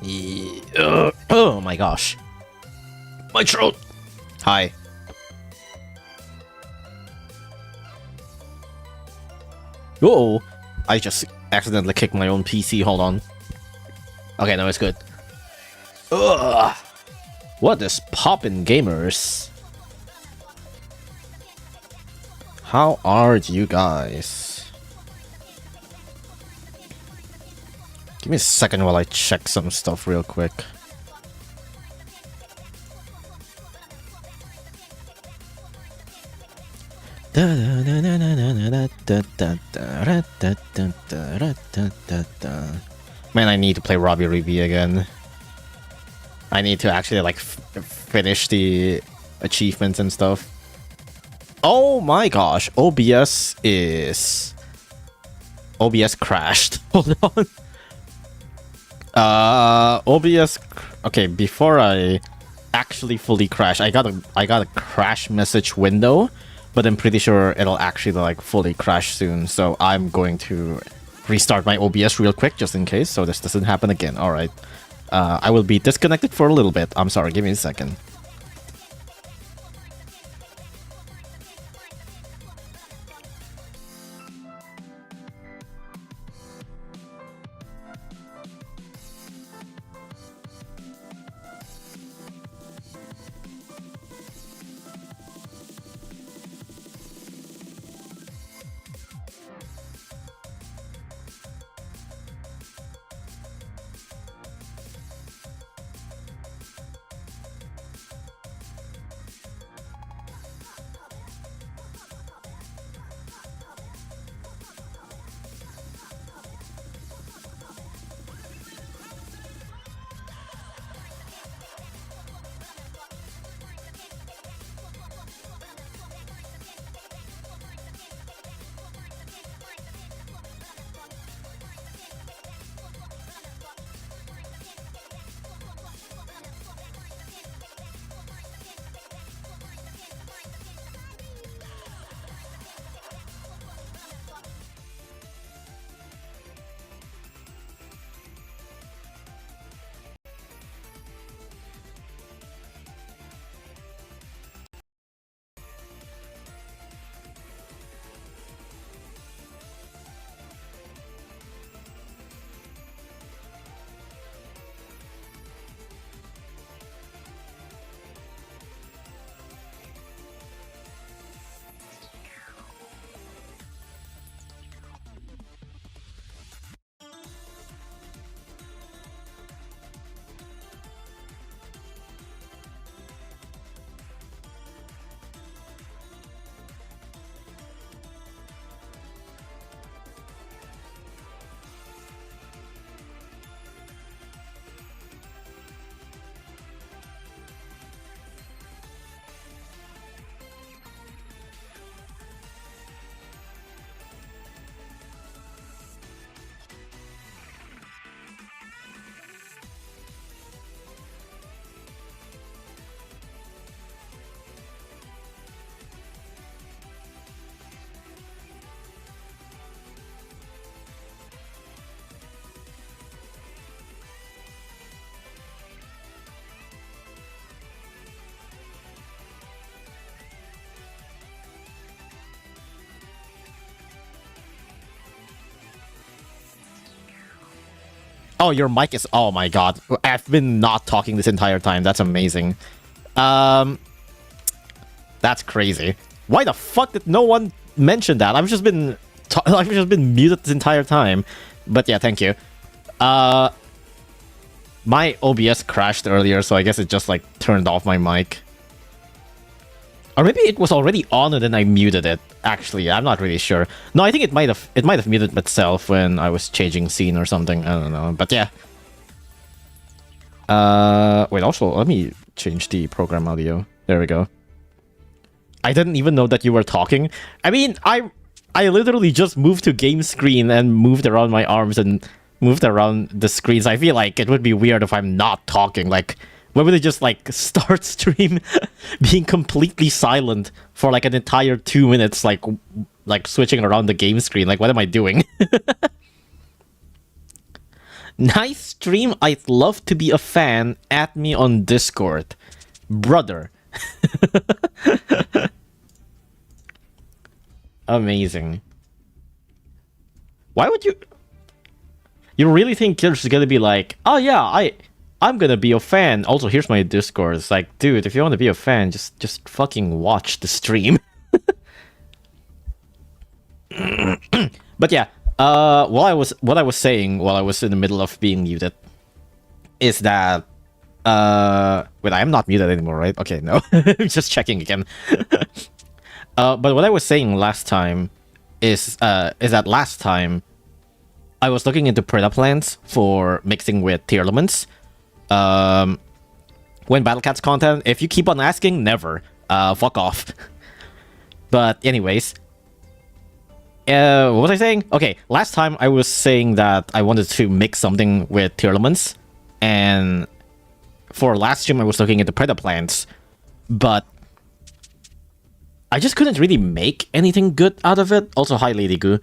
Oh my gosh. My throat! Hi. Oh, I just accidentally kicked my own PC, hold on. Okay, no, it's good. Ugh. What is poppin', gamers? How are you guys? Give me a second while I check some stuff real quick. Man, I need to play Robbie Revy again. I need to actually like finish the achievements and stuff. Oh my gosh, OBS crashed. Hold on. OBS. Okay, before I actually fully crash, I got a crash message window, but I'm pretty sure it'll actually like fully crash soon. So I'm going to restart my OBS real quick just in case, so this doesn't happen again. All right. I will be disconnected for a little bit. I'm sorry. Give me a second. Oh, your mic is... Oh my god. I've been not talking this entire time. That's amazing. That's crazy. Why the fuck did no one mention that? I've just been muted this entire time. But yeah, thank you. My OBS crashed earlier, so I guess it just like turned off my mic. Or maybe it was already on and then I muted it. Actually, I'm not really sure. No, I think it might have muted itself when I was changing scene or something. I don't know. But yeah. Wait, also, let me change the program audio. There we go. I didn't even know that you were talking. I mean, I literally just moved to game screen and moved around my arms and moved around the screens. I feel like it would be weird if I'm not talking. Like, why would they just like start stream being completely silent for like an entire 2 minutes, like switching around the game screen? Like, what am I doing? Nice stream. I'd love to be a fan. Add me on Discord. Brother. Amazing. Why would you... You really think there's gonna be like, oh yeah, I'm gonna be a fan. Also, here's my Discord. It's like, dude, if you want to be a fan, just fucking watch the stream. But yeah, what I was saying while I was in the middle of being muted is that wait, I am not muted anymore, right? Okay, no. Just checking again. But what I was saying last time is that last time I was looking into Preda plans for mixing with tier elements. When Battlecats content, if you keep on asking, never. Fuck off. But anyways, what was I saying? Okay, last time I was saying that I wanted to mix something with tier elements, and for last stream I was looking into Preda plans, but I just couldn't really make anything good out of it. Also, hi Lady Goo.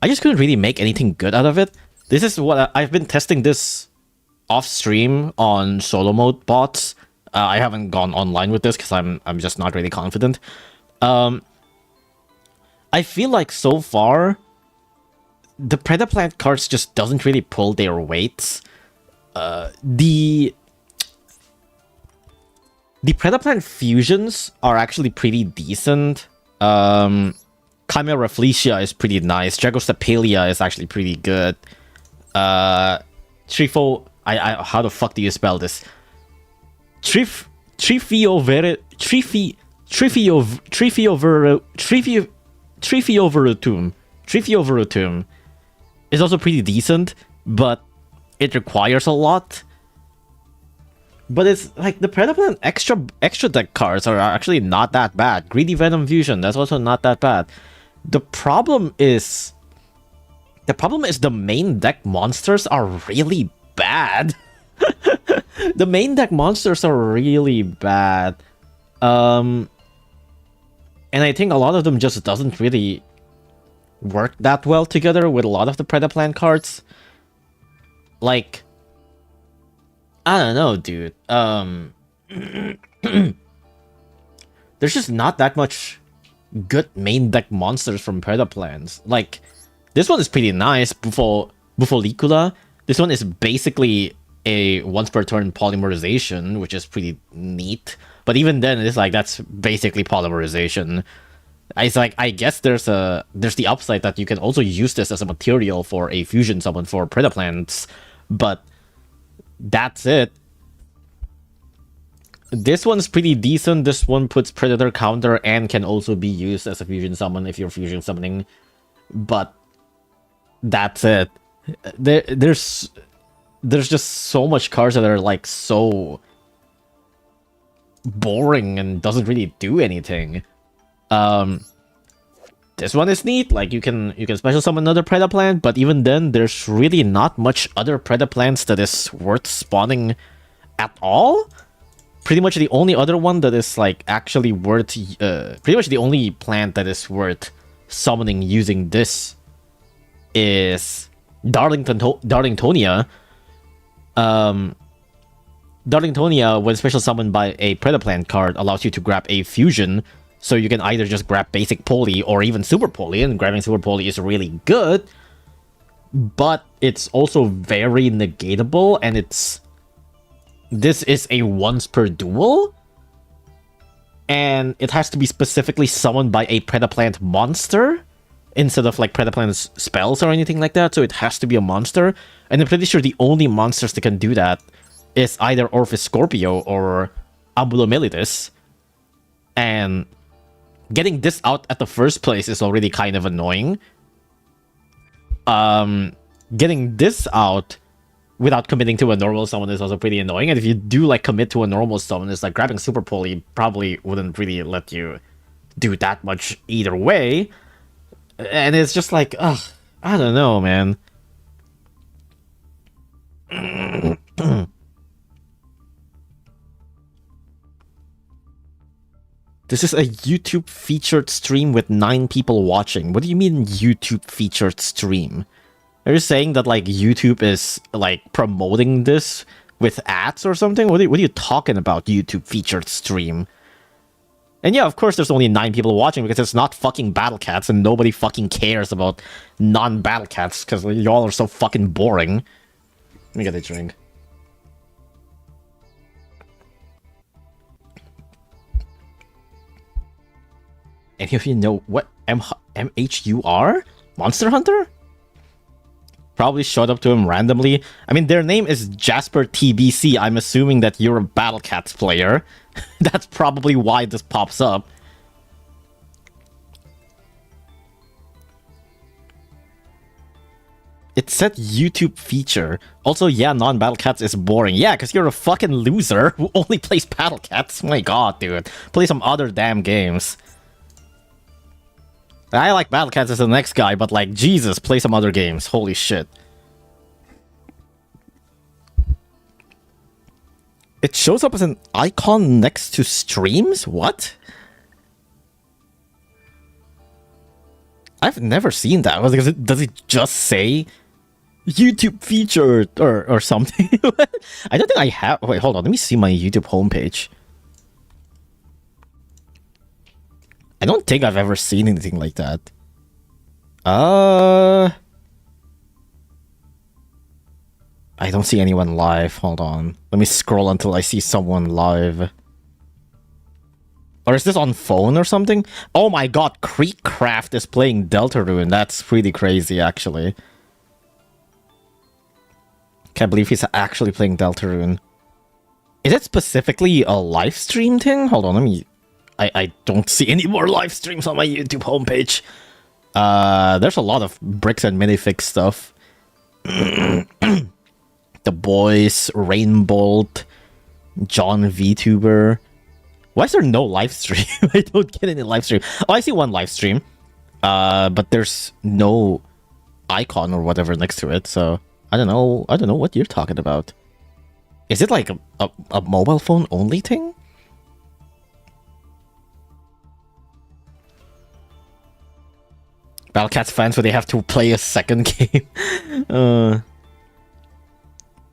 I just couldn't really make anything good out of it. This is what I've been testing this off stream on solo mode bots. I haven't gone online with this because I'm just not really confident. I feel like so far the Predaplant cards just doesn't really pull their weights. The Predaplant fusions are actually pretty decent. Chimera Fleecia is pretty nice. Dragostapelia is actually pretty good. Trifo... how the fuck do you spell this? Trifioverutum is also pretty decent, but it requires a lot. But it's like the Predaplant extra deck cards are actually not that bad. Greedy Venom Fusion, that's also not that bad. The problem is the main deck monsters are really bad. The main deck monsters are really bad. And I think a lot of them just doesn't really work that well together with a lot of the Predaplant cards. Like, I don't know, dude. There's just not that much good main deck monsters from Predaplans. Like, this one is pretty nice, Bufolicula. This one is basically a once per turn polymerization, which is pretty neat. But even then, it's like, that's basically polymerization. It's like, I guess there's the upside that you can also use this as a material for a fusion summon for Predaplants, but that's it. This one's pretty decent. This one puts Predator counter and can also be used as a fusion summon if you're fusion summoning. But that's it. There's just so much cards that are like so boring and doesn't really do anything. This one is neat. Like, you can special summon another Predaplant, but even then, there's really not much other Predaplants that is worth spawning at all. Pretty much the only other one that is like actually worth, pretty much the only plant that is worth summoning using this is Darlingtonia. Darlingtonia, when special summoned by a Predaplant card, allows you to grab a fusion. So you can either just grab basic Poly or even Super Poly, and grabbing Super Poly is really good. But it's also very negatable, and this is a once per duel, and it has to be specifically summoned by a Predaplant monster instead of like Predaplant spells or anything like that, so it has to be a monster. And I'm pretty sure the only monsters that can do that is either Orphis Scorpio or Ambulomelitis. And getting this out at the first place is already kind of annoying. Getting this out without committing to a normal summon is also pretty annoying. And if you do like commit to a normal summon, it's like grabbing Super Poly probably wouldn't really let you do that much either way. And it's just like, ugh, I don't know, man. This is a YouTube featured stream with 9 people watching. What do you mean YouTube featured stream? Are you saying that like YouTube is like promoting this with ads or something? What are you talking about? YouTube featured stream? And yeah, of course, there's only 9 people watching because it's not fucking Battle Cats, and nobody fucking cares about non-Battle Cats because y'all are so fucking boring. Let me get a drink. Any of you know what MHUR? Monster Hunter? Probably showed up to him randomly. I mean, their name is Jasper TBC. I'm assuming that you're a Battle Cats player. That's probably why this pops up. It said YouTube feature. Also, yeah, non-Battle Cats is boring. Yeah, because you're a fucking loser who only plays Battle Cats. My god, dude. Play some other damn games. I like Battle Cats as the next guy, but like, Jesus, play some other games. Holy shit. It shows up as an icon next to streams? What? I've never seen that. Does it just say YouTube featured or something? I don't think I have. Wait, hold on. Let me see my YouTube homepage. I don't think I've ever seen anything like that. I don't see anyone live. Hold on. Let me scroll until I see someone live. Or is this on phone or something? Oh my god, Creekcraft is playing Deltarune. That's pretty crazy, actually. Can't believe he's actually playing Deltarune. Is it specifically a live stream thing? Hold on, let me... I don't see any more live streams on my YouTube homepage. There's a lot of Bricks and Minifix stuff. The Boys, Rainbolt, John VTuber. Why is there no live stream? I don't get any live stream. Oh, I see one live stream. But there's no icon or whatever next to it, so I don't know what you're talking about. Is it like a mobile phone only thing? Battle Cats fans, so they have to play a second game.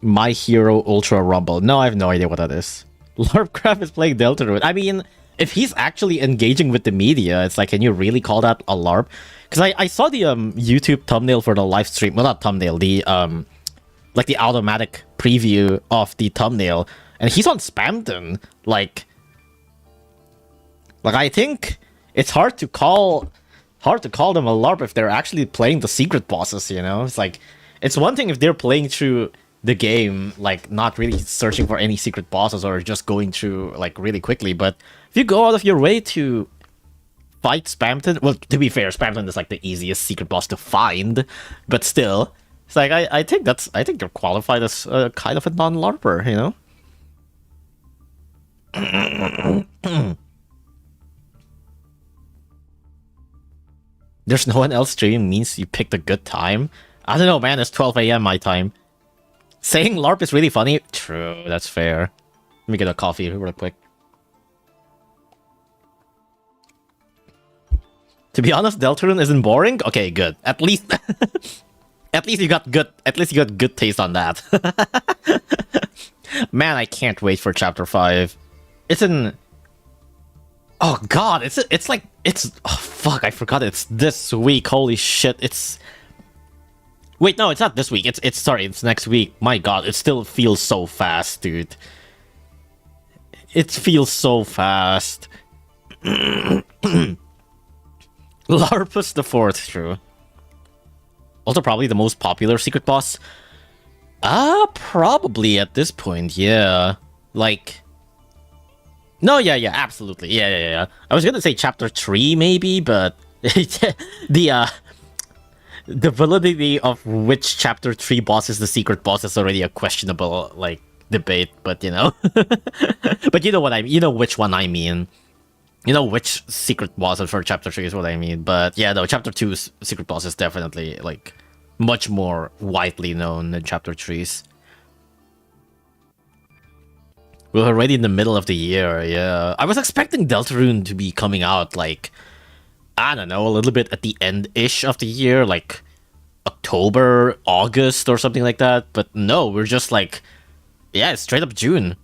My Hero Ultra Rumble. No, I have no idea what that is. LARPcraft is playing Deltarune. I mean, if he's actually engaging with the media, it's like, can you really call that a LARP? Because I saw the YouTube thumbnail for the live stream. Well, not thumbnail, the like the automatic preview of the thumbnail, and he's on Spamton. Like I think it's hard to call them a LARP if they're actually playing the secret bosses, you know? It's like, it's one thing if they're playing through the game, like, not really searching for any secret bosses or just going through, like, really quickly, but if you go out of your way to fight Spamton, well, to be fair, Spamton is, like, the easiest secret boss to find, but still, it's like, I think they're qualified as kind of a non-LARPer, you know? There's no one else streaming means you picked a good time. I don't know, man. It's 12 a.m. my time. Saying LARP is really funny. True, that's fair. Let me get a coffee real quick. To be honest, Deltarune isn't boring. Okay, good. At least, at least you got good taste on that. Man, I can't wait for Chapter 5. It's in... Oh god, it's oh fuck, I forgot it's this week. Holy shit, it's... Wait, no, it's not this week. It's next week. My god, it still feels so fast, dude. It feels so fast. Larpus the 4th, true. Also probably the most popular secret boss. Probably at this point, yeah. Like... No, yeah, absolutely. Yeah. I was gonna say Chapter 3, maybe, but... the validity of which Chapter 3 boss is the secret boss is already a questionable, like, debate, but, you know... But you know what I mean. You know which one I mean. You know which secret boss for Chapter 3 is what I mean. But, yeah, no, Chapter 2's secret boss is definitely, like, much more widely known than Chapter 3's. We're already in the middle of the year, yeah. I was expecting Deltarune to be coming out, like, I don't know, a little bit at the end-ish of the year, like, October, August, or something like that. But no, we're just like, yeah, it's straight up June.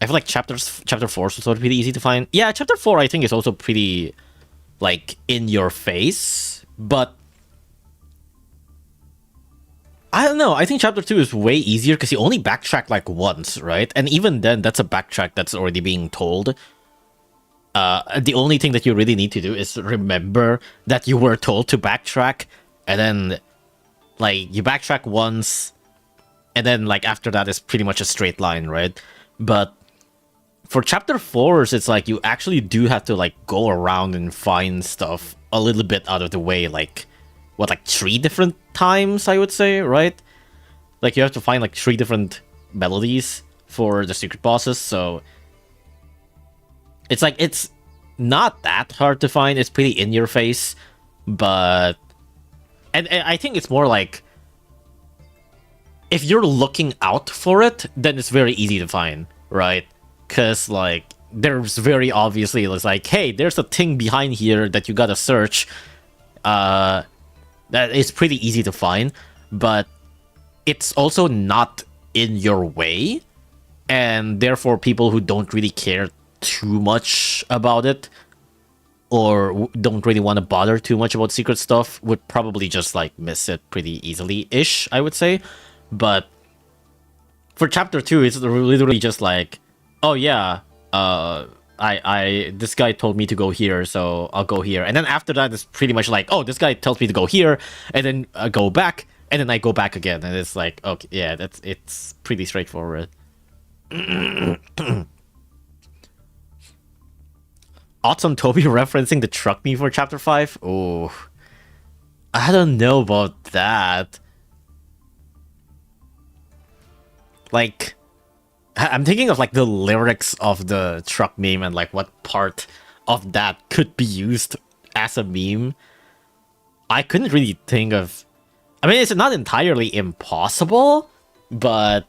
I feel like chapter 4 is also pretty easy to find. Yeah, chapter 4 I think is also pretty like in your face, but I don't know. I think chapter 2 is way easier because you only backtrack like once, right? And even then, that's a backtrack that's already being told. The only thing that you really need to do is remember that you were told to backtrack, and then like you backtrack once, and then like after that is pretty much a straight line, right? But for chapter 4s, it's like you actually do have to like go around and find stuff a little bit out of the way, like what, like 3 different times, I would say, right? Like you have to find like 3 different melodies for the secret bosses, so it's like it's not that hard to find. It's pretty in your face, but and I think it's more like if you're looking out for it, then it's very easy to find, right? Because like there's very obviously it's like, hey, there's a thing behind here that you gotta search. That is pretty easy to find, but it's also not in your way, and therefore people who don't really care too much about it or don't really want to bother too much about secret stuff would probably just like miss it pretty easily-ish, I would say. But for chapter 2, it's literally just like, oh yeah, this guy told me to go here, so I'll go here. And then after that, it's pretty much like, oh, this guy tells me to go here, and then I go back, and then I go back again. And it's like, okay, yeah, it's pretty straightforward. Awesome Toby referencing the truck meme for chapter 5? Oh, I don't know about that. Like, I'm thinking of like the lyrics of the truck meme and like what part of that could be used as a meme. I couldn't really think of... I mean, it's not entirely impossible, but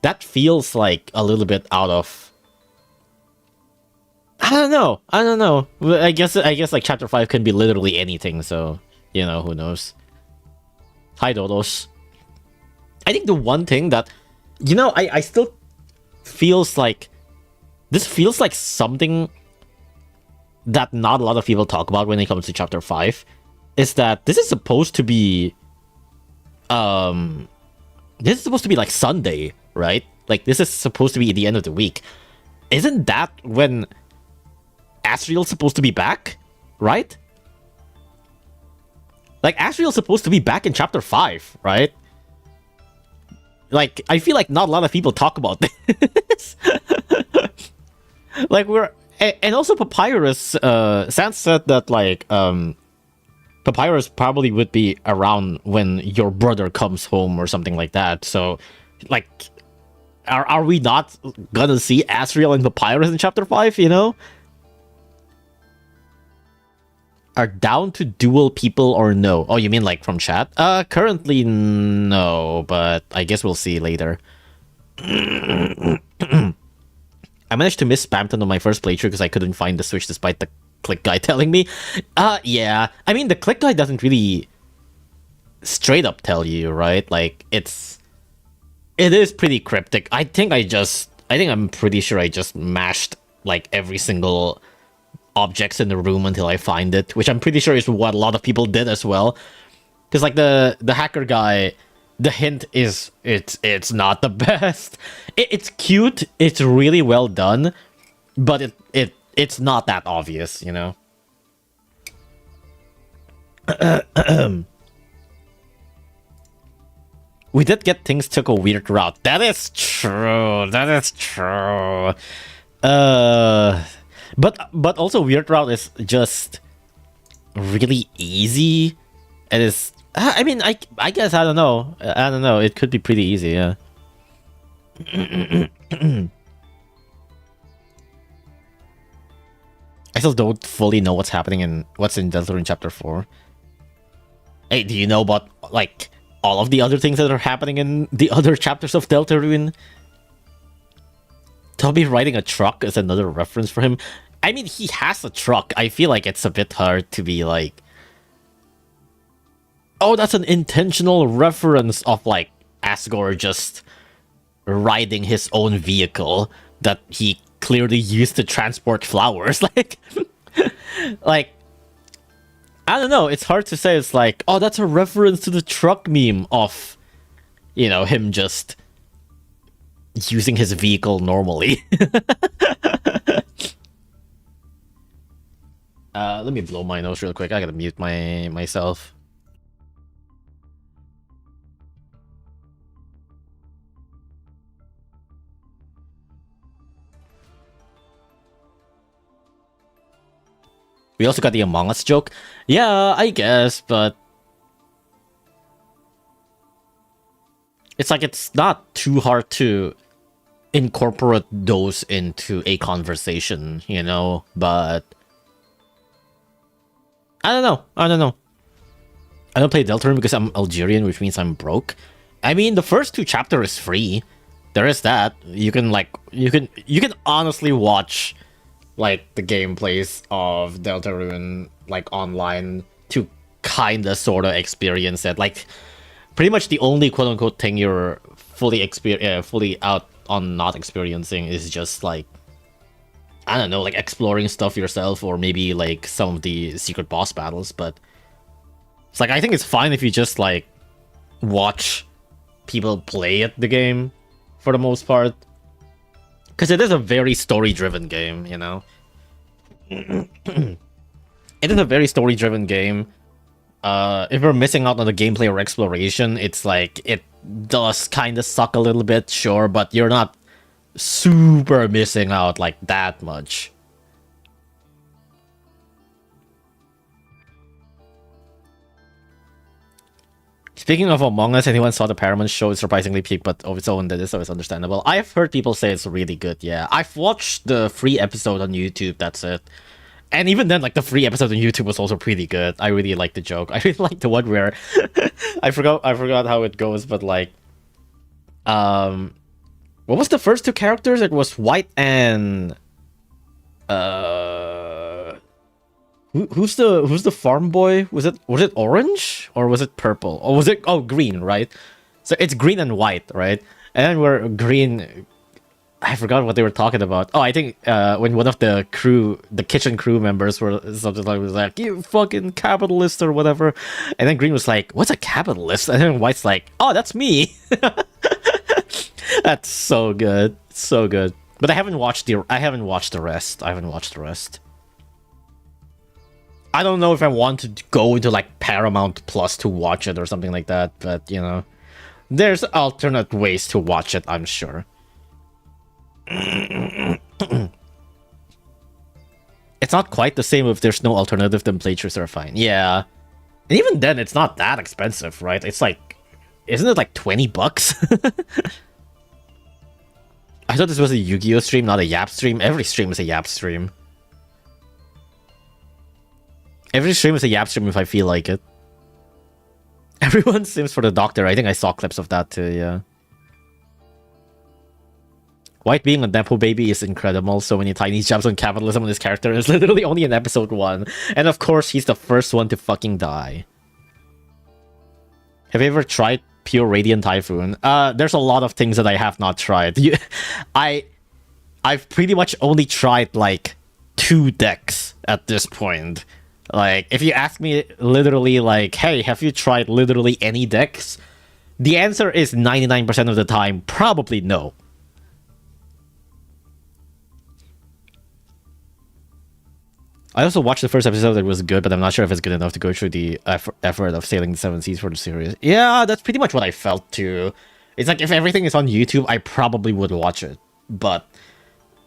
that feels like a little bit out of... I don't know. I guess like chapter 5 can be literally anything, so, you know, who knows. Hi, Dodos. I think the one thing that, you know, I still feels like this feels like something that not a lot of people talk about when it comes to chapter 5 is that this is supposed to be like Sunday, right? Like this is supposed to be at the end of the week. Isn't that when Asriel's supposed to be back, right? Like Asriel's supposed to be back in chapter 5, right? Like, I feel like not a lot of people talk about this. Like, and also Papyrus, Sans said that, like, Papyrus probably would be around when your brother comes home or something like that. So, like, are we not gonna see Asriel and Papyrus in chapter 5, you know? Are down to duel people or no? Oh, you mean like from chat? Currently no, but I guess we'll see later. I managed to miss Spamton on my first playthrough because I couldn't find the switch despite the click guy telling me. Yeah. I mean, the click guy doesn't really straight up tell you, right? Like, it is pretty cryptic. I'm pretty sure I just mashed like every single objects in the room until I find it, which I'm pretty sure is what a lot of people did as well. Because like the hacker guy, the hint is it's not the best. It's cute, it's really well done, but it's not that obvious, you know. We did get things took a weird route. That is true. But also weird route is just really easy. It is. I mean, I guess I don't know. It could be pretty easy. Yeah. I still don't fully know what's happening in what's in Deltarune chapter 4. Hey, do you know about like all of the other things that are happening in the other chapters of Deltarune? Toby riding a truck is another reference for him. I mean, he has a truck. I feel like it's a bit hard to be like... Oh, that's an intentional reference of like Asgore just riding his own vehicle that he clearly used to transport flowers. Like I don't know. It's hard to say. It's like, oh, that's a reference to the truck meme of, you know, him just using his vehicle normally. Let me blow my nose real quick. I gotta mute myself. We also got the Among Us joke. Yeah, I guess, but it's like it's not too hard to incorporate those into a conversation, you know, but I don't know. I don't play Deltarune because I'm Algerian, which means I'm broke. I mean, the first 2 chapters is free. There is that. You can honestly watch like the gameplays of Deltarune like online to kinda sorta experience it. Like pretty much the only quote unquote thing you're fully out on not experiencing is just like, I don't know, like exploring stuff yourself or maybe like some of the secret boss battles, but it's like I think it's fine if you just like watch people play at the game for the most part. Because it is a very story-driven game, you know? It is a very story-driven game. If you're missing out on the gameplay or exploration, it's like, it does kind of suck a little bit, sure, but you're not super missing out like that much. Speaking of Among Us, anyone saw the Paramount show? It's surprisingly peak, but of its own, that is always understandable. I've heard people say it's really good, yeah. I've watched the free episode on YouTube, that's it. And even then, like, the free episode on YouTube was also pretty good. I really liked the joke. I really liked the one where... I forgot how it goes, but, like... What was the first 2 characters? It was White and... Who's the farm boy? Was it orange or was it purple? Or was it green, right? So it's green and white, right? And then we're green. I forgot what they were talking about. Oh, I think when one of the kitchen crew members were something like was like, "You fucking capitalist" or whatever, and then Green was like, "What's a capitalist?" And then White's like, "Oh, that's me." That's so good, so good. But I haven't watched the rest. I don't know if I want to go into like Paramount Plus to watch it or something like that, but you know, there's alternate ways to watch it, I'm sure. It's not quite the same if there's no alternative, then playthroughs are fine. Yeah. And even then, it's not that expensive, right? It's like, isn't it like $20? I thought this was a Yu-Gi-Oh stream, not a Yap stream. Every stream is a Yap stream. Every stream is a Yap stream if I feel like it. Everyone sims for the doctor. I think I saw clips of that too, yeah. White being a Nepo baby is incredible. So many tiny jabs on capitalism on this character is literally only in episode 1. And of course, he's the first one to fucking die. Have you ever tried Pure Radiant Typhoon? There's a lot of things that I have not tried. I've pretty much only tried like 2 decks at this point. Like, if you ask me literally like, hey, have you tried literally any decks? The answer is 99% of the time, probably no. I also watched the first episode that was good, but I'm not sure if it's good enough to go through the effort of sailing the 7 seas for the series. Yeah, that's pretty much what I felt too. It's like, if everything is on YouTube, I probably would watch it. But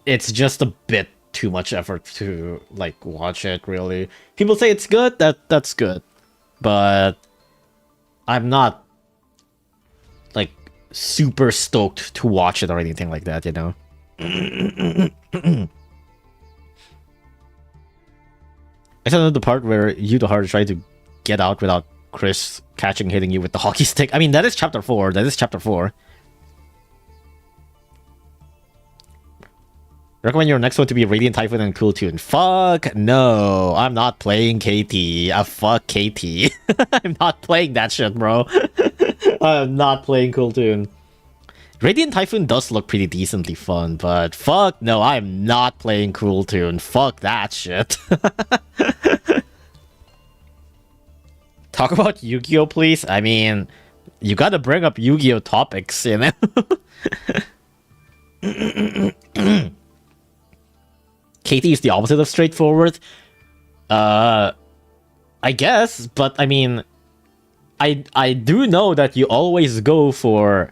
it's just a bit too much effort to like watch it, really. People say it's good, that's good. But I'm not like super stoked to watch it or anything like that, you know? I don't know the part where you, the heart, try to get out without Chris hitting you with the hockey stick. I mean, that is chapter 4. Recommend your next one to be Radiant Typhoon and Cool Tune. Fuck no, I'm not playing KT. Fuck KT. I'm not playing that shit, bro. I'm not playing Cool Tune. Radiant Typhoon does look pretty decently fun, but fuck no, I'm not playing Cool Tune. Fuck that shit. Talk about Yu-Gi-Oh, please. I mean, you gotta bring up Yu-Gi-Oh topics, you know? KT is the opposite of straightforward. I guess, but I mean, I do know that you always go for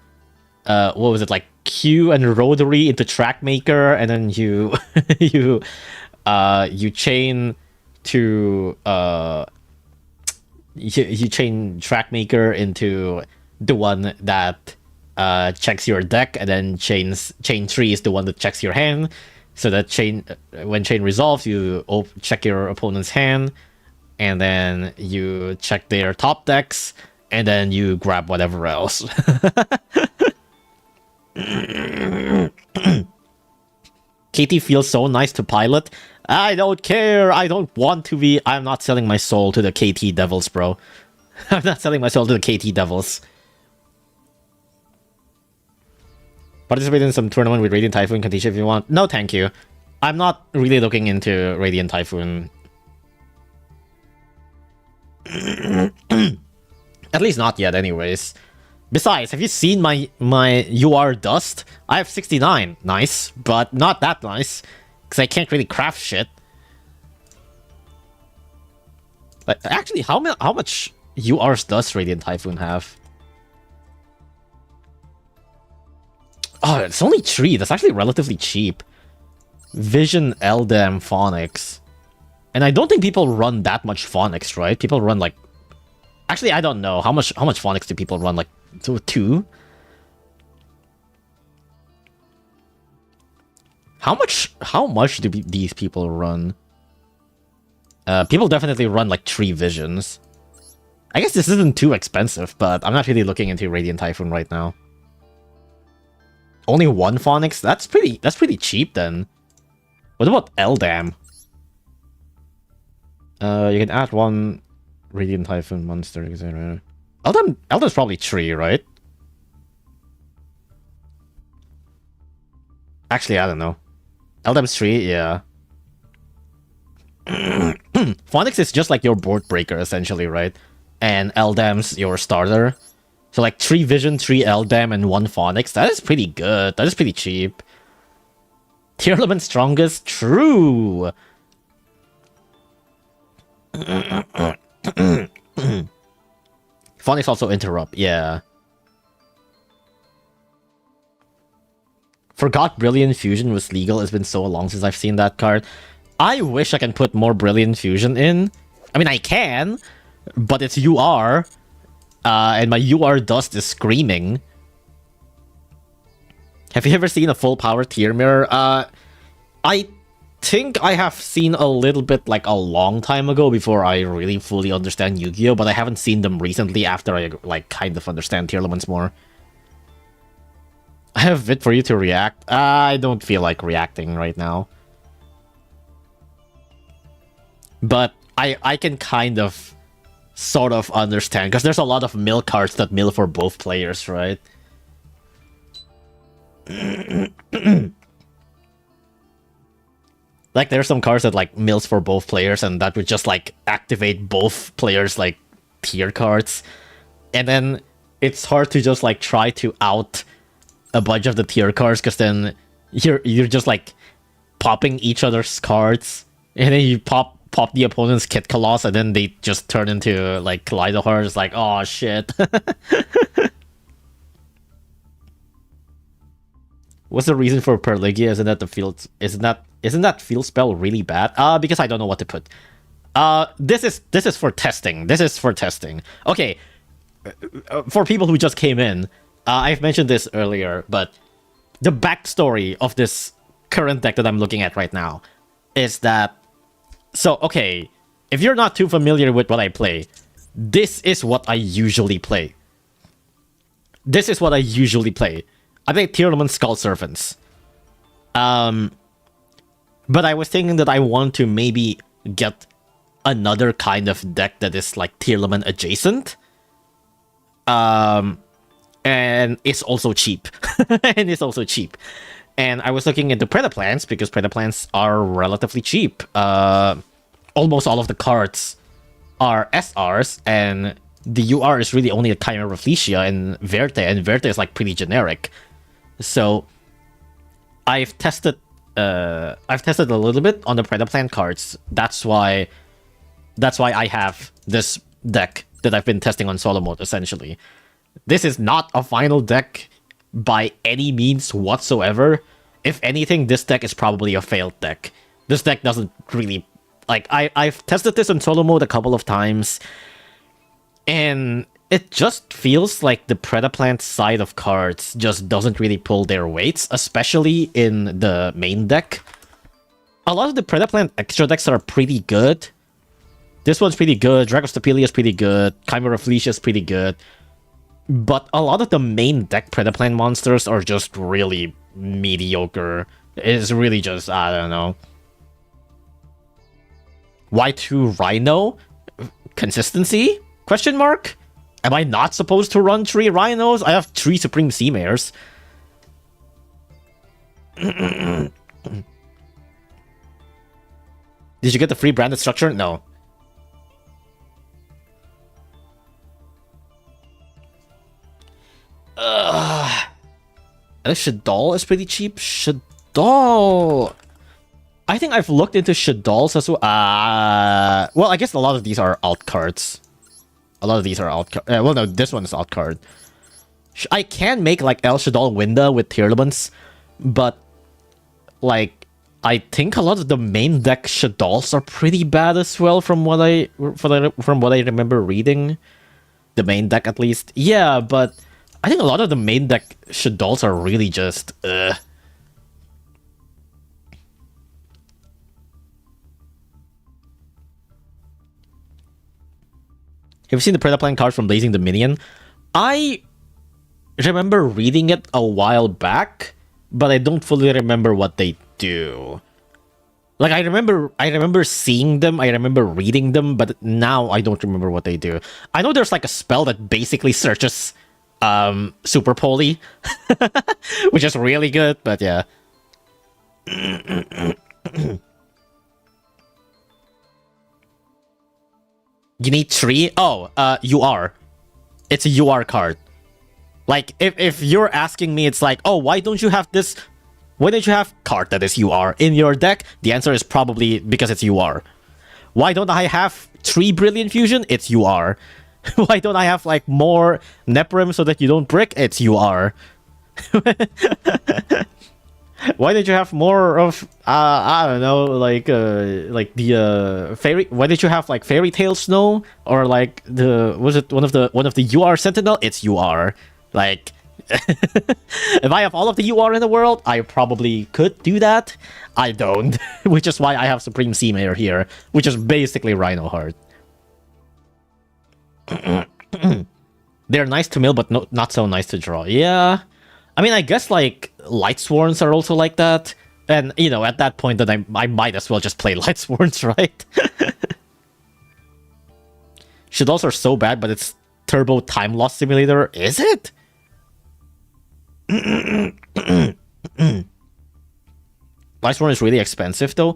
what was it, like Q and Rotary into Trackmaker, and then you you chain to you chain Trackmaker into the one that checks your deck, and then chain 3 is the one that checks your hand. So that when chain resolves, you check your opponent's hand, and then you check their top decks, and then you grab whatever else. KT feels so nice to pilot. I don't care. I don't want to be. I'm not selling my soul to the KT Devils, bro. I'm not selling my soul to the KT Devils. Participate in some tournament with Radiant Typhoon, Katisha, if you want. No, thank you. I'm not really looking into Radiant Typhoon. At least not yet, anyways. Besides, have you seen my UR Dust? I have 69. Nice, but not that nice. Because I can't really craft shit. But actually, how much URs does Radiant Typhoon have? Oh, it's only 3. That's actually relatively cheap. Vision, Eldam, Phonics. And I don't think people run that much Phonics, right? People run like... Actually, I don't know. How much Phonics do people run? Like 2? How much do these people run? People definitely run like 3 Visions. I guess this isn't too expensive, but I'm not really looking into Radiant Typhoon right now. Only 1 Phonics? That's pretty cheap then. What about Eldam? You can add 1 Radiant Typhoon monster, etc. Eldam's probably 3, right? Actually, I don't know. Eldam's 3, yeah. Phonics is just like your board breaker, essentially, right? And Eldam's your starter. So like 3 Vision, 3 Eldam, and 1 Phonics. That is pretty good. That is pretty cheap. Tier element strongest? True! Phonics also interrupt, yeah. Forgot Brilliant Fusion was legal. It's been so long since I've seen that card. I wish I can put more Brilliant Fusion in. I mean, I can, but it's UR. And my UR Dust is screaming. Have you ever seen a full power tier mirror? I think I have seen a little bit like a long time ago before I really fully understand Yu-Gi-Oh, but I haven't seen them recently after I like kind of understand tier elements more. I have a bit for you to react. I don't feel like reacting right now. But I can kind of sort of understand, because there's a lot of mill cards that mill for both players, right? Like there's some cards that like mills for both players, and that would just like activate both players like tier cards, and then it's hard to just like try to out a bunch of the tier cards, because then you're just like popping each other's cards, and then you pop the opponent's Kit Coloss, and then they just turn into like Kaleidohar. It's like, oh shit. What's the reason for Perligia? Isn't that the field? Isn't that field spell really bad? Because I don't know what to put. This is for testing. This is for testing. Okay, for people who just came in, I've mentioned this earlier, but the backstory of this current deck that I'm looking at right now is that, so okay, if you're not too familiar with what I play, this is what I usually play. I play Tier 1 Skull Servants. But I was thinking that I want to maybe get another kind of deck that is like Tearlament adjacent. And it's also cheap. And it's also cheap. And I was looking into Predaplants because Predaplants are relatively cheap. Almost all of the cards are SRs, and the UR is really only a Chimera Rafflesia and Verte is like pretty generic. So I've tested a little bit on the Predaplant cards. That's why I have this deck that I've been testing on solo mode, essentially. This is not a final deck by any means whatsoever. If anything, this deck is probably a failed deck. This deck doesn't really... Like, I've tested this in solo mode a couple of times, and it just feels like the Predaplant side of cards just doesn't really pull their weights, especially in the main deck. A lot of the Predaplant extra decks are pretty good. This one's pretty good, Dragostapelia is pretty good, Chimera Rafflesia is pretty good. But a lot of the main deck Predaplant monsters are just really mediocre. It's really just, I don't know. Y2 Rhino? Consistency? Question mark? Am I not supposed to run 3 Rhinos? I have 3 Supreme Sea Mares. Did you get the free branded structure? No. Shaddoll is pretty cheap. Shaddoll. I think I've looked into Shaddolls as well. Well, I guess a lot of these are alt cards. A lot of these are alt cards. Well, no, this one is alt card. I can make like El Shaddoll Winda with Tearlaments, but like I think a lot of the main deck Shaddolls are pretty bad as well, from what I remember reading. The main deck, at least. Yeah, but I think a lot of the main deck Shaddolls are really just Have you seen the Predaplant cards from Blazing Dominion? I remember reading it a while back, but I don't fully remember what they do. Like, I remember seeing them, I remember reading them, but now I don't remember what they do. I know there's like a spell that basically searches Super Poly, which is really good, but yeah. You need 3? Oh, UR. It's a UR card. Like, if you're asking me, it's like, oh, why don't you have this... Why don't you have card that is UR in your deck? The answer is probably because it's UR. Why don't I have 3 Brilliant Fusion? It's UR. Why don't I have, like, more Neprim so that you don't brick? It's UR. Why did you have more of I don't know, like the fairy? Why did you have like Fairy Tail Snow, or like was it one of the UR Sentinel? It's UR. Like, if I have all of the UR in the world, I probably could do that. I don't, which is why I have Supreme Sea Mare here, which is basically Rhino Heart. They're nice to mill, but not so nice to draw. Yeah. I mean, I guess, like, Lightsworns are also like that. And, you know, at that point, then I might as well just play Lightsworns, right? Shaddolls are so bad, but it's Turbo Time Loss Simulator. Is it? Lightsworn is really expensive, though.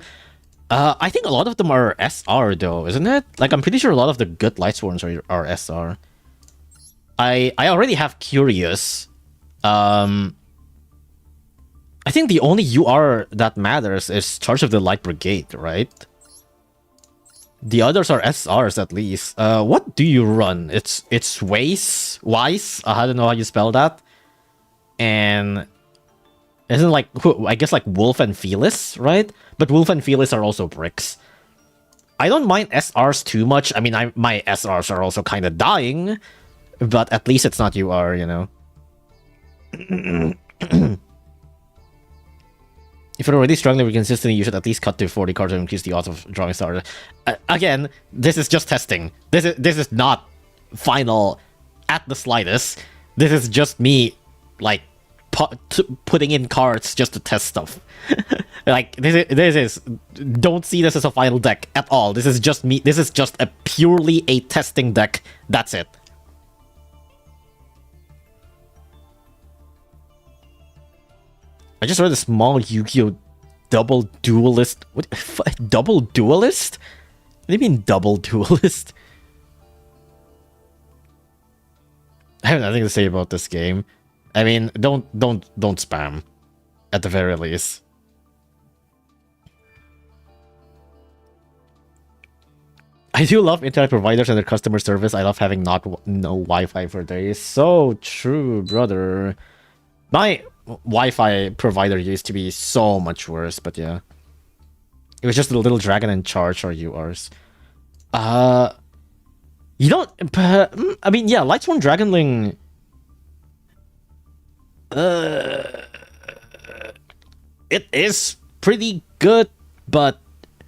I think a lot of them are SR, though, isn't it? Like, I'm pretty sure a lot of the good Lightsworns are SR. I already have Curious. I think the only UR that matters is Charge of the Light Brigade, right? The others are SRs at least. What do you run? It's Weiss? I don't know how you spell that. And isn't like, I guess like Wolf and Felis, right? But Wolf and Felis are also bricks. I don't mind SRs too much. I mean, my SRs are also kind of dying, but at least it's not UR, you know. If you're already struggling with consistency, you should at least cut to 40 cards and increase the odds of drawing starter. Again, this is just testing. This is not final at the slightest. This is just me, like, putting in cards just to test stuff. Like this is don't see this as a final deck at all. This is just me. This is just a purely a testing deck. That's it. I just read a small Yu-Gi-Oh! Double duelist. What? Double duelist? What do you mean double duelist? I have nothing to say about this game. I mean, don't spam, at the very least. I do love internet providers and their customer service. I love having no Wi-Fi for days. So true, brother. My Wi-Fi provider used to be so much worse, but yeah. It was just a little dragon in charge or yours. You don't... I mean, yeah, Lightsworn Dragonling... It is pretty good, but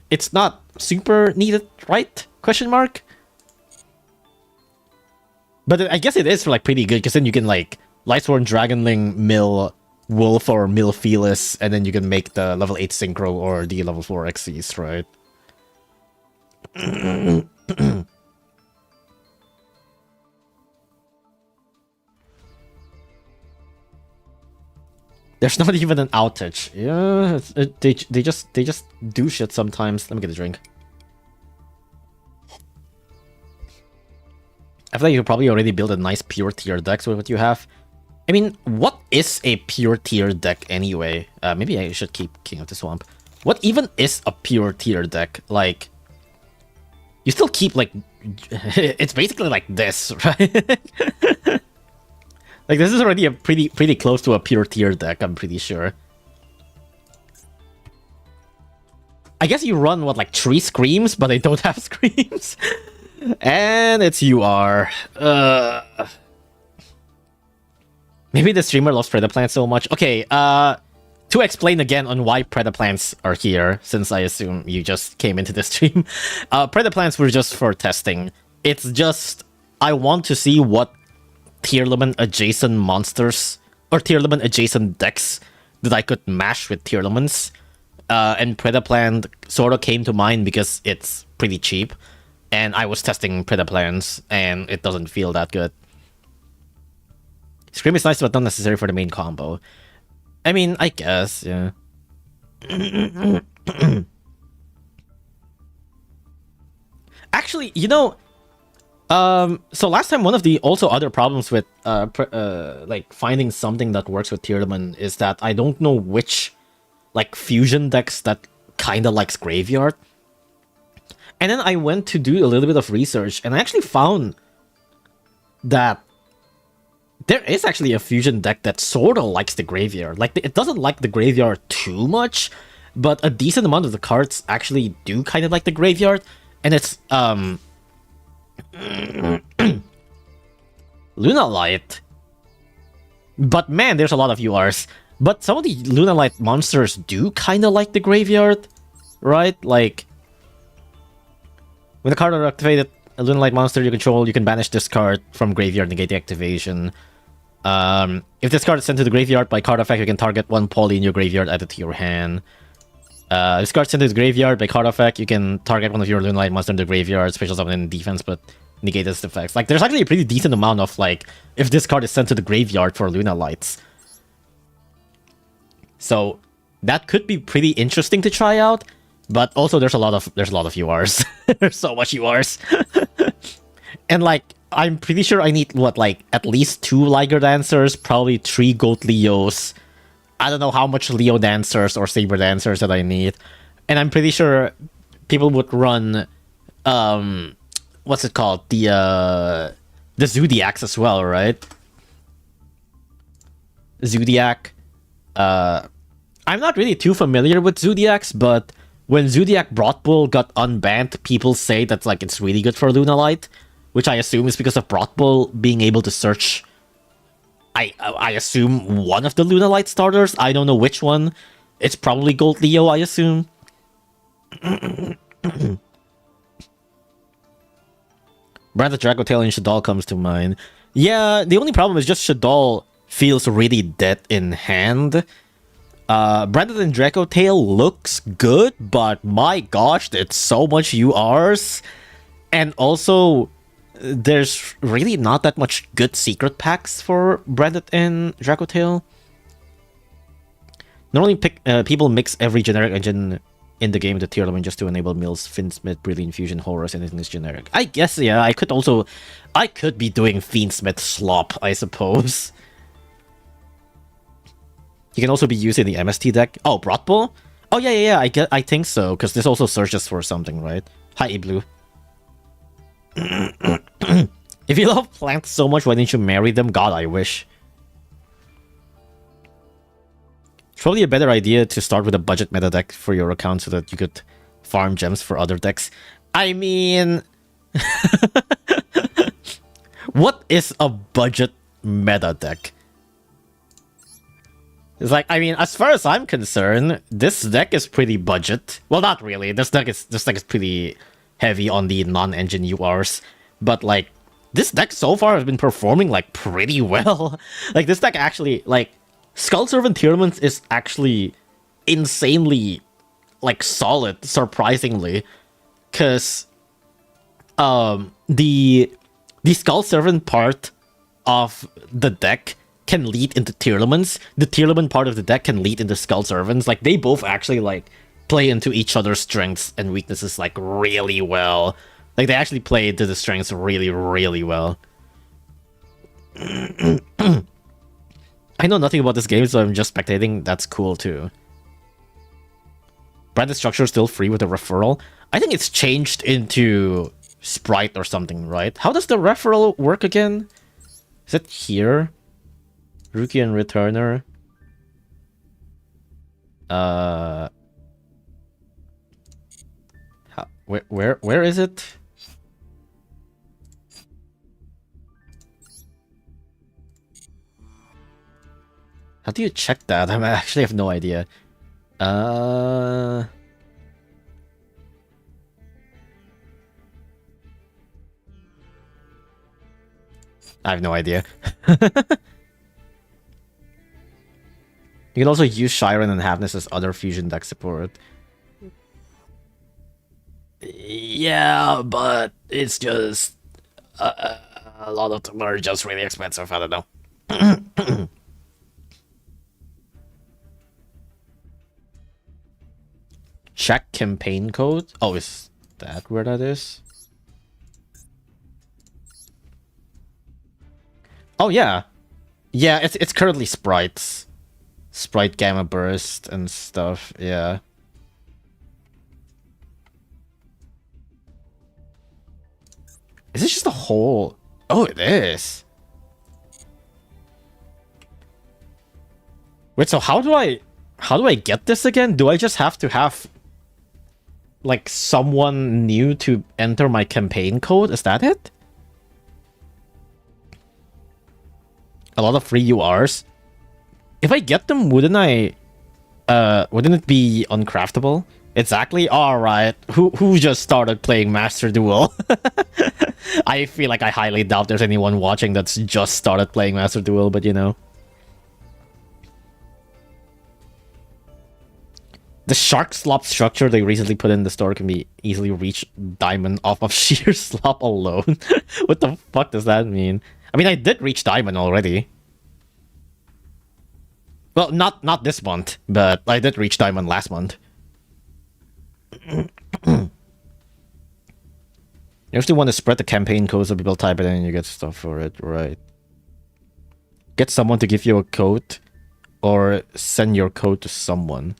it's not super needed, right? Question mark? But I guess it is for, like, pretty good, because then you can, like, Lightsworn Dragonling mill Wolf or mill Felis, and then you can make the level 8 Synchro or the level 4 Xyz, right? There's not even an outage. Yeah, they just do shit sometimes. Let me get a drink. I feel like you probably already built a nice pure tier deck with what you have. I mean, what is a pure tier deck anyway? Maybe I should keep King of the Swamp. What even is a pure tier deck? Like, you still keep, like... it's basically like this, right? Like, this is already a pretty close to a pure tier deck, I'm pretty sure. I guess you run, what, like 3 Screams, but they don't have Screams? And it's UR. Maybe the streamer loves Predaplants so much. Okay, to explain again on why Predaplants are here, since I assume you just came into the stream. Predaplants were just for testing. It's just, I want to see what Tearlament adjacent monsters, or Tearlament adjacent decks that I could mash with Tearlaments. And Predaplant sort of came to mind because it's pretty cheap. And I was testing Predaplants, and it doesn't feel that good. Scream is nice, but not necessary for the main combo. I mean, I guess, yeah. Actually, you know, so last time, one of the also other problems with like finding something that works with Tearlament is that I don't know which like fusion decks that kind of likes Graveyard. And then I went to do a little bit of research, and I actually found that there is actually a fusion deck that sort of likes the Graveyard. Like, it doesn't like the Graveyard too much, but a decent amount of the cards actually do kind of like the Graveyard. And it's, Luna Light. But man, there's a lot of URs. But some of the Luna Light monsters do kind of like the Graveyard, right? Like, when the card are activated, a Luna Light monster you control, you can banish this card from Graveyard, negate the activation. If this card is sent to the Graveyard by card effect, you can target one poly in your Graveyard, add it to your hand. This card sent to the Graveyard by card effect, you can target one of your Luna Light monster in the Graveyard, special summon in defense, but negate its effects. Like, there's actually a pretty decent amount of, like, if this card is sent to the Graveyard for Luna Lights. So, that could be pretty interesting to try out, but also there's a lot of URs. There's so much URs. And, like, I'm pretty sure I need, what, like, at least 2 Liger Dancers, probably 3 Goat Leos. I don't know how much Leo Dancers or Saber Dancers that I need. And I'm pretty sure people would run, what's it called? The Zodiacs as well, right? Zodiac. I'm not really too familiar with Zodiacs, but when Zodiac Brothbull got unbanned, people say that, like, it's really good for Luna Light, which I assume is because of Brothbull being able to search, I assume, one of the Luna Light starters. I don't know which one. It's probably Gold Leo, I assume. Brand of Dragotail and Shaddoll comes to mind. Yeah, the only problem is just Shaddoll feels really dead in hand. Branded and Draco Tail looks good, but my gosh, it's so much URs. And also, there's really not that much good secret packs for Branded and Draco Tail. Normally, people mix every generic engine in the game with the tier limit just to enable Mills, Fiendsmith, Brilliant Fusion, Horus, anything is generic. I guess, yeah, I could be doing Fiendsmith slop, I suppose. You can also be using the MST deck. Oh, Broad Bull? Oh, yeah, I think so, because this also searches for something, right? Hi, E-Blue. If you love plants so much, why didn't you marry them? God, I wish. It's probably a better idea to start with a budget meta deck for your account so that you could farm gems for other decks. I mean... what is a budget meta deck? It's like, I mean, as far as I'm concerned, this deck is pretty budget. Well, not really. This deck is pretty heavy on the non-engine URs. But, like, this deck so far has been performing, like, pretty well. Like, this deck actually, like, Skull Servant Tournament is actually insanely, like, solid, surprisingly. Because, the Skull Servant part of the deck can lead into Tearlaments. The Tearlament part of the deck can lead into Skull Servants. Like, they both actually, like, play into each other's strengths and weaknesses, like, really well. Like, they actually play into the strengths really, really well. I know nothing about this game, so I'm just spectating. That's cool, too. Branded structure is still free with a referral. I think it's changed into Sprite or something, right? How does the referral work again? Is it here? Rookie and Returner. Where is it? How do you check that? I actually have no idea. I have no idea. You can also use Shiren and Havness as other fusion deck support. Yeah, but it's just... a lot of them are just really expensive, I don't know. Check campaign code? Oh, is that where that is? Oh, yeah. Yeah, it's currently sprites. Sprite Gamma Burst and stuff, yeah. Is this just a whole... Oh, it is. Wait, so how do I get this again? Do I just have to have, like, someone new to enter my campaign code? Is that it? A lot of free URs. If I get them, wouldn't it be uncraftable? Exactly. All right. Who just started playing Master Duel? I feel like I highly doubt there's anyone watching that's just started playing Master Duel, but you know. The shark slop structure they recently put in the store can be easily reached diamond off of sheer slop alone. What the fuck does that mean? I mean, I did reach diamond already. Well, not this month, but I did reach diamond last month. You actually want to spread the campaign code so people type it in and you get stuff for it, right? Get someone to give you a code or send your code to someone.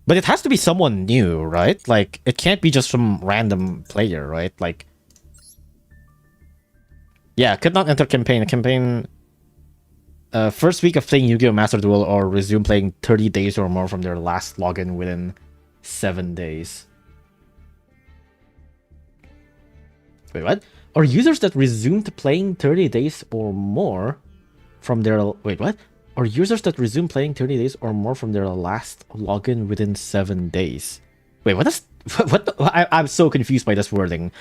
But it has to be someone new, right? Like, it can't be just some random player, right? Like, yeah, could not enter campaign. Campaign, first week of playing Yu-Gi-Oh! Master Duel or resume playing 30 days or more from their last login within 7 days. Wait, what? Are users that resumed playing 30 days or more from their... Wait, what? Are users that resume playing 30 days or more from their last login within 7 days? Wait, what is... I'm so confused by this wording.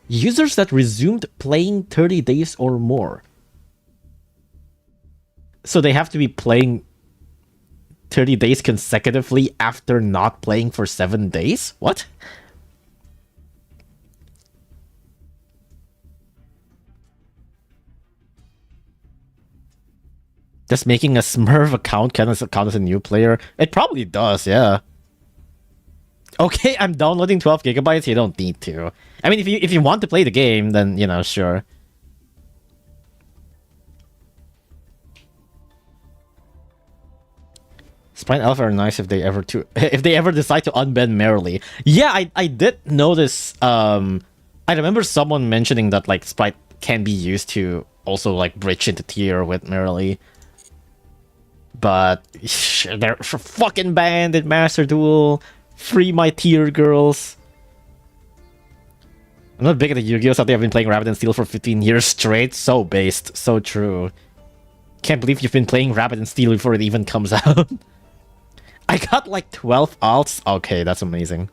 Users that resumed playing 30 days or more. So they have to be playing 30 days consecutively after not playing for 7 days? What? Does making a Smurf account count as a new player? It probably does, yeah. Okay, I'm downloading 12 gigabytes. You don't need to. I mean, if you want to play the game, then, you know, sure. Sprite Alpha are nice if they ever decide to unban Merrily. Yeah, I did notice. I remember someone mentioning that like Sprite can be used to also like bridge into tier with Merrily. But they're fucking banned in Master Duel. Free my tier girls. I'm not big at the Yu-Gi-Oh! So I've been playing Rabbit and Steel for 15 years straight. So based. So true. Can't believe you've been playing Rabbit and Steel before it even comes out. I got like 12 alts. Okay, that's amazing.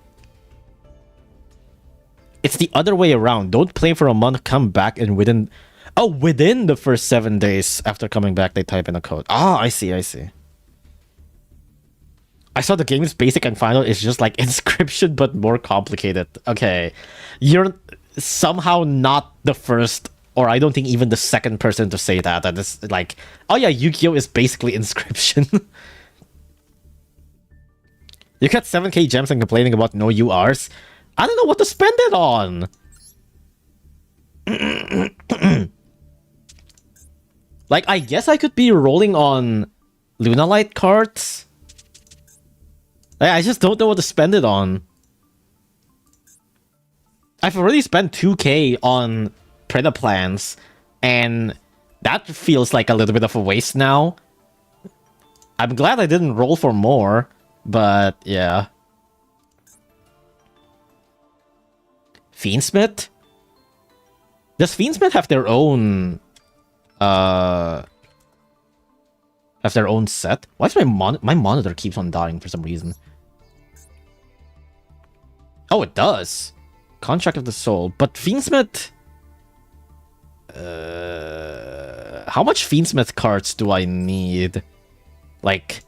It's the other way around. Don't play for a month, come back, and within the first 7 days after coming back, they type in a code. Ah, I see. I saw the game's basic and final is just like Inscription, but more complicated. Okay. You're somehow not the first, or I don't think even the second person to say that. That is like, oh yeah, Yu-Gi-Oh! Is basically Inscription. You got 7k gems and complaining about no URs? I don't know what to spend it on! Like, I guess I could be rolling on Lunalight cards? I just don't know what to spend it on. I've already spent 2k on Preda plans, and that feels like a little bit of a waste now. I'm glad I didn't roll for more, but yeah. Fiendsmith? Does Fiendsmith have their own set? Why is my monitor keeps on dying for some reason? Oh, it does. Contract of the Soul. But Fiendsmith... how much Fiendsmith cards do I need? Like...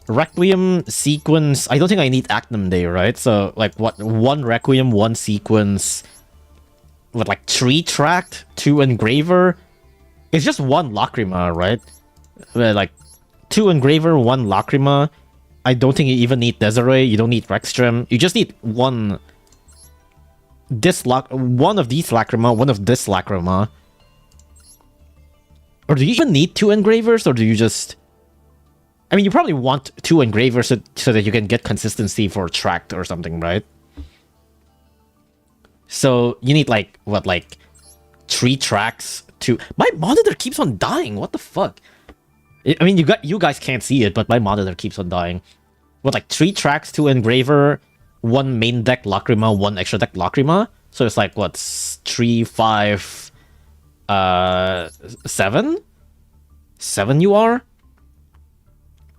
Requiem, Sequence... I don't think I need Acnum Day, right? So, like, what? 1 Requiem, 1 Sequence... With, like, 3 Tract, 2 Engraver... It's just 1 Lacrima, right? Like, 2 Engraver, 1 Lacrima... I don't think you even need Desiree. You don't need Rextrem. You just need one of these Lacrima, one of this Lacrima. Or do you even need 2 engravers, or do you just... I mean, you probably want 2 engravers so that you can get consistency for tracked or something, right? So you need like, what, like 3 tracks to... My monitor keeps on dying. What the fuck? I mean, you guys can't see it, but my monitor keeps on dying. What, like 3 tracks, 2 engraver, 1 main deck Lacrima, 1 extra deck Lacrima? So it's like, what, 3, 5, 7? 7 you are?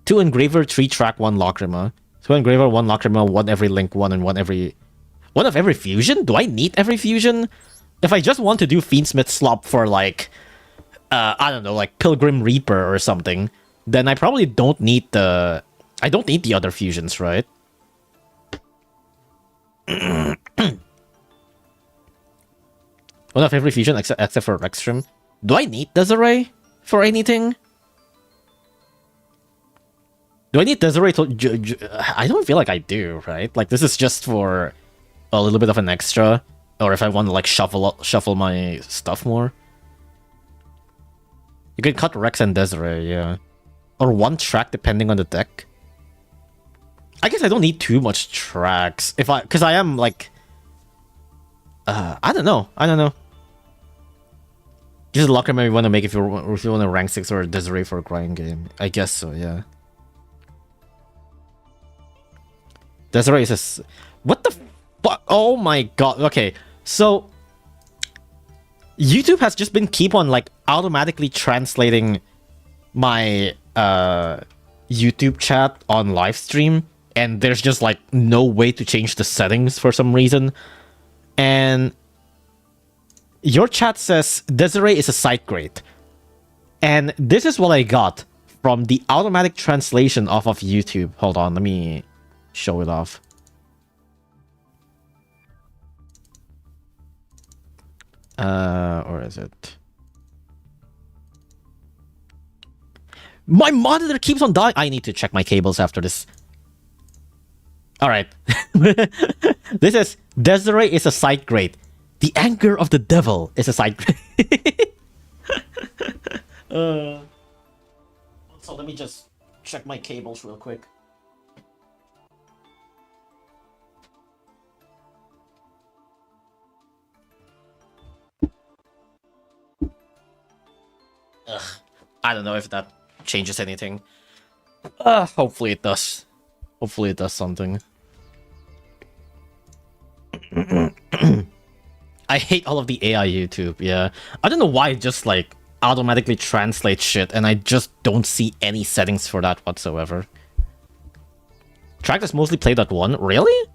2 engraver, 3 track, 1 Lacrima. 2 engraver, 1 Lacrima, 1 every link, 1 and 1 every... 1 of every fusion? Do I need every fusion? If I just want to do Fiendsmith slop for like... I don't know, like Pilgrim Reaper or something, then I probably don't need the... I don't need the other fusions, right? One of every fusion except for Rextrem. Do I need Desiree for anything? Do I need Desiree to... I don't feel like I do, right? Like, this is just for a little bit of an extra. Or if I want to, like, shuffle my stuff more. You can cut Rex and Desiree, yeah. Or 1 track depending on the deck. I guess I don't need too much tracks. Because I am like... I don't know. Just a Lacrima you want to make if you want to rank 6 or Desiree for a grind game. I guess so, yeah. Desiree is a... What the fuck? Oh my god. Okay, so... YouTube has just been keep on like automatically translating my YouTube chat on live stream, and there's just like no way to change the settings for some reason. And your chat says Desiree is a side grade, And this is what I got from the automatic translation off of YouTube. Hold on, let me show it off. Or is it? My monitor keeps on dying. I need to check my cables after this. Alright. This is Desiree is a side grade. The anger of the devil is a side grade. So let me just check my cables real quick. Ugh, I don't know if that changes anything. Hopefully it does. Hopefully it does something. I hate all of the AI YouTube, yeah. I don't know why it just, like, automatically translates shit, and I just don't see any settings for that whatsoever. Track that's mostly played at 1? Really?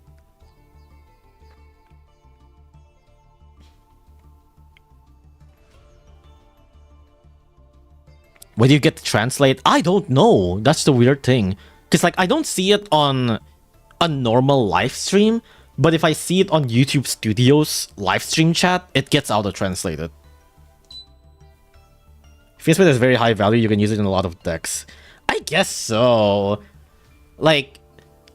Where do you get to translate? I don't know. That's the weird thing. Because, like, I don't see it on a normal live stream, but if I see it on YouTube Studios live stream chat, it gets auto-translated. Finsmith is very high value, you can use it in a lot of decks. I guess so. Like,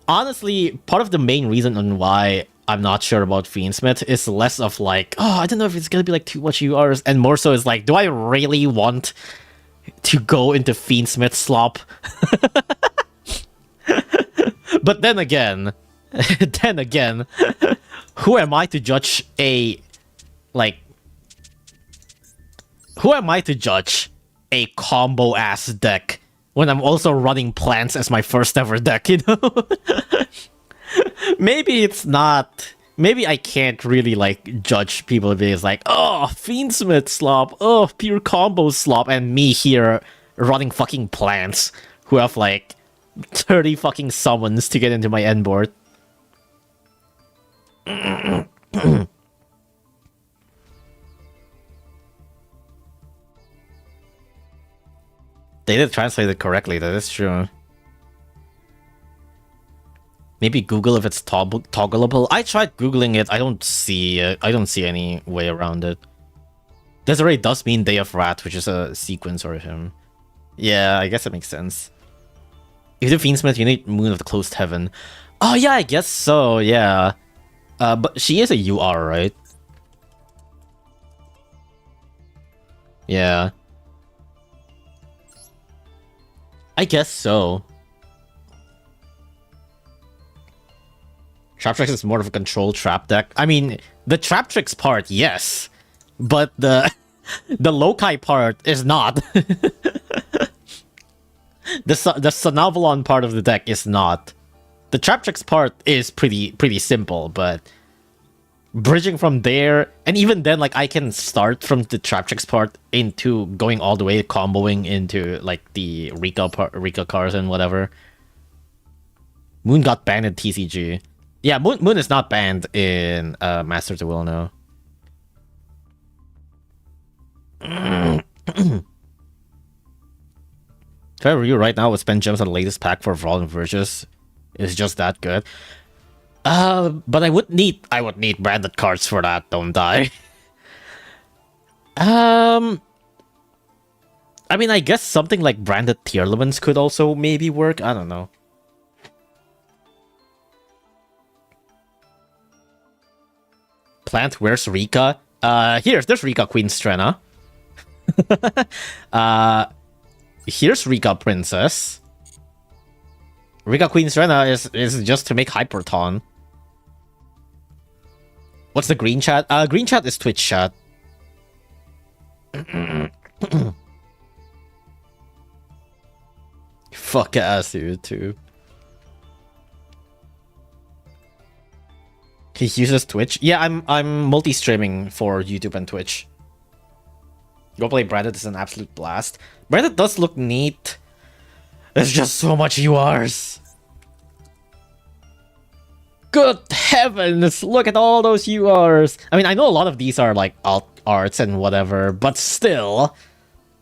honestly, part of the main reason on why I'm not sure about Fiendsmith is less of like, oh, I don't know if it's gonna be like too much URs, and more so is like, do I really want to go into Fiendsmith slop? But then again, who am I to judge a, like, who am I to judge a combo-ass deck when I'm also running plants as my first ever deck, you know? Maybe it's not... Maybe I can't really, like, judge people because, like, oh, Fiendsmith slop, oh, pure combo slop, and me here running fucking plants who have, like, 30 fucking summons to get into my end board. They did translate it correctly, that is true. Maybe Google if it's toggleable. I tried Googling it, I don't see it. I don't see any way around it. Desiree does mean Day of Rat, which is a sequence or him. Yeah, I guess that makes sense. If you do Fiendsmith, you need Moon of the Closed Heaven. Oh yeah, I guess so, yeah. But she is a UR, right? Yeah. I guess so. Trap Tricks is more of a control trap deck. I mean, the Trap Tricks part, yes. But the Lokai part is not. The Sonovalon part of the deck is not. The Trap Tricks part is pretty simple, but bridging from there, and even then, like, I can start from the Trap Tricks part into going all the way, comboing into, like, the Rika cards and whatever. Moon got banned in TCG. Yeah, Moon is not banned in Master Duel now. If I were you right now, I would spend gems on the latest pack for Brawl and Virtus. It's just that good. But I would need branded cards for that, don't I? I mean, I guess something like branded Tearlaments could also maybe work. I don't know. Plant, where's Rika? There's Rika Queen Strenna. Here's Rika Princess. Rika Queen Strenna is just to make Hyperton. What's the green chat? Green chat is Twitch chat. Fuck ass YouTube. He uses Twitch? Yeah, I'm multi-streaming for YouTube and Twitch. Go play Branded is an absolute blast. Branded does look neat. There's just so much URs. Good heavens, look at all those URs. I mean, I know a lot of these are like alt arts and whatever, but still.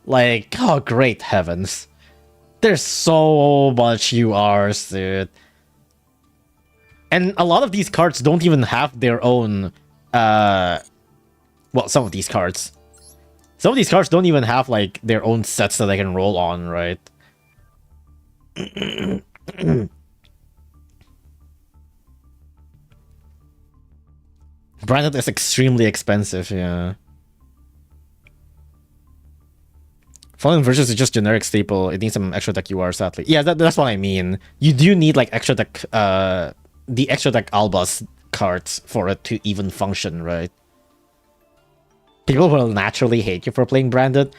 Like, oh, great heavens. There's so much URs, dude. And a lot of these cards don't even have their own, well, some of these cards. Some of these cards don't even have, like, their own sets that they can roll on, right? Branded is extremely expensive, yeah. Fallen Versus is just generic staple. It needs some extra deck UR, sadly. Yeah, that's what I mean. You do need, like, extra deck, the extra deck Albus cards for it to even function, right? People will naturally hate you for playing Branded.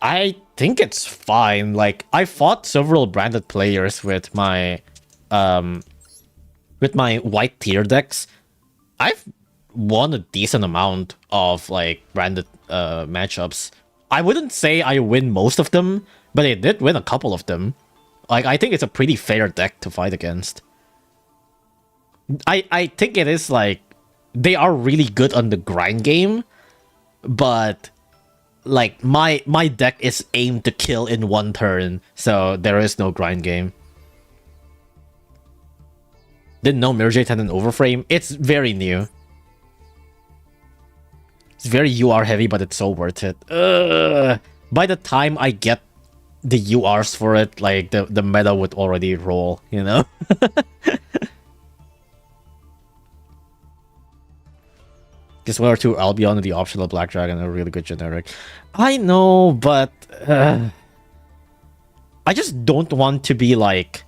I think it's fine. Like, I fought several Branded players with my white tier decks. I've won a decent amount of, like, Branded matchups. I wouldn't say I win most of them, but I did win a couple of them. Like, I think it's a pretty fair deck to fight against. I think it is, like, they are really good on the grind game, but, like, my deck is aimed to kill in one turn, so there is no grind game. Didn't know Mirrorjade had an overframe. It's very new. It's very UR heavy, but it's so worth it. By the time I get the URs for it, like, the meta would already roll, you know? Guess 1 or 2 Albion and the optional Black Dragon are really good generic. I know, but I just don't want to be, like,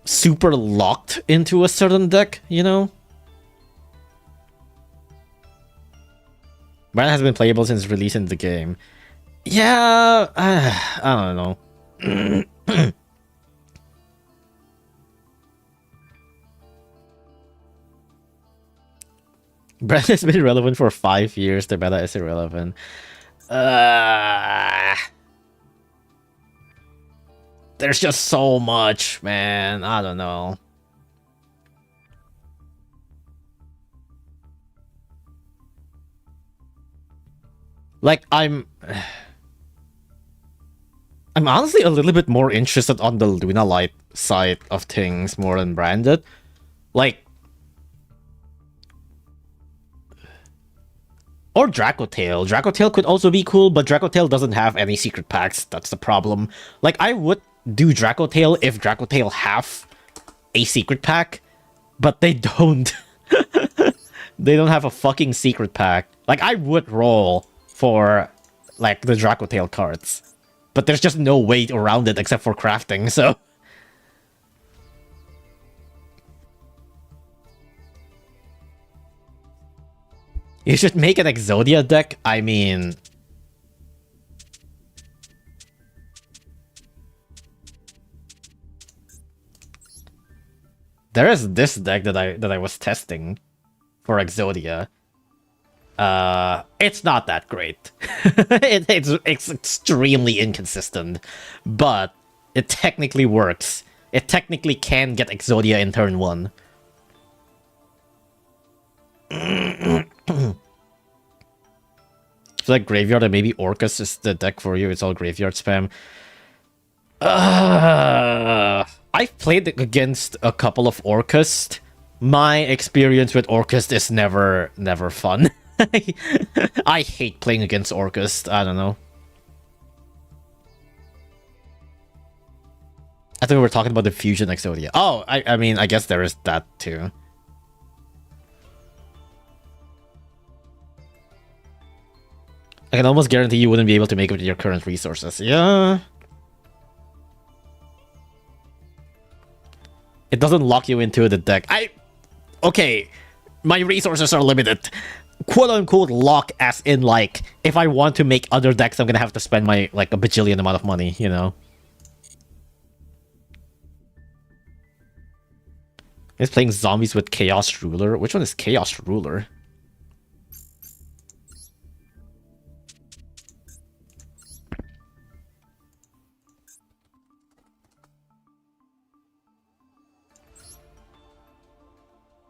super locked into a certain deck, you know? Brand has been playable since release in the game. Yeah, I don't know. Brand has been relevant for 5 years. The meta is irrelevant. There's just so much, man. I don't know. Like, I'm honestly a little bit more interested on the Luna Light side of things more than Branded. Like, or Dracotail. Dracotail could also be cool, but Dracotail doesn't have any secret packs. That's the problem. Like, I would do Dracotail if Dracotail have a secret pack, but they don't. They don't have a fucking secret pack. Like, I would roll for, like, the Dracotail cards, but there's just no way around it except for crafting, so... You should make an Exodia deck. I mean... There is this deck that I was testing for Exodia. It's not that great. It's extremely inconsistent, but it technically works. It technically can get Exodia in turn 1. It's like Graveyard and maybe Orcus is the deck for you. It's all Graveyard spam. I've played against a couple of Orcus. My experience with Orcus is never fun. I hate playing against Orcus. I don't know. I think we were talking about the Fusion Exodia. Oh, I mean, I guess there is that too. I can almost guarantee you wouldn't be able to make it with your current resources. Yeah. It doesn't lock you into the deck. Okay, my resources are limited. Quote-unquote lock as in, like, if I want to make other decks, I'm gonna have to spend my, like, a bajillion amount of money, you know? He's playing zombies with Chaos Ruler. Which one is Chaos Ruler?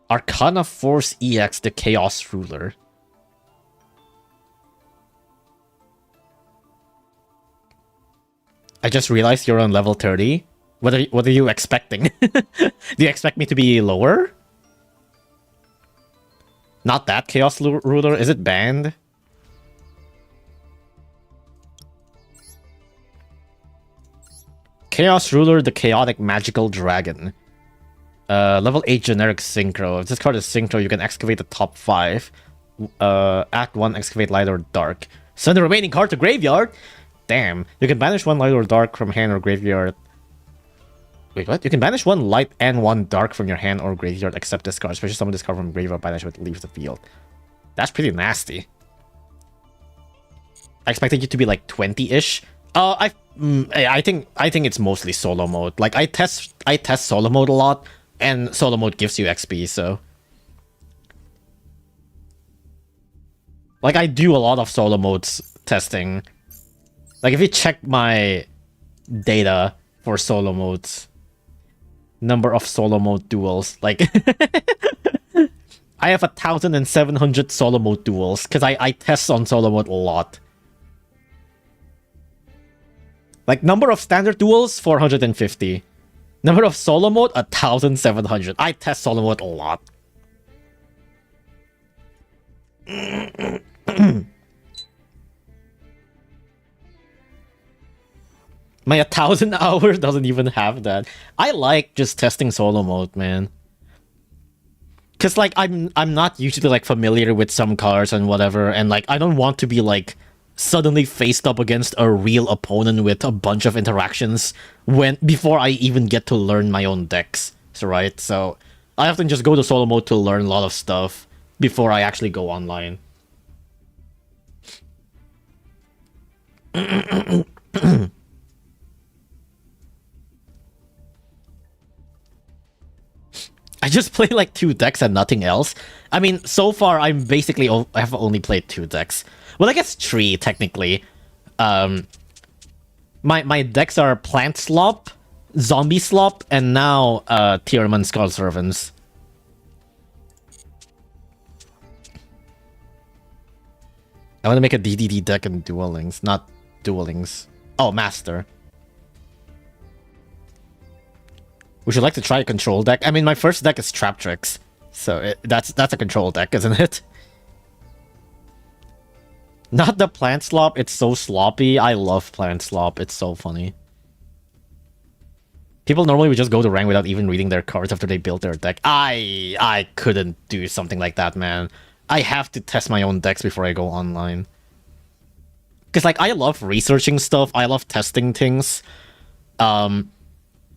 Arcana Force EX, the Chaos Ruler. I just realized you're on level 30. What are you expecting? Do you expect me to be lower? Not that Chaos Ruler. Is it banned? Chaos Ruler, the Chaotic Magical Dragon. Level 8 generic Synchro. If this card is Synchro, you can excavate the top 5. Act 1, excavate light or dark. Send the remaining card to graveyard. Damn. You can banish 1 light or dark from hand or graveyard. Wait, what? You can banish 1 light and 1 dark from your hand or graveyard except this card. Especially summon this card from graveyard, banish it, leaves the field. That's pretty nasty. I expected you to be like 20-ish. I think it's mostly solo mode. Like I test solo mode a lot, and solo mode gives you XP, so like I do a lot of solo modes testing. Like if you check my data for solo modes, number of solo mode duels, like I have 1,700 solo mode duels because I test on solo mode a lot. Like number of standard duels, 450. Number of solo mode, 1,700. I test solo mode a lot. My 1,000 hours doesn't even have that. I like just testing solo mode, man. Cause like I'm not usually like familiar with some cards and whatever, and like I don't want to be like suddenly faced up against a real opponent with a bunch of interactions before I even get to learn my own decks. So right, so I often just go to solo mode to learn a lot of stuff before I actually go online. I just play like 2 decks and nothing else. I mean, so far I have only played 2 decks. Well, I guess 3 technically. My decks are Plant Slop, Zombie Slop, and now Tierman Skull Servants. I want to make a DDD deck in Duel Links, not Duel Links. Oh, Master. Would you like to try a control deck? I mean, my first deck is Trap Tricks, so that's a control deck, isn't it? Not the Plant Slop, it's so sloppy. I love Plant Slop, it's so funny. People normally would just go to rank without even reading their cards after they build their deck. I couldn't do something like that, man. I have to test my own decks before I go online. Because, like, I love researching stuff, I love testing things.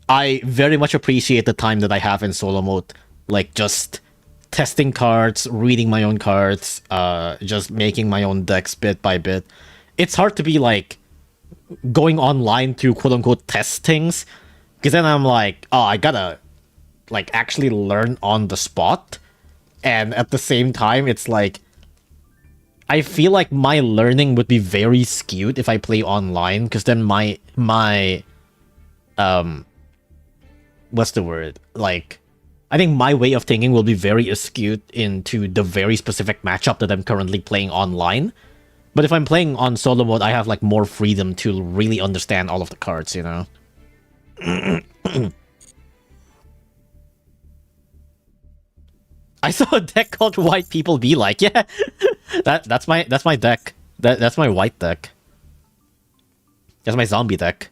I very much appreciate the time that I have in solo mode, like just testing cards, reading my own cards, just making my own decks bit by bit. It's hard to be like going online to quote unquote test things, because then I'm like, oh, I gotta like actually learn on the spot, and at the same time, it's like I feel like my learning would be very skewed if I play online, because then my what's the word? Like, I think my way of thinking will be very skewed into the very specific matchup that I'm currently playing online. But if I'm playing on solo mode, I have like more freedom to really understand all of the cards, you know? I saw a deck called White People Be Like. Yeah, that's my deck. That's my white deck. That's my zombie deck.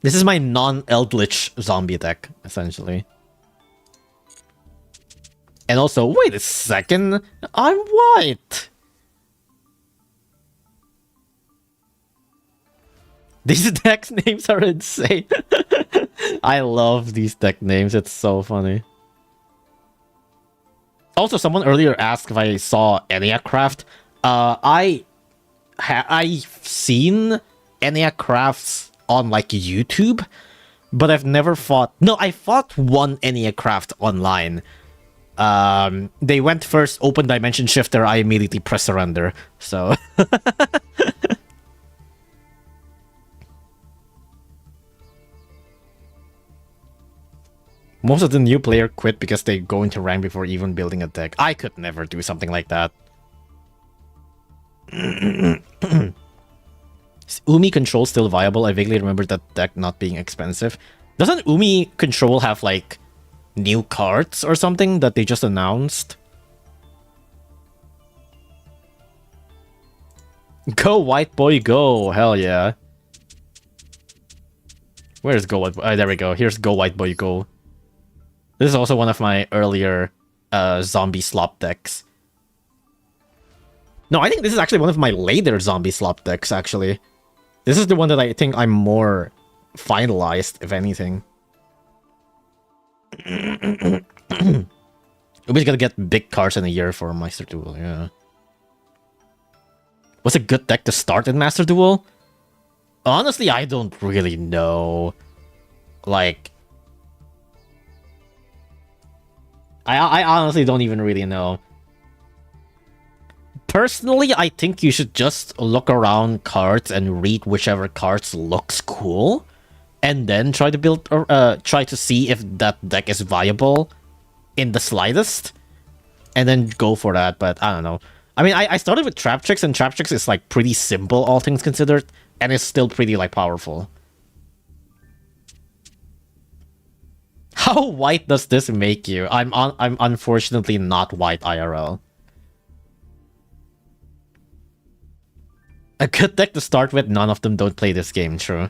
This is my non-Eldritch zombie deck, essentially. And also, wait a second, I'm white! These deck names are insane. I love these deck names, it's so funny. Also, someone earlier asked if I saw Enneacraft. I've seen Enneacrafts on like YouTube, but I've never fought. No, I fought one Enneacraft online. They went first, open dimension shifter. I immediately press surrender. So most of the new player quit because they go into rank before even building a deck. I could never do something like that. Is Umi Control still viable? I vaguely remember that deck not being expensive. Doesn't Umi Control have, like, new cards or something that they just announced? Go, white boy, go! Hell yeah. Where's Go White Boy? There we go. Here's Go White Boy, go. This is also one of my earlier zombie slop decks. No, I think this is actually one of my later zombie slop decks, actually. This is the one that I think I'm more finalized, if anything. We're gonna get big cards in a year for Master Duel, yeah. What's a good deck to start in Master Duel? Honestly, I don't really know. Like... I honestly don't even really know. Personally, I think you should just look around cards and read whichever cards looks cool. And then try to build, or try to see if that deck is viable in the slightest. And then go for that, but I don't know. I mean, I started with Trap Tricks, and Trap Tricks is like pretty simple, all things considered. And it's still pretty like powerful. How white does this make you? I'm unfortunately not white IRL. A good deck to start with, none of them don't play this game, true.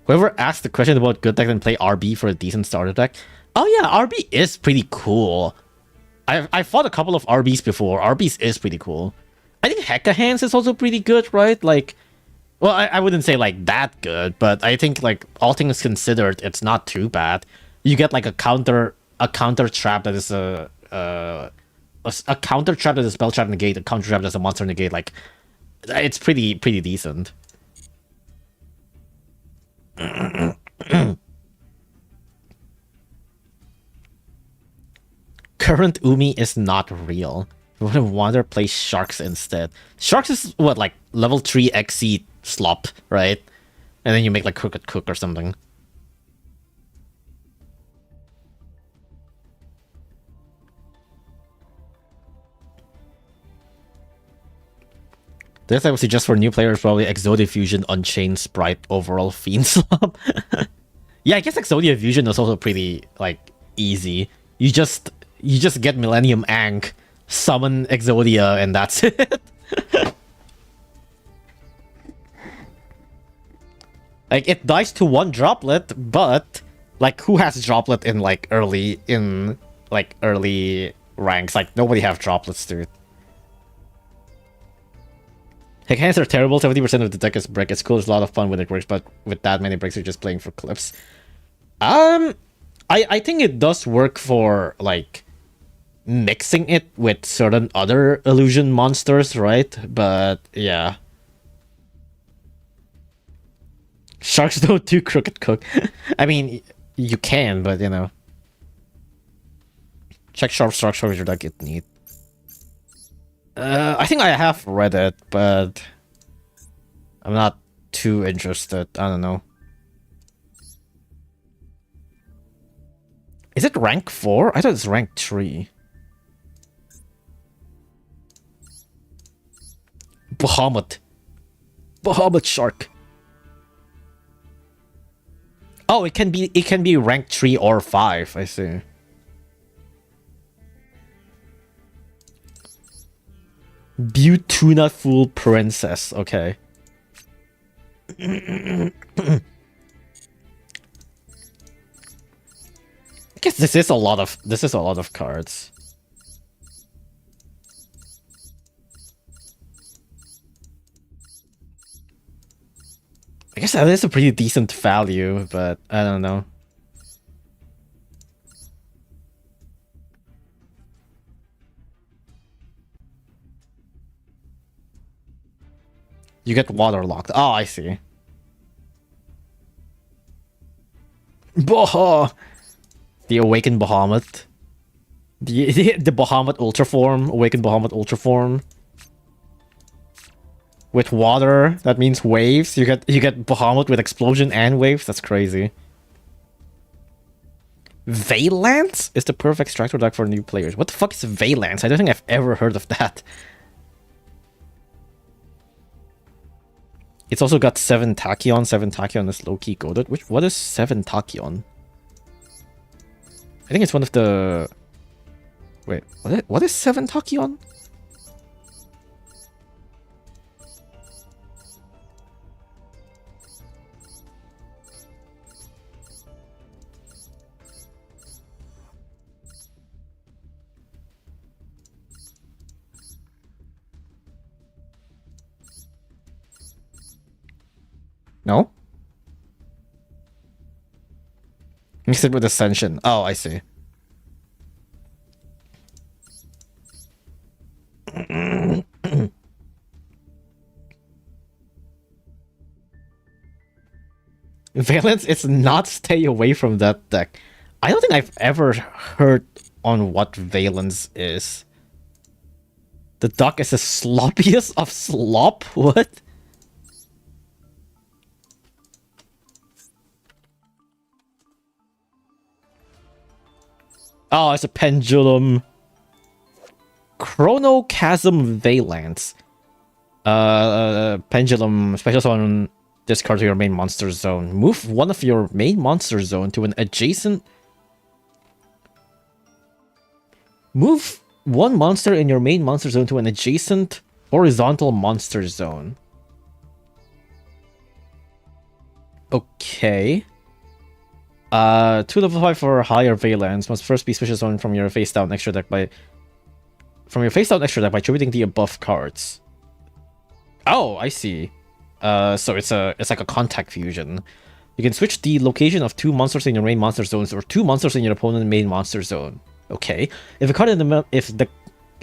Whoever asked the question about good deck and play RB for a decent starter deck. Oh yeah, RB is pretty cool. I fought a couple of RBs before. RBs is pretty cool. I think Hecka Hands is also pretty good, right? Like, well, I wouldn't say like that good, but I think like all things considered, it's not too bad. You get like a counter trap that is a counter trap that is a spell trap negate, a counter trap that's a monster negate. Like, it's pretty decent. Current Umi is not real. We would rather play Sharks instead. Sharks is what, like level 3 XC slop, right? And then you make like Crooked Cook or something. This I would suggest for new players probably Exodia Fusion, Unchained, Sprite, overall Fiend Slop. Yeah, I guess Exodia Fusion is also pretty like easy. You just get Millennium Ankh, summon Exodia, and that's it. Like, it dies to one droplet, but like, who has droplet in like early ranks? Like, nobody have droplets, dude. Heck, hands are terrible. 70% of the deck is brick. It's cool. It's a lot of fun when it works, but with that many bricks, you're just playing for clips. I think it does work for like mixing it with certain other illusion monsters, right? But yeah. Sharks don't do Crooked Cook. I mean, you can, but you know. Check Sharp Structure with your deck, it neat. I think I have read it, but I'm not too interested. I don't know. Is it rank 4? I thought it's rank 3. Bahamut Shark. Oh, it can be rank 3 or 5, I see. Butuna Fool Princess, okay. I guess this is a lot of cards. I guess that is a pretty decent value, but I don't know. You get waterlocked. Oh, I see. Boah! The Awakened Bahamut. The Bahamut Ultra Form. Awakened Bahamut Ultra Form. With water, that means waves. You get Bahamut with explosion and waves. That's crazy. Valence is the perfect extractor deck for new players. What the fuck is Valence? I don't think I've ever heard of that. It's also got 7 Tachyon. 7 Tachyon is low-key goated. What is 7 Tachyon? I think it's one of the... Wait, what is 7 Tachyon? No? Mix it with Ascension. Oh, I see. Valence, it's not stay away from that deck. I don't think I've ever heard on what Valence is. The deck is the sloppiest of slop? What? Oh, it's a Pendulum. Chronochasm Valence. Pendulum, special summon this card to your main monster zone. Move one of your main monster zone to an adjacent... Move one monster in your main monster zone to an adjacent horizontal monster zone. Okay. 2 level 5 for higher Valence must first be special summon from your face down extra deck by attributing the above cards. Oh, I see. So it's like a contact fusion. You can switch the location of 2 monsters in your main monster zones or 2 monsters in your opponent's main monster zone. Okay. If a card in the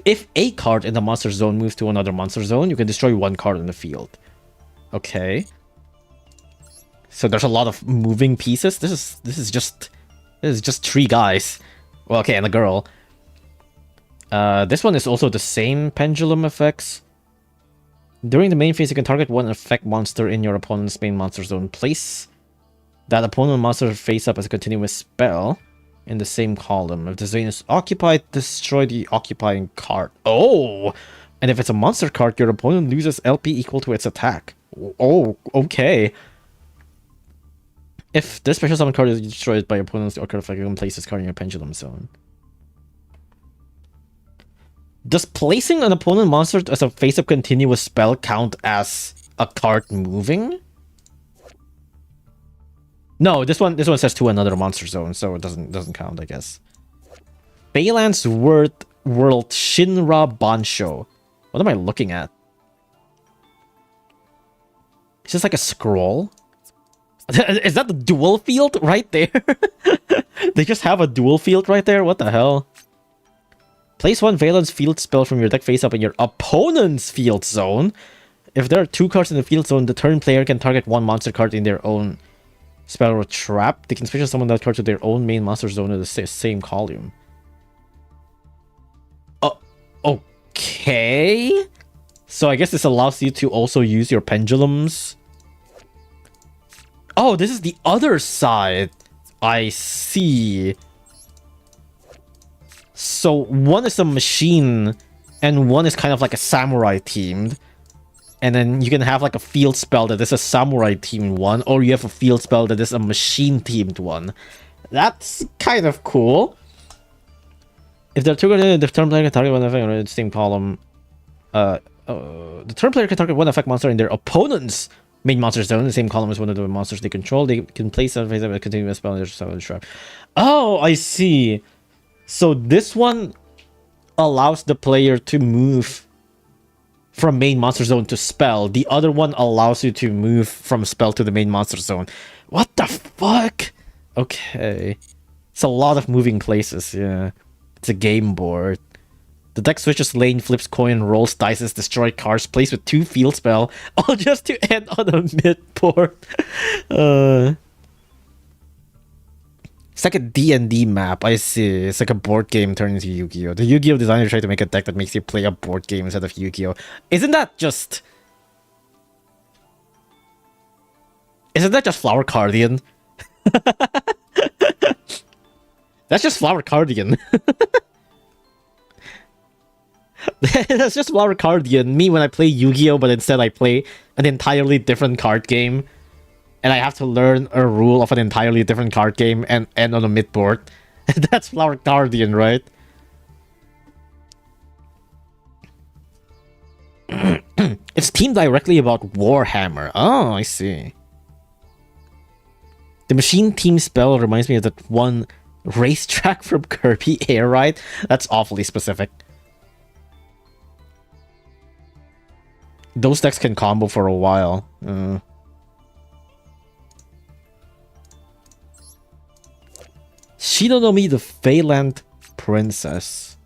if a card in the monster zone moves to another monster zone, you can destroy 1 card in the field. Okay. So there's a lot of moving pieces. This is just 3 guys. Well, okay, and a girl. This one is also the same pendulum effects. During the main phase, you can target 1 effect monster in your opponent's main monster zone. Place that opponent monster face up as a continuous spell in the same column. If the zone is occupied, destroy the occupying card. Oh! And if it's a monster card, your opponent loses LP equal to its attack. Oh, okay. If this special summon card is destroyed by opponent's or card effect, you can place this card in your pendulum zone. Does placing an opponent monster as a face-up continuous spell count as a card moving? No, this one says to another monster zone, so it doesn't count, I guess. Valence World Shinra Bansho. What am I looking at? Is this like a scroll? Is that the duel field right there? They just have a duel field right there? What the hell? Place 1 Valence field spell from your deck face up in your opponent's field zone. If there are 2 cards in the field zone, the turn player can target 1 monster card in their own spell or trap. They can special summon that card to their own main monster zone in the same column. Okay. So I guess this allows you to also use your pendulums. Oh, this is the other side. I see. So one is a machine and one is kind of like a samurai themed. And then you can have like a field spell that is a samurai themed one, or you have a field spell that is a machine themed one. That's kind of cool. If they're triggered, the turn player can target 1 effect in the same column. The turn player can target 1 effect monster in their opponent's main monster zone in the same column as one of the monsters they control. They can place a continuous spell in their trap. Oh, I see. So this one allows the player to move from main monster zone to spell. The other one allows you to move from spell to the main monster zone. What the fuck? Okay. It's a lot of moving places, yeah. It's a game board. The deck switches lane, flips coin, rolls dice, destroy cards, plays with 2 field spell, all just to end on a mid board. It's like a D&D map, I see. It's like a board game turned into Yu-Gi-Oh! The Yu-Gi-Oh! Designer tried to make a deck that makes you play a board game instead of Yu-Gi-Oh! Isn't that just Flower Cardian? That's just Flower Cardigan. That's just Flower Cardigan. Me when I play Yu-Gi-Oh, but instead I play an entirely different card game. And I have to learn a rule of an entirely different card game and end on a mid-board. That's Flower Cardigan, right? It's teamed directly about Warhammer. Oh, I see. The machine team spell reminds me of that one racetrack from Kirby Air Ride. That's awfully specific. Those decks can combo for a while. Shinonomi the Veiland Princess.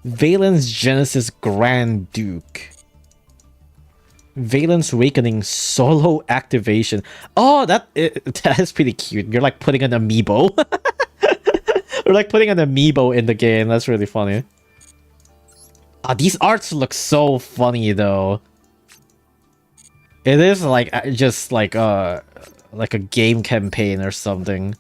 Valen's Genesis Grand Duke. Valen's Awakening solo activation. Oh, that is pretty cute. You're like putting an amiibo. You're like putting an amiibo in the game. That's really funny. These arts look so funny though. It is like just like a game campaign or something.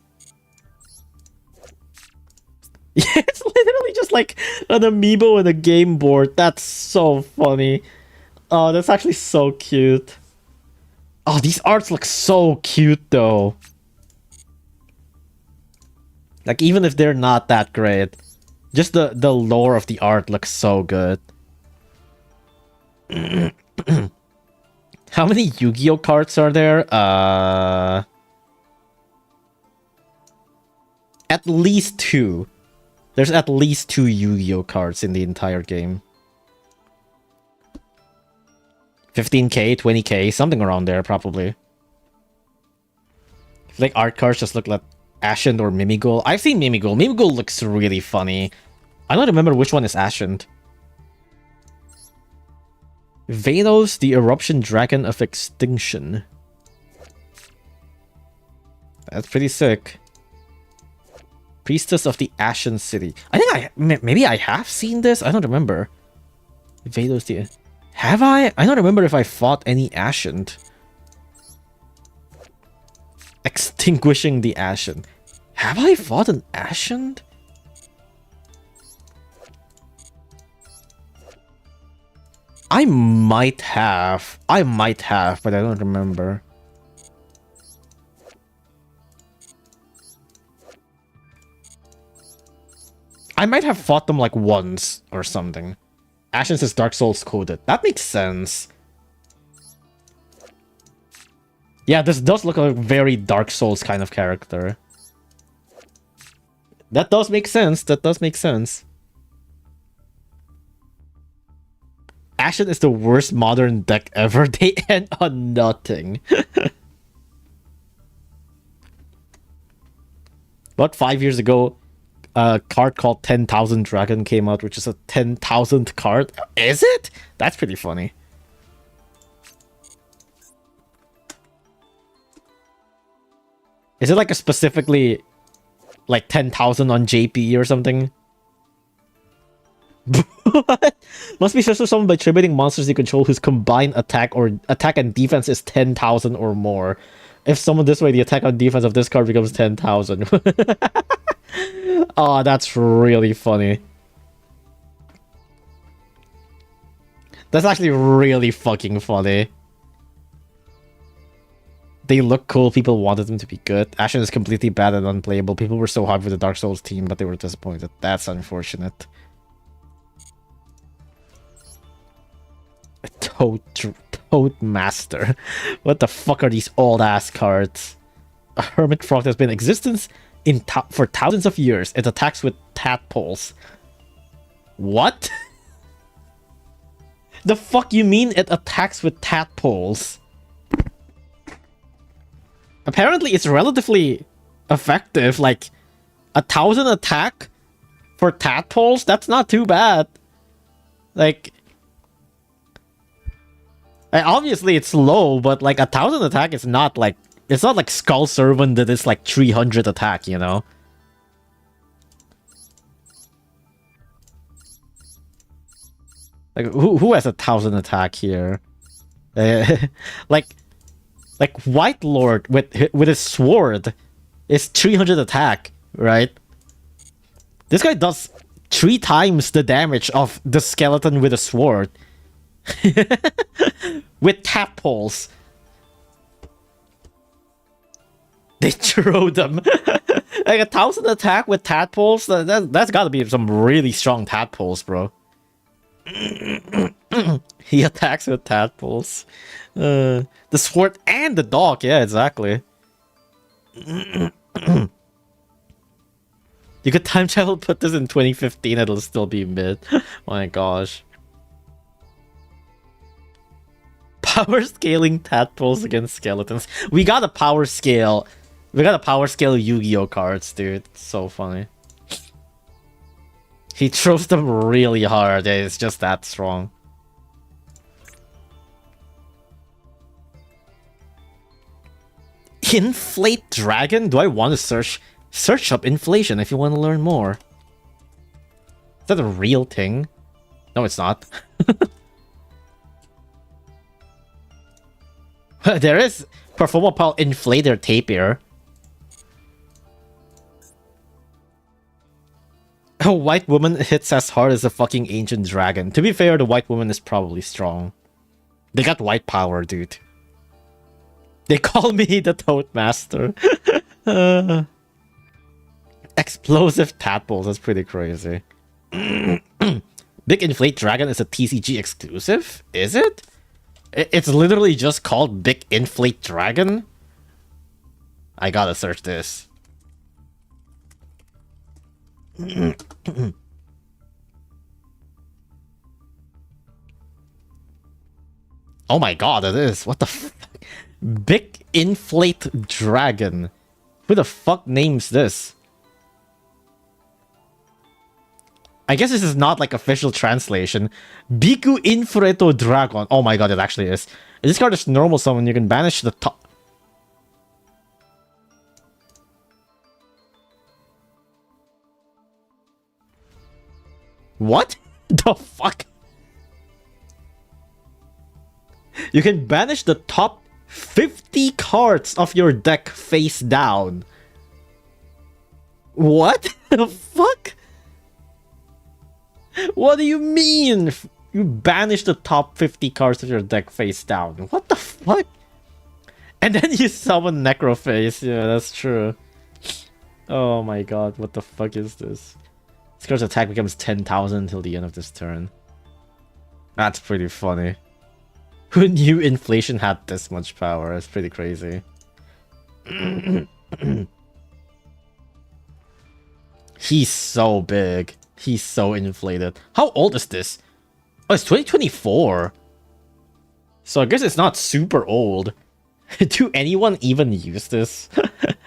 Yeah, it's literally just like an amiibo and a game board. That's so funny. Oh, that's actually so cute. Oh, these arts look so cute though. Like even if they're not that great, just the lore of the art looks so good. How many Yu-Gi-Oh cards are there? At least 2. There's at least 2 Yu-Gi-Oh cards in the entire game. 15k, 20k, something around there, probably. Like art cards just look like Ascent or Mimigul. I've seen Mimigul. Mimigul looks really funny. I don't remember which one is Ascent. Vados, the Eruption Dragon of Extinction. That's pretty sick. Priestess of the Ashen City. I think maybe I have seen this. I don't remember. Vados, the... Have I? I don't remember if I fought any Ashen. Extinguishing the Ashen. Have I fought an Ashen? I might have, but I don't remember. I might have fought them like once or something. Ashen is Dark Souls coded. That makes sense. Yeah, this does look like a very Dark Souls kind of character. That does make sense. That does make sense. Ashen is the worst modern deck ever. They end on nothing. About 5 years ago, a card called 10,000 Dragon came out, which is a 10,000th card. Is it? That's pretty funny. Is it like a specifically like 10,000 on JP or something? Must be special summoned by tributing monsters you control whose combined attack and defense is 10,000 or more. If summoned this way, the attack and defense of this card becomes 10,000. Oh, that's really funny. That's actually really fucking funny. They look cool. People wanted them to be good. Ashen is completely bad and unplayable. People were so hyped for the Dark Souls team, but they were disappointed. That's unfortunate. Toad Master. What the fuck are these old-ass cards? A Hermit Frog has been in existence for thousands of years. It attacks with tadpoles. What? The fuck you mean it attacks with tadpoles? Apparently it's relatively effective. Like 1,000 attack for tadpoles? That's not too bad. Like... obviously it's low, but like 1,000 attack is not like... It's not like Skull Servant that is like 300 attack, you know? Like, who has 1,000 attack here? Like White Lord with his sword is 300 attack, right? This guy does 3 times the damage of the skeleton with a sword. With tadpoles. They throw them. Like 1,000 attack with tadpoles? That's gotta be some really strong tadpoles, bro. He attacks with tadpoles. The sword and the dog, yeah, exactly. You could time travel, put this in 2015, it'll still be mid. My gosh. Power scaling tadpoles against skeletons. We got a power scale. We got a power scale Yu-Gi-Oh cards, dude. It's so funny. He throws them really hard. It's just that strong. Inflate dragon? Do I want to search up inflation if you want to learn more? Is that a real thing? No, it's not. There is Performapal Inflator Tapir. A white woman hits as hard as a fucking ancient dragon. To be fair, the white woman is probably strong. They got white power, dude. They call me the Toadmaster. Explosive tadpoles, that's pretty crazy. Big Inflate Dragon is a TCG exclusive? Is it? It's literally just called Big Inflate Dragon? I gotta search this. Oh my god, it is. What the fuck? Big Inflate Dragon. Who the fuck names this? I guess this is not like official translation. Biku Infreto Dragon. Oh my god, it actually is. If this card is normal summon, you can banish the top. What? The fuck? You can banish the top 50 cards of your deck face down. What the fuck? What do you mean? You banish the top 50 cards of your deck face down. What the fuck? And then you summon Necroface. Yeah, that's true. Oh my god, what the fuck is this? This card's attack becomes 10,000 until the end of this turn. That's pretty funny. Who knew inflation had this much power? That's pretty crazy. He's so big. He's so inflated. How old is this? Oh, it's 2024. So I guess it's not super old. Do anyone even use this?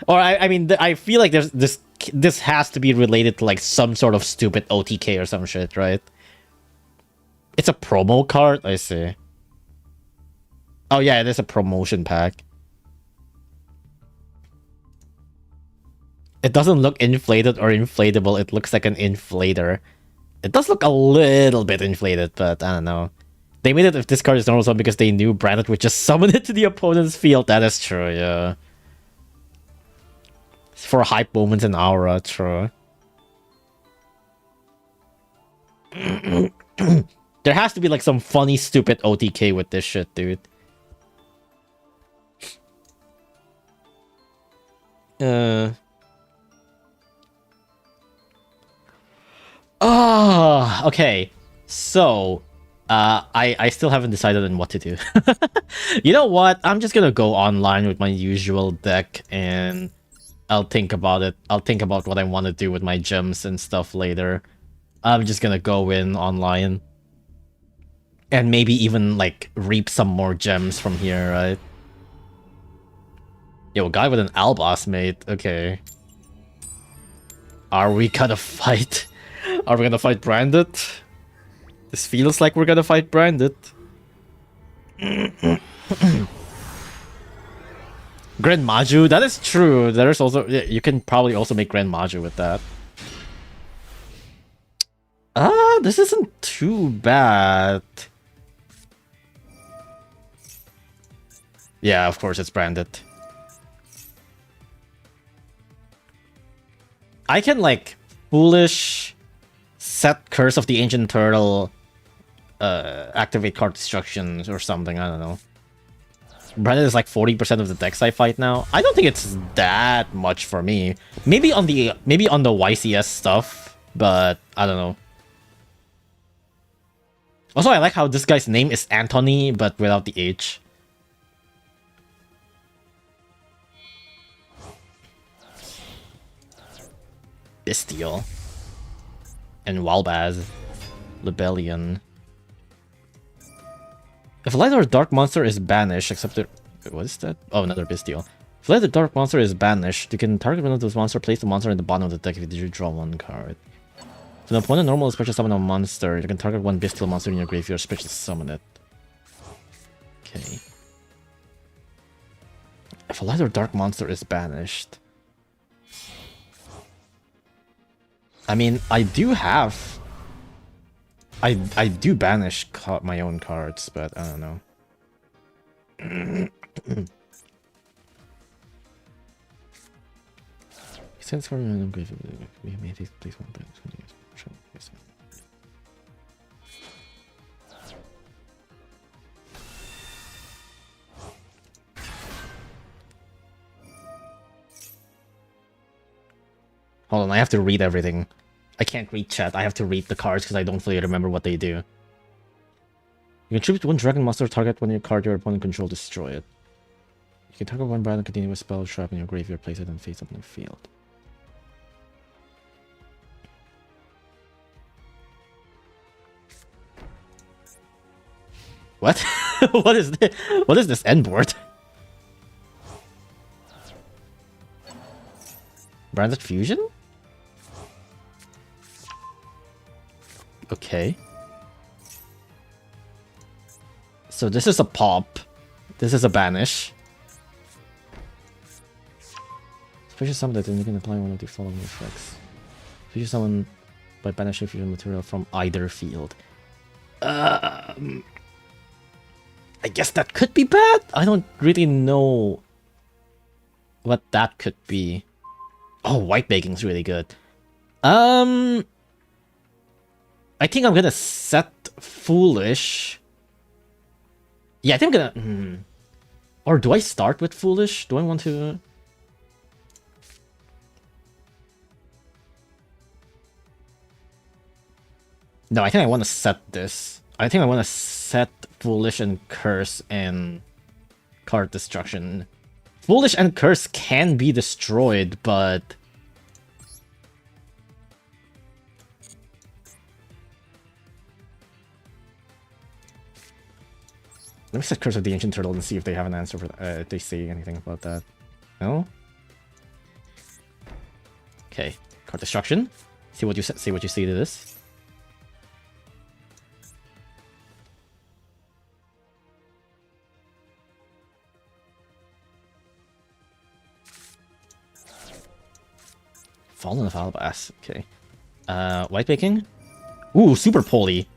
Or I mean, I feel like there's this has to be related to like some sort of stupid OTK or some shit, right? It's a promo card? I see. Oh yeah, it is a promotion pack. It doesn't look inflated or inflatable, it looks like an inflator. It does look a little bit inflated, but I don't know. They made it if this card is normal summon because they knew Brandon would just summon it to the opponent's field. That is true, yeah. For hype moments and aura, true. There has to be like some funny, stupid OTK with this shit, dude. Oh, okay. So, I still haven't decided on what to do. You know what? I'm just gonna go online with my usual deck and I'll think about it. I'll think about what I want to do with my gems and stuff later. I'm just gonna go in online. And maybe even, like, reap some more gems from here, right? Yo, guy with an Albos, mate. Okay. Are we gonna fight? Are we gonna fight Branded? This feels like we're gonna fight Branded. Grand Maju, that is true. There's also, you can probably also make Grand Maju with that. This isn't too bad. Yeah, of course it's Branded. I can, like, Foolish, set Curse of the Ancient Turtle, activate card destructions or something, I don't know. Brandon is like 40% of the decks I fight now. I don't think it's that much for me. Maybe on the YCS stuff, but I don't know. Also, I like how this guy's name is Anthony, but without the H. Bestial. And Walbaz. Libellion. If a light or dark monster is banished, except it... What is that? Oh, another Bestial. If a light or dark monster is banished, you can target one of those monsters, place the monster in the bottom of the deck if you draw one card. If an opponent normally special summon a monster, you can target one Bestial monster in your graveyard, special summon it. Okay. If a light or dark monster is banished... I mean, I do have... I do banish my own cards, but I don't know. Since we may take place one thing. Hold on, I have to read everything. I can't read chat, I have to read the cards because I don't fully remember what they do. You can tribute one dragon monster target when your card your opponent controls, destroy it. You can target one brand and continue with spell trap in your graveyard, place it and face up in the field. What? What is this? What is this end board? Branded Fusion? Okay. So this is a pop. This is a banish. Special summon that, then you can apply one of the following effects. Special summon by banishing fusion material from either field. I guess that could be bad. I don't really know what that could be. Oh, white baking's really good. I think I'm gonna set Foolish. Yeah, I think I'm gonna... Or do I start with Foolish? Do I want to... No, I think I want to set this. I think I want to set Foolish and Curse and card destruction. Foolish and Curse can be destroyed, but... Let me set Curse of the Ancient Turtle and see if they have an answer for that. If they say anything about that. No? Okay. Card destruction. See what you see to this. Fallen of Albas. Okay. White baking. Ooh, super poly.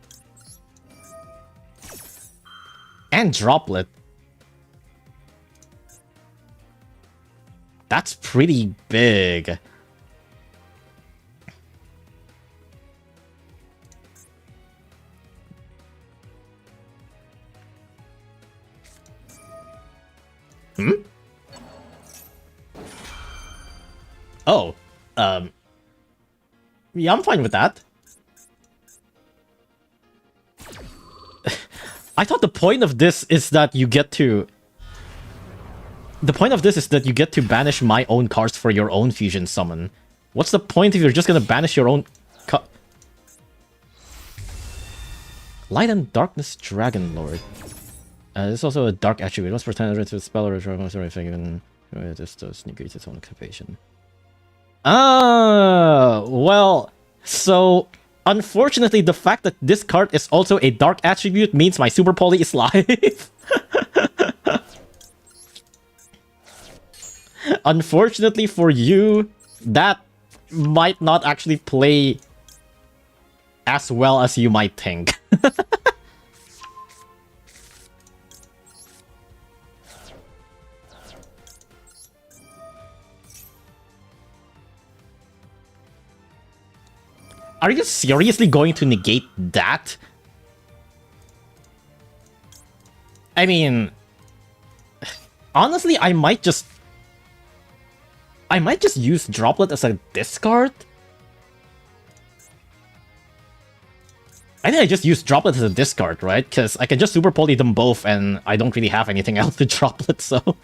And droplet. That's pretty big. Hmm? Oh. Yeah, I'm fine with that. I thought the point of this is that you get to... The point of this is that you get to banish my own cards for your own fusion summon. What's the point if you're just gonna banish your own... Light and Darkness Dragon Lord. There's also a dark attribute. Once per turn, it's a spell or a dragon monster effect, even this does negate its own activation. Ah, well, so unfortunately, the fact that this card is also a dark attribute means my super poly is live. Unfortunately for you, that might not actually play as well as you might think. Are you seriously going to negate that? I mean, honestly, I might just use Droplet as a discard. I think I just use Droplet as a discard, right? Because I can just Super Poly them both, and I don't really have anything else to Droplet, so...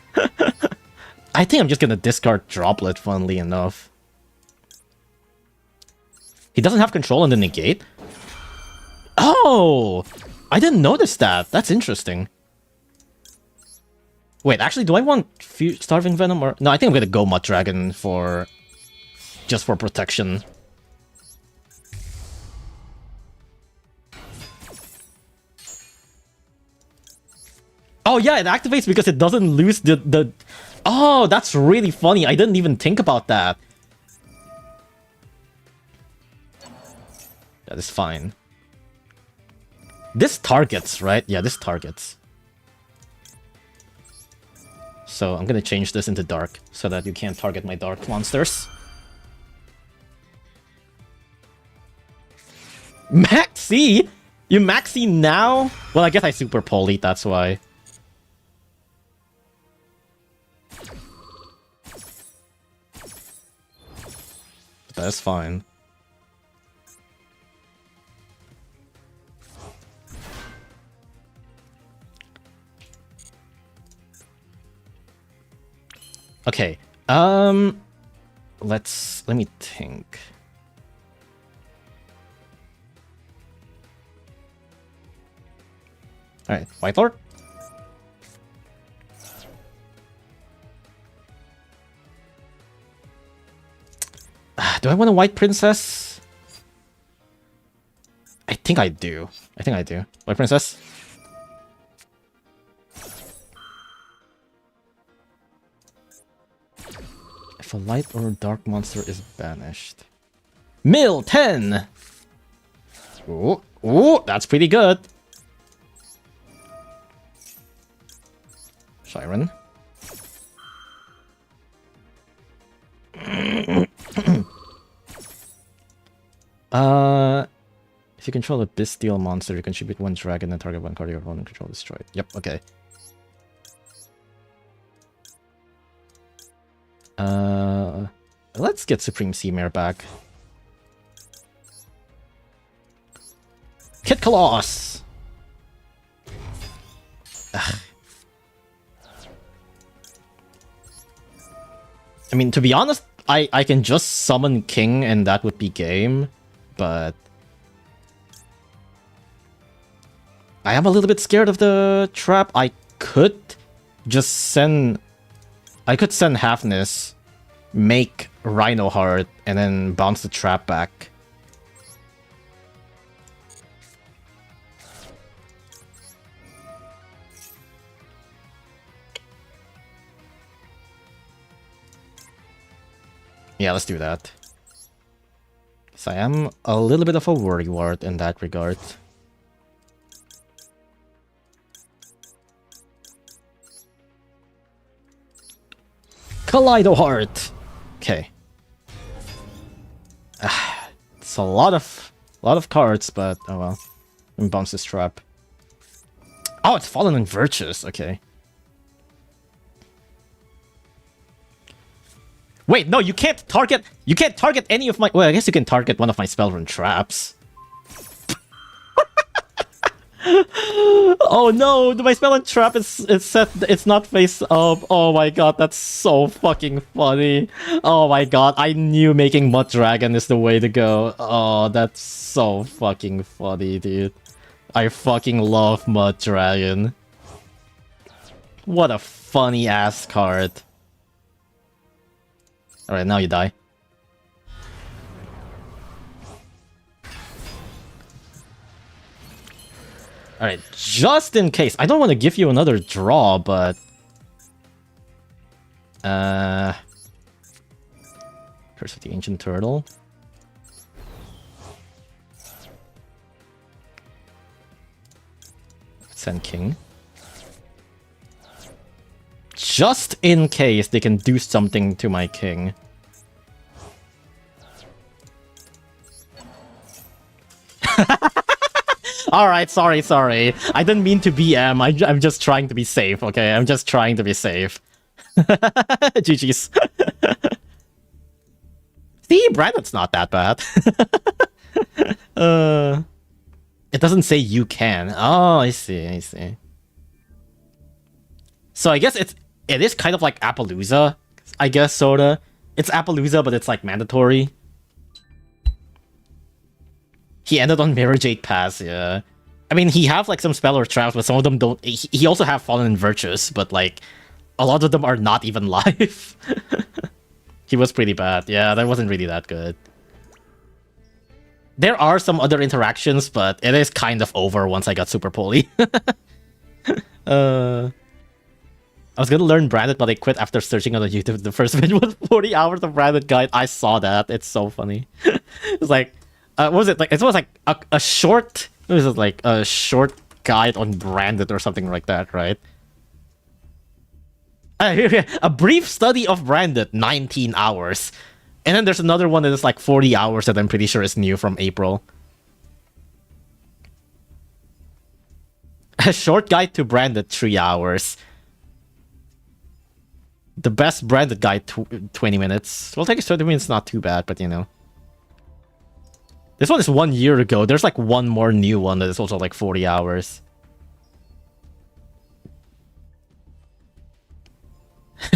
I think I'm just gonna discard Droplet, funnily enough. He doesn't have control on the negate? Oh! I didn't notice that. That's interesting. Wait, actually, do I want Starving Venom or... No, I think I'm gonna go Mud Dragon for... just for protection. Oh yeah, it activates because it doesn't lose the... Oh, that's really funny. I didn't even think about that. That is fine. This targets, right? Yeah, this targets. So I'm gonna change this into dark so that you can't target my dark monsters. Maxi? You Maxi now? Well, I guess I Super Poly, that's why. That's fine. Okay, let me think. Alright, White Lord? Do I want a White Princess? I think I do. White Princess? If a light or dark monster is banished. Mill 10! Ooh, ooh, that's pretty good. Siren. If you control a bestial monster, you contribute 1 dragon and target 1 card your opponent control destroyed. Yep, okay. Let's get Supreme Seamare back. Kid Colossus! Ugh. I mean, to be honest, I can just summon King and that would be game, but... I am a little bit scared of the trap. I could just send... I could send Halfness, make Rhino Heart, and then bounce the trap back. Yeah, let's do that. So I am a little bit of a worrywart in that regard. Kaleido Heart! Okay. It's a lot of cards, but oh well. Let me bounce this trap. Oh, it's Fallen in Virtuous, okay. Wait, no, you can't target any of my... Well, I guess you can target one of my Spellrun traps. Oh no, my Spellrun trap is set, it's not face up. Oh my god, that's so fucking funny. Oh my god, I knew making Mud Dragon is the way to go. Oh, that's so fucking funny, dude. I fucking love Mud Dragon. What a funny ass card. Alright, now you die. Alright, just in case. I don't want to give you another draw, but... Curse of the Ancient Turtle. Send King. Just in case they can do something to my King. Alright, sorry. I didn't mean to BM. I'm just trying to be safe, okay? I'm just trying to be safe. GG's. See, Brandon's not that bad. It doesn't say you can. Oh, I see. So I guess it is kind of like Appaloosa, I guess, sorta. It's Appaloosa, but it's like mandatory. He ended on Mirror Jade Pass, yeah. I mean, he have like some spell or traps, but some of them don't. He also have Fallen in Virtues, but like a lot of them are not even live. He was pretty bad. Yeah, that wasn't really that good. There are some other interactions, but it is kind of over once I got Super Poly. I was gonna learn Branded, but I quit after searching on YouTube. The first video was 40 hours of Branded guide. I saw that. It's so funny. It's like, what was it? Like, it was like a short, what was it, like a short guide on Branded or something like that, right? A brief study of Branded, 19 hours. And then there's another one that is like 40 hours that I'm pretty sure is new from April. A short guide to Branded, 3 hours. The best Branded guide, 20 minutes. Well, take 20 minutes, not too bad, but you know. This one is 1 year ago. There's like one more new one that is also like 40 hours.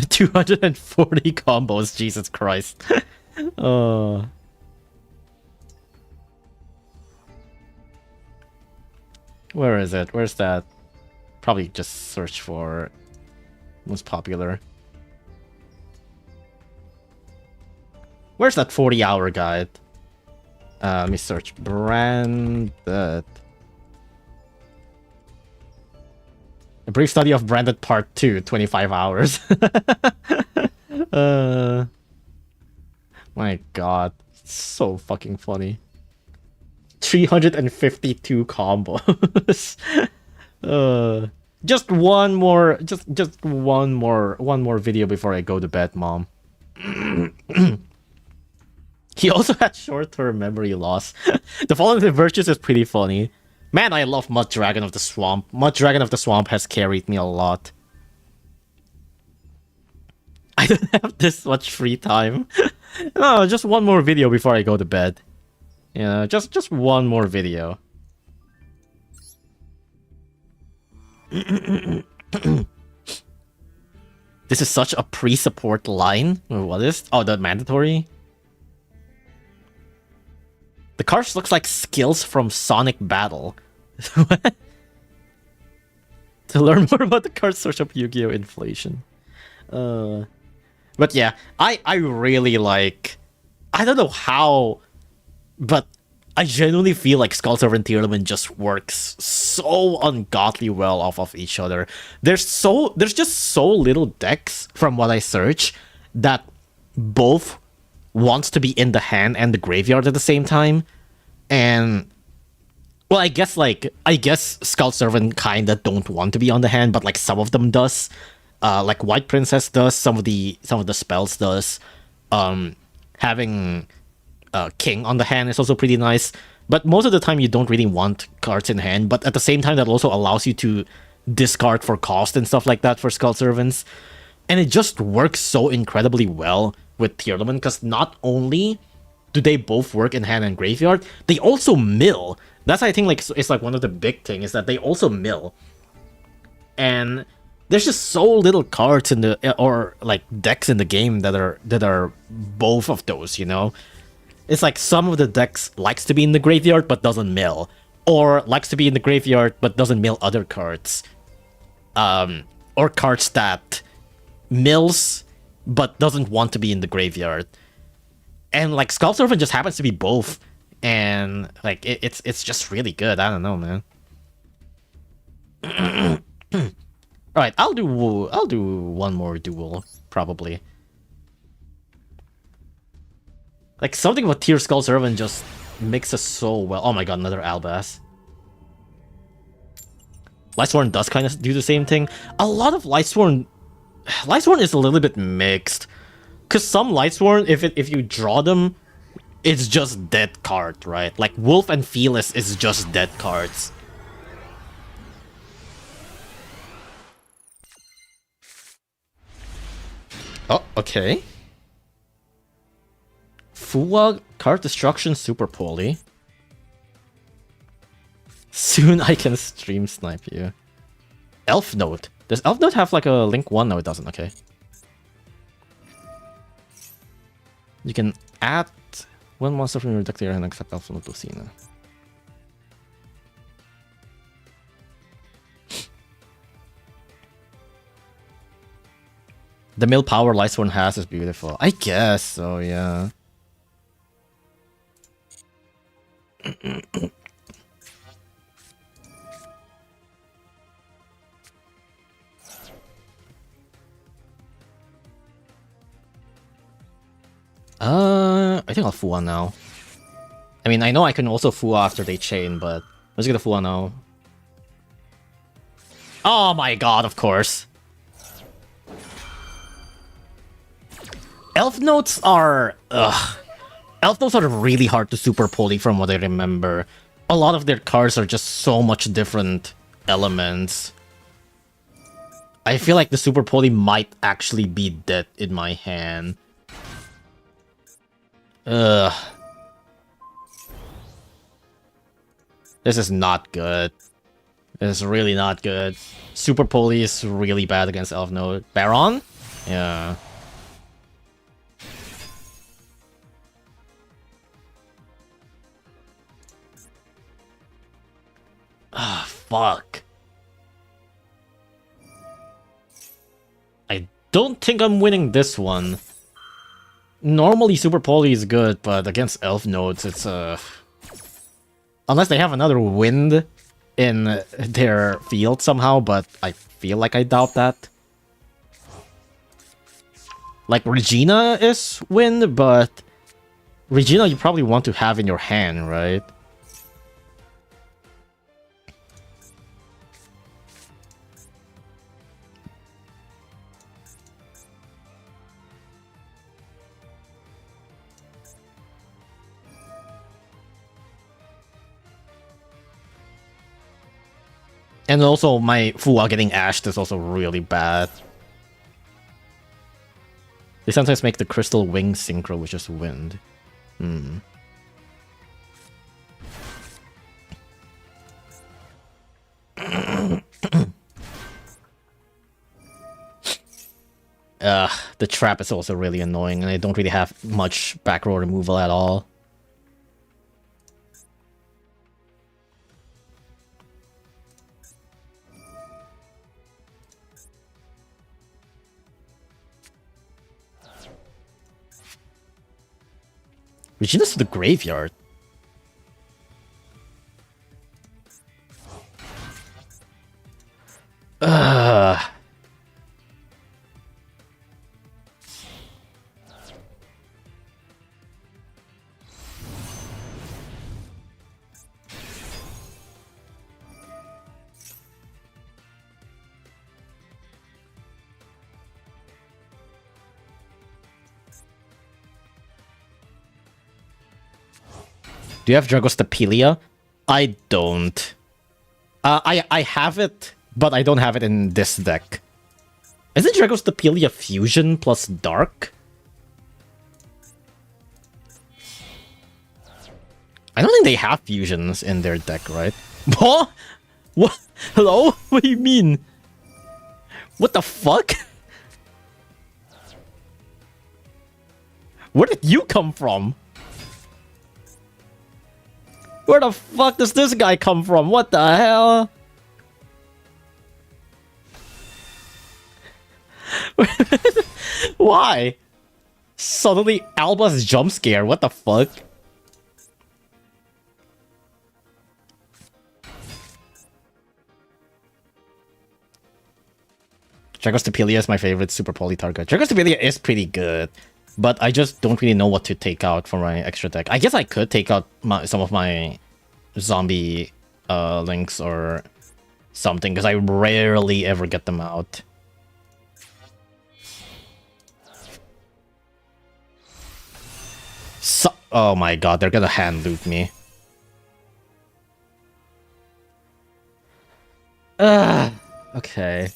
240 combos, Jesus Christ. Where is it? Where's that? Probably just search for most popular. Where's that 40-hour guide? Let me search Branded. A brief study of Branded Part 2, 25 hours. My god. So fucking funny. 352 combos. Just one more one more video before I go to bed, Mom. He also had short-term memory loss. The Fallen in Virtues is pretty funny. Man, I love Mud Dragon of the Swamp. Mud Dragon of the Swamp has carried me a lot. I don't have this much free time. No, just one more video before I go to bed. You know, just one more video. This is such a pre-support line. What is? Oh, the mandatory? The cards looks like skills from Sonic Battle. What? To learn more about the cards, search up Yu-Gi-Oh! Inflation. But yeah, I really like... I don't know how, but I genuinely feel like Skull Servant Tearlament just works so ungodly well off of each other. There's just so little decks, from what I search, that both wants to be in the hand and the graveyard at the same time. And well, I guess Skull Servant kinda don't want to be on the hand, but like some of them does. Like White Princess does, some of the spells does. Having King on the hand is also pretty nice. But most of the time you don't really want cards in hand, but at the same time that also allows you to discard for cost and stuff like that for Skull Servants. And it just works so incredibly well with Tearlament, because not only do they both work in hand and graveyard, they also mill. That's, I think, like, it's like one of the big things, is that they also mill. And there's just so little cards in the, or like decks in the game that are both of those, you know? It's like some of the decks likes to be in the graveyard but doesn't mill, or likes to be in the graveyard but doesn't mill other cards. Or cards that mills but doesn't want to be in the graveyard. And like Skull Servant just happens to be both, and like it's just really good. I don't know, man. Alright, I'll do one more duel, probably. Like, something about Tier Skull Servant just mixes so well. Oh my god, another Albaz. Lightsworn does kind of do the same thing. A lot of Lightsworn is a little bit mixed. Because some Lightsworn, if you draw them, it's just dead card, right? Like, Wolf and Felis is just dead cards. Oh, okay. Fua, card destruction, super poly. Soon I can stream snipe you. Elf Note. Does Elf Note have like a Link 1? No, it doesn't. Okay. You can add one monster from your deck to your hand except Elf Note Lucina. The mill power Lightsworn has is beautiful. I guess so, yeah. I think I'll Fua now. I mean, I know I can also Fua after they chain, but let's get a Fua now. Oh my god, of course. Elf Notes are... Elf Notes are really hard to super poly from what I remember. A lot of their cards are just so much different elements. I feel like the super poly might actually be dead in my hand. Ugh. This is not good. This is really not good. Super poly is really bad against Elf Note. Baron? Yeah. Ah, fuck. I don't think I'm winning this one. Normally Super Poly is good, but against Elf Notes, it's unless they have another wind in their field somehow, but I feel like I doubt that. Like, Regina is wind, but Regina you probably want to have in your hand, right? And also, my Fua getting ashed is also really bad. They sometimes make the Crystal Wing Synchro, which is wind. The trap is also really annoying, and I don't really have much back row removal at all. Regina's to the graveyard. Do you have Dragostapelia? I don't. I have it, but I don't have it in this deck. Isn't Dragostapelia Fusion plus Dark? I don't think they have fusions in their deck, right? What? What? Hello? What do you mean? What the fuck? Where did you come from? Where the fuck does this guy come from? What the hell? Why? Suddenly Alba's jump scare. What the fuck? Dragostapelia is my favorite Super Poly target. Dragostapelia is pretty good, but I just don't really know what to take out for my extra deck. I guess I could take out some of my zombie links or something, because I rarely ever get them out. So oh my god, they're gonna hand loot me. Okay.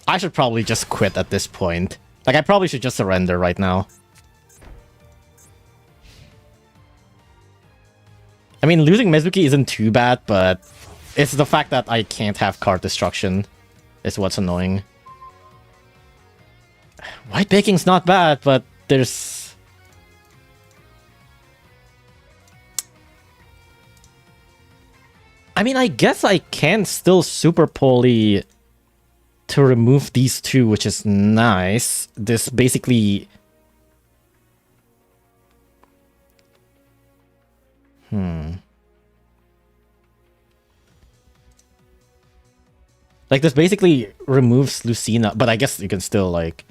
I should probably just quit at this point. Like, I probably should just surrender right now. I mean, losing Mizuki isn't too bad, but it's the fact that I can't have card destruction is what's annoying. White baking's not bad, but there's... I mean, I guess I can still super poly to remove these two, which is nice. This basically... Like, this basically removes Lucina, but I guess you can still, like,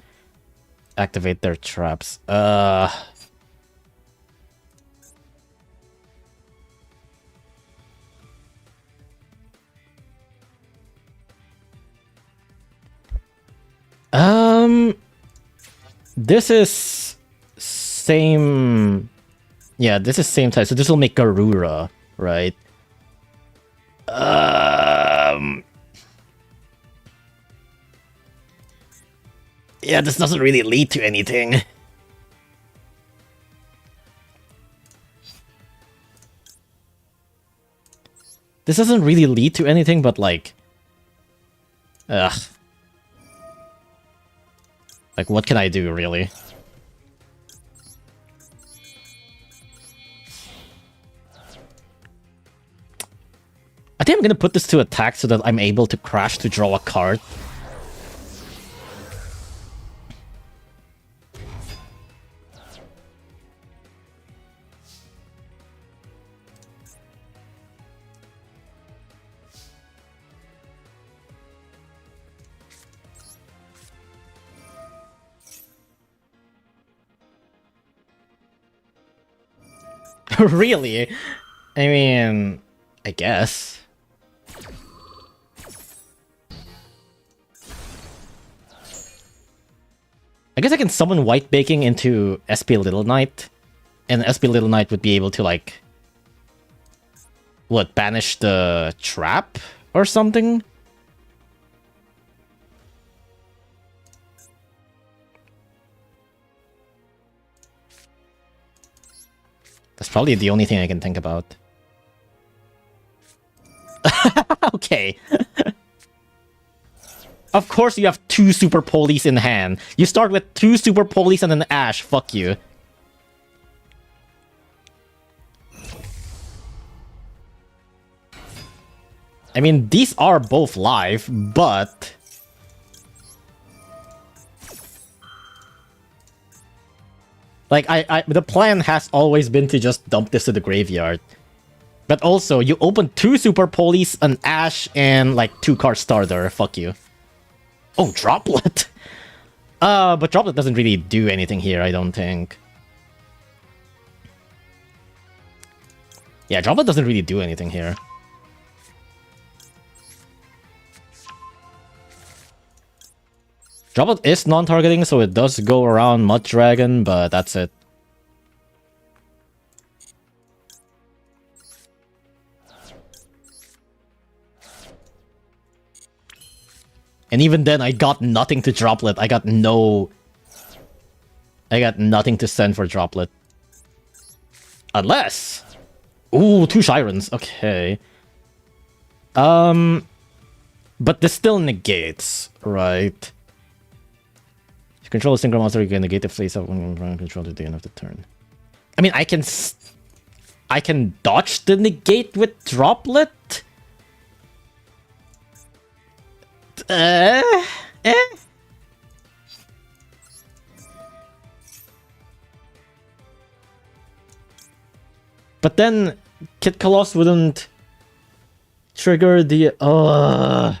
activate their traps. This is same... Yeah, this is same type, so this will make Garura, right? Yeah, this doesn't really lead to anything. This doesn't really lead to anything, but like... Ugh. Like, what can I do, really? I think I'm gonna put this to attack so that I'm able to crash to draw a card. Really? I mean, I guess. I guess I can summon White Baking into SP Little Knight, and SP Little Knight would be able to, like... What, banish the trap or something? That's probably the only thing I can think about. Okay. Of course you have 2 Super Polies in hand. You start with 2 Super Polies and an Ash. Fuck you. I mean, these are both live, but... Like, the plan has always been to just dump this to the graveyard. But also, you open 2 Super Polies, an Ash, and, like, 2 card starter. Fuck you. Oh, Droplet! But Droplet doesn't really do anything here, I don't think. Yeah, Droplet doesn't really do anything here. Droplet is non-targeting, so it does go around Mud Dragon, but that's it. And even then, I got nothing to Droplet. I got nothing to send for Droplet. Unless... Ooh, 2 Shirens. Okay. But this still negates, right? If you control a single monster, you can negate the face up when you control at the end of the turn. I mean, I can dodge the negate with Droplet? But then Kid Coloss wouldn't trigger the I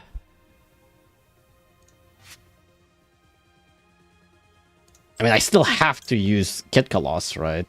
mean, I still have to use Kid Coloss, right?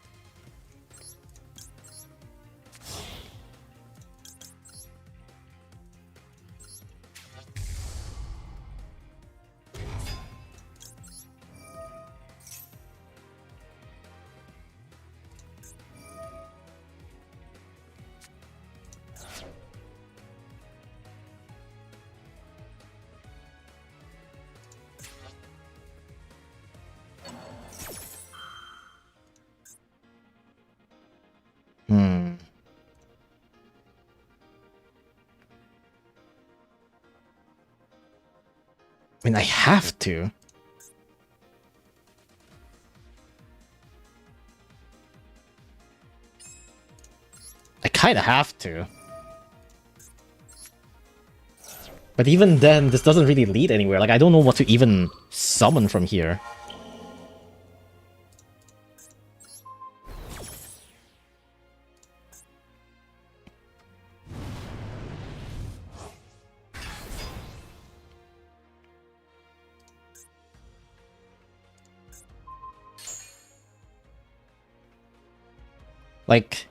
I mean, I have to. I kinda have to. But even then, this doesn't really lead anywhere. Like, I don't know what to even summon from here. Like...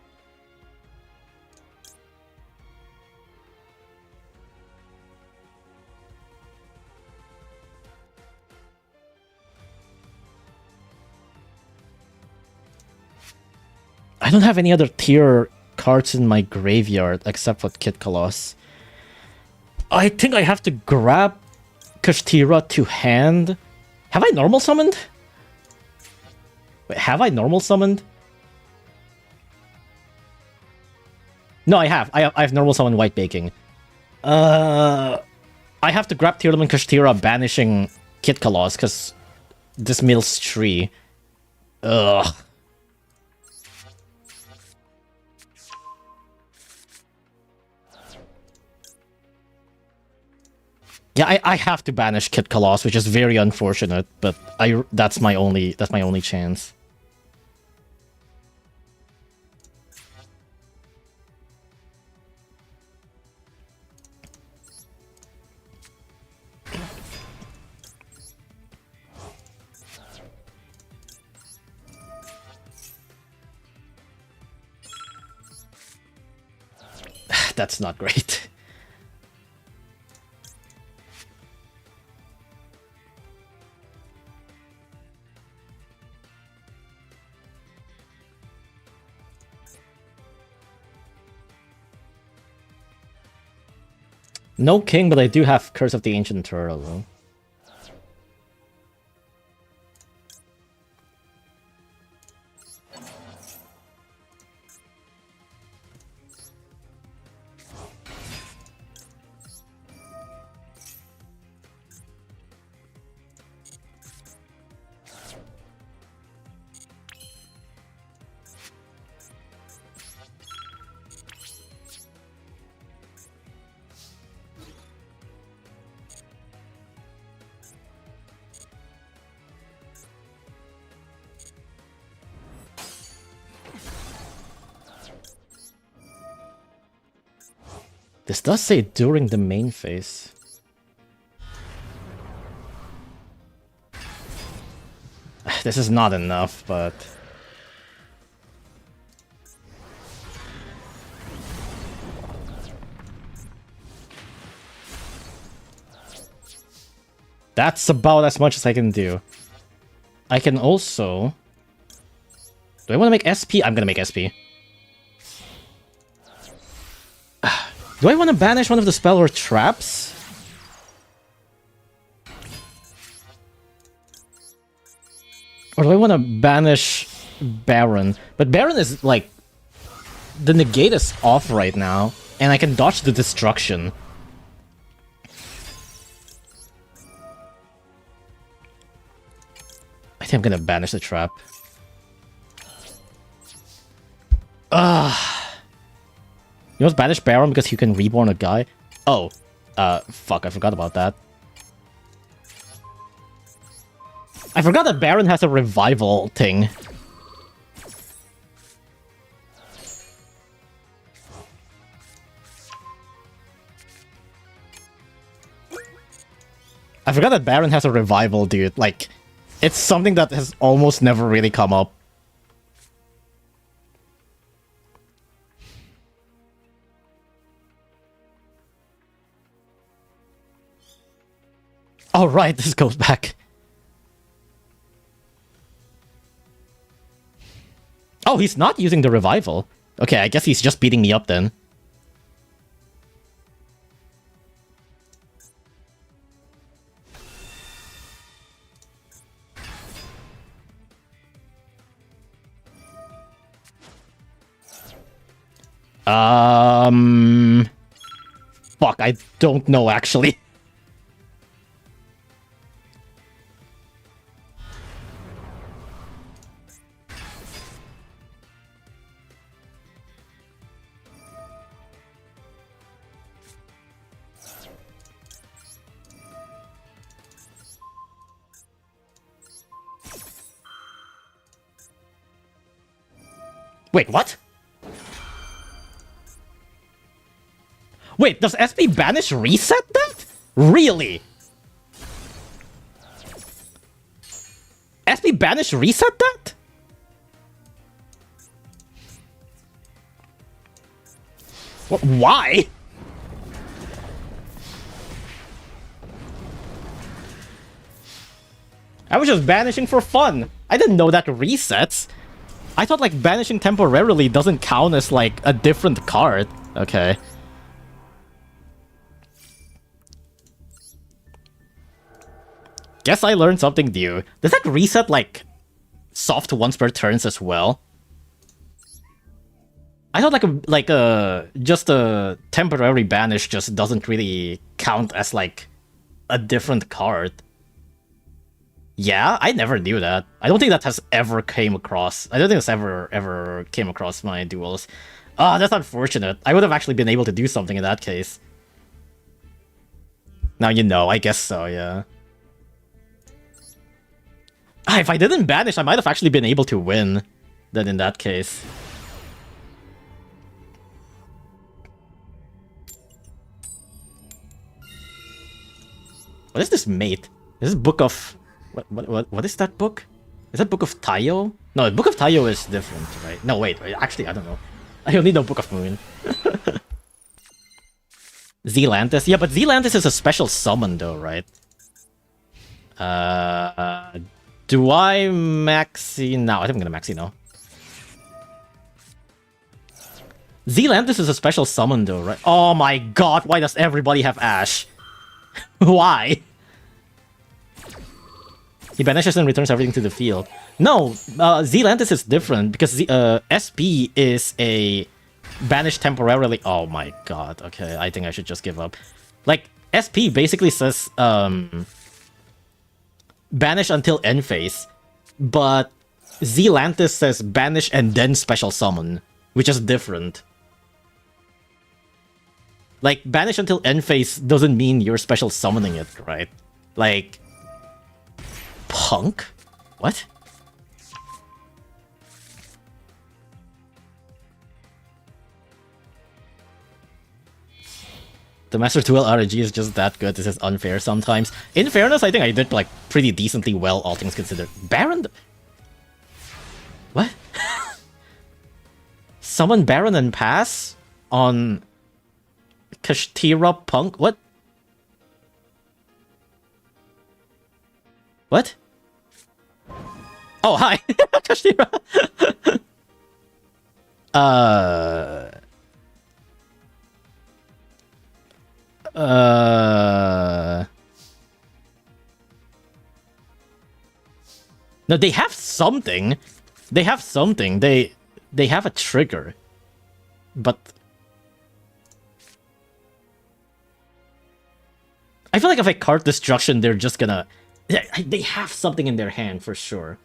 I don't have any other tier cards in my graveyard except for Kid Colossus. I think I have to grab Kashtira to hand. Have I normal summoned? Wait, have I normal summoned? No, I have. I have normal summoned White Baking. I have to grab Tearlum and Kashtira banishing Kid Colossus because this mills 3. Ugh. Yeah, I have to banish Kid Colossus, which is very unfortunate, but that's my only chance. That's not great. No king, but I do have Curse of the Ancient Turtle, though. This does say during the main phase. This is not enough, but... That's about as much as I can do. I can also... Do I want to make SP? I'm gonna make SP. Do I want to banish one of the spell or traps? Or do I want to banish Baron? But Baron is like... The negate is off right now, and I can dodge the destruction. I think I'm gonna banish the trap. You know, banish Baron because you can reborn a guy. Oh, fuck, I forgot about that. I forgot that Baron has a revival thing. I forgot that Baron has a revival, dude. Like, it's something that has almost never really come up. Oh, right, this goes back. Oh, he's not using the revival. Okay, I guess he's just beating me up then. Fuck, I don't know, actually. Wait, what? Wait, does SP Banish reset that? Really? SP Banish reset that? Why? I was just banishing for fun. I didn't know that resets. I thought like banishing temporarily doesn't count as like a different card. Okay. Guess I learned something new. Does that reset like soft once per turns as well? I thought just a temporary banish just doesn't really count as like a different card. Yeah, I never knew that. I don't think that has ever came across. I don't think it's ever came across my duels. Ah, that's unfortunate. I would have actually been able to do something in that case. Now you know, I guess so, yeah. Ah, if I didn't banish, I might have actually been able to win. Then in that case. What is this mate? This is Book of... What is that book? Is that Book of Tayo? No, Book of Tayo is different, right? No, wait, actually, I don't know. I only know Book of Moon. Zealantis? Yeah, but Zealantis is a special summon though, right? Do I maxi now? I think I'm gonna maxi now. Zealantis is a special summon though, right? Oh my god, why does everybody have Ash? Why? He banishes and returns everything to the field. No, Zealantis is different because SP is a banish temporarily. Oh my god, okay, I think I should just give up. Like, SP basically says banish until end phase, but Zealantis says banish and then special summon, which is different. Like, banish until end phase doesn't mean you're special summoning it, right? Like... Punk? What? The Master Duel RNG is just that good. This is unfair sometimes. In fairness, I think I did like pretty decently well, all things considered. Baron? What? Summon Baron and pass on Kashtira Punk? What? What? Oh, hi! Kashtira! No, they have something. They have something. They have a trigger. But... I feel like if I card Destruction, they're just gonna... They have something in their hand, for sure.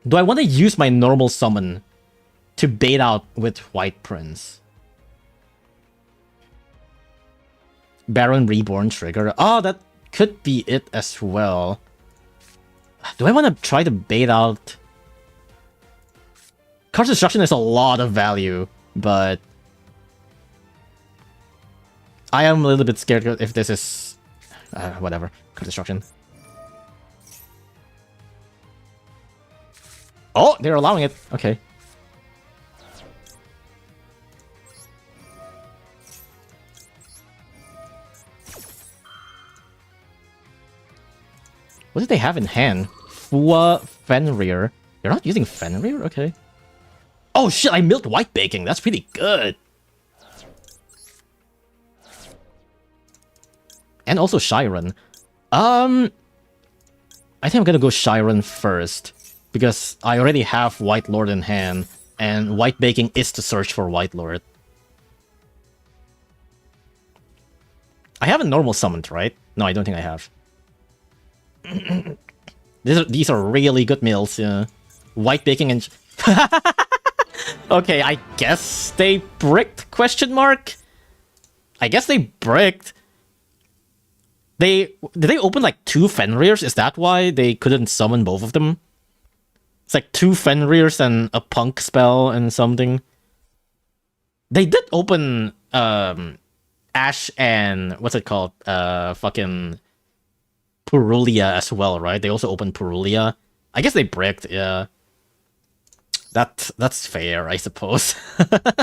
Do I want to use my normal summon to bait out with White Prince? Baron Reborn trigger. Oh, that could be it as well. Do I want to try to bait out... Card Destruction is a lot of value, but... I am a little bit scared if this is... whatever. Card Destruction. Oh, they're allowing it. Okay. What did they have in hand? Fua Fenrir. You're not using Fenrir? Okay. Oh shit, I milled White Baking. That's pretty good. And also Shiren. I think I'm gonna go Shiren first. Because I already have White Lord in hand. And White Baking is to search for White Lord. I haven't normal summoned, right? No, I don't think I have. These are really good mills, yeah. White Baking and... Okay, I guess they bricked, question mark? I guess they bricked. Did they open like 2 Fenrirs? Is that why they couldn't summon both of them? It's like 2 Fenrirs and a Punk spell and something. They did open Ash and what's it called? Fucking Purulia as well, right? They also opened Purulia. I guess they bricked, yeah. That's fair, I suppose.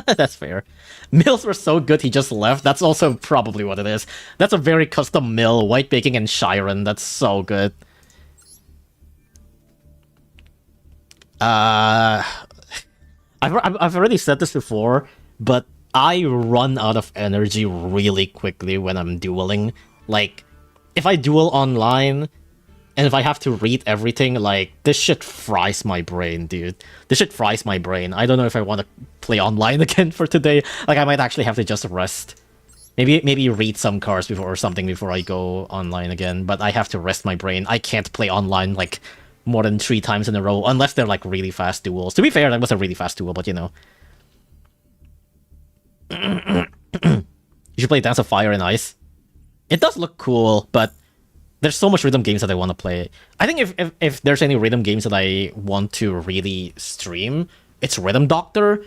That's fair. Mills were so good he just left. That's also probably what it is. That's a very custom mill, White Baking and Shiren. That's so good. I've already said this before, but I run out of energy really quickly when I'm dueling. Like, if I duel online, and if I have to read everything, like, this shit fries my brain, dude. This shit fries my brain. I don't know if I want to play online again for today. Like, I might actually have to just rest. Maybe read some cards before or something before I go online again, but I have to rest my brain. I can't play online, like, more than 3 times in a row, unless they're, like, really fast duels. To be fair, that was a really fast duel, but, you know. You should play Dance of Fire and Ice. It does look cool, but there's so much rhythm games that I want to play. I think if there's any rhythm games that I want to really stream, it's Rhythm Doctor.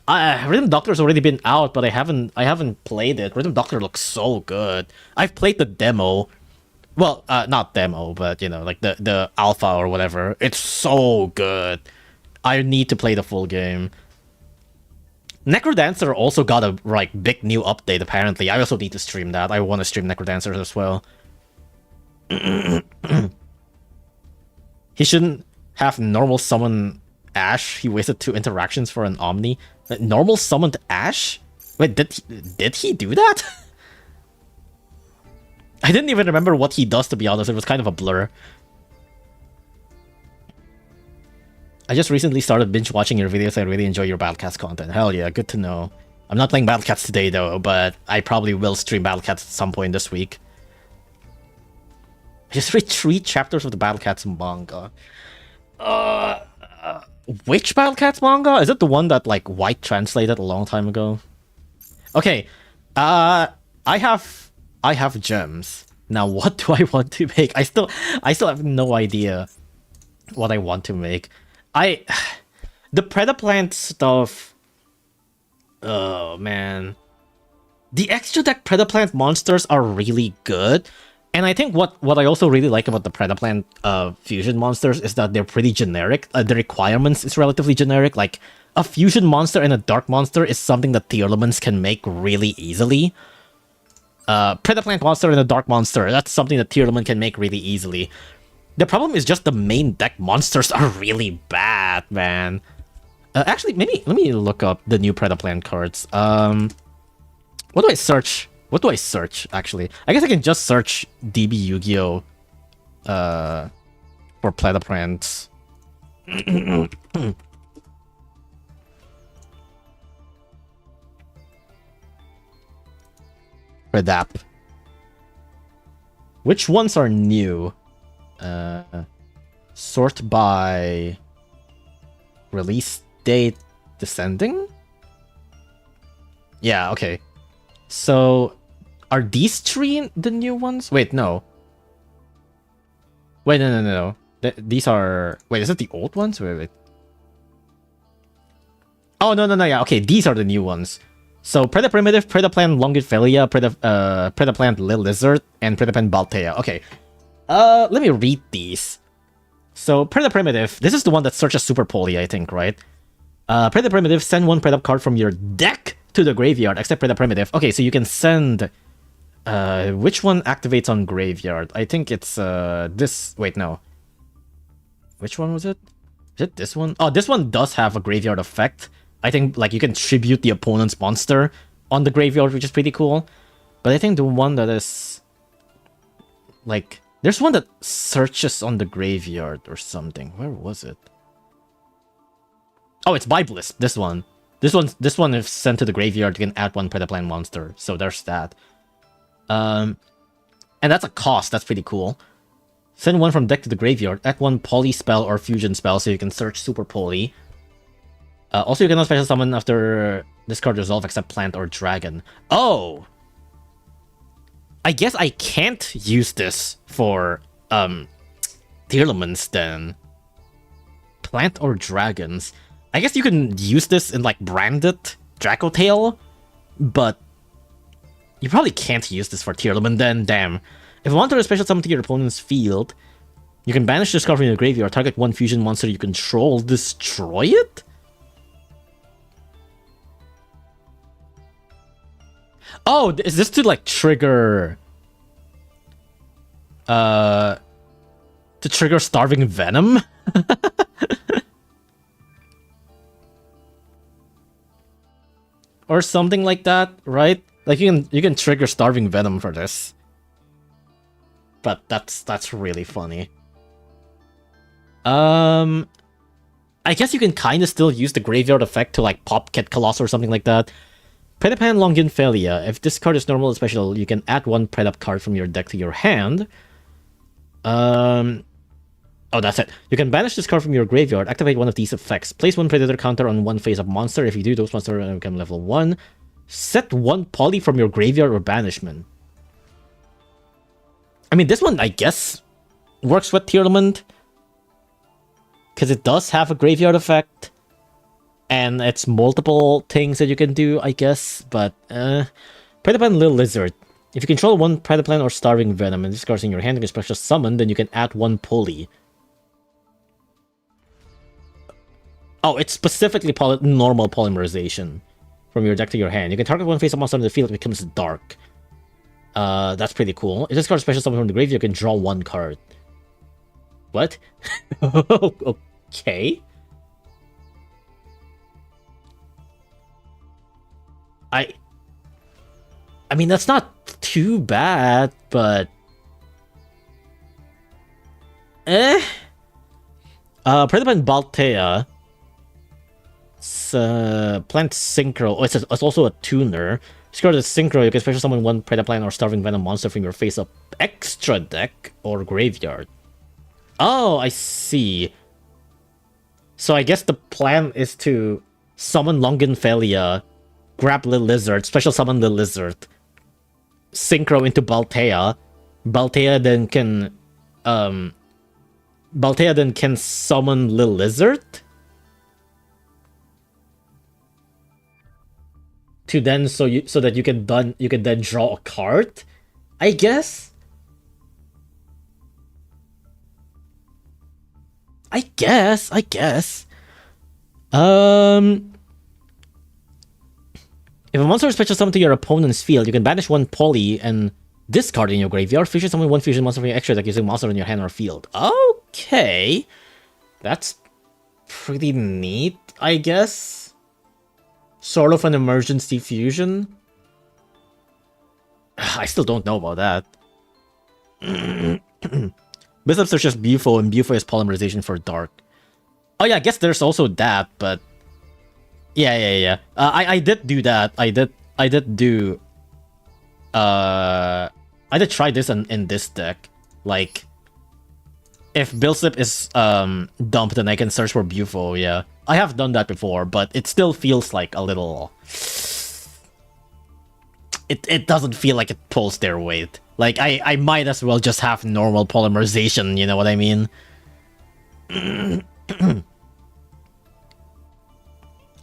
Rhythm Doctor's already been out, but I haven't played it. Rhythm Doctor looks so good. I've played the demo. Well, not demo, but you know, like the alpha or whatever. It's so good. I need to play the full game. Necrodancer also got a like big new update apparently. I also need to stream that. I want to stream Necrodancer as well. He shouldn't have normal summon Ash. He wasted 2 interactions for an Omni. Normal summoned Ash? Wait, did he do that? I didn't even remember what he does, to be honest. It was kind of a blur. I just recently started binge watching your videos. I really enjoy your Battlecats content. Hell yeah, good to know. I'm not playing Battlecats today though, but I probably will stream Battlecats at some point this week. I just read 3 chapters of the Battlecats manga. Which Battlecats manga? Is it the one that like White translated a long time ago? Okay, I have gems. Now what do I want to make? I still have no idea what I want to make. The Predaplant stuff. Oh man, the extra deck Predaplant monsters are really good. And I think what I also really like about the Predaplant fusion monsters is that they're pretty generic. The requirements is relatively generic. Like, a fusion monster and a dark monster is something that Tearlaments can make really easily. Predaplant monster and a dark monster, that's something that Tearlament can make really easily. The problem is just the main deck monsters are really bad, man. Actually, maybe let me look up the new Predaplant cards. What do I search? What do I search, actually? I guess I can just search DB Yu-Gi-Oh! For Predaplant. Predap. Which ones are new? Sort by release date descending? Yeah, okay. So, are these 3 the new ones? Wait, no. Wait, no. These are... Wait, is it the old ones? Wait. Oh, no, yeah, okay, these are the new ones. So, Primitive, Predaplant Longiphilia, Predaplant Lil Lizard, and Predaplant Baltea. Okay. Let me read these. So, Primitive, this is the one that searches Super Poly, I think, right? Primitive, send 1 Predap card from your deck to the graveyard, except Primitive. Okay, so you can send... which one activates on graveyard? I think it's, this... Wait, no. Which one was it? Is it this one? Oh, this one does have a graveyard effect. I think, like, you can tribute the opponent's monster on the graveyard, which is pretty cool. But I think the one that is... Like... There's one that searches on the graveyard or something. Where was it? Oh, it's Bibelist, this one. This one if sent to the graveyard, you can add 1 Predaplant monster. So there's that. And that's a cost, that's pretty cool. Send 1 from deck to the graveyard, add 1 Poly spell or fusion spell so you can search Super Poly. Also, you cannot special summon after this card resolve except Plant or Dragon. Oh! I guess I can't use this for, Tearlaments then. plant or dragons. I guess you can use this in like branded Dracotail, but you probably can't use this for Tearlament then, damn. If a monster is special summon to your opponent's field, you can banish this card from your graveyard, target one fusion monster you control, destroy it? Oh, is this to like trigger... to trigger Starving Venom? Or something like that, right? Like you can trigger Starving Venom for this. But that's really funny. I guess you can kind of still use the graveyard effect to like pop Ket Colossal or something like that. Predapan Longinfelia. If this card is normal or special, you can add one Predap card from your deck to your hand. Oh, that's it. You can banish this card from your graveyard, activate one of these effects. Place one Predator counter on one face-up monster. If you do, those monsters become level 1. Set one poly from your graveyard or banishment. I mean, this one, I guess, works with Tearlament. Because it does have a graveyard effect. And it's multiple things that you can do, I guess. But, Predapan Little Lizard. If you control one Predaplan or Starving Venom and this card's in your hand and is special summon, then you can add one poly. Oh, it's specifically normal polymerization from your deck to your hand. You can target one face-up monster in the field, it becomes dark. That's pretty cool. If this card is special summon from the graveyard, you can draw one card. What? Okay. I mean, that's not too bad, but... Predapan Baltea. It's Plant Synchro. Oh, it's also a tuner. This card is Synchro. You can special summon one Predaplan or Starving Venom monster from your face-up extra deck or graveyard. Oh, I see. So I guess the plan is to summon Longinfelia, grab Little Lizard, special summon the Lizard, Synchro into Baltea. Baltea then can summon Little Lizard to then so that you can then draw a card, I guess. I guess. If a monster is special summoned to your opponent's field, you can banish one poly and discard in your graveyard. Fusion summon one fusion monster from your extra deck using monster in your hand or field. Okay. That's pretty neat, I guess. Sort of an emergency fusion. I still don't know about that. Bishops are just Bufo, and Bufo is polymerization for dark. Oh yeah, I guess there's also that, but... Yeah. I did do that. I did try this in this deck. Like, if Billslip is dumped, then I can search for Bufo, yeah. I have done that before, but it still feels like a little... It doesn't feel like it pulls their weight. Like, I might as well just have normal polymerization, you know what I mean?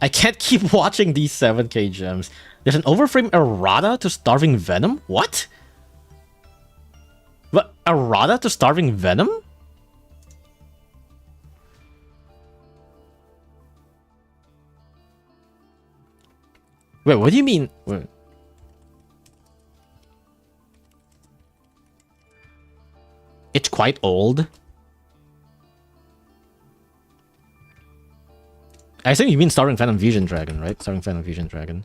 I can't keep watching these 7k gems. There's an overframe errata to Starving Venom? What? What? Errata to Starving Venom? Wait, what do you mean? Wait. It's quite old. I assume you mean Starving Phantom Fusion Dragon, right? Starving Phantom Fusion Dragon.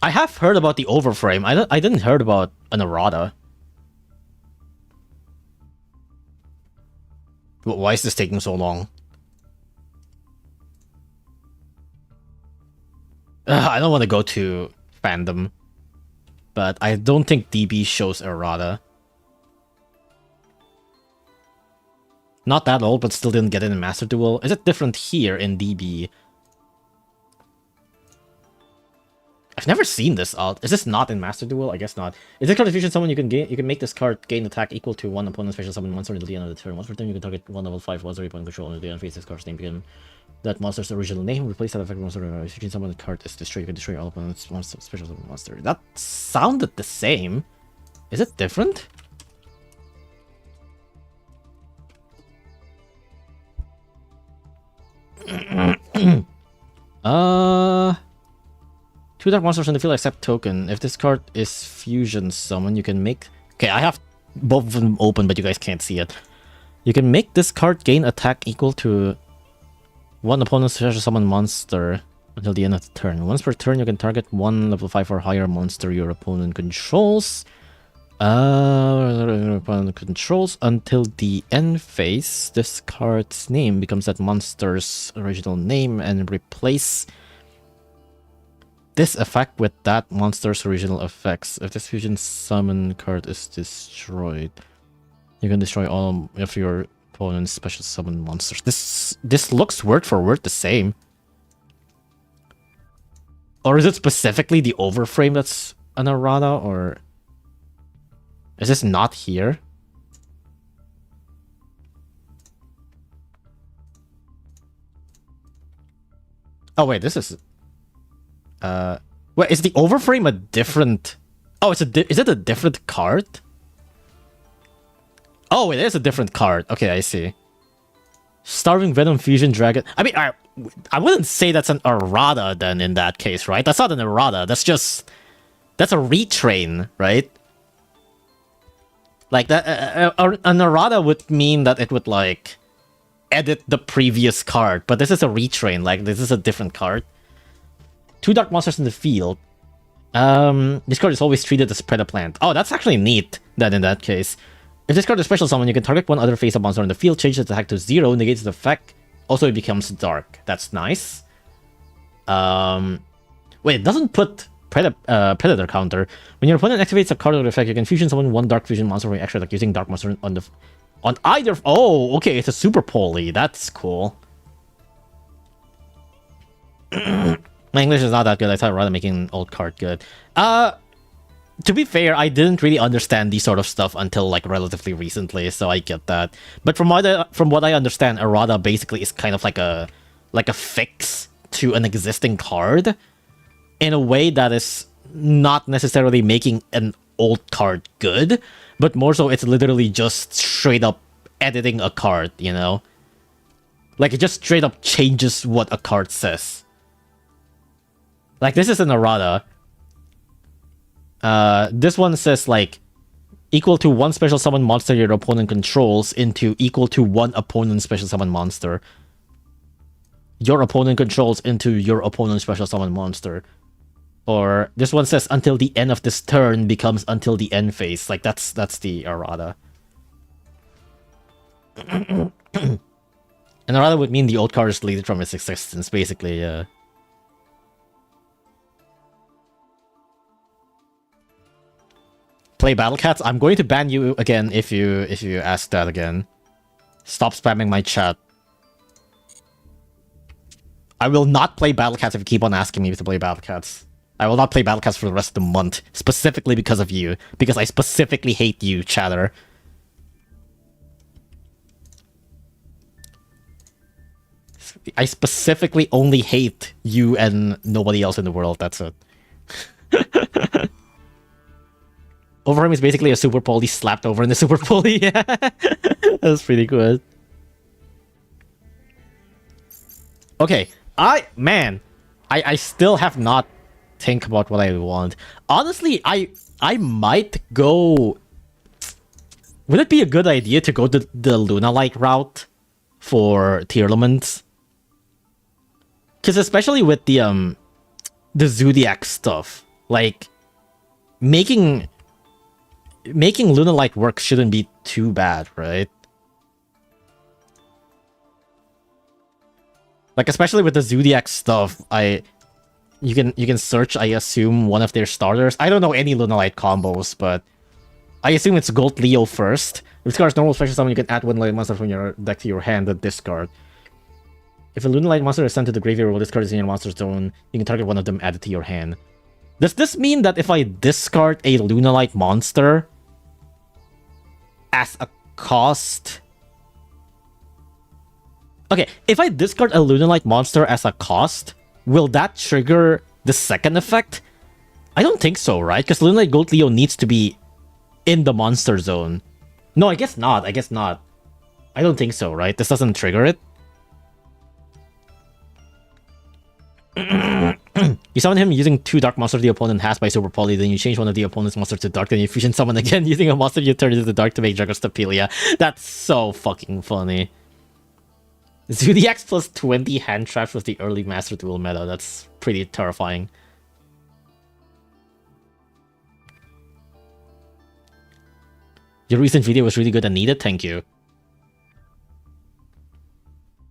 I have heard about the overframe. I didn't heard about an errata. Why is this taking so long? I don't want to go to fandom, but I don't think DB shows errata. Not that old, but still didn't get it in Master Duel. Is it different here in DB? I've never seen this out. Is this not in Master Duel? I guess not. If this card is fusion summon, you can make this card gain attack equal to one opponent's special summon monster until the end of the turn. Once per turn, you can target one level 5 monster opponent control until the end phase this card's name begin. That monster's original name. Replace that effect monster. If fusion summon the card is destroyed, you can destroy all opponent's monster, special summon monster. That sounded the same. Is it different? Two dark monsters on the field accept token. If this card is fusion summon, you can make... Okay, I have both of them open, but you guys can't see it. You can make this card gain attack equal to one opponent's special summon monster until the end of the turn. Once per turn, you can target one level 5 or higher monster your opponent controls. Opponent controls until the end phase. This card's name becomes that monster's original name and replace this effect with that monster's original effects. If this fusion summon card is destroyed, you can destroy all of your opponent's special summon monsters. This looks word for word the same. Or is it specifically the overframe that's an errata, or is this not here? Oh wait, this is wait, is the overframe a different... Oh, is it a different card? Oh, it is a different card. Okay, I see. Starving Venom Fusion Dragon. I mean, I wouldn't say that's an errata then in that case, right? That's not an errata. That's just... That's a retrain, right? Like, that an errata would mean that it would, like, edit the previous card. But this is a retrain. Like, this is a different card. Two dark monsters in the field. This card is always treated as Predaplant. Oh, that's actually neat, then, in that case. If this card is special summon, you can target one other face-up monster in the field, change its attack to 0, negates the effect. Also, it becomes dark. That's nice. Wait, it doesn't put Predator counter. When your opponent activates a card or effect, you can fusion summon one dark fusion monster with extra attack using dark monster on either... Oh, okay, it's a super poly. That's cool. My English is not that good. I thought I'd rather making an old card good. To be fair, I didn't really understand these sort of stuff until like relatively recently, so I get that. But from what I understand, errata basically is kind of like a fix to an existing card in a way that is not necessarily making an old card good, but more so it's literally just straight up editing a card, you know? Like, it just straight up changes what a card says. Like, this is an errata. This one says, like, equal to one special summon monster your opponent controls into equal to one opponent special summon monster. Your opponent controls into your opponent's special summon monster. Or this one says until the end of this turn becomes until the end phase. Like, that's the errata. An errata would mean the old card is deleted from its existence, basically, yeah. Play Battle Cats? I'm going to ban you again if you ask that again. Stop spamming my chat. I will not play Battle Cats if you keep on asking me to play Battle Cats. I will not play Battle Cats for the rest of the month, specifically because of you. Because I specifically hate you, chatter. I specifically only hate you and nobody else in the world, that's it. Overframe is basically a super poly slapped over in the super poly. Yeah, that's pretty good. Okay, I still have not think about what I want. Honestly, I might go... Would it be a good idea to go the Luna-like route for Tearlaments? Because especially with the Zodiac stuff, like, making Luna-like work shouldn't be too bad, right? Like, especially with the Zodiac stuff, you can search, I assume, one of their starters. I don't know any Luna-like combos, but I assume it's Gold Leo first. If this card's normal special summon, you can add one light monster from your deck to your hand and discard. If a Luna-like monster is sent to the graveyard while this card is in your monster zone, you can target one of them, add it to your hand. Does this mean that if I discard a Lunalite monster as a cost... Okay, if I discard a Lunalite monster as a cost, will that trigger the second effect? I don't think so, right? Because Lunalite Goat Leo needs to be in the monster zone. No, I guess not. I guess not. I don't think so, right? This doesn't trigger it. You summon him using 2 dark monsters the opponent has by Super Poly, then you change one of the opponent's monsters to dark, then you fusion summon again using a monster you turn into dark to make Dragostapelia. That's so fucking funny. Zodiacs plus 20 hand traps with the early Master Duel meta. That's pretty terrifying. Your recent video was really good and needed, thank you.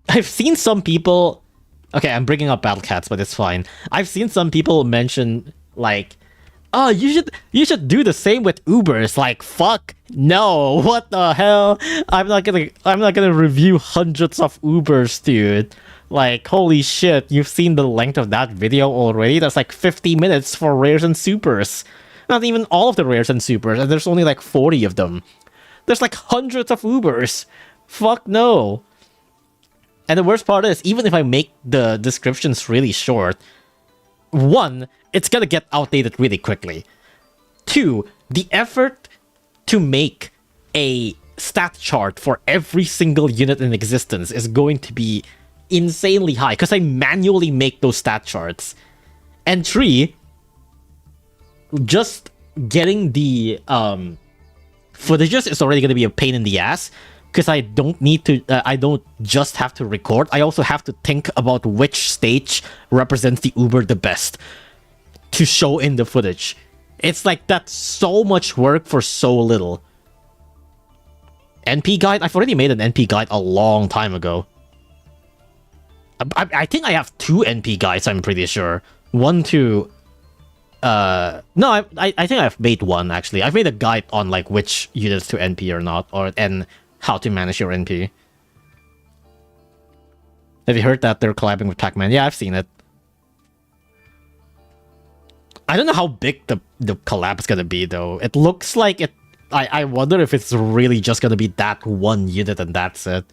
I've seen some people... Okay, I'm bringing up Battle Cats, but it's fine. I've seen some people mention, like, oh, you should do the same with Ubers. Like, fuck, no, what the hell? I'm not gonna review hundreds of Ubers, dude. Like, holy shit, you've seen the length of that video already? That's like 50 minutes for rares and supers. Not even all of the rares and supers, and there's only like 40 of them. There's like hundreds of Ubers. Fuck no. And the worst part is, even if I make the descriptions really short, 1, it's gonna get outdated really quickly. 2, the effort to make a stat chart for every single unit in existence is going to be insanely high, because I manually make those stat charts. And 3, just getting the footages is already gonna be a pain in the ass. Because I don't need to, I don't just have to record, I also have to think about which stage represents the Uber the best to show in the footage. It's like, that's so much work for so little. NP guide? I've already made an NP guide a long time ago. I think I have 2 NP guides, I'm pretty sure. One to... no, I think I've made one, actually. I've made a guide on, like, which units to NP or not, and how to manage your NP. Have you heard that they're collabing with Pac-Man? Yeah, I've seen it. I don't know how big the collab is gonna be, though. It looks like it... I wonder if it's really just gonna be that one unit and that's it.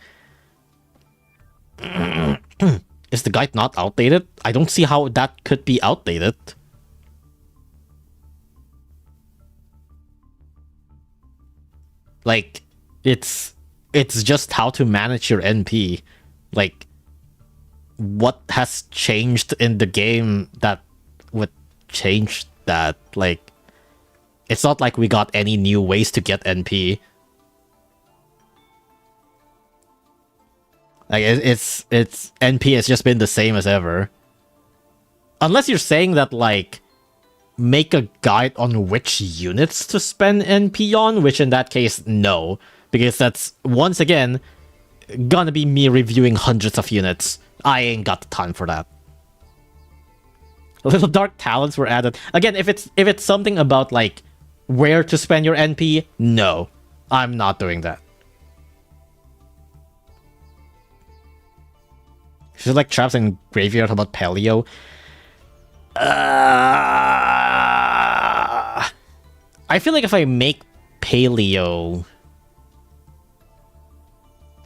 Is the guide not outdated? I don't see how that could be outdated. Like, it's just how to manage your NP. Like, what has changed in the game that would change that? Like, it's not like we got any new ways to get NP. Like, it's NP has just been the same as ever. Unless you're saying that, like, make a guide on which units to spend NP on, which in that case, no. Because that's, once again, gonna be me reviewing hundreds of units. I ain't got the time for that. Little dark talents were added. Again, if it's something about, like, where to spend your NP, no. I'm not doing that. Should like traps and graveyard about Paleo? I feel like if I make Paleo,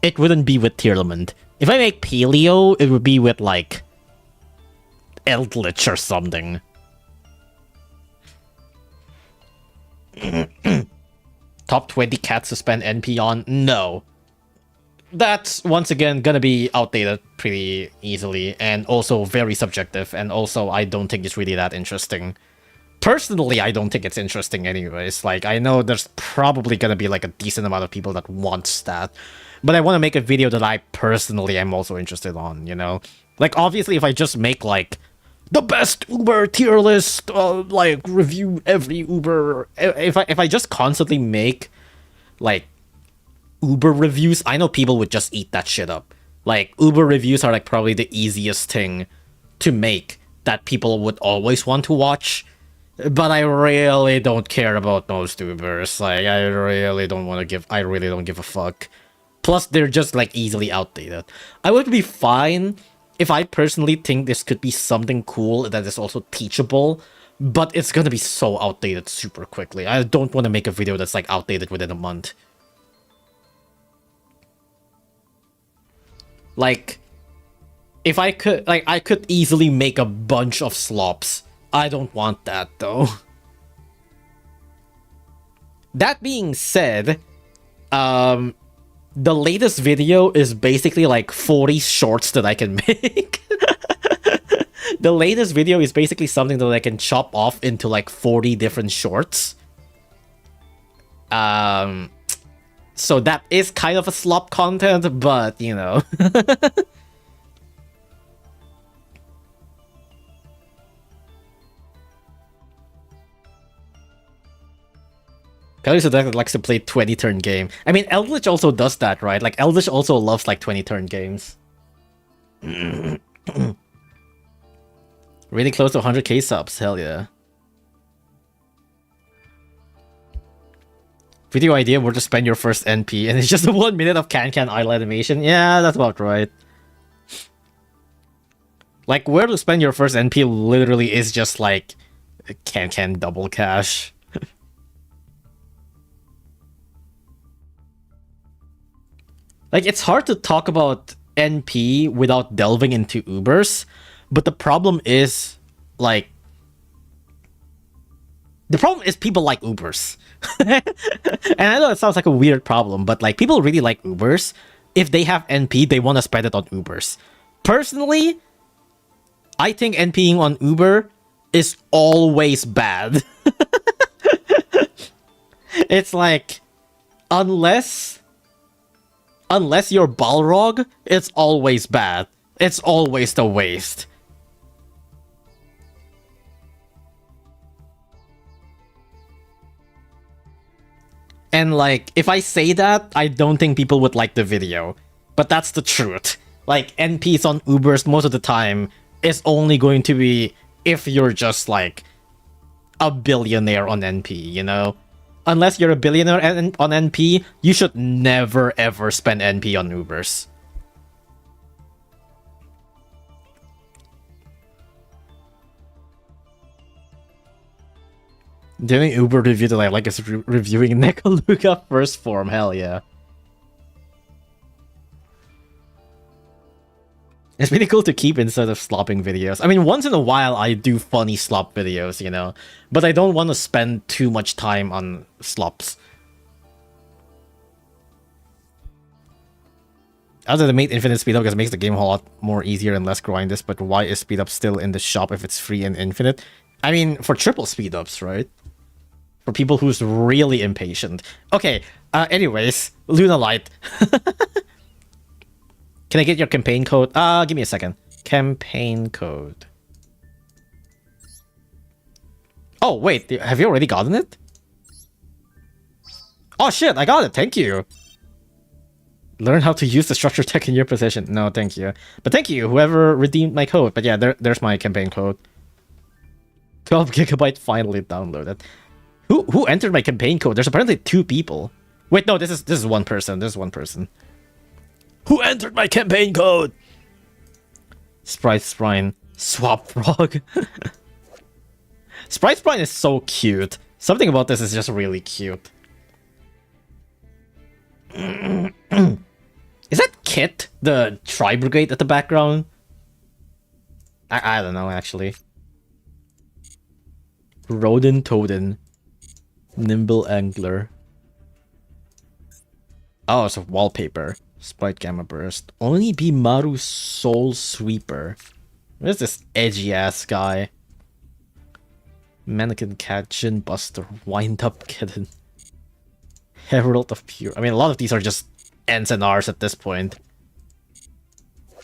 it wouldn't be with Tearlament. If I make Paleo, it would be with, like, Eldritch or something. Top 20 cats to spend NP on? No. That's, once again, gonna be outdated pretty easily, and also very subjective, and also I don't think it's really that interesting. Personally, I don't think it's interesting anyways. Like, I know there's probably gonna be, like, a decent amount of people that wants that, but I want to make a video that I personally am also interested on, you know? Like, obviously, if I just make, like, the best Uber tier list, like, review every Uber... If I just constantly make, like, Uber reviews, I know people would just eat that shit up. Like, Uber reviews are, like, probably the easiest thing to make that people would always want to watch. But I really don't care about those Ubers. Like, I really don't give a fuck. Plus, they're just, like, easily outdated. I would be fine if I personally think this could be something cool that is also teachable but it's gonna be so outdated super quickly. I don't want to make a video that's like outdated within a month. Like, if I could, like, I could easily make a bunch of slops. I don't want that though. That being said, the latest video is basically like 40 shorts that I can make. The latest video is basically something that I can chop off into like 40 different shorts. So that is kind of a slop content, but you know. Kelly that likes to play 20-turn game. I mean, Eldritch also does that, right? Like, Eldritch also loves, like, 20-turn games. Really close to 100k subs, hell yeah. Video idea where to spend your first NP, and it's just 1 minute of can idle animation? Yeah, that's about right. Like, where to spend your first NP literally is just, like, can double cash. Like, it's hard to talk about NP without delving into Ubers, but the problem is, like... The problem is people like Ubers. And I know it sounds like a weird problem, but, like, people really like Ubers. If they have NP, they want to spend it on Ubers. Personally, I think NPing on Uber is always bad. It's like, unless you're Balrog, it's always bad. It's always the waste. And like, if I say that, I don't think people would like the video. But that's the truth. Like, NPs on Ubers most of the time is only going to be if you're just like a billionaire on NP, you know? Unless you're a billionaire on NP, you should never ever spend NP on Ubers. Doing Uber review that I like is reviewing Nekaluga first form, hell yeah. It's really cool to keep instead of slopping videos. I mean, once in a while I do funny slop videos, you know, but I don't want to spend too much time on slops. Other than made infinite speed up because it makes the game a lot more easier and less grindless, but why is speed up still in the shop if it's free and infinite? I mean, for triple speed ups, right? For people who's really impatient. Okay, anyways, Luna Light. Can I get your campaign code? Give me a second. Campaign code. Oh, wait, have you already gotten it? Oh shit, I got it, thank you. Learn how to use the structure tech in your possession. No, thank you. But thank you, whoever redeemed my code. But yeah, there's my campaign code. 12 gigabyte finally downloaded. Who entered my campaign code? There's apparently 2 people. Wait, no, this is one person. This is one person. Who entered my campaign code? Sprite Sprine. Swap Frog. Sprite Sprine is so cute. Something about this is just really cute. Is that Kit, the Tri-Brigade at the background? I don't know, actually. Rodin Toden. Nimble Angler. Oh, it's a wallpaper. Sprite Gamma Burst. Only be Maru Soul Sweeper. Where's this edgy ass guy? Mannequin Cat, Gin Buster, Wind Up Kitten. Herald of Pure. I mean, a lot of these are just N's and R's at this point.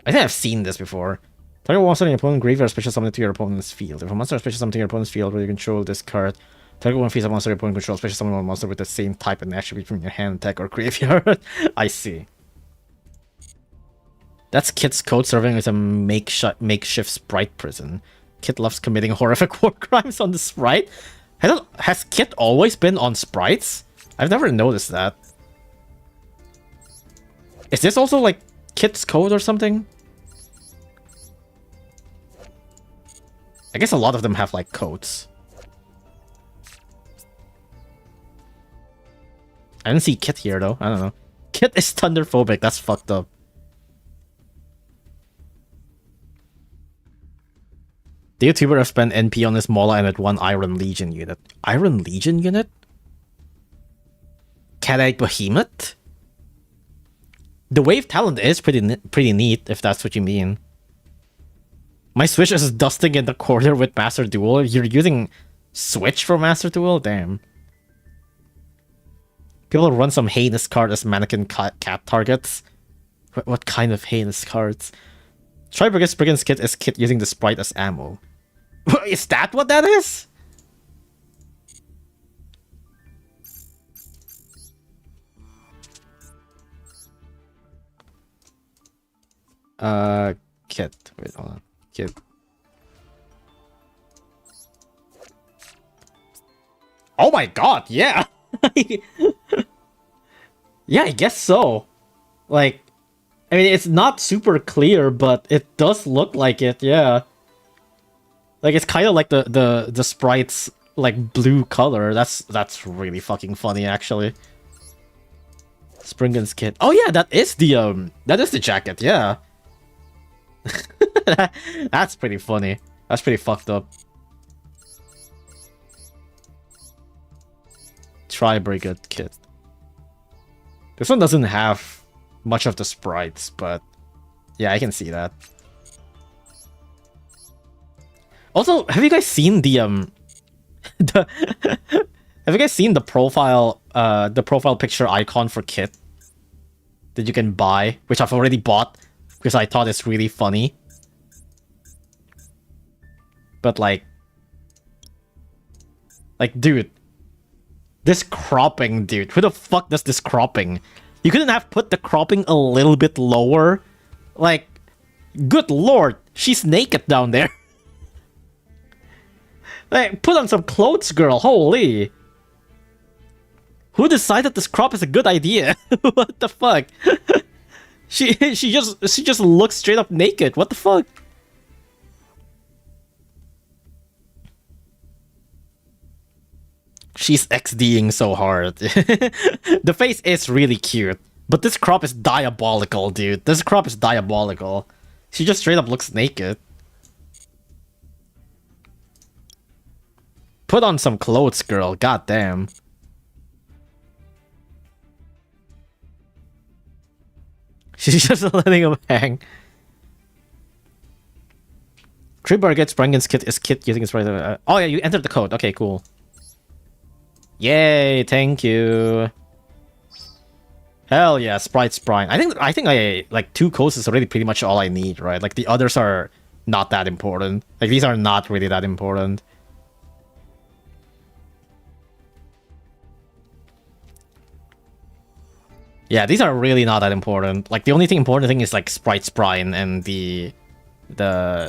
I think I've seen this before. Target monster in your opponent's graveyard special summon to your opponent's field. If a monster special summon to your opponent's field where you control this card, target one face a monster your opponent controls special summon one monster with the same type and attribute from your hand, deck, or graveyard. I see. That's Kit's code serving as a makeshift sprite prison. Kit loves committing horrific war crimes on the sprite. Has Kit always been on sprites? I've never noticed that. Is this also like Kit's code or something? I guess a lot of them have like codes. I didn't see Kit here though. I don't know. Kit is thunderphobic. That's fucked up. The YouTuber has spent NP on his Mola and at one Iron Legion unit. Iron Legion unit? Cat-Egg Behemoth? The wave talent is pretty neat, if that's what you mean. My Switch is dusting in the corner with Master Duel. You're using Switch for Master Duel? Damn. People run some heinous card as mannequin cat targets. What kind of heinous cards? Try Brigand's Kit is Kit using the sprite as ammo. Is that what that is? Kit. Wait, hold on. Kit. Oh my god, yeah! Yeah, I guess so. Like, I mean, it's not super clear, but it does look like it, yeah. Like, it's kind of like the sprite's, like, blue color. That's really fucking funny, actually. Springen's Kit. Oh yeah, that is the jacket, yeah. That's pretty funny. That's pretty fucked up. Try Brigand Kit. This one doesn't have much of the sprites, but yeah, I can see that. Also, have you guys seen the have you guys seen the profile picture icon for Kit that you can buy, which I've already bought because I thought it's really funny. But like dude, this cropping, dude. Who the fuck does this cropping? You couldn't have put the cropping a little bit lower? Like, good lord, she's naked down there. Like, put on some clothes, girl. Holy. Who decided this crop is a good idea? What the fuck? She just looks straight up naked. What the fuck? She's XDing so hard. The face is really cute. But this crop is diabolical, dude. This crop is diabolical. She just straight up looks naked. Put on some clothes, girl. God damn. She's just letting him hang. Cribbar gets Brangen's Kit is Kit using his right. Oh yeah, you entered the code. Okay, cool. Yay, thank you. Hell yeah, Sprite. I think I like 2 codes is already pretty much all I need, right? Like the others are not that important. Like these are not really that important. Yeah, these are really not that important. Like the only important thing is like Sprite and the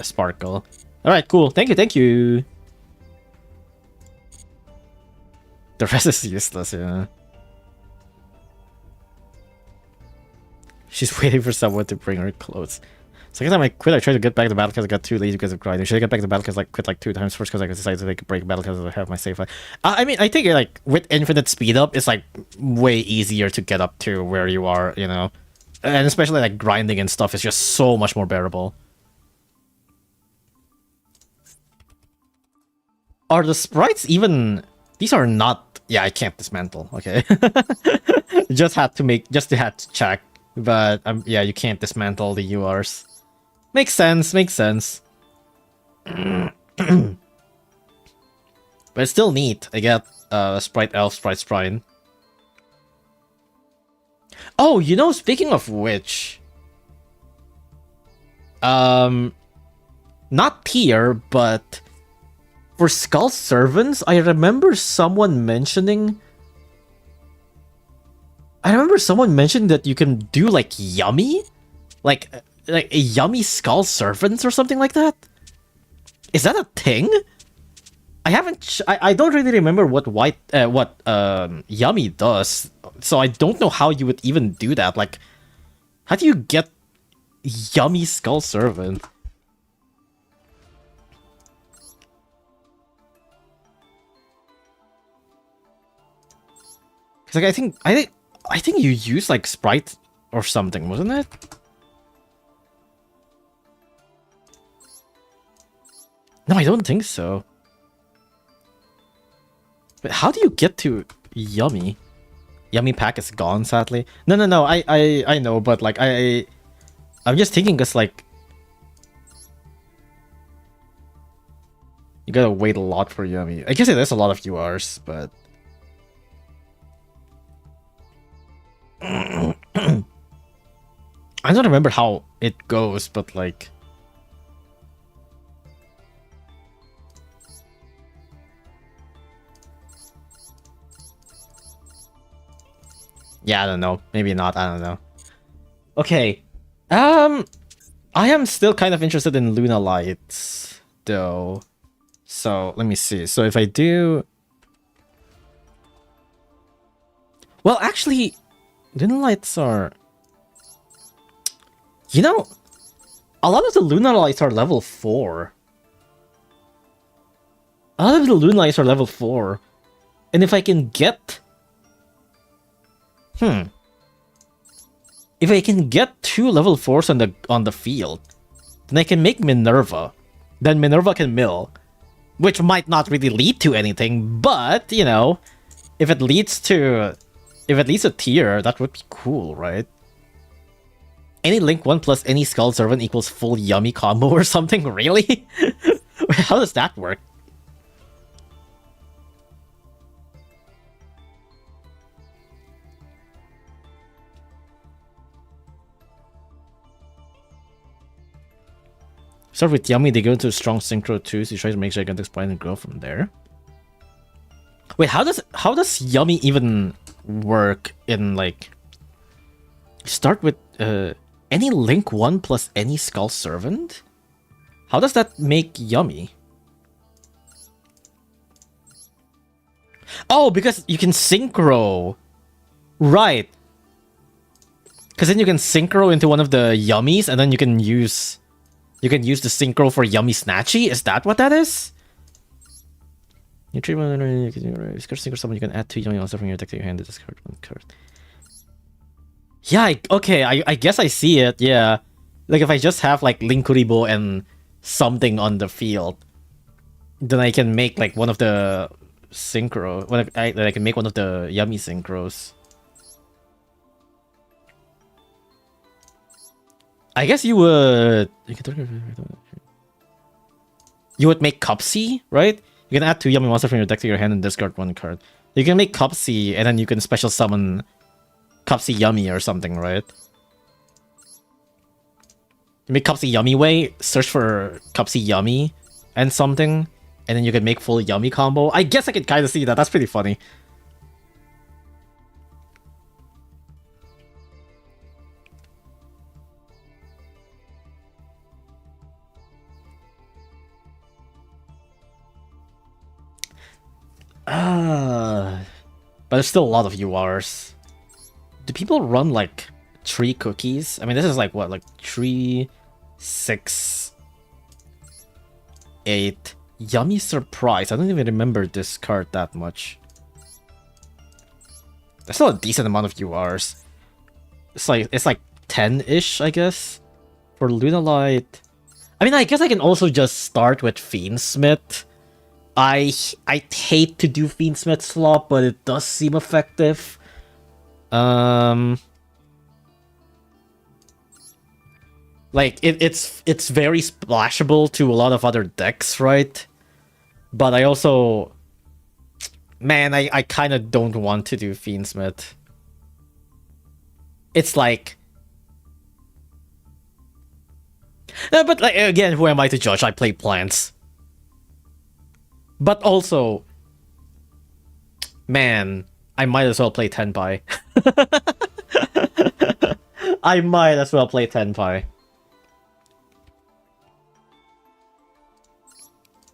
sparkle. All right, cool. Thank you. The rest is useless, yeah. She's waiting for someone to bring her clothes. Second time I quit, I tried to get back to battle because I got too lazy because of grinding. Should I get back to battle because I quit like 2 times? First because I decided to take a break battle because I have my save file. I mean, I think like with infinite speed up, it's like way easier to get up to where you are, you know? And especially like grinding and stuff is just so much more bearable. Are the sprites even... These are not... Yeah, I can't dismantle. Okay. just had to check. But yeah, you can't dismantle the URs. Makes sense. But it's still neat. I get Sprite Elf, Sprite Sprine. Oh, you know, speaking of which... not tier, but... For Skull Servants, I remember someone mentioning that you can do like yummy? Like a yummy Skull Servants or something like that? Is that a thing? I don't really remember what yummy does, so I don't know how you would even do that. Like, how do you get yummy Skull Servant? Because Like I think you used like Sprite or something, wasn't it? No, I don't think so. But how do you get to Yummy? Yummy pack is gone, sadly. No. I know, but like I'm just thinking, cause like you gotta wait a lot for Yummy. I guess it is a lot of URs, but I don't remember how it goes, but like. Yeah, I don't know. Maybe not. I don't know. Okay. I am still kind of interested in Luna Lights, though. So let me see. So if I do, well, actually, Luna Lights are, you know, a lot of the Luna Lights are level 4. A lot of the Luna Lights are level 4, and if I can get, if I can get 2 level 4s on the field, then I can make Minerva. Then Minerva can mill, which might not really lead to anything, but you know, if it leads to a tier, that would be cool, right? Any Link 1 plus any Skull Servant equals full Yummy combo or something? Really? How does that work? Start with Yummy, they go into strong synchro too, so you try to make gigantic spine and grow from there. Wait, how does Yummy even work in like, start with any Link 1 plus any Skull Servant? How does that make Yummy? Oh, because you can synchro. Right. Because then you can synchro into one of the Yummies, and then you can use the synchro for Yummy Snatchy? Is that what that is? You treat one synchro someone, you can add 2 Yummy also from your deck to your hand to discard 1 card. Yeah, okay, I guess I see it, yeah. Like if I just have like Linkuribo and something on the field, then I can make like one of the synchro. I can make one of the Yummy synchros. I guess you would make Cupsy, right? You can add 2 Yummy monsters from your deck to your hand and discard 1 card. You can make Cupsy and then you can special summon Cupsy Yummy or something, right? You make Cupsy Yummy way, search for Cupsy Yummy and something, and then you can make full Yummy combo. I guess I could kind of see that. That's pretty funny. But there's still a lot of URs. Do people run like 3 cookies? I mean, this is like what, like 3, 6, 8. Yummy Surprise. I don't even remember this card that much. There's still a decent amount of URs. It's like 10-ish, I guess, for Lunalight. I mean, I guess I can also just start with Fiendsmith. I hate to do Fiendsmith slop, but it does seem effective. Like it's very splashable to a lot of other decks, right? But I also, man, I kind of don't want to do Fiendsmith. It's like, no, but like, again, who am I to judge? I play plants. But also, man, I might as well play Tenpai. I might as well play Tenpai.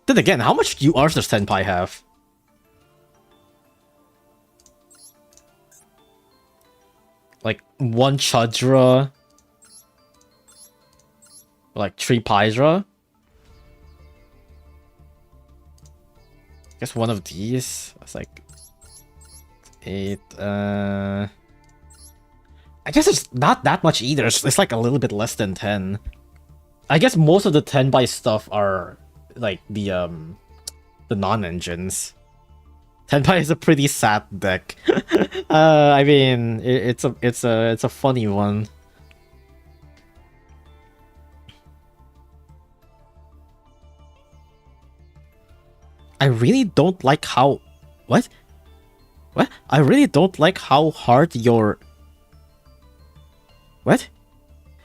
Then again, how much URs does Tenpai have? Like 1 Chudra, like 3 Pydra. I guess one of these. It's like 8. I guess it's not that much either. It's like a little bit less than 10. I guess most of the 10 by stuff are like the non-engines. 10 by is a pretty sad deck. I mean, it's a funny one. I really don't like how... What? What? I really don't like how hard your... What?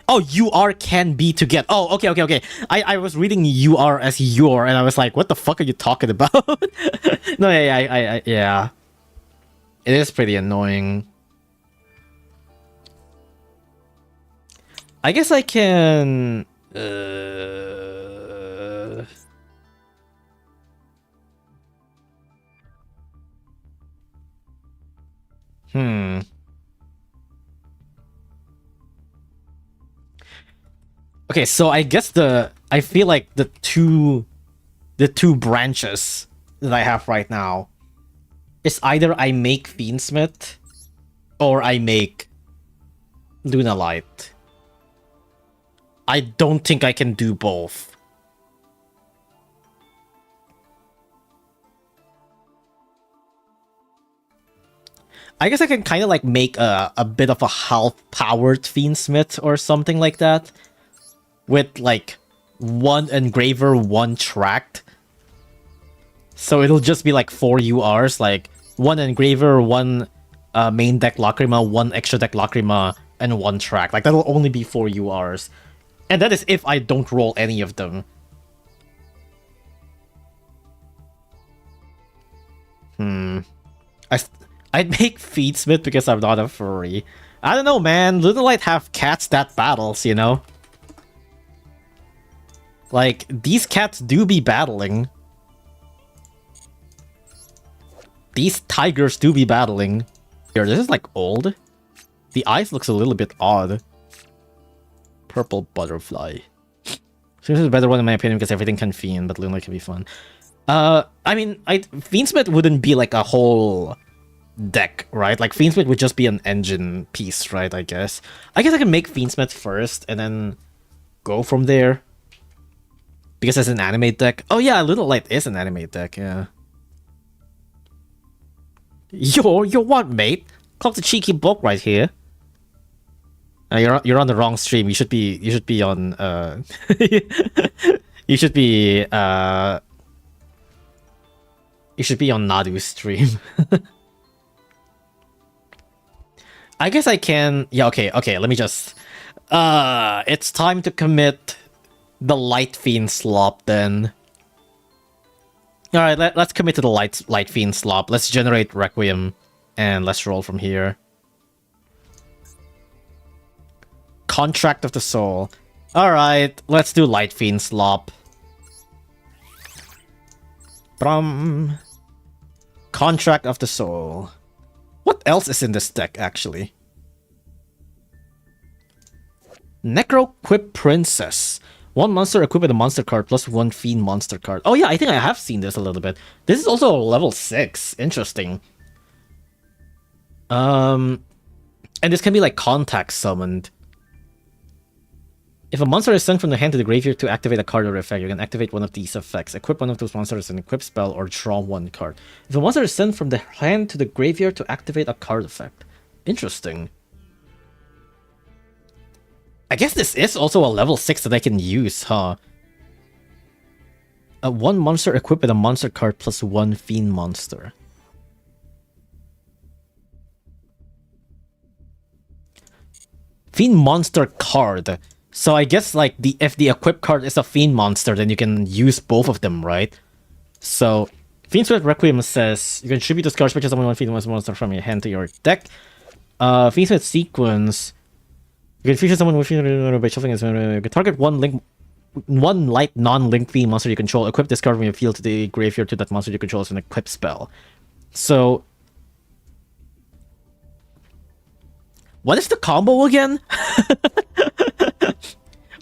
Oh, UR can be to get. Oh, okay. I was reading UR as your, and I was like, what the fuck are you talking about? No, yeah. It is pretty annoying. I guess I can... Okay, so I guess I feel like the two branches that I have right now is either I make Fiendsmith or I make Lunalight. I don't think I can do both. I guess I can kind of like make a bit of a half-powered Fiendsmith or something like that. With like 1 engraver, 1 tracked. So it'll just be like 4 URs, like 1 engraver, 1 main deck Lacrima, 1 extra deck Lacrima, and 1 track. Like that'll only be 4 URs. And that is if I don't roll any of them. I'd make Feedsmith because I'm not a furry. I don't know, man. Lunalight have cats that battles, you know? Like, these cats do be battling. These tigers do be battling. Here, this is like old. The eyes looks a little bit odd. Purple butterfly. Seems a better one in my opinion because everything can fiend, but Lunalight can be fun. I mean, Fiendsmith wouldn't be like a whole deck, right? Like, Fiendsmith would just be an engine piece, right, I guess. I guess I can make Fiendsmith first and then go from there. Because it's an animate deck. Oh yeah, Lunalight is an animate deck, yeah. You're what, mate? Clock the cheeky book right here. You're on the wrong stream. You should be on you should be on Nadu's stream. I guess I can. Yeah, okay, let me just it's time to commit the Light Fiend slop then. Alright, let's commit to the Light Fiend slop. Let's generate Requiem and let's roll from here. Contract of the Soul. Alright, let's do Light Fiend slop. Brum. Contract of the Soul. What else is in this deck, actually? Necroquip Princess. 1 monster equipped with a monster card plus 1 fiend monster card. Oh yeah, I think I have seen this a little bit. This is also level 6. Interesting. And this can be like contact summoned. If a monster is sent from the hand to the graveyard to activate a card or effect, you can activate one of these effects. Equip one of those monsters as an equip spell or draw 1 card. If a monster is sent from the hand to the graveyard to activate a card effect. Interesting. I guess this is also a level 6 that I can use, huh? 1 monster equipped with a monster card plus 1 fiend monster. Fiend monster card. So I guess like if the equip card is a fiend monster, then you can use both of them, right? So Fiendsmith Requiem says you can tribute this card, special summon 1 fiend monster from your hand to your deck. Fiendsmith Sequence. You can feature someone with by shuffling his. You can target one light non-link fiend monster you control. Equip this card from your field to the graveyard to that monster you control as an equip spell. So, what is the combo again?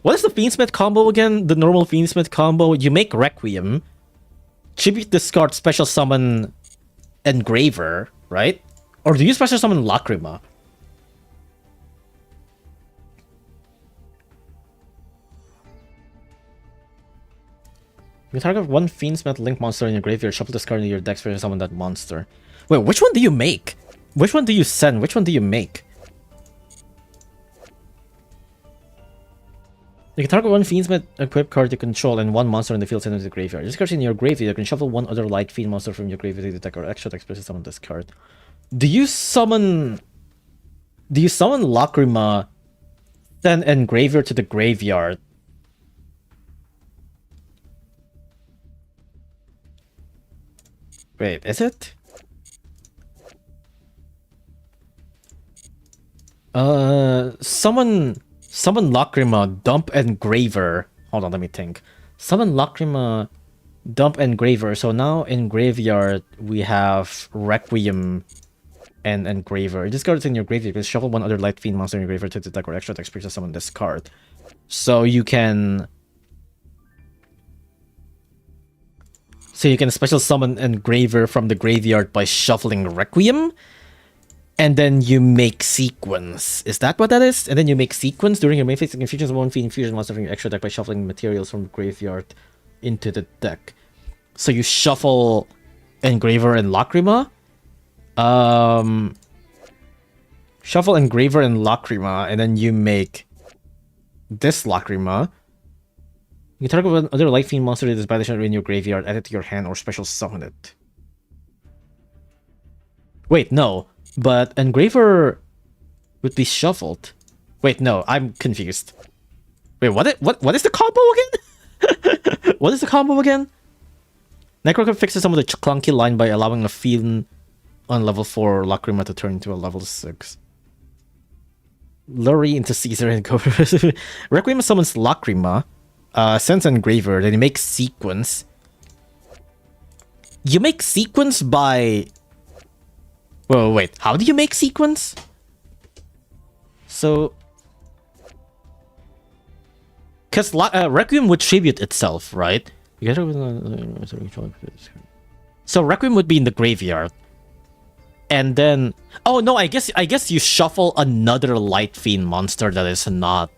What is the Fiendsmith combo again? The normal Fiendsmith combo. You make Requiem, tribute this card, special summon Engraver, right? Or do you special summon Lacrima? You target one Fiendsmith Link monster in your graveyard, shuffle this card into your deck, special summon that monster. Wait, which one do you make? Which one do you send? Which one do you make? You can target one Fiendsmith equipped card you control and one monster in the field sent into the graveyard. This card's in your graveyard. You can shuffle one other light fiend monster from your graveyard to the deck or extra deck special summon this card. Do you summon Lacrima, then Engraver to the graveyard? Wait, is it? Summon Lacrima, dump Engraver. Hold on, let me think. Summon Lacrima, dump Engraver. So now in graveyard we have Requiem and Engraver. This card is in your graveyard. You can shuffle one other light fiend monster in your graveyard to the deck or extra deck to summon this card. So you can special summon Engraver from the graveyard by shuffling Requiem. And then you make Sequence. Is that what that is? And then you make Sequence during your main phase. You can fusion one fiend fusion monster from your extra deck by shuffling materials from the graveyard into the deck. So you shuffle Engraver and Lacrima. Shuffle Engraver and Lacrima, and then you make this Lacrima. You can target another light fiend monster that is banished in your graveyard, add it to your hand, or special summon it. Wait, no. But Engraver would be shuffled. Wait, no, I'm confused. Wait, what is the combo again? What is the combo again? Necrocard fixes some of the clunky line by allowing a fiend on level 4 Lacrima to turn into a level 6. Lurie into Caesar and go. Requiem summons Lacrima, sends Engraver, then you make Sequence. You make Sequence by... Whoa, wait, how do you make Sequence? So... Because Requiem would tribute itself, right? So Requiem would be in the graveyard. And then... Oh, no, I guess you shuffle another Light Fiend monster that is not...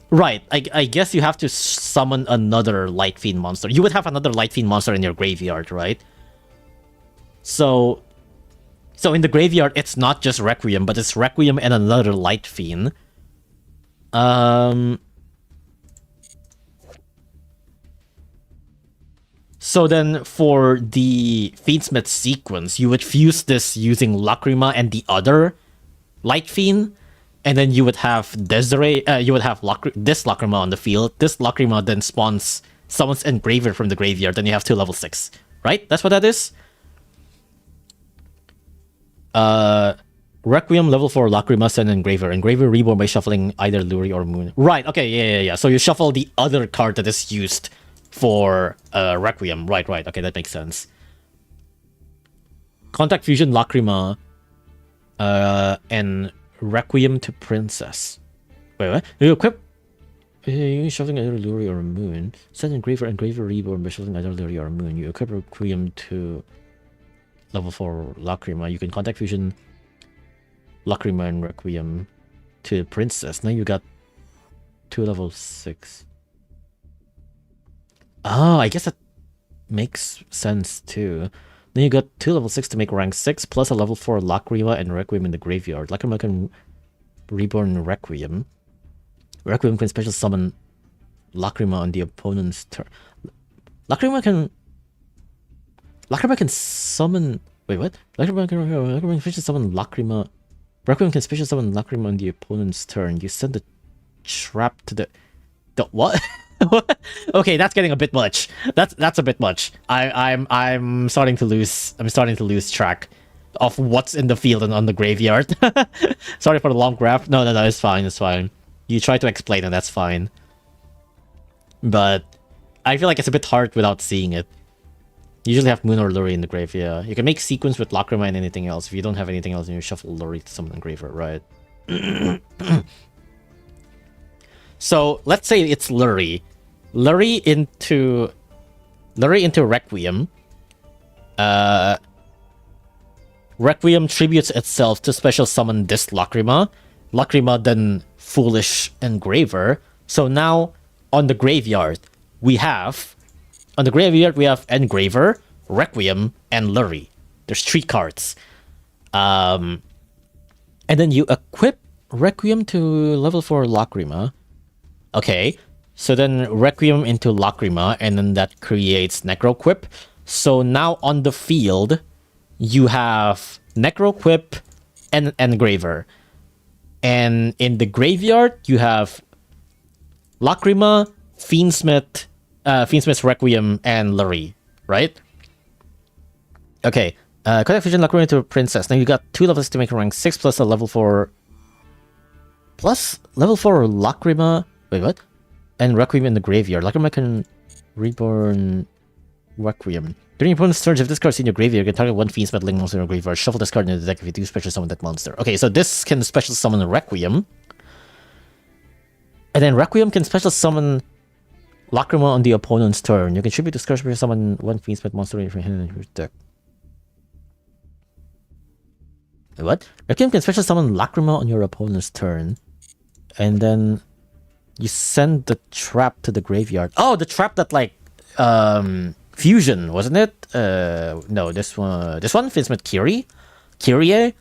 Right, I guess you have to summon another Light Fiend monster. You would have another Light Fiend monster in your graveyard, right? So in the graveyard, it's not just Requiem, but it's Requiem and another Light Fiend. So then for the Fiendsmith Sequence, you would fuse this using Lacrima and the other Light Fiend, and then you would have Desiree, you would have this Lacrima on the field. This Lacrima then summons Engraver from the graveyard, then you have 2 level 6. Right? That's what that is? Requiem level 4 Lacrima send Engraver. Engraver reborn by shuffling either Lurie or Moon. Right, okay, yeah. So you shuffle the other card that is used for Requiem. Right, okay, that makes sense. Contact Fusion Lacrima and Requiem to Princess. Wait, what? You equip you shuffling either Lurie or Moon. Send Engraver reborn by shuffling either Lurie or Moon. You equip Requiem to level 4 Lacrima. You can contact Fusion Lacrima and Requiem to Princess. Now you got 2 level 6. Oh, I guess that makes sense too. Then you got 2 level 6 to make rank 6, plus a level 4 Lacrima and Requiem in the graveyard. Lacrima can reborn Requiem. Requiem can special summon Lacrima on the opponent's turn. Lacrima can summon... Wait, what? Lacrima can special summon Lacrima... Requiem can special summon Lacrima on the opponent's turn. You send the trap to the what? Okay, that's getting a bit much. That's a bit much. I'm starting to lose track of what's in the field and on the graveyard. Sorry for the long graph. No, it's fine. You try to explain and that's fine. But I feel like it's a bit hard without seeing it. You usually have Moon or Lurie in the graveyard. You can make Sequence with Lacrima and anything else. If you don't have anything else, then you shuffle Lurie to summon Engraver, right? So let's say it's Lurie. Lurie into Requiem. Requiem tributes itself to special summon this Lacrima. Lacrima then Foolish Engraver. So now on the graveyard we have Engraver, Requiem, and Lurie. There's 3 cards. And then you equip Requiem to level 4 Lacrima. Okay, so then Requiem into Lacrima, and then that creates Necroquip. So now on the field, you have Necroquip and Engraver. And in the graveyard, you have Lacrima, Fiendsmith's Requiem, and Lurie, right? Okay, Connect Fusion Lacrima to Princess. Now you got 2 levels to make rank 6 plus a level 4... Plus level 4 Lacrima... Wait, what? And Requiem in the graveyard. Lacrima can reborn Requiem. During your opponent's turn, if this card's in your graveyard, you can target 1 Fiendsmith Link monster in your graveyard. Shuffle this card in the deck if you do special summon that monster. Okay, so this can special summon Requiem. And then Requiem can special summon Lacrima on the opponent's turn. You can tribute this card to summon 1 Fiendsmith monster in your deck. Wait, what? Requiem can special summon Lacrima on your opponent's turn. And then you send the trap to the graveyard. Oh, the trap that like fusion, wasn't it? No, this one Fiendsmith Kyrie. You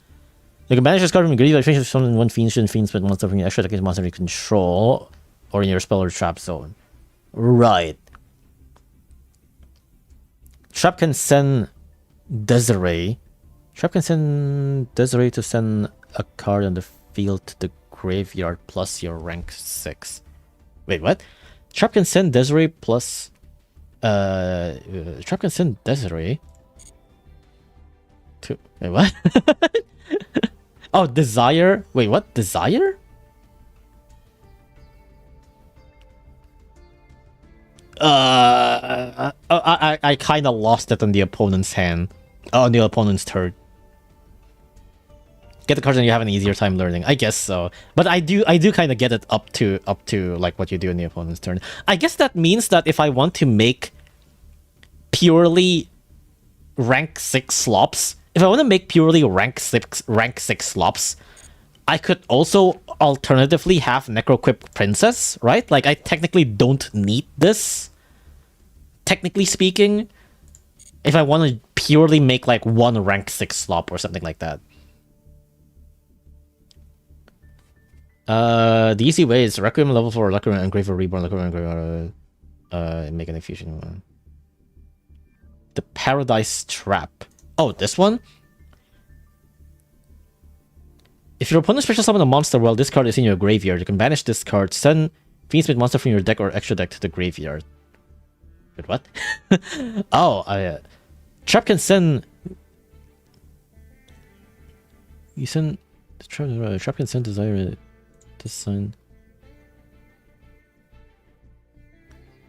can banish this card from your graveyard. Finish summon 1 Fiendsmith monster from your extra deck monster you control or in your spell or trap zone. Right. Trap can send Desiree. Trap can send Desiree to send a card on the field to the graveyard plus your rank 6. Wait, what? Trap can send Desiree plus... Trap can send Desiree to... Wait, what? Oh, Desire? Wait, what? Desire? I kind of lost it on the opponent's hand. Oh, on the opponent's turn. Get the cards and you have an easier time learning. I guess so. But I do kind of get it up to like what you do in the opponent's turn. I guess that means that if I want to make purely rank 6 slops, if I want to make purely rank 6 slops, I could also alternatively have Necroquip Princess, right? Like I technically don't need this. Technically speaking, if I want to purely make like 1 rank 6 slop or something like that. The easy way is Requiem level 4, Lacrima Engraver Reborn, Lacrima Engraver, make an infusion. The Paradise Trap. Oh, this one? If your opponent special summon a monster while this card is in your graveyard, you can banish this card, send Fiendsmith monster from your deck or extra deck to the graveyard. Wait, what? Oh, Trap can send... You send... Trap can send Desire to sign...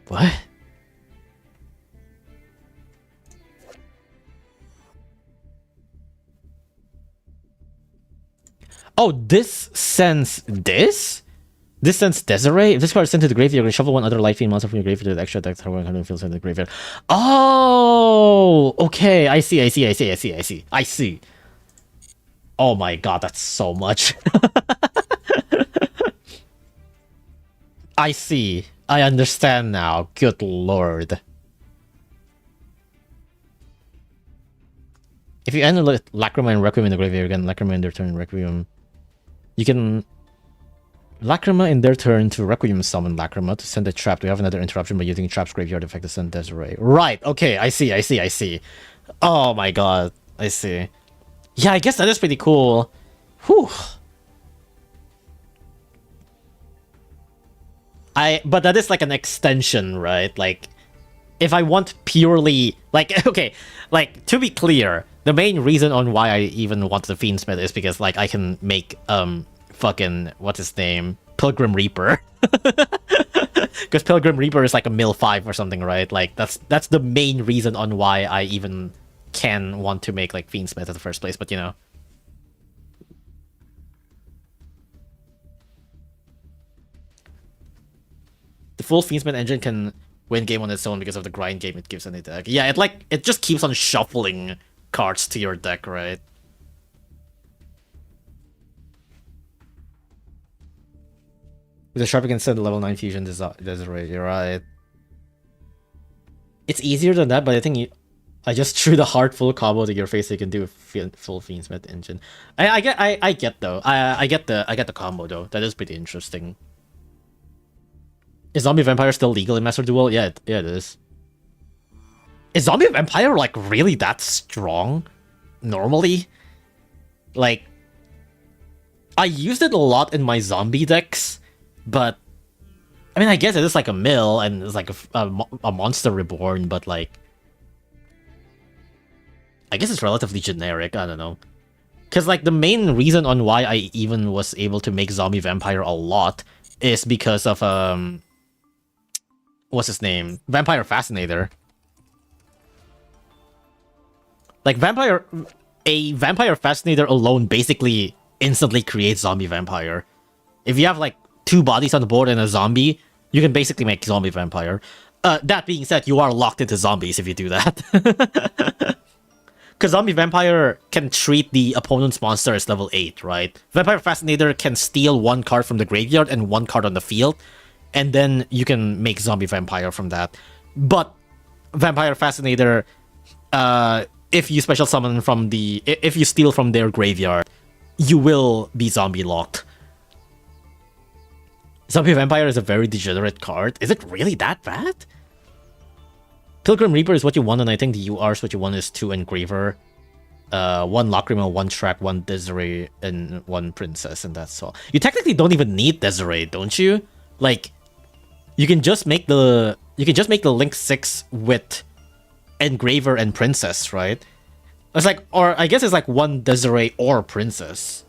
What? Oh, this sends this? This sends Desiree? If this card is sent to the graveyard, you can shuffle 1 other Light Fiend monster from your graveyard to the extra deck to how it feels in the graveyard. Oh, okay. I see. Oh my god, that's so much. I see. I understand now. Good lord. If you end Lacrima and Requiem in the graveyard, again, Lacrima in their turn, Requiem. You can Lacrima in their turn to Requiem summon Lacrima to send a trap. We have another interruption by using Trap's graveyard effect to send Desiree. Right, okay, I see. Oh my god, I see. Yeah, I guess that is pretty cool. Whew. But that is like an extension, right? Like, if I want purely... Like, okay, like, to be clear, the main reason on why I even want the Fiendsmith is because, like, I can make, fucking, what's his name? Pilgrim Reaper. Because Pilgrim Reaper is like a mill 5 or something, right? Like, that's the main reason on why I even can want to make, like, Fiendsmith in the first place, but, you know. The full Fiendsmith engine can win game on its own because of the grind game it gives on the deck. Yeah, it just keeps on shuffling cards to your deck, right? With a sharp against the level 9 fusion Desiree, you're right. It's easier than that, but I think I just threw the heart full combo to your face so you can do a full Fiendsmith engine. I get though. I get the combo though. That is pretty interesting. Is Zombie Vampire still legal in Master Duel? Yeah, it is. Is Zombie Vampire like really that strong? Normally? Like, I used it a lot in my zombie decks, but I mean, I guess it is like a mill and it's like a monster reborn, but like, I guess it's relatively generic. I don't know. Because like the main reason on why I even was able to make Zombie Vampire a lot is because of what's his name? Vampire Fascinator. Like a Vampire Fascinator alone basically instantly creates Zombie Vampire. If you have like 2 bodies on the board and a zombie, you can basically make Zombie Vampire. That being said, you are locked into zombies if you do that. Because Zombie Vampire can treat the opponent's monster as level 8, right? Vampire Fascinator can steal 1 card from the graveyard and 1 card on the field, and then you can make Zombie Vampire from that. But Vampire Fascinator, if you special summon from if you steal from their graveyard, you will be zombie locked. Zombie Vampire is a very degenerate card. Is it really that bad? Pilgrim Reaper is what you want, and I think the UR is what you want is 2 Engraver, 1 Lacrimal, 1 Shrek, 1 Desiree, and 1 Princess, and that's all. You technically don't even need Desiree, don't you? Like, you can just make the Link 6 with Engraver and Princess, right? It's like, or I guess it's like 1 Desiree or Princess.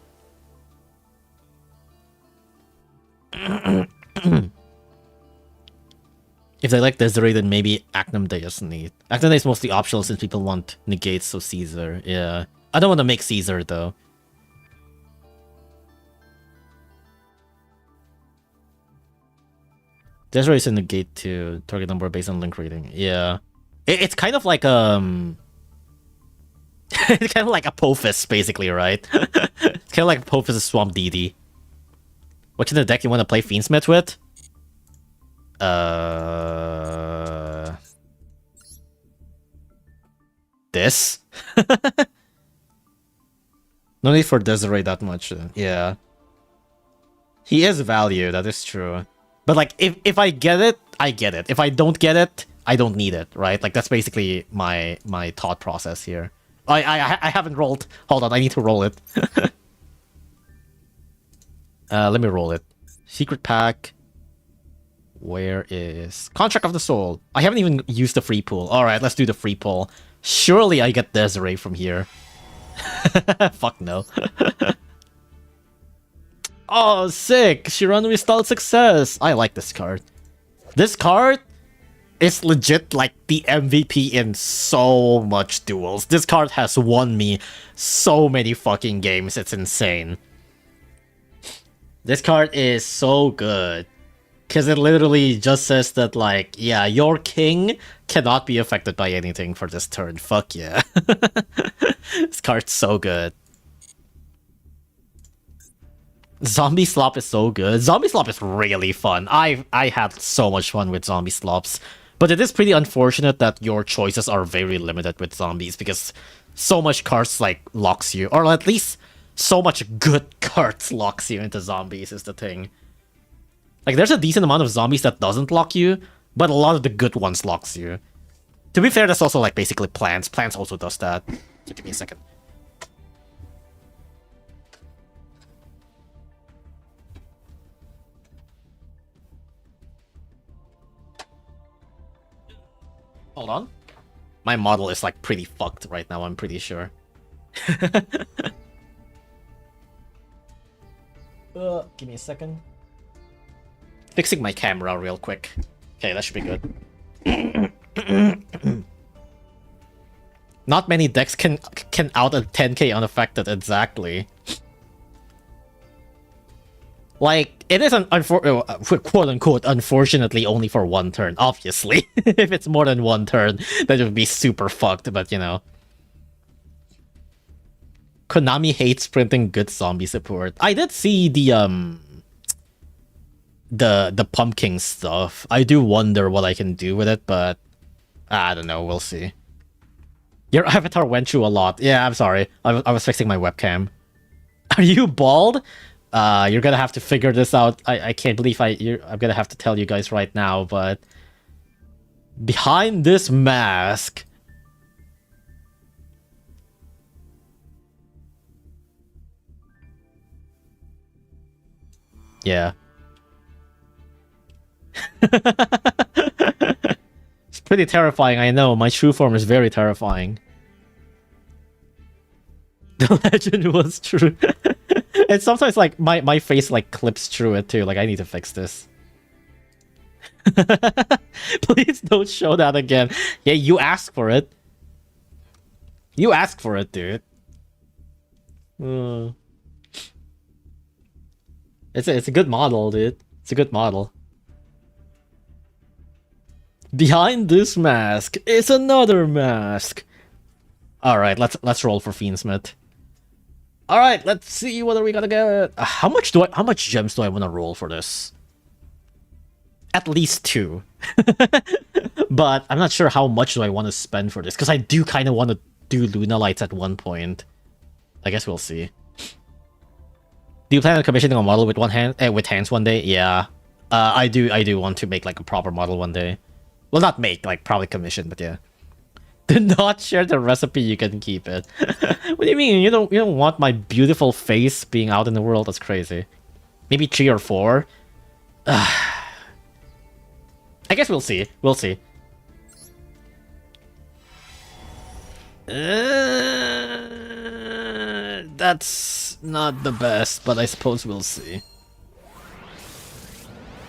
If they like Desiree, then maybe Acnum they just need. Acnum is mostly optional since people want negates, so Caesar. Yeah. I don't want to make Caesar, though. Desiree is a negate to target number based on link rating. Yeah. It's kind of like, it's kind of like Apophis, basically, right? It's kind of like Apophis' Swamp DD. What's in the deck you want to play Fiendsmith with? This? No need for Desiree that much. Yeah. He is value, that is true. But like, if I get it, I get it. If I don't get it, I don't need it, right? Like, that's basically my thought process here. I haven't rolled. Hold on, I need to roll it. Let me roll it. Secret pack. Where is Contract of the Soul? I haven't even used the free pool. Alright, let's do the free pool. Surely I get Desiree from here. Fuck no. Oh, sick! Shiranui stalled success! I like this card. This card is legit like the MVP in so much duels. This card has won me so many fucking games, it's insane. This card is so good. Because it literally just says that, like, yeah, your king cannot be affected by anything for this turn. Fuck yeah. This card's so good. Zombie Slop is so good. Zombie Slop is really fun. I had so much fun with Zombie Slops. But it is pretty unfortunate that your choices are very limited with zombies because so much cards, like, locks you. Or at least so much good cards locks you into zombies is the thing. Like, there's a decent amount of zombies that doesn't lock you, but a lot of the good ones locks you. To be fair, that's also, like, basically Plants. Plants also does that. So give me a second. Hold on. My model is, like, pretty fucked right now, I'm pretty sure. Give me a second. Fixing my camera real quick. Okay, that should be good. Not many decks can out a 10k unaffected, exactly. Like, it is quote-unquote, unfortunately, only for 1 turn, obviously. If it's more than 1 turn, that would be super fucked, but you know. Konami hates printing good zombie support. I did see the the pumpkin stuff. I do wonder what I can do with it, but I don't know. We'll see. Your avatar went through a lot. Yeah, I'm sorry. I was fixing my webcam. Are you bald? You're gonna have to figure this out. I can't believe I'm gonna have to tell you guys right now, but behind this mask, yeah. It's pretty terrifying, I know. My true form is very terrifying. The legend was true. And sometimes, like, my face, like, clips through it, too. Like, I need to fix this. Please don't show that again. Yeah, you asked for it. You asked for it, dude. It's a good model, dude. It's a good model. Behind this mask is another mask. All right, let's roll for Fiendsmith. All right, let's see what are we gonna get. How much gems do I want to roll for this? At least 2. But I'm not sure how much do I want to spend for this, because I do kind of want to do Luna Lights at one point. I guess we'll see. Do you plan on commissioning a model with with hands one day? Yeah, I do want to make like a proper model one day. Well, not make, like probably commission, but yeah. Do not share the recipe. You can keep it. What do you mean? You don't want my beautiful face being out in the world? That's crazy. Maybe 3 or 4. I guess we'll see. We'll see. That's not the best, but I suppose we'll see.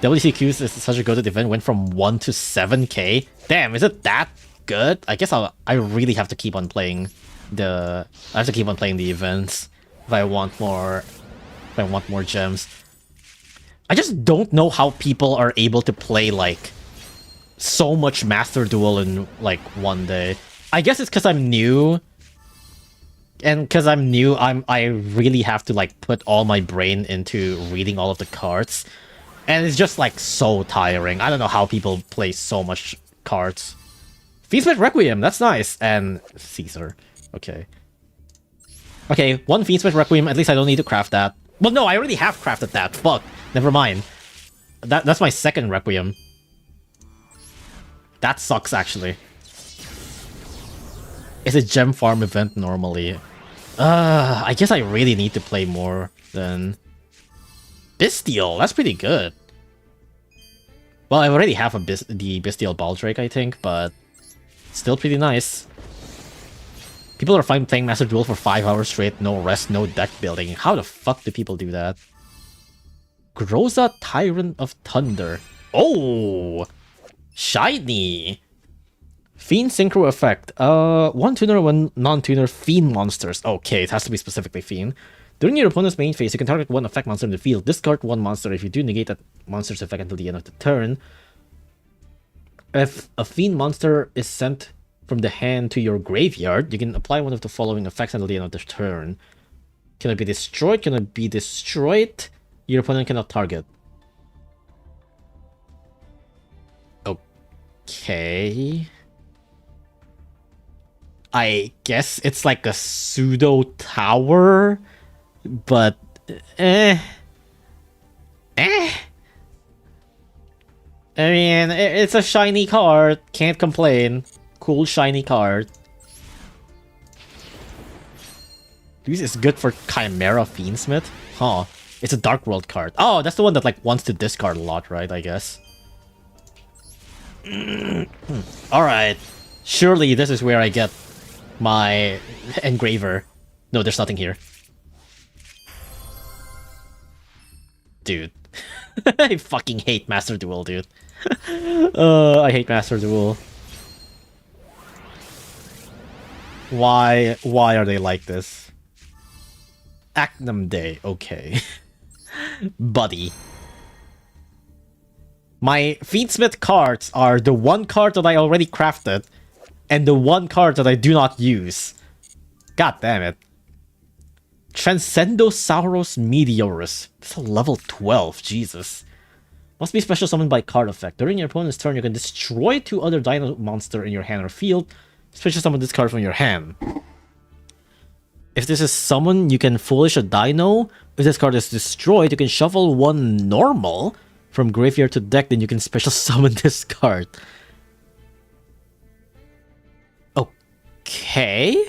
WCQs is such a good event. Went from 1 to 7k. Damn, is it that good? I guess I really have to keep on playing the. I have to keep on playing the events if I want more. If I want more gems. I just don't know how people are able to play like so much Master Duel in like one day. I guess it's because I'm new. And because I'm new, I really have to like put all my brain into reading all of the cards. And it's just like so tiring. I don't know how people play so much cards. Fiendsmith Requiem, that's nice. And Caesar. Okay. Okay, 1 Fiendsmith Requiem, at least I don't need to craft that. Well, no, I already have crafted that. Fuck. Never mind. That's my 2nd Requiem. That sucks, actually. It's a gem farm event normally. I guess I really need to play more than... Bestial, that's pretty good. Well, I already have the Bestial Baldrake, I think, but still pretty nice. People are fine playing Master Duel for 5 hours straight, no rest, no deck building. How the fuck do people do that? Groza, Tyrant of Thunder. Oh! Shiny! Fiend Synchro Effect. 1 tuner, 1 non-tuner Fiend monsters. Okay, it has to be specifically Fiend. During your opponent's main phase, you can target 1 effect monster in the field. Discard 1 monster. If you do, negate that monster's effect until the end of the turn. If a Fiend monster is sent from the hand to your graveyard, you can apply one of the following effects until the end of the turn. Can it be destroyed? Can it be destroyed? Your opponent cannot target. Okay. I guess it's like a pseudo tower, but I mean, it's a shiny card. Can't complain. Cool shiny card. This is good for Chimera Fiendsmith. Huh. It's a Dark World card. Oh, that's the one that like wants to discard a lot, right? I guess. Alright. Surely this is where I get my engraver. No, there's nothing here. Dude. I fucking hate Master Duel, dude. I hate Master Duel. Why are they like this? Acnum Day, okay. Buddy. My Fiendsmith cards are the 1 card that I already crafted and the 1 card that I do not use. God damn it. Transcendosauros Meteorus. It's a level 12, Jesus. Must be special summoned by card effect. During your opponent's turn, you can destroy 2 other dino monster in your hand or field. Special summon this card from your hand. If this is summon, you can foolish a dino. If this card is destroyed, you can shuffle 1 normal from graveyard to deck, then you can special summon this card. Okay.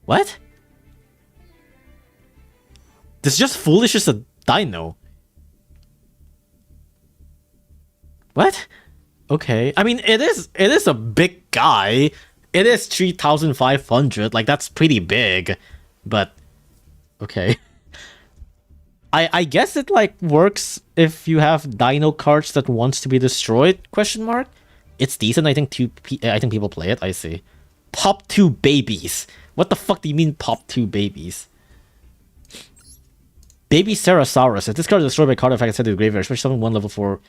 What? This just foolishes a dino. What? Okay. I mean, it is a big guy. It is 3,500. Like, that's pretty big. But okay. I guess it like works if you have dino cards that wants to be destroyed, question mark. It's decent. I think people play it. I see. Pop 2 babies. What the fuck do you mean pop 2 babies? Baby Ceratosaurus. If this card is destroyed by card effect, sent to the graveyard, especially summon 1 level 4.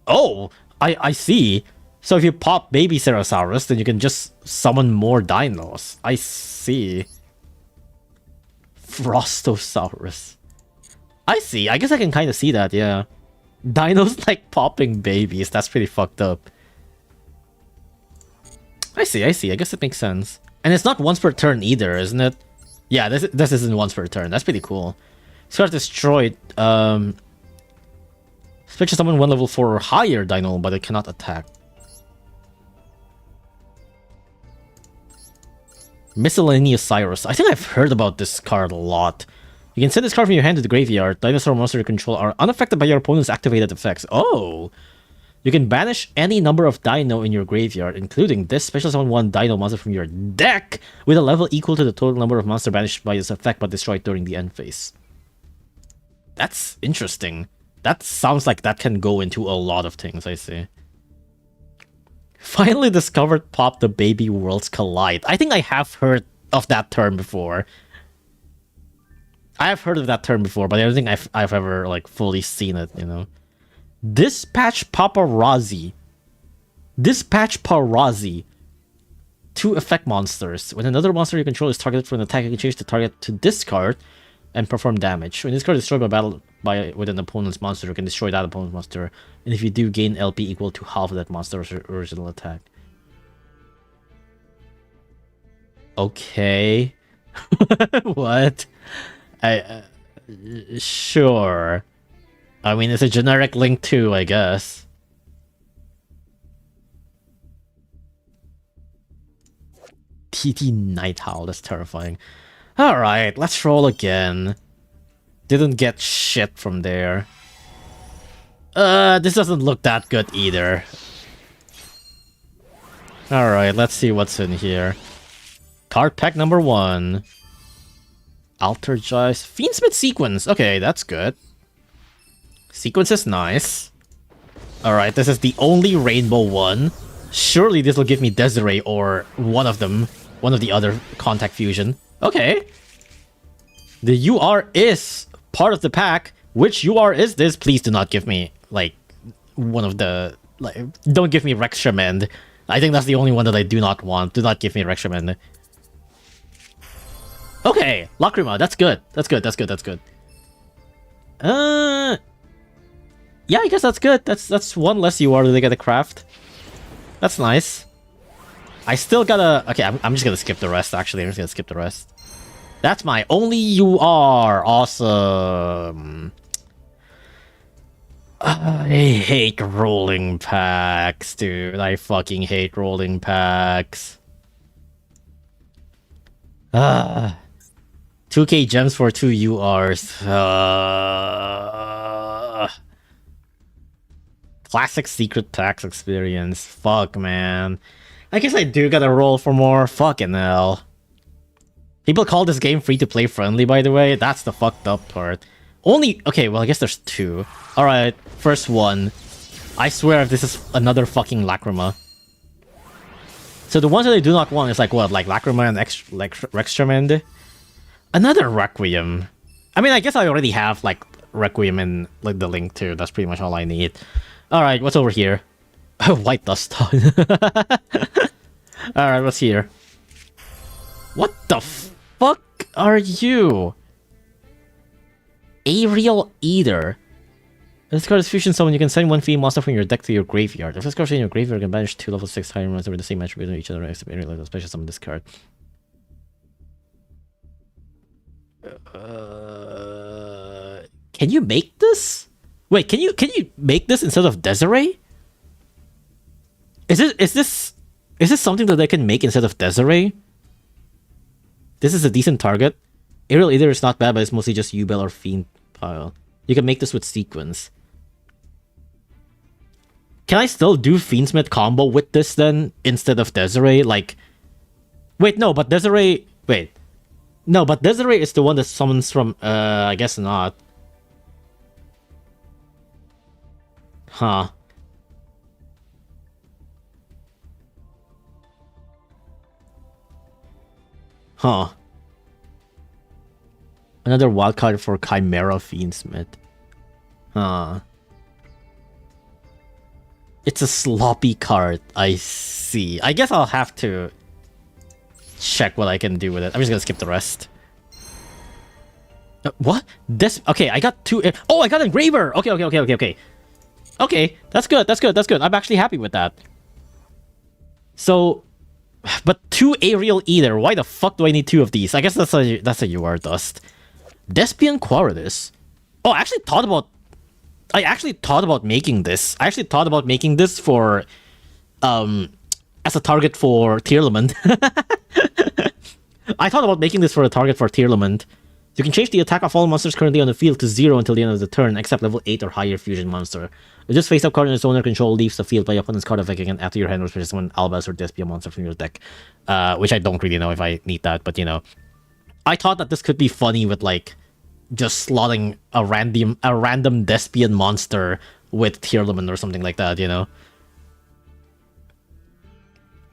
Oh, I see. So if you pop Baby Ceratosaurus, then you can just summon more dinos. I see. Frostosaurus. I see. I guess I can kind of see that, yeah. Dinos like popping babies. That's pretty fucked up. I see. I guess it makes sense. And it's not once per turn either, isn't it? Yeah, this isn't once per turn. That's pretty cool. This card destroyed. Special summon 1 level 4 or higher dino, but it cannot attack. Miscellaneous Cyrus. I think I've heard about this card a lot. You can send this card from your hand to the graveyard. Dinosaur monster you control are unaffected by your opponent's activated effects. Oh! You can banish any number of dino in your graveyard, including this special summon 1 dino monster from your deck with a level equal to the total number of monsters banished by this effect but destroyed during the end phase. That's interesting. That sounds like that can go into a lot of things, I see. Finally discovered Pop the Baby Worlds Collide. I think I have heard of that term before. I have heard of that term before, but I don't think I've ever like fully seen it, you know. Dispatch Paparazzi. Dispatch Paparazzi. 2 effect monsters. When another monster you control is targeted for an attack, you can change the target to discard and perform damage. When this card is destroyed by battle with an opponent's monster, you can destroy that opponent's monster. And if you do, gain LP equal to half of that monster's original attack. Okay. What? Sure. I mean, it's a generic link too, I guess. TT Night Howl, that's terrifying. Alright, let's roll again. Didn't get shit from there. This doesn't look that good either. Alright, let's see what's in here. Card pack number 1. Altergeist. Fiendsmith Sequence. Okay, that's good. Sequence is nice. Alright, this is the only rainbow one. Surely this will give me Desiree or one of them. One of the other Contact Fusion. Okay. The UR is part of the pack. Which UR is this? Please do not give me, like, one of the... like, don't give me Rextramend. I think that's the only one that I do not want. Do not give me Rextramend. Okay, Lacrima, that's good. That's good. Yeah, I guess that's good. That's one less UR that they gotta craft. That's nice. I still gotta... okay, I'm just gonna skip the rest, actually. I'm just gonna skip the rest. That's my only UR. Awesome. I hate rolling packs, dude. I fucking hate rolling packs. 2k gems for 2 URs. Classic secret packs experience. Fuck, man. I guess I do gotta roll for more. Fucking hell. People call this game free-to-play friendly, by the way. That's the fucked up part. Only... okay, well, I guess there's 2. Alright, first one. I swear if this is another fucking Lacrima. So the ones that I do not want is like, what? Like Lacrima and Rextramend? Another Requiem. I mean, I guess I already have, like, Requiem and, like, the Link, too. That's pretty much all I need. Alright, what's over here? White Dust. Alright, what's here? What the fuck are you? Aerial Eater. This card is fusion summon. You can send one fiend monster from your deck to your graveyard. If this card is in your graveyard, you can banish 2 level 6 higher monsters with the same attribute of each other except any level special summon this card. Can you make this? Wait, can you make this instead of Desiree? Is this something that I can make instead of Desiree? This is a decent target. Aerial Eater is not bad, but it's mostly just Ubel or Fiend pile. You can make this with Sequence. Can I still do Fiendsmith combo with this then, instead of Desiree? Like, wait, no, but Desiree... Wait. No, but Desiree is the one that summons from... I guess not. Huh. Huh. Another wildcard for Chimera Fiendsmith. Huh. It's a sloppy card. I see. I guess I'll have to check what I can do with it. I'm just gonna skip the rest. What? This? Okay, I got 2... Oh, I got Engraver! Okay. Okay, that's good. I'm actually happy with that. So... But 2 Aerial Eater. Why the fuck do I need 2 of these? I guess that's a UR Dust. Despian Quartus. Oh, I actually thought about making this. I actually thought about making this for as a target for Tearlament. I thought about making this for a target for Tearlament. You can change the attack of all monsters currently on the field to 0 until the end of the turn, except level 8 or higher fusion monster. If this face-up card in its owner control leaves the field by your opponent's card effect again after your hand was summon Albas or Despia monster from your deck. Which I don't really know if I need that, but you know. I thought that this could be funny with like just slotting a random Despian monster with Tearlament or something like that, you know.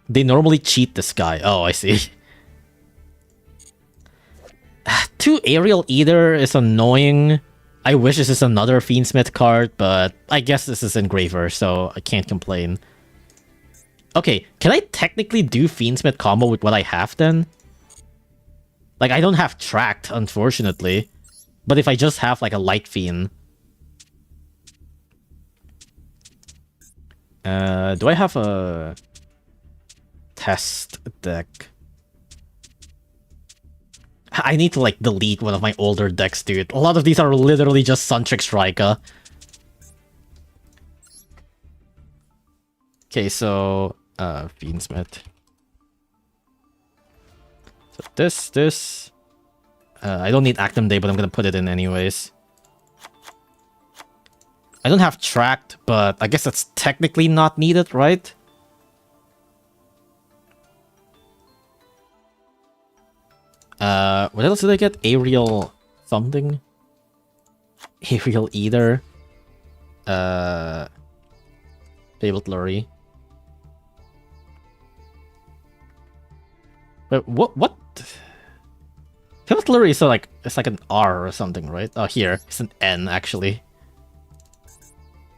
They normally cheat this guy. Oh, I see. 2 Aerial Eater is annoying. I wish this is another Fiendsmith card, but I guess this is Engraver, so I can't complain. Okay, can I technically do Fiendsmith combo with what I have then? Like, I don't have Tracked, unfortunately. But if I just have, like, a Light Fiend... do I have a... test deck? I need to, like, delete one of my older decks, dude. A lot of these are literally just Suntrick Striker. Okay, so... Fiendsmith. So this... I don't need Actum Day, but I'm gonna put it in anyways. I don't have Tracked, but I guess that's technically not needed, right? What else did I get? Aerial something? Aerial Eater. Fabled Lurry. Wait, what? Fabled Lurry is like, it's like an R or something, right? Oh, here. It's an N, actually.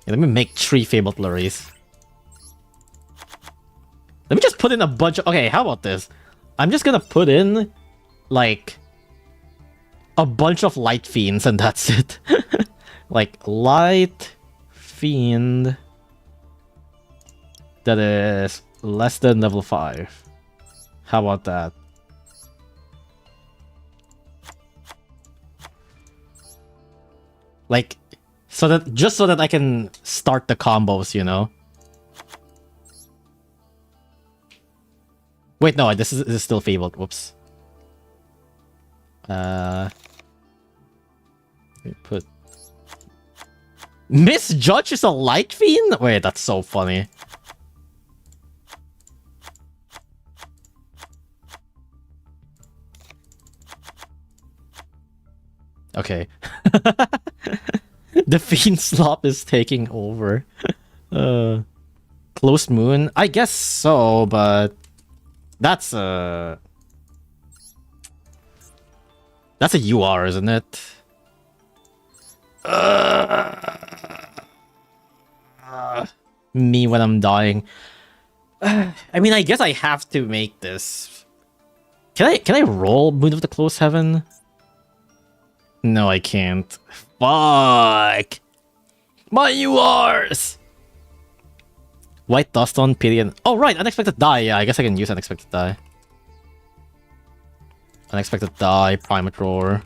Yeah, let me make 3 Fabled Lurries. Let me just put in a bunch of... Okay, how about this? I'm just gonna put in... like a bunch of Light Fiends and that's it. Like Light Fiend that is less than level 5. How about that? Like, so that just so that I can start the combos, you know. Wait, no, this is still Fabled. Whoops. Let me put... Misjudge is a Light Fiend? Wait, that's so funny. Okay. The Fiend Slop is taking over. Closed Moon? I guess so, but... That's a UR, isn't it? Me when I'm dying. I mean, I guess I have to make this. Can I roll Moon of the Close Heaven? No, I can't. Fuck. My URs! White dust on Pillion. Oh, right, unexpected die. Yeah, I guess I can use unexpected die. Unexpected die, primate roar.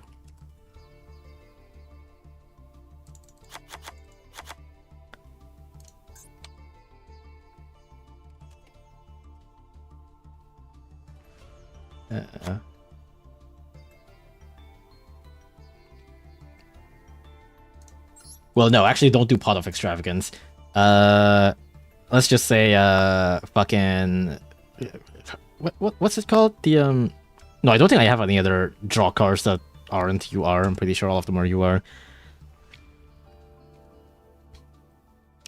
Well, no, actually, don't do Pot of Extravagance. Let's just say, fucking... What's it called? The, No, I don't think I have any other draw cards that aren't UR. I'm pretty sure all of them are UR.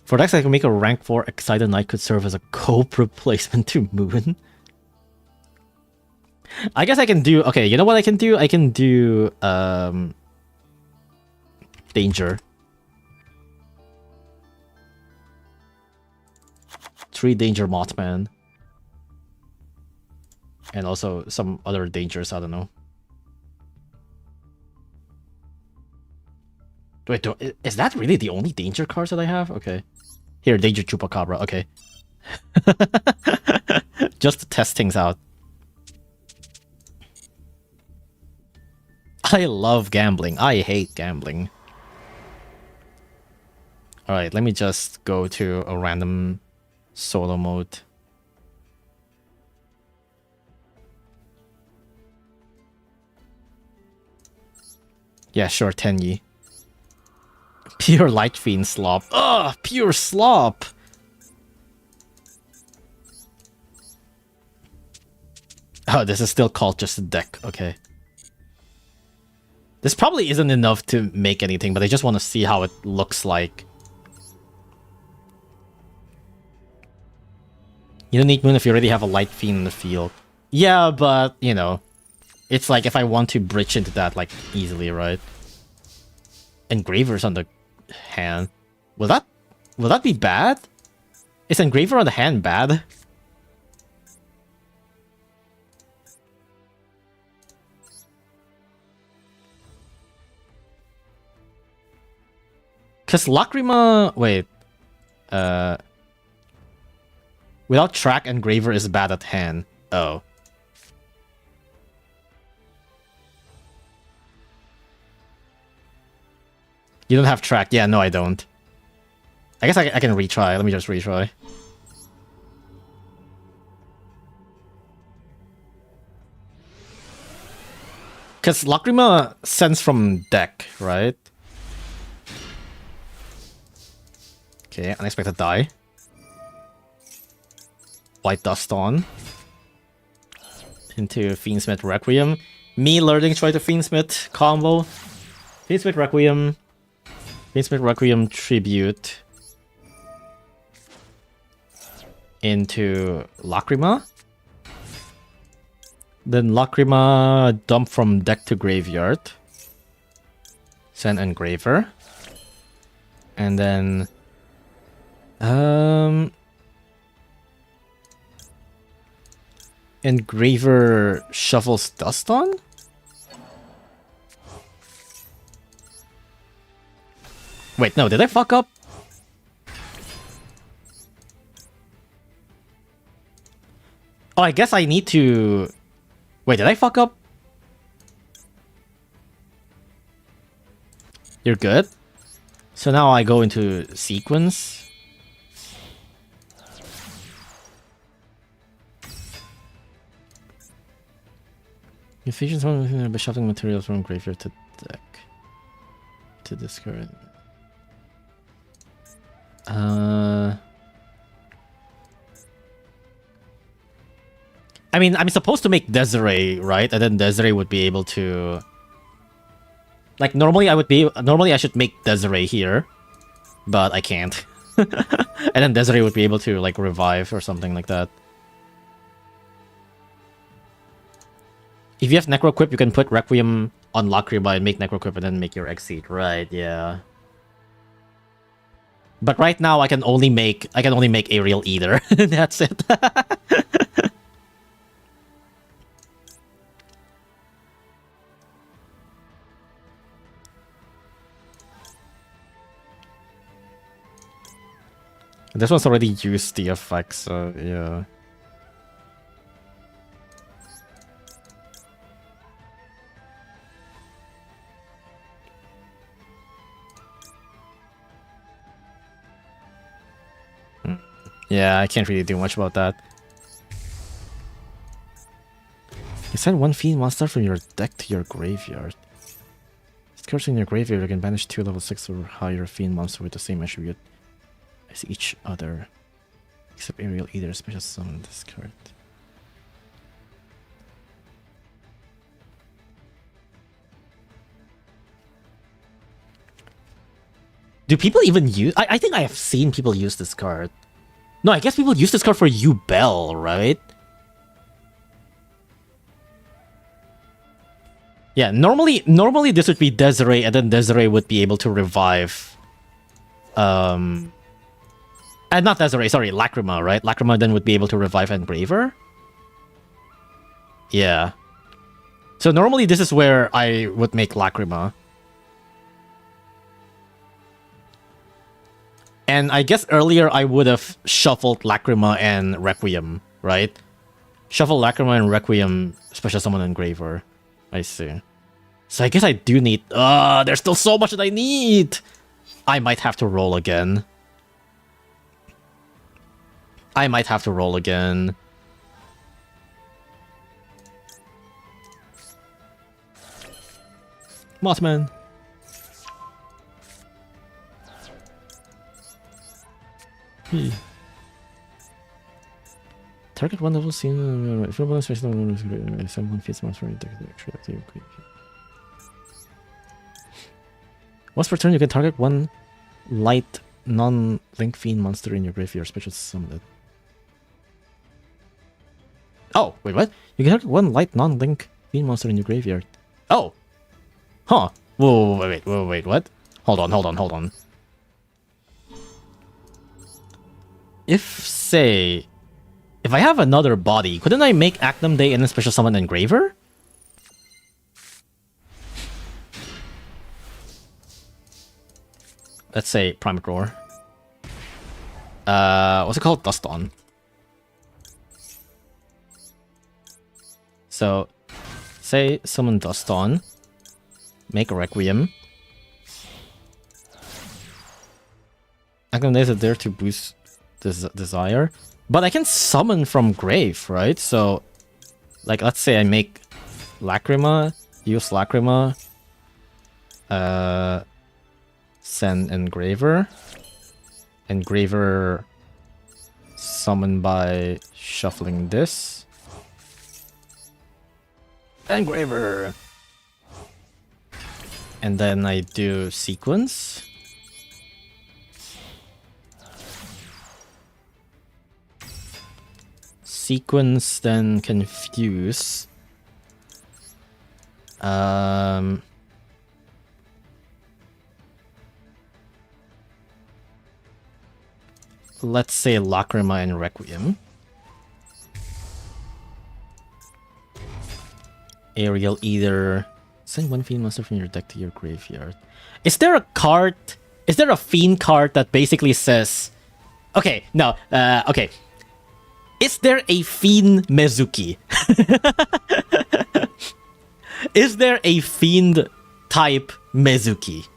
For decks, I can make a rank 4 Excited Knight could serve as a cope replacement to Moon. I guess I can do... Okay, you know what I can do? I can do... Danger. 3 Danger Mothman. And also some other dangers, I don't know. Wait, is that really the only danger cards that I have? Okay. Here, Danger Chupacabra, okay. Just to test things out. I love gambling. I hate gambling. Alright, let me just go to a random solo mode. Yeah, sure, Tenyi. Pure Light Fiend slop. Ugh, pure slop! Oh, this is still called just a deck, okay. This probably isn't enough to make anything, but I just want to see how it looks like. You don't need Moon if you already have a Light Fiend in the field. Yeah, but, you know, it's like if I want to bridge into that, like, easily, right? Engraver's on the hand. Will that be bad? Is Engraver on the hand bad? Cause Lacrima... Wait. Without track, Engraver is bad at hand. Oh. You don't have track. Yeah, no, I don't. I guess I can retry. Let me just retry. Because Lacrima sends from deck, right? Okay, unexpected die. White Dust on. Into Fiendsmith Requiem. Me learning try to Fiendsmith combo. Fiendsmith Requiem. Fiendsmith Requiem Tribute. Into Lacrima. Then Lacrima dump from deck to graveyard. Send Engraver. And then... Engraver shuffles Dust on? Wait, no, did I fuck up? Oh, I guess I need to... Wait, did I fuck up? You're good? So now I go into sequence. You feature someone by shuffling materials from graveyard to deck. To discard. I mean, I'm supposed to make Desiree, right? And then Desiree would be able to... Like, normally I should make Desiree here. But I can't. And then Desiree would be able to, like, revive or something like that. If you have Necroquip, you can put Requiem on Lacrima and make Necroquip and then make your Exceed. Right, yeah. But right now I can only make Aerial Eater. That's it. This one's already used the effect, so yeah. Yeah, I can't really do much about that. You send one fiend monster from your deck to your graveyard. Cards in your graveyard, you can banish 2 level 6 or higher fiend monster with the same attribute as each other. Except Aerial Eater, special summon this card. Do people even use... I think I have seen people use this card. No, I guess people use this card for Bell, right? Yeah, normally this would be Desiree, and then Desiree would be able to revive... And not Desiree, sorry, Lacrima, right? Lacrima then would be able to revive Engraver? Yeah. So normally this is where I would make Lacrima. And I guess earlier I would have shuffled Lacrima and Requiem, right? Shuffle Lacrima and Requiem, special summon Engraver. I see. So I guess I do need... there's still so much that I need! I might have to roll again. Mothman. Target one level scene. If you're one special, someone fits monster in the once per turn, you can target one light non-link fiend monster in your graveyard. Special summon it. Oh, wait, what? You can target one light non-link fiend monster in your graveyard. Oh, huh? Whoa, wait, what? Hold on. If I have another body, couldn't I make Acnum Day and then special summon Engraver? Let's say Primate Roar. What's it called? Dust On. So, say summon Dust On. Make a Requiem. Acnum Day is there to boost this Desire. But I can summon from Grave, right? So, like, let's say I make Lacrima, use Lacrima, send Engraver. Engraver summon by shuffling this. Engraver! And then I do Sequence. Sequence, then Confuse. Let's say Lacrima and Requiem. Aerial Eater. Send one fiend monster from your deck to your graveyard. Is there a card? Is there a fiend card that basically says... Okay, no, okay. Is there a fiend Mezuki? Is there a fiend type Mezuki?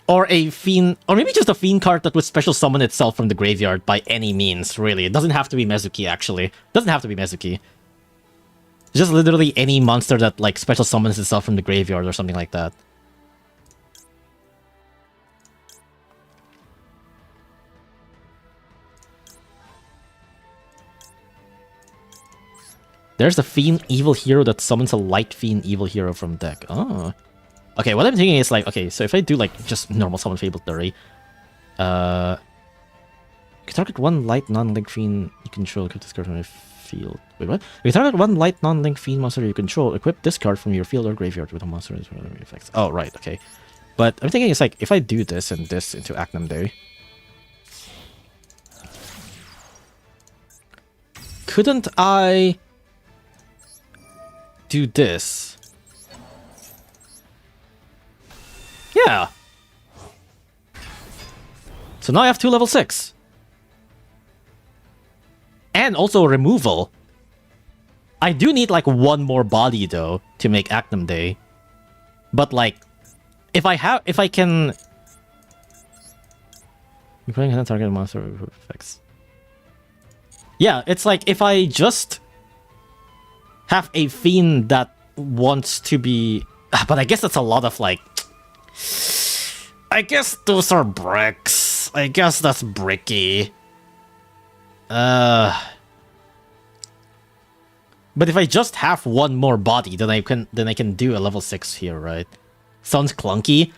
Or a fiend, or maybe just a fiend card that would special summon itself from the graveyard by any means, really. It doesn't have to be Mezuki, actually. It doesn't have to be Mezuki. Just literally any monster that, like, special summons itself from the graveyard or something like that. There's a fiend evil hero that summons a light fiend evil hero from deck. Oh. Okay, what I'm thinking is like, okay, so if I do like just normal summon Fabled Flurry, you can target one light non-link fiend you control, equip this card from your field. Wait, what? You can target one light non-link fiend monster you control, equip this card from your field or graveyard with a monster as well as effects. Oh, right, okay. But I'm thinking it's like, if I do this and this into Acnum Day, couldn't I do this? Yeah. So now I have 2 level 6. And also removal. I do need like 1 more body though to make Actum Day. But like, if I can... You're playing a target monster effects. Yeah, it's like if I just have a fiend that wants to be... But I guess that's a lot of like... I guess those are bricks. I guess that's bricky. But if I just have 1 more body, then I can do a level 6 here, right? Sounds clunky.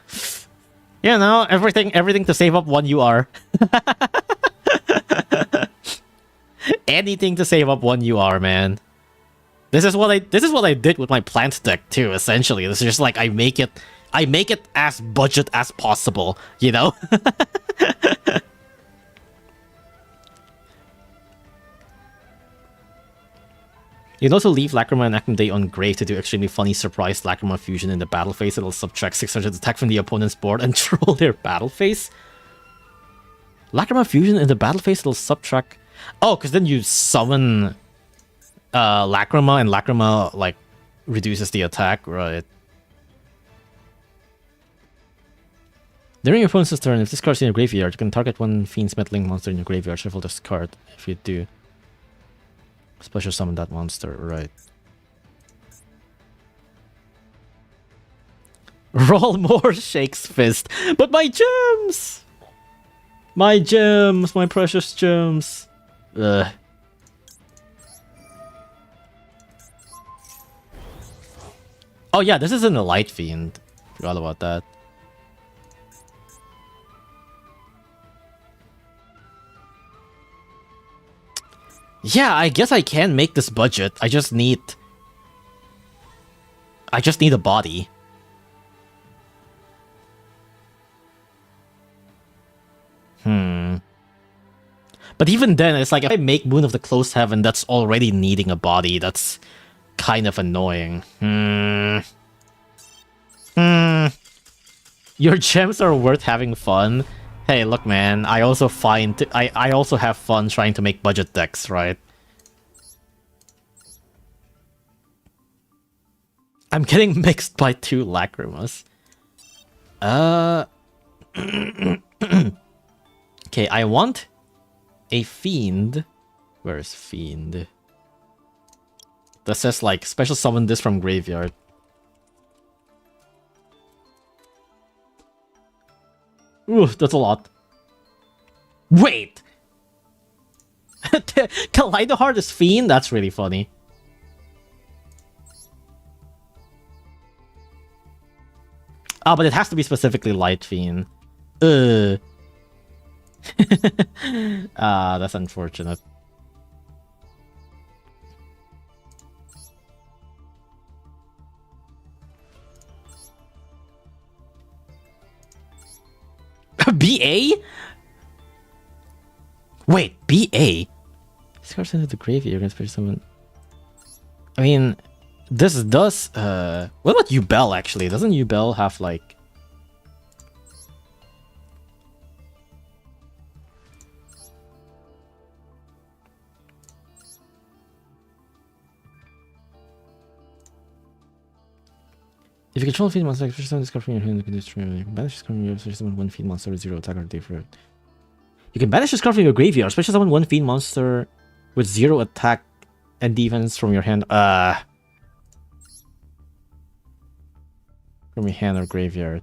You know, everything to save up 1 UR. Anything to save up 1 UR, man. This is what I did with my plant deck too, essentially. This is just like I make it as budget as possible, you know? You can also leave Lacrima and Actum Day on grave to do extremely funny surprise Lacrima fusion in the battle phase. It'll subtract 600 attack from the opponent's board and troll their battle phase. Lacrima fusion in the battle phase, it'll subtract... Oh, because then you summon Lacrima, and Lacrima, like, reduces the attack, right? During your opponent's turn, if this card's in your graveyard, you can target 1 Fiend's Meddling monster in your graveyard, shuffle this card. If you do, special summon that monster, right? Roll more, shakes fist. But my gems! My gems, my precious gems. Ugh. Oh yeah, this isn't a Light Fiend. Forgot about that. Yeah, I guess I can make this budget. I just need a body. But even then, it's like if I make Moon of the Closed Heaven, that's already needing a body. That's kind of annoying. Your gems are worth having fun. Hey, look, man. I also have fun trying to make budget decks, right? I'm getting mixed by 2 Lacrimas. Okay, I want a Fiend. Where's Fiend? That says, like, special summon this from graveyard. Ooh, that's a lot. Wait! Kaleidoheart is Fiend? That's really funny. Ah, but it has to be specifically Light Fiend. Ah, that's unfortunate. BA? Wait, BA? This card sent to the graveyard, you're gonna special summon. I mean, this does, what about Ubel, actually? Doesn't Ubel have, like... If you control a fiend monster, special summon this card from your hand, you can destroy it. You can banish this card from your special summon 1 fiend monster with 0 attack or different. You can banish this card from your graveyard, special summon 1 fiend monster with 0 attack and defense from your hand. From your hand or graveyard.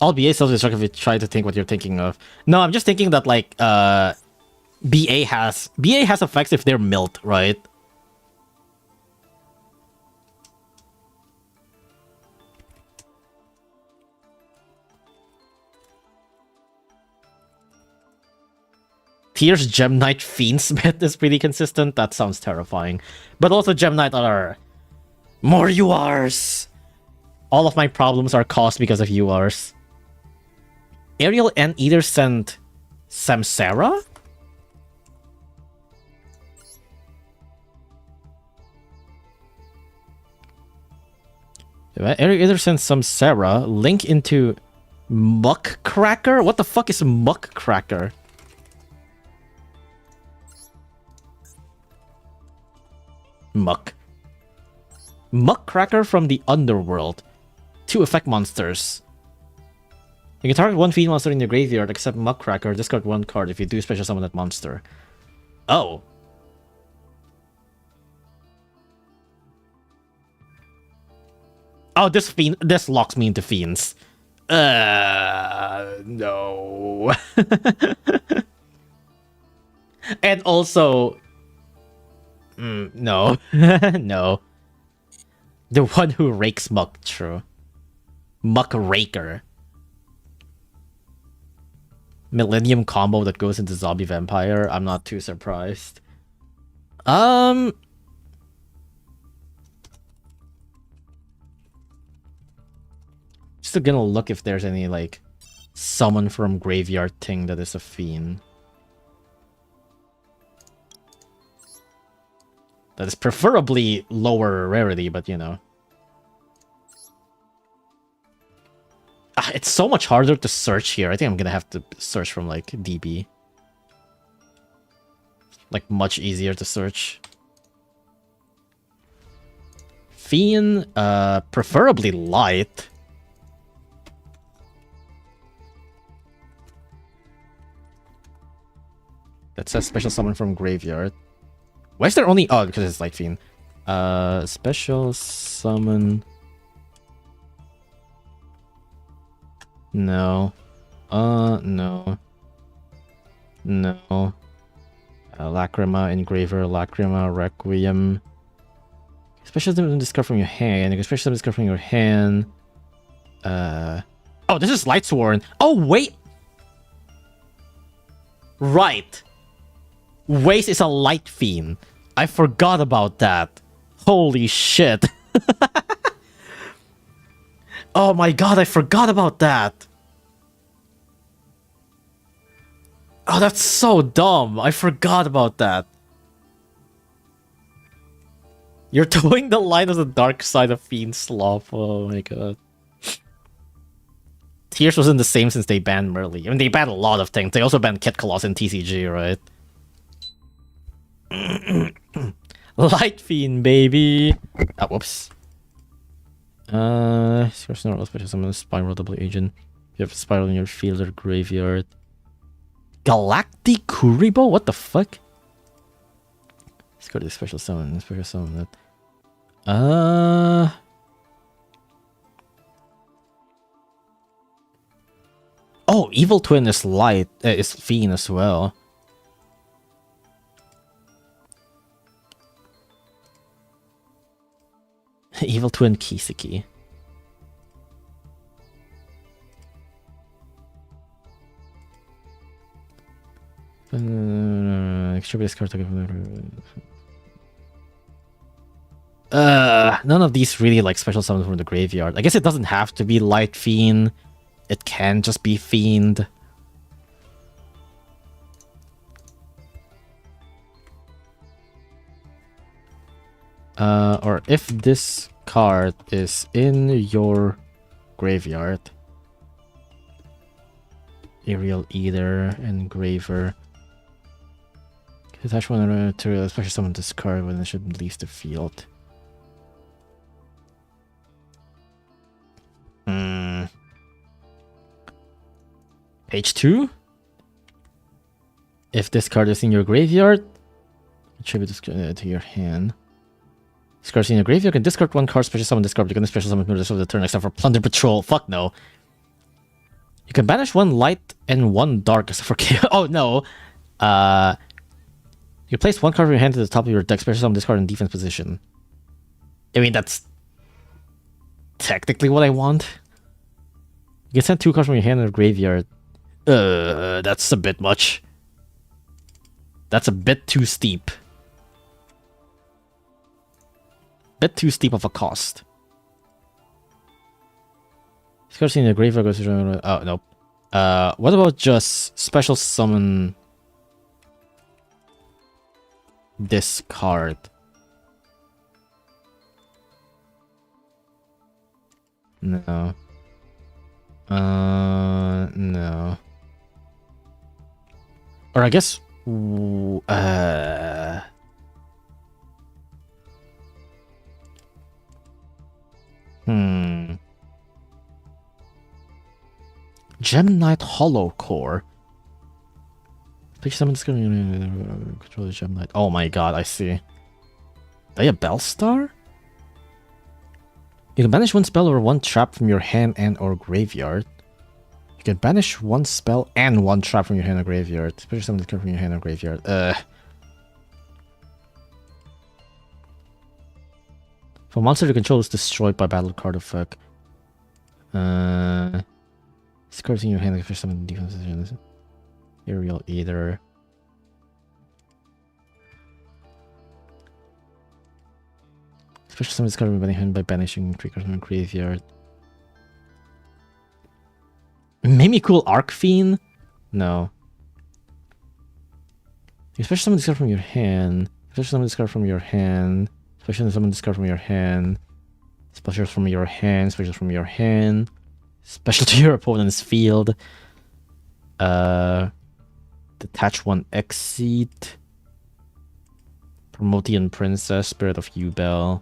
I'll be self-destructive if you try to think what you're thinking of. No, I'm just thinking that, like, BA has effects if they're milled, right? Tier's Gem Knight Fiendsmith is pretty consistent. That sounds terrifying. But also Gem Knight are more URs. All of my problems are caused because of URs. Ariel and either sent Samsara? Ariel either sent Samsara, link into Muckcracker? What the fuck is Muckcracker? Muckcracker from the underworld. 2 effect monsters. You can target one fiend monster in your graveyard except Muckcracker. Discard 1 card if you do special summon that monster. Oh. Oh, this locks me into fiends. No. And also... no. No. The one who rakes muck, true. Muckraker. Millennium combo that goes into zombie vampire. I'm not too surprised. Just gonna look if there's any like summon from graveyard thing that is a fiend. That is preferably lower rarity, but you know. It's so much harder to search here. I think I'm gonna have to search from like DB. Like much easier to search. Fiend, preferably light. That says special summon from graveyard. Why is there only... Oh, because it's Light Fiend. Special summon... No. No. No. Lacrima, Engraver, Lacrima, Requiem. Special summon discard from your hand. You can special summon discard from your hand. Oh, this is Lightsworn. Oh, wait! Right. Waste is a light fiend. I forgot about that. Holy shit. Oh my god, I forgot about that. Oh, that's so dumb. I forgot about that. You're towing the line of the dark side of Fiend Sloth. Oh my god. Tears wasn't the same since they banned Merly. I mean, they banned a lot of things. They also banned Kit Coloss and TCG, right? Light Fiend, baby. Ah, whoops. Special summon Spiral Double Agent. You have a Spiral in your field or graveyard. Galactic Kuribo? What the fuck? Let's go to the special summon. Special summon that. Oh, Evil Twin is light. Is Fiend as well. Evil Twin Kiseki. Extribute this card to none of these really like special summons from the graveyard. I guess it doesn't have to be Light Fiend. It can just be Fiend. Or if this card is in your graveyard. Aerial Eater, Engraver. Attach one to special summon this card when it should leave the field. Page 2. If this card is in your graveyard, attribute this to your hand. This card's in your graveyard, you can discard one card, special summon this card, you can special summon the rest of the turn except for Plunder Patrol. Fuck no. You can banish one light and one dark except for chaos. Oh no. You place one card from your hand to the top of your deck, special summon this card in defense position. I mean, that's technically what I want. You can send 2 cards from your hand to the graveyard. That's a bit much. That's a bit too steep. Bit too steep of a cost. This card's in the graveyard goes to... Oh, nope. What about just special summon this card? No. No. Or I guess... Gem Knight Hollow Core. Pick someone's gonna control the Gem Knight. Oh my god, I see. Are they a Bellstar? You can banish one spell or one trap from your hand and or graveyard. You can banish one spell and one trap from your hand or graveyard. Especially something that's from your hand or graveyard. If a monster you control is destroyed by battle card effect. This card's in your hand for some defense. Aerial Eater. Special summon this card by banishing 3 cards from your graveyard. Maybe cool Arc Fiend? No. You special summon this card from your hand. Special summon this card from your hand. Special summon this card from your hand. Special from your hand. Special from your hand. Special to your opponent's field. Detach one Exceed. Promethean Princess. Spirit of Ubel.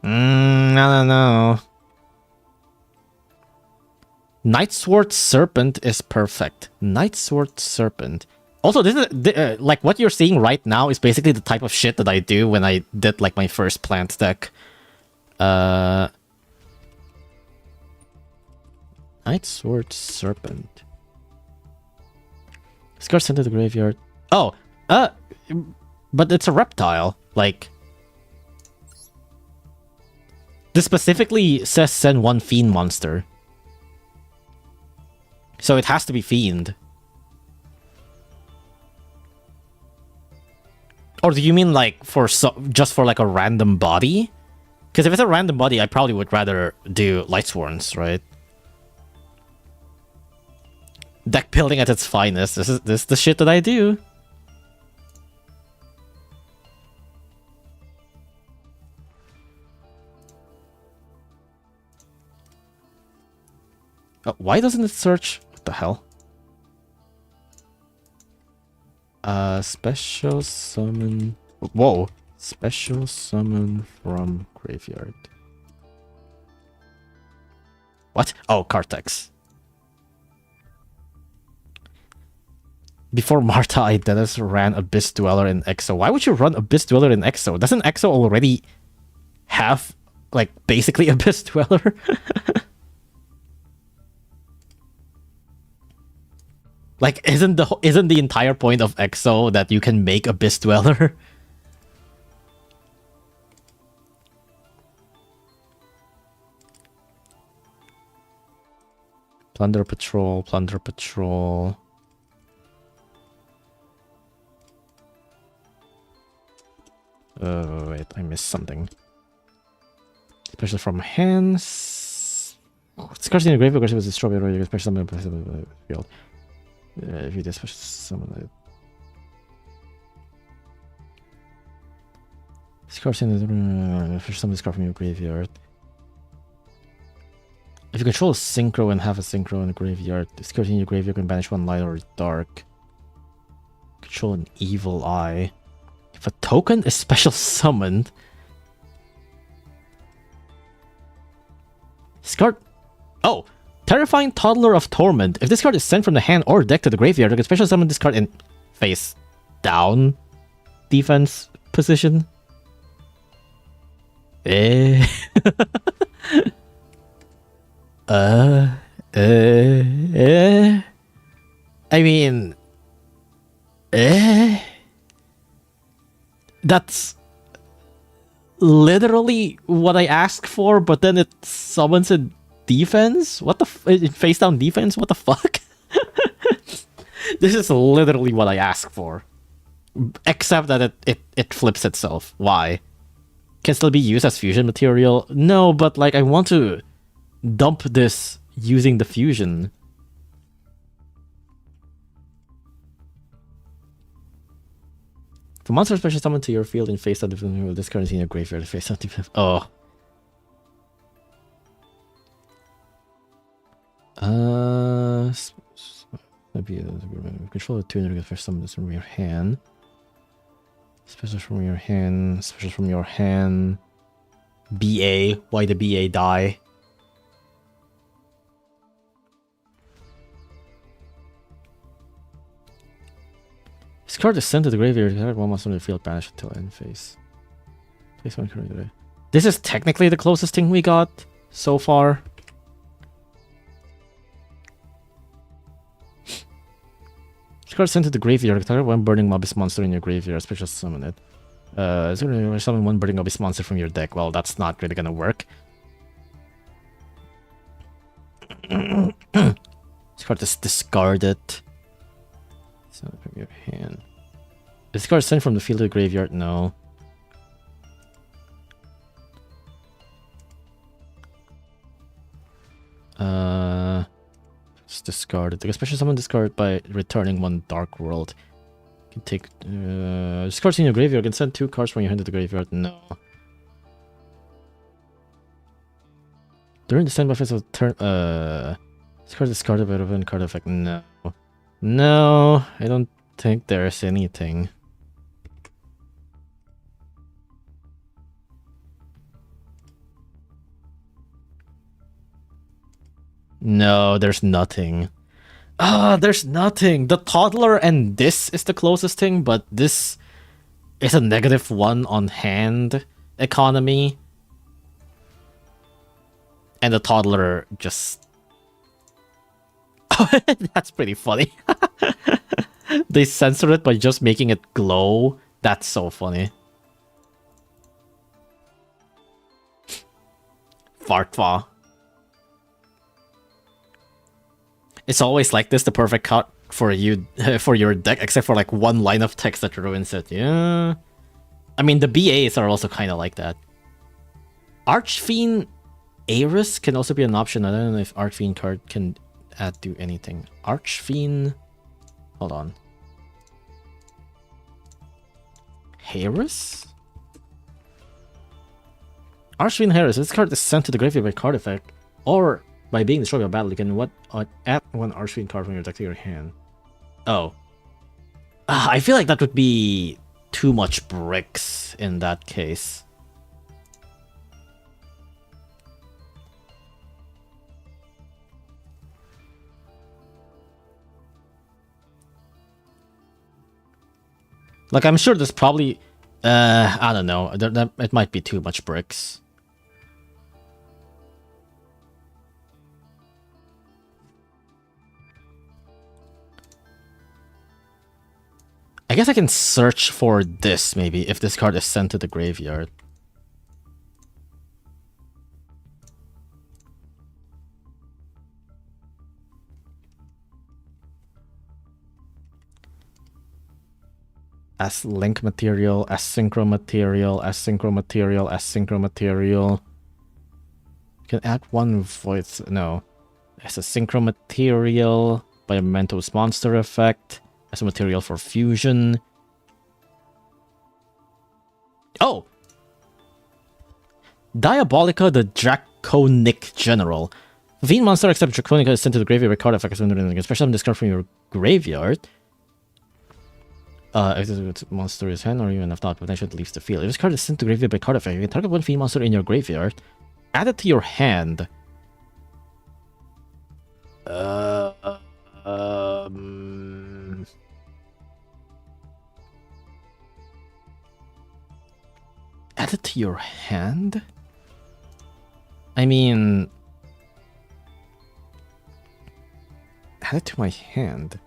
I don't know. Nightsword Serpent is perfect. Nightsword Serpent. Also, this is like what you're seeing right now is basically the type of shit that I do when I did like my first plant deck. Nightsword Serpent. Scar sent to the graveyard. Oh, but it's a reptile. Like, this specifically says send one fiend monster. So it has to be fiend. Or do you mean like for just for like a random body? Because if it's a random body, I probably would rather do Lightsworns, right? Deck building at its finest. This is the shit that I do. Oh, why doesn't it search? What the hell? Special summon. Whoa. Special summon from graveyard. What? Oh, Cartex. Before Marta, I Dennis ran Abyss Dweller in Exo. Why would you run Abyss Dweller in Exo? Doesn't Exo already have, like, basically Abyss Dweller? Like, isn't the entire point of Exo that you can make Abyss Dweller? Plunder Patrol, Plunder Patrol. Oh, wait, I missed something. Especially from hands. Scarcity in the graveyard because it was a strawberry. You can special summon the field. If you did special summon it. Scarcity in the special summon this card from your graveyard. If you control a synchro and have a synchro in the graveyard, scarcity in your graveyard can banish one light or dark. Control an evil eye. If a token is special summoned, this card. Oh, Terrifying Toddler of Torment. If this card is sent from the hand or deck to the graveyard, you can special summon this card in face down defense position. I mean, that's literally what I asked for, but then it summons a defense? What the face down defense? What the fuck? This is literally what I asked for. Except that it flips itself. Why? Can still be used as fusion material? No, but like I want to dump this using the fusion. If a monster special summoned to your field in face up, will discard in your graveyard face up. Oh. Maybe control the tuner first summon this from your hand. Special from your hand. Special from your hand. BA. Why the BA die? This card is sent to the graveyard. One monster on the field banished until end phase. Place one card today. This is technically the closest thing we got so far. This card is sent to the graveyard. Target one burning abyss monster in your graveyard. Special summon it. It's gonna summon one burning abyss monster from your deck. Well, that's not really gonna work. This card is discarded. From your hand. This card is sent from the field to the graveyard. No. It's discarded. The special summon discard by returning one Dark World. You can take this card's in your graveyard. You can send 2 cards from your hand to the graveyard. No. During the standby phase of the turn, this card is discarded by the card effect. No. No, I don't think there's anything. No, there's nothing. There's nothing. The toddler and this is the closest thing, but this is a -1 on hand economy. And the toddler just... That's pretty funny. They censor it by just making it glow. That's so funny. Fartfa. It's always like this, the perfect cut for you, for your deck, except for like one line of text that ruins it. Yeah. I mean, the BAs are also kind of like that. Archfiend Ares can also be an option. I don't know if Archfiend card can do anything. Archfiend... Hold on. Harris? Archfiend Harris. This card is sent to the graveyard by card effect, or by being destroyed by battle. You can add one Archfiend card from your deck to your hand. Oh. I feel like that would be too much bricks in that case. Like, I'm sure there's probably... I don't know. It might be too much bricks. I guess I can search for this, maybe, if this card is sent to the graveyard. As link material, as synchro material, as synchro material, as synchro material. You can add one voice. No. As a synchro material by a Mentos monster effect. As a material for fusion. Oh! Diabolica the Draconic General. Fiend monster except Draconica is sent to the graveyard by card effect. Especially when discard from your graveyard. If this monster is hand or even if not, potentially leaves the field. If this card is sent to graveyard by card effect, you can target one fiend monster in your graveyard. Add it to your hand. Add it to your hand? I mean... Add it to my hand.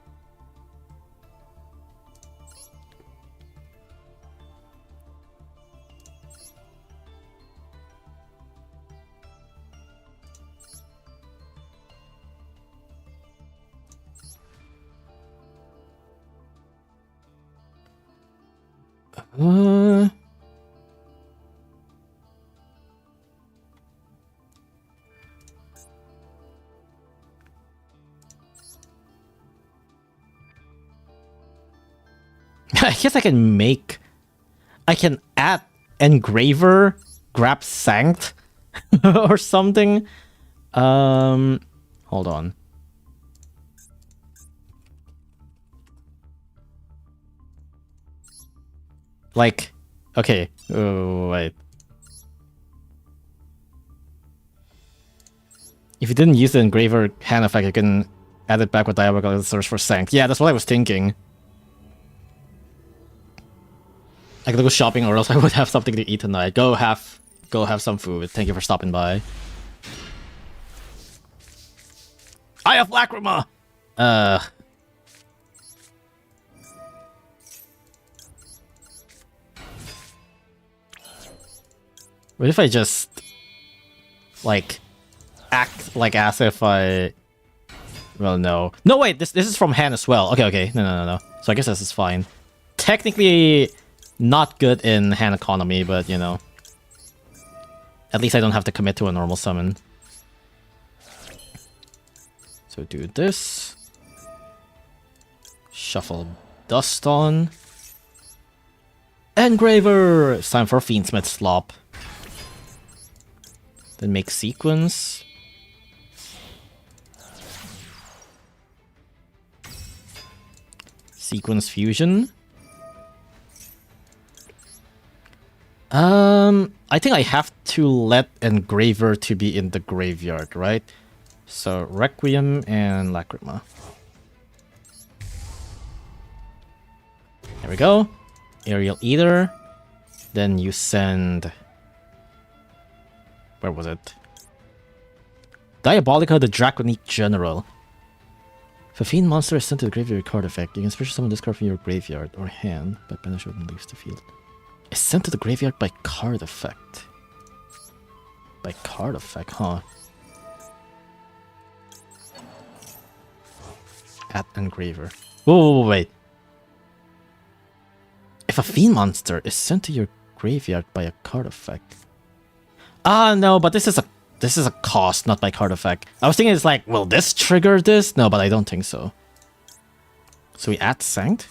I guess I can add engraver, grab sanct, or something. Hold on. Like, okay, oh, wait. If you didn't use the engraver hand effect, you can add it back with diagonal search for sanct. Yeah, that's what I was thinking. I gotta go shopping or else I would have something to eat tonight. Go have some food. Thank you for stopping by. I have lacrima! What if I just like act like as if I... Well, no. No, wait, this is from hand as well. Okay. No. So I guess this is fine. Technically not good in hand economy, but you know. At least I don't have to commit to a normal summon. So do this. Shuffle Dust on. Engraver! It's time for Fiendsmith Slop. Then make Sequence. Sequence Fusion. I think I have to let Engraver to be in the graveyard, right? So Requiem and Lacrima. There we go. Aerial Eater. Then you send... Where was it? Diabolica, the Draconic General. If a fiend monster is sent to the graveyard card effect, you can special summon this card from your graveyard or hand, but banish it and leaves the field. It's sent to the graveyard by card effect. By card effect, huh? At engraver. Whoa, wait. If a fiend monster is sent to your graveyard by a card effect. Ah, no, but this is a cost, not by card effect. I was thinking it's like, will this trigger this? No, but I don't think so. So we add Sanct?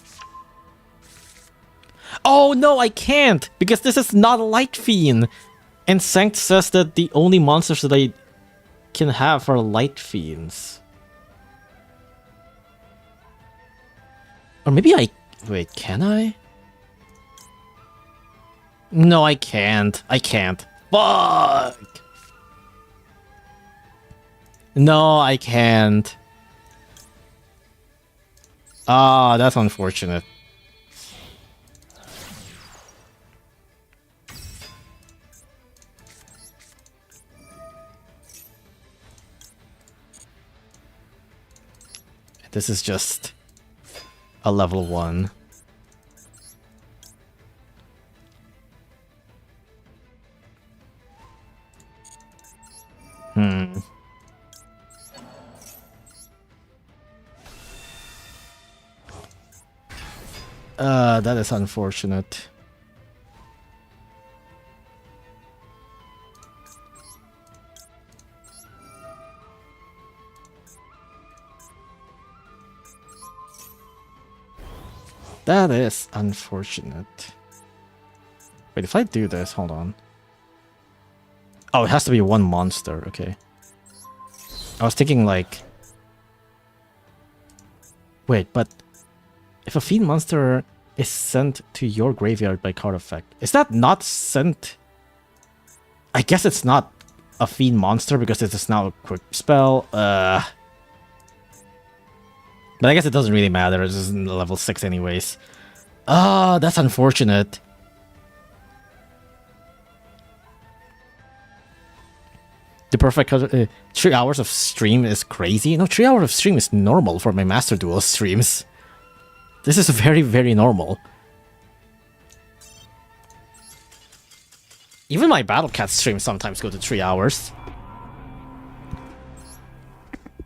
Oh, no, I can't! Because this is not a Light Fiend! And Sanct says that the only monsters that I can have are Light Fiends. Or maybe I... Wait, can I? No, I can't. I can't. Fuck! No, I can't. Ah, that's unfortunate. This is just a level 1. That is unfortunate. That is unfortunate. Wait, if I do this, hold on. Oh, it has to be one monster, okay. I was thinking like... Wait, but... If a fiend monster is sent to your graveyard by card effect, is that not sent? I guess it's not a fiend monster because it is now a quick spell. But I guess it doesn't really matter. It's just level 6 anyways. Ah, that's unfortunate. The perfect 3 hours of stream is crazy. No, 3 hours of stream is normal for my Master Duel streams. This is very, very normal. Even my Battle Cat streams sometimes go to 3 hours.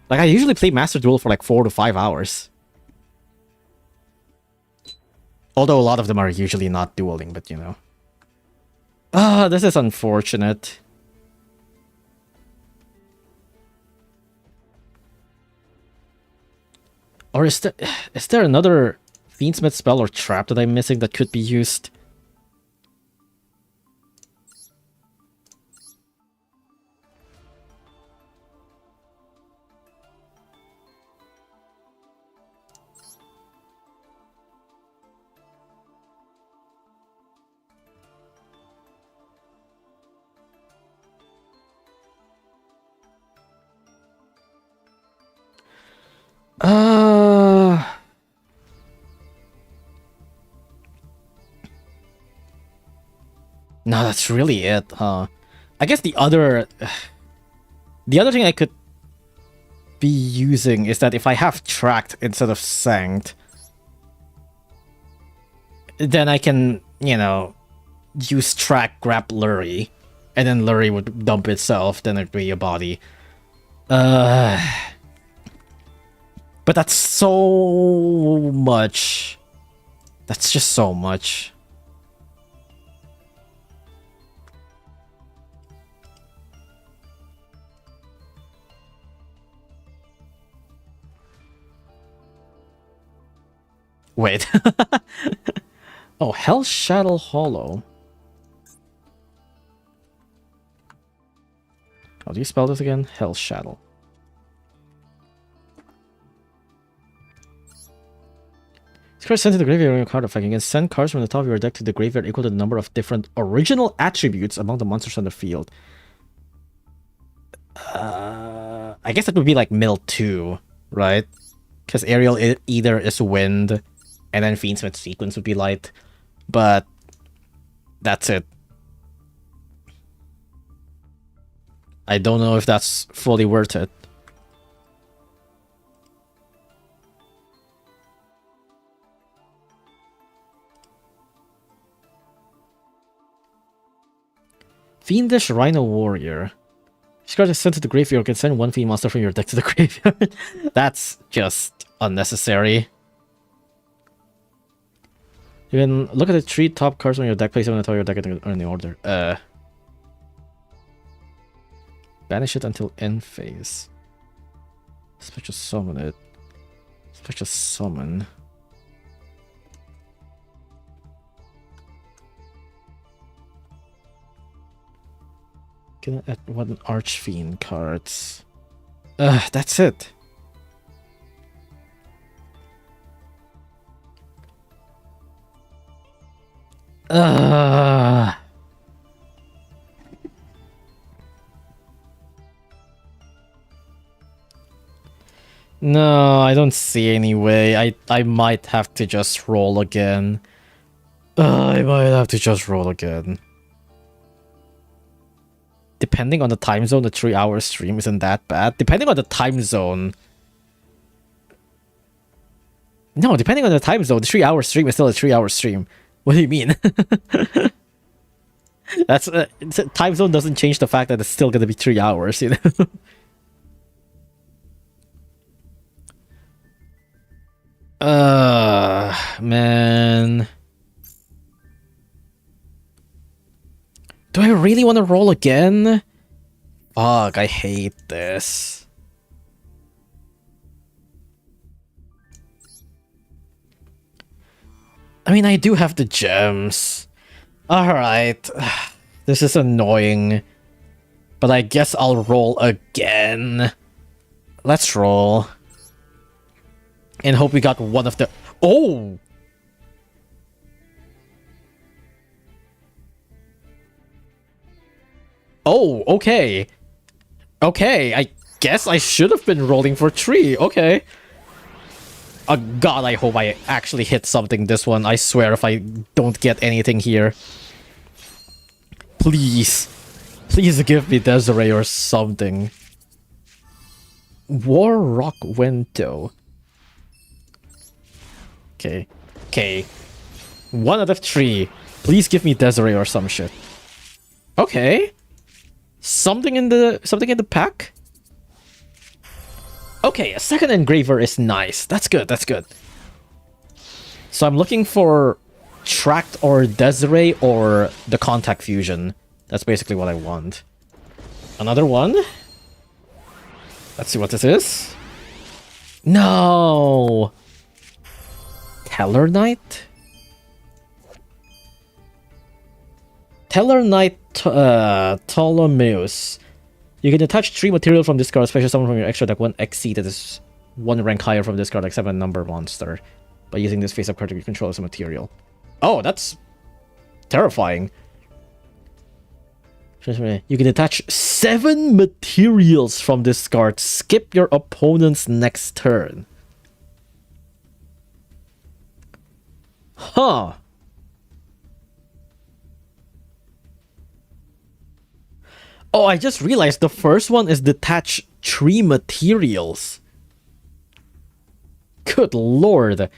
Like, I usually play Master Duel for like 4 to 5 hours. Although a lot of them are usually not dueling, but you know. Ah, this is unfortunate. Or is there another Fiendsmith spell or trap that I'm missing that could be used? No, that's really it, huh? I guess the other thing I could be using is that if I have tracked instead of sanked, then I can, you know, use track, grab Lurie, and then Lurie would dump itself, then it'd be a body. But that's so much. That's just so much. Wait. Oh, Hell Shadow Hollow. How do you spell this again? Hell Shadow. This card sent to the graveyard on your card effect. You can send cards from the top of your deck to the graveyard equal to the number of different original attributes among the monsters on the field. I guess that would be like mill 2, right? Because Aerial either is wind, and then Fiendsmith sequence would be light. But that's it. I don't know if that's fully worth it. Fiendish Rhino Warrior. This card is sent to the graveyard. You can send one fiend monster from your deck to the graveyard. That's just unnecessary. You can look at the 3 top cards on your deck, place them on the top of your deck in the order. Banish it until end phase. Special summon it. Special summon. Can I add 1 Archfiend cards? That's it. No, I don't see any way. I might have to just roll again. I might have to just roll again. Depending on the time zone, the 3-hour stream isn't that bad. Depending on the time zone... No, depending on the time zone, the 3-hour stream is still a 3-hour stream. What do you mean? That's time zone doesn't change the fact that it's still gonna be 3 hours, you know? Man. Do I really want to roll again? Fuck, I hate this. I mean, I do have the gems. Alright. This is annoying. But I guess I'll roll again. Let's roll. And hope we got one of the... Oh! Oh, okay. Okay, I guess I should have been rolling for 3. Okay. God, I hope I actually hit something this one. I swear if I don't get anything here. Please. Please give me Desiree or something. War Rock Window. Okay. Okay. 1 out of 3. Please give me Desiree or some shit. Okay. Something in the pack? Okay, a second engraver is nice. That's good, that's good. So I'm looking for Tract or Desiree or the Contact Fusion. That's basically what I want. Another one. Let's see what this is. No! Tellarknight? Tellarknight Ptolemaeus. You can attach 3 material from this card, especially someone from your extra deck 1xc that is 1 rank higher from this card, except a number monster, by using this face-up card to control as a material. Oh, that's terrifying. You can attach 7 materials from this card. Skip your opponent's next turn. Huh. Oh, I just realized the first one is detach 3 materials. Good lord.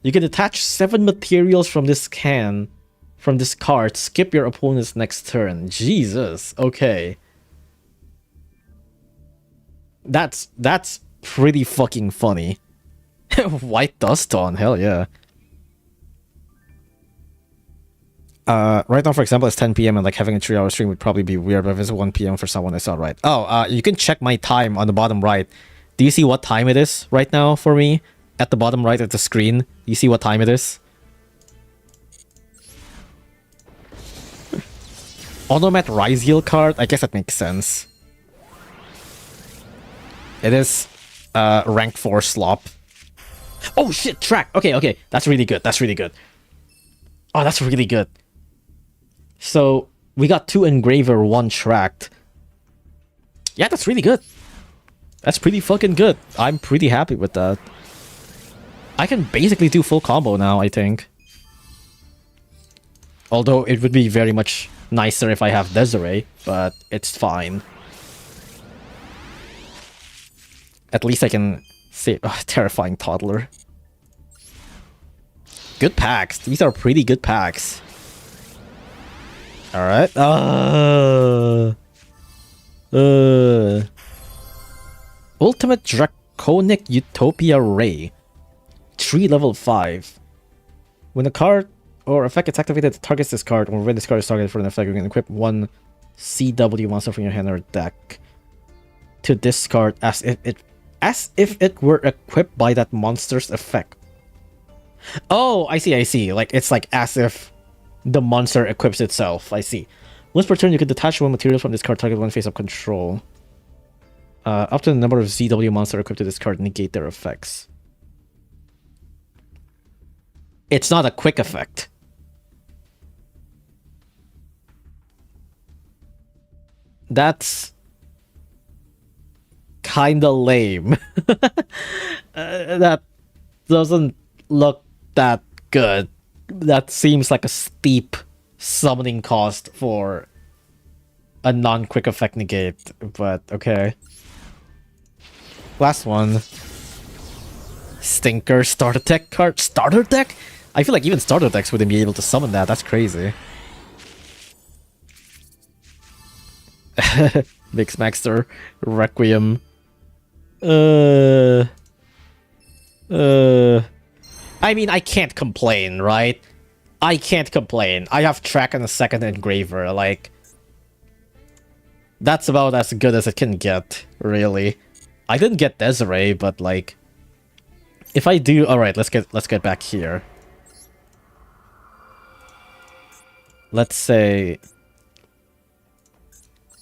You can attach 7 materials from this card, skip your opponent's next turn. Jesus, okay. That's pretty fucking funny. White Dust on, hell yeah. Right now, for example, it's 10 p.m. and like having a 3-hour stream would probably be weird, but if it's 1 p.m. for someone, it's alright. Oh, you can check my time on the bottom right. Do you see what time it is right now for me? At the bottom right of the screen, you see what time it is? Onomat Ryziel card? I guess that makes sense. It is rank 4 slop. Oh shit, track! Okay, that's really good, that's really good. Oh, that's really good. So, we got 2 engraver, 1 tracked. Yeah, that's really good. That's pretty fucking good. I'm pretty happy with that. I can basically do full combo now, I think. Although it would be very much nicer if I have Desiree, but it's fine. At least I can save... Oh, terrifying toddler. Good packs. These are pretty good packs. Alright. Ultimate Draconic Utopia Ray. 3 level 5. When a card or effect is activated, it targets this card, or when this card is targeted for an effect, you can equip 1 CW monster from your hand or deck to discard as if it were equipped by that monster's effect. Oh, I see. Like, it's like as if the monster equips itself. I see. Once per turn, you can detach 1 material from this card, target 1 face-up control. Up to the number of ZW monster equipped to this card, negate their effects. It's not a quick effect. That's kinda lame. That doesn't look that good. That seems like a steep summoning cost for a non-quick effect negate, but okay. Last one. Stinker starter deck card. Starter deck? I feel like even starter decks wouldn't be able to summon that. That's crazy. Mixmaster. Requiem. I mean, I can't complain, right? I can't complain. I have track and a second engraver, like... That's about as good as it can get, really. I didn't get Desiree, but like... If I do... Alright, let's get back here. Let's say...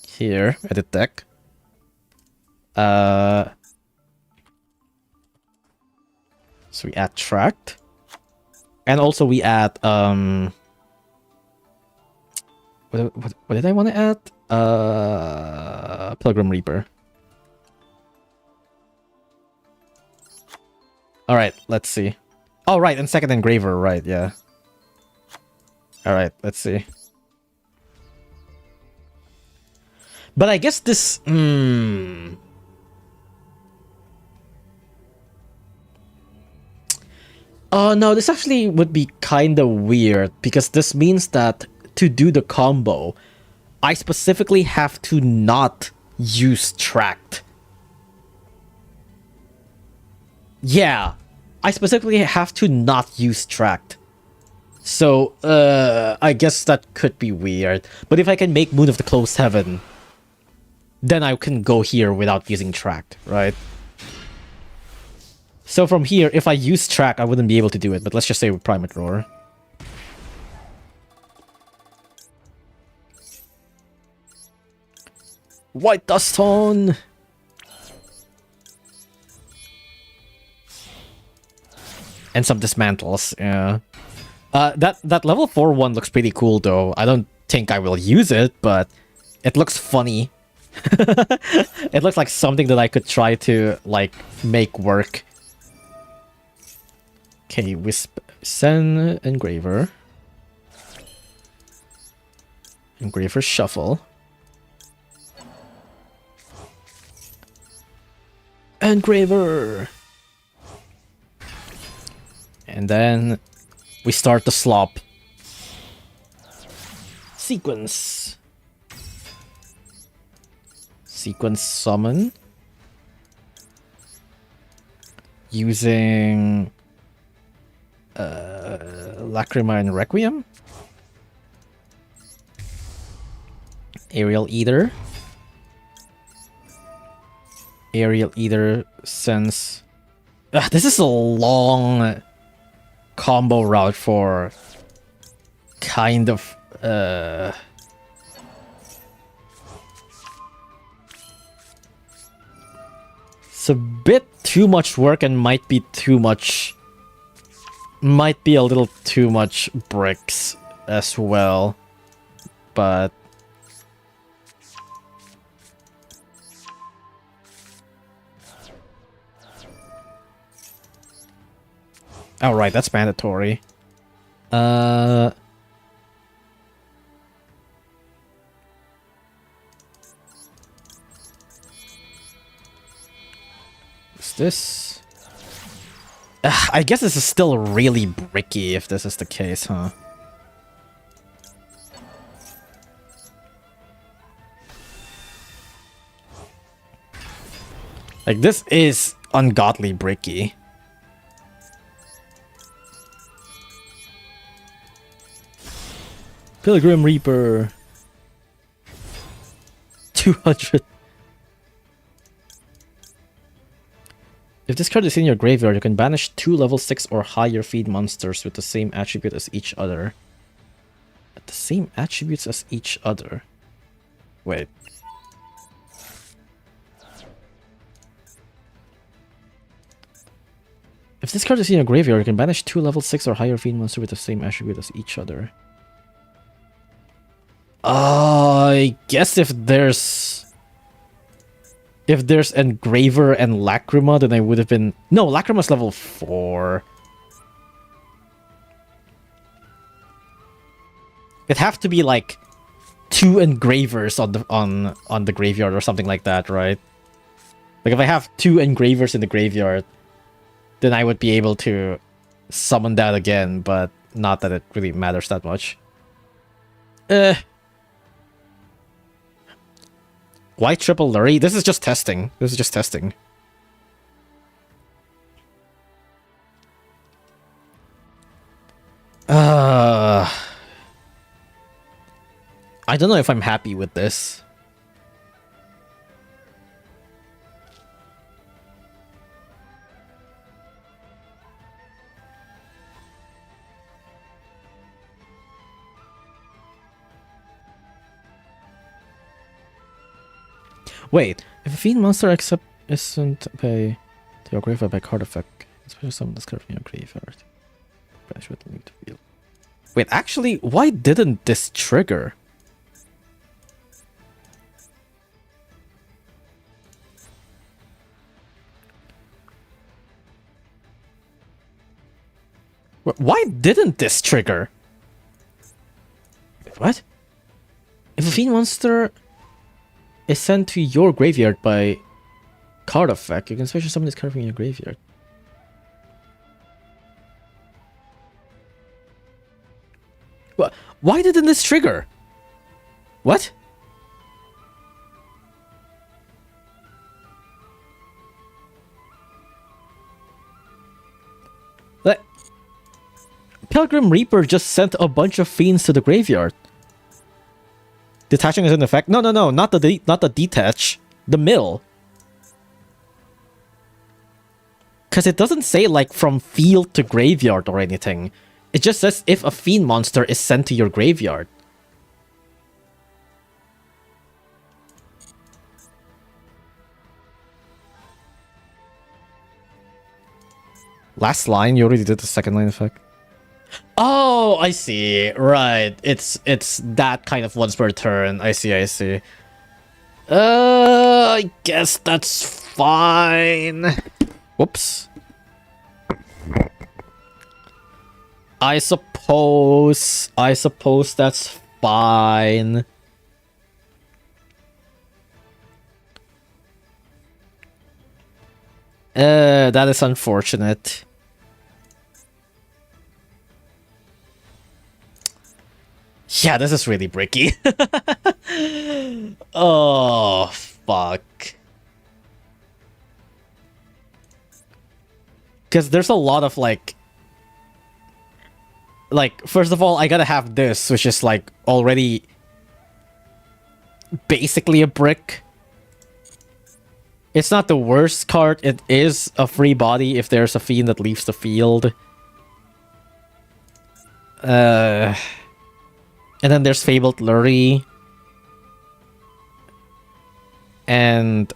Here, edit deck. So we add tracked. And also we add what did I want to add? Pilgrim Reaper. Alright, let's see. Oh right, and second engraver, right, yeah. Alright, let's see. But I guess this Oh no, this actually would be kinda weird, because this means that to do the combo, I specifically have to not use tracked. Yeah, I specifically have to not use tracked. So, I guess that could be weird. But if I can make Moon of the Closed Heaven, then I can go here without using tracked, right? So from here, if I use track, I wouldn't be able to do it, but let's just say with Primate Roar. White Dust Tone! And some dismantles, yeah. That level 4 one looks pretty cool though. I don't think I will use it, but it looks funny. It looks like something that I could try to, like, make work. Okay, Wisp, send Engraver. Engraver Shuffle. Engraver! And then we start the slop. Sequence. Sequence summon. Using Lacrima and Requiem. Aerial Eater. Aerial Eater sends... this is a long combo route for kind of... It's a bit too much work and might be too much... Might be a little too much bricks as well. But... Oh, right, that's mandatory. What's this? I guess this is still really bricky if this is the case, huh? Like, this is ungodly bricky. Pilgrim Reaper. 200. If this card is in your graveyard, you can banish 2 level 6 or higher feed monsters with the same attribute as each other. The same attributes as each other. Wait. If this card is in your graveyard, you can banish 2 level 6 or higher feed monsters with the same attribute as each other. I guess if there's Engraver and Lacrima, then I would have been... No, Lacrima's level 4. It'd have to be like 2 Engravers on the graveyard or something like that, right? Like if I have 2 Engravers in the graveyard, then I would be able to summon that again, but not that it really matters that much. Why triple Lurry? This is just testing. This is just testing. I don't know if I'm happy with this. Wait, if a fiend monster isn't pay to your graveyard by card effect, especially summon this card from your graveyard. Wait, actually, why didn't this trigger? Why didn't this trigger? What? If a fiend monster is sent to your graveyard by card effect, you can special summon this card from your graveyard. What? Why didn't this trigger? What? Like, Pilgrim Reaper just sent a bunch of fiends to the graveyard. Detaching is in effect. No, not the detach. The mill. Because it doesn't say, like, from field to graveyard or anything. It just says if a fiend monster is sent to your graveyard. Last line, you already did the second line effect. Oh, I see. Right. It's that kind of once per turn. I see, I see. I guess that's fine. Whoops. I suppose that's fine. That is unfortunate. Yeah, this is really bricky. Oh, fuck. Because there's a lot of, like, first of all, I gotta have this, which is, like, already basically a brick. It's not the worst card. It is a free body if there's a fiend that leaves the field. And then there's Fabled Lurie. And...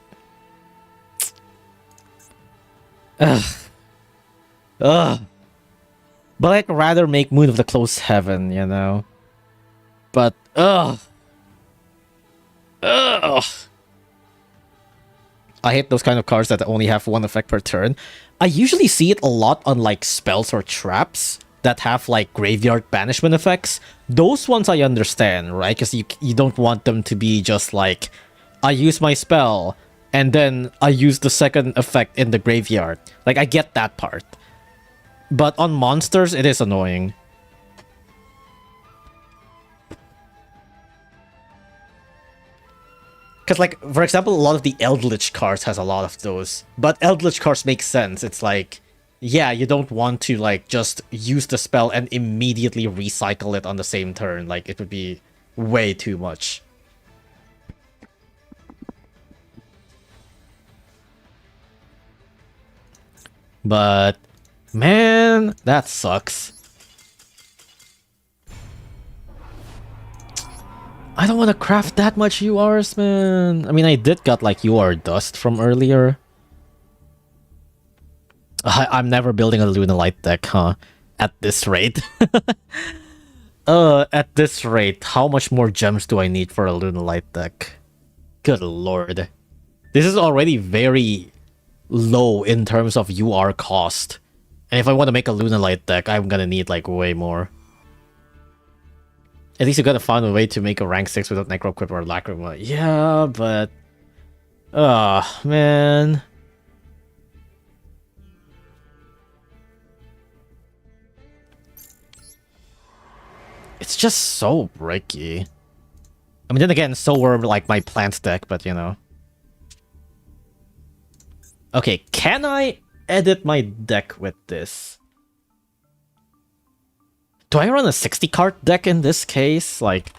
But I'd rather make Moon of the Close Heaven, you know? But, I hate those kind of cards that only have one effect per turn. I usually see it a lot on, like, spells or traps that have, like, graveyard banishment effects. Those ones I understand, right? Because you don't want them to be just, like, I use my spell, and then I use the second effect in the graveyard. Like, I get that part. But on monsters, it is annoying. Because, like, for example, a lot of the Eldritch cards has a lot of those. But Eldritch cards make sense. It's like, yeah, you don't want to, like, just use the spell and immediately recycle it on the same turn. Like, it would be way too much. But, man, that sucks. I don't want to craft that much URs, man. I mean, I did got, like, UR Dust from earlier. I'm never building a Lunalight deck, huh? At this rate. At this rate, how much more gems do I need for a Lunalight deck? Good lord. This is already very low in terms of UR cost. And if I want to make a Lunalight deck, I'm gonna need, like, way more. At least you gotta find a way to make a rank 6 without Necroquip or Lacrima. Yeah, but... man... It's just so bricky. I mean, then again, so were, like, my plant deck, but, you know. Okay, can I edit my deck with this? Do I run a 60-card deck in this case? Like...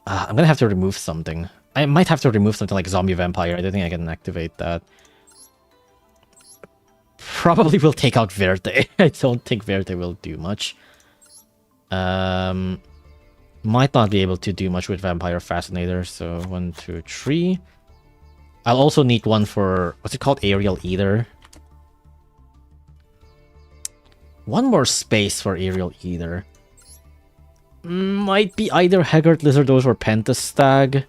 I'm gonna have to remove something. I might have to remove something like Zombie Vampire. I don't think I can activate that. Probably will take out Verte. I don't think Verte will do much. Might not be able to do much with Vampire Fascinator, so 1, 2, 3. I'll also need one for... what's it called? Aerial Eater. One more space for Aerial Eater. Might be either Haggard Lizardos or Pentastag.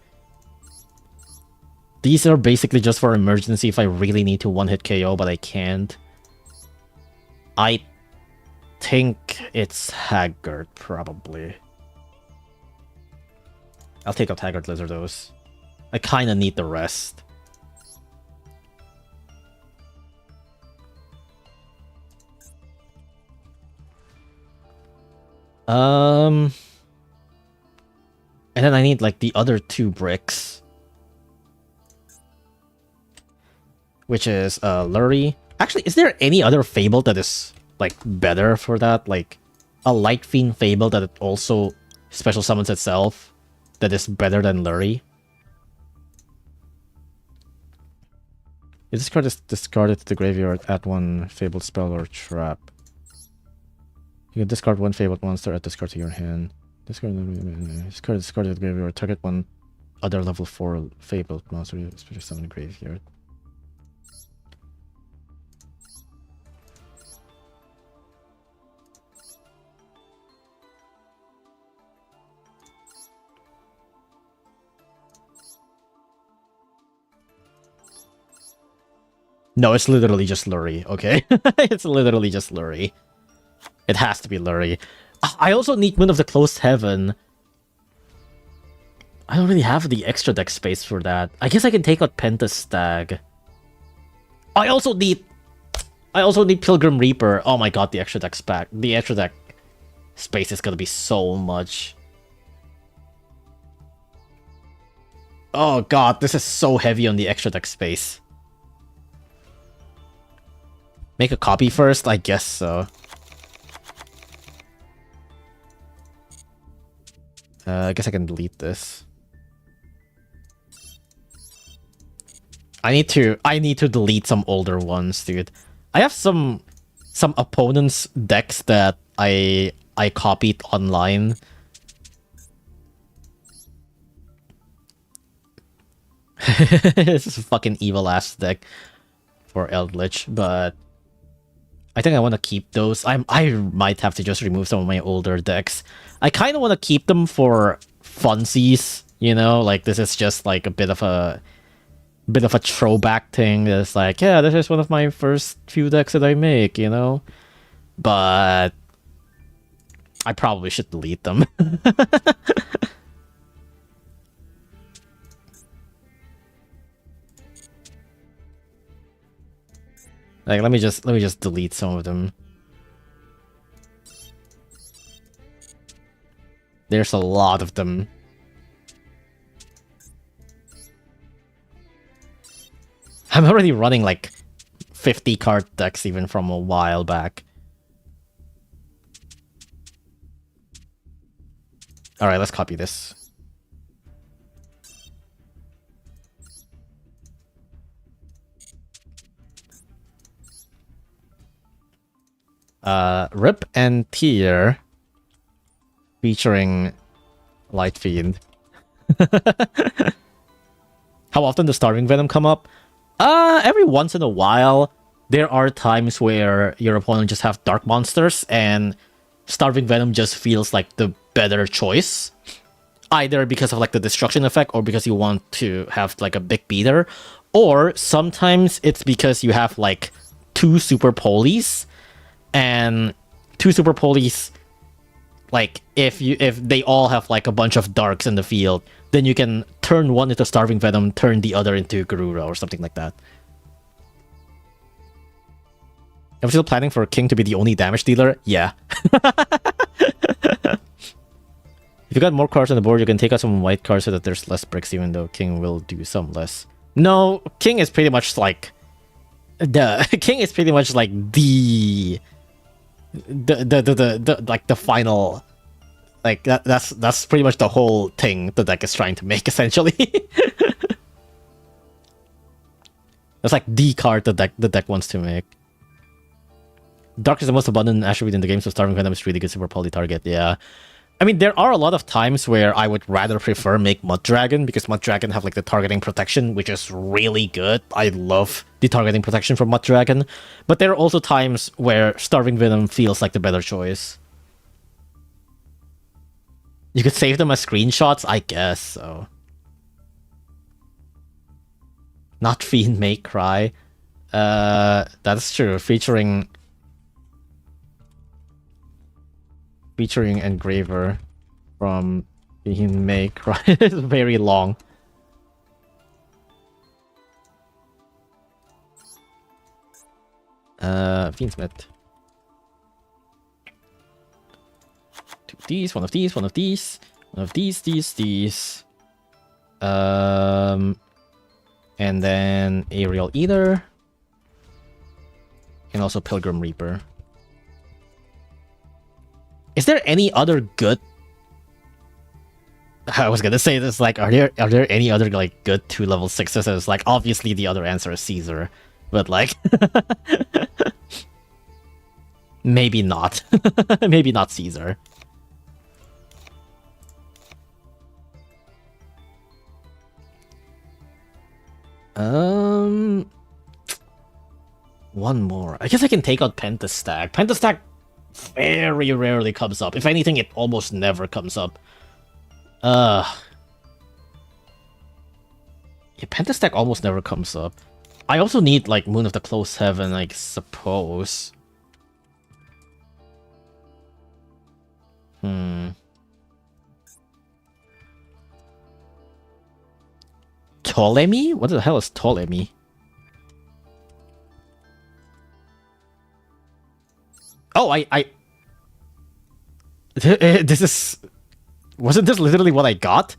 These are basically just for emergency if I really need to one-hit KO, but I can't. I think it's Haggard, probably. I'll take out Haggard Lizardos. I kinda need the rest. And then I need, like, the other 2 bricks. Which is, Lurie. Actually, is there any other Fable that is, like, better for that? Like, a Light Fiend Fable that it also special summons itself that is better than Lurie? If this card is discarded to the graveyard, add one fabled spell or trap. You can discard one fabled monster, add this card to your hand. This card is discarded to the graveyard, target one other level 4 fabled monster, especially summon graveyard. No, it's literally just Lurie, okay? It's literally just Lurie. It has to be Lurie. I also need Moon of the Closed Heaven. I don't really have the extra deck space for that. I guess I can take out Pentastag. I also need Pilgrim Reaper. Oh my god, the extra deck space is gonna be so much. Oh god, this is so heavy on the extra deck space. Make a copy first? I guess so. I guess I can delete this. I need to delete some older ones, dude. I have some opponents' decks that I copied online. This is a fucking evil ass deck for Eldritch, but I think I want to keep those. I might have to just remove some of my older decks. I kind of want to keep them for funsies, you know? Like, this is just like a bit of a throwback thing. It's like, yeah, this is one of my first few decks that I make, you know? But I probably should delete them. Like, let me just delete some of them. There's a lot of them. I'm already running like 50 card decks even from a while back. Alright, let's copy this. Rip and Tear featuring Light Fiend. How often does Starving Venom come up? Every once in a while. There are times where your opponent just have dark monsters and Starving Venom just feels like the better choice. Either because of like the destruction effect or because you want to have like a big beater. Or sometimes it's because you have like 2 super polies. And 2 super polies, like if they all have like a bunch of darks in the field, then you can turn one into Starving Venom, turn the other into Garura or something like that. I'm still planning for King to be the only damage dealer? Yeah. If you got more cards on the board, you can take out some white cards so that there's less bricks, even though King will do some less. No, King is pretty much like the final, like that's pretty much the whole thing the deck is trying to make, essentially. That's like the card the deck wants to make. Dark is the most abundant attribute in the game, so Starving Venom is really good super poly target. Yeah, I mean, there are a lot of times where I would rather prefer make Mud Dragon, because Mud Dragon have like the targeting protection, which is really good. I love the targeting protection from Mud Dragon. But there are also times where Starving Venom feels like the better choice. You could save them as screenshots, I guess, so. Not Fiend May Cry. That's true. Featuring Engraver from Fiend May Cry. It's very long. Fiendsmith. 2 of these, 1 of these, 1 of these, 1 of these. And then Aerial Eater. And also Pilgrim Reaper. Is there any other good I was gonna say this, like, are there any other like good 2 level 6s? It's like obviously the other answer is Caesar, but like maybe not. Maybe not Caesar. One more. I guess I can take out Pentastack. Pentastack very rarely comes up. If anything, it almost never comes up. Yeah, Pentastack almost never comes up. I also need, like, Moon of the Close Heaven, I suppose. Ptolemy? What the hell is Ptolemy? Oh, this is... Wasn't this literally what I got?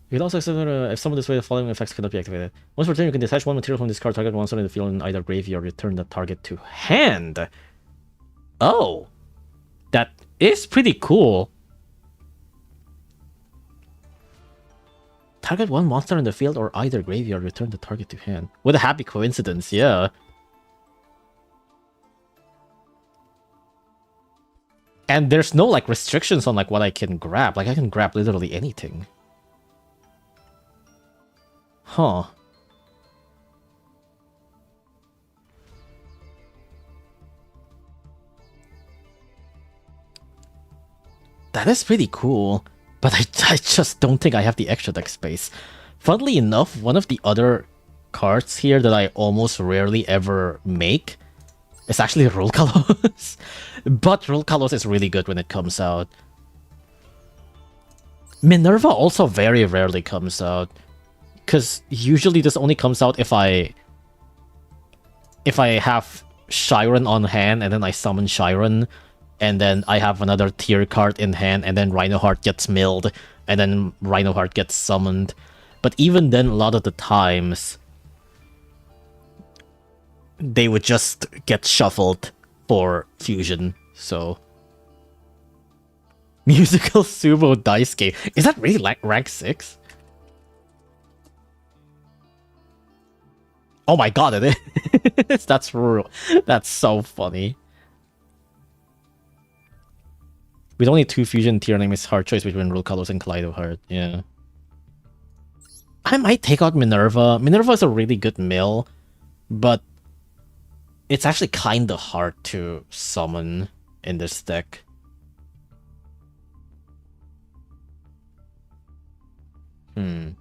You can also accept if some of this way the following effects cannot be activated. Once per turn, you can detach one material from this card, target monster in the field in either graveyard, return the target to hand. Oh. That is pretty cool. Target one monster in the field or either graveyard, return the target to hand. What a happy coincidence, yeah. And there's no, like, restrictions on, like, what I can grab. Like, I can grab literally anything. Huh. That is pretty cool. But I just don't think I have the extra deck space. Funnily enough, one of the other cards here that I almost rarely ever make is actually Rule Kalos. But Rule Kalos is really good when it comes out. Minerva also very rarely comes out. Because usually this only comes out if I have Chiron on hand and then I summon Chiron, and then I have another tier card in hand, and then Rhinoheart gets milled, and then Rhinoheart gets summoned. But even then, a lot of the times, they would just get shuffled for fusion, so... Musical Sumo Dice Game. Is that really like rank 6? Oh my god, it is. That's real. That's so funny. With only 2 fusion tier name, it's hard choice between Rule Kalos and Kaleido Heart. Yeah. I might take out Minerva. Minerva is a really good mill, but it's actually kinda hard to summon in this deck. I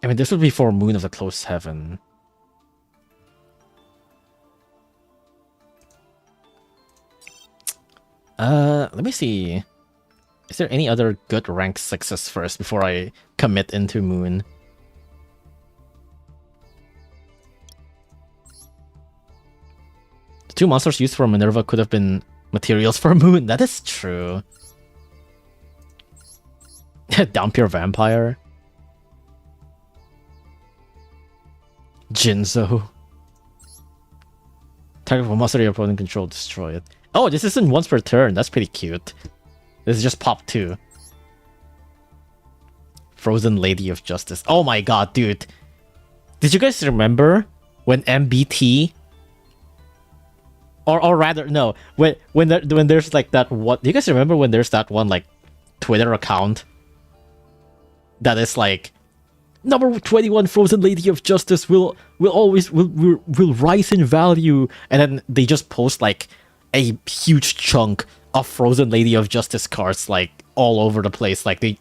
mean, this would be for Moon of the Close Heaven. Let me see. Is there any other good rank 6s first before I commit into Moon? The 2 monsters used for Minerva could have been materials for Moon. That is true. Downpure Vampire. Jinzo. Target of a monster your opponent control, destroy it. Oh, this isn't once per turn. That's pretty cute. This is just pop 2. Frozen Lady of Justice. Oh my god, dude. Did you guys remember when MBT... Or rather, no. When there's like that one... Do you guys remember when there's that one, like, Twitter account that is like... Number 21 Frozen Lady of Justice will rise in value, and then they just post like a huge chunk of Frozen Lady of Justice cards like all over the place. Like they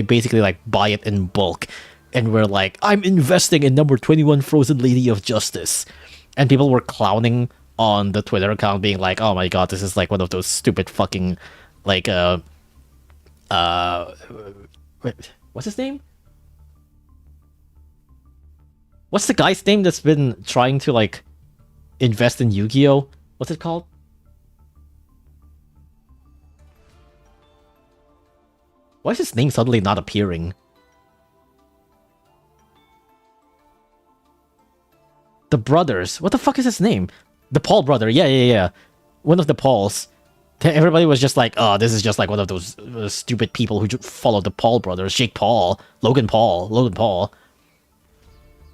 basically like buy it in bulk, and we're like, I'm investing in number 21 Frozen Lady of Justice, and people were clowning on the Twitter account, being like, oh my god, this is like one of those stupid fucking like what's his name? What's the guy's name that's been trying to, like, invest in Yu-Gi-Oh? What's it called? Why is his name suddenly not appearing? The brothers. What the fuck is his name? The Paul brother. Yeah. One of the Pauls. Everybody was just like, oh, this is just like one of those stupid people who follow the Paul brothers. Jake Paul. Logan Paul.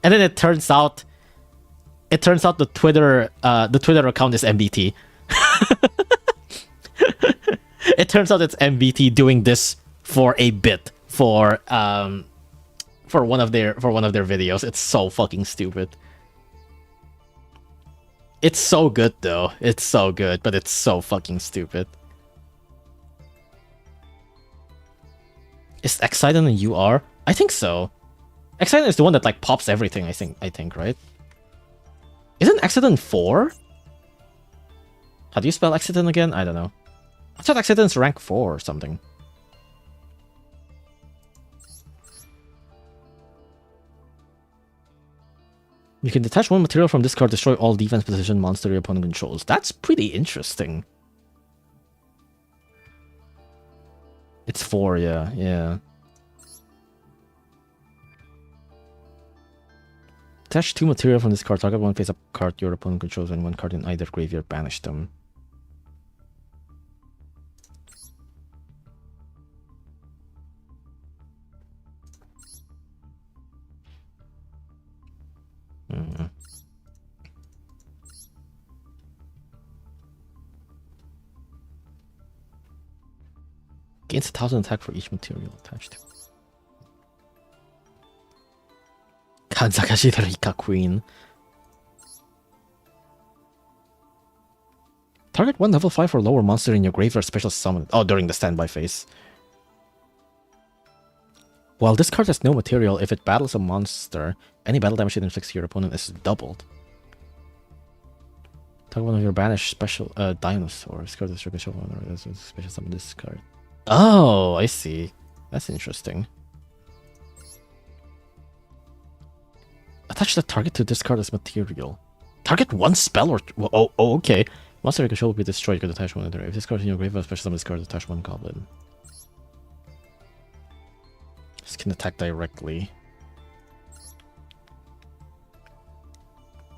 And then it turns out the Twitter account is MBT. It turns out it's MBT doing this for a bit for one of their videos. It's so fucking stupid. It's so good though. It's so good, but it's so fucking stupid. Is Exciton and UR? I think so. Exciton is the one that like pops everything, I think, right? Isn't Exciton 4? How do you spell Exciton again? I don't know. I thought Exciton's rank 4 or something. You can detach one material from this card, destroy all defense position monster your opponent controls. That's pretty interesting. It's 4, yeah. Detach 2 material from this card, target one face-up card your opponent controls, and one card in either graveyard, banish them. Gains 1,000 attack for each material attached. Kanzakashi Rika Queen. Target one level 5 or lower monster in your graveyard special summon. Oh, during the standby phase. While this card has no material, if it battles a monster, any battle damage it inflicts to your opponent is doubled. Target one of your banished special dinosaurs. Card this special summon this card. Oh, I see. That's interesting. Attach the target to discard as material. Target one spell or... Oh, okay. Monster you control will be destroyed. You can attach one. If this card is in your graveyard, special summon this card, attach one goblin. This can attack directly.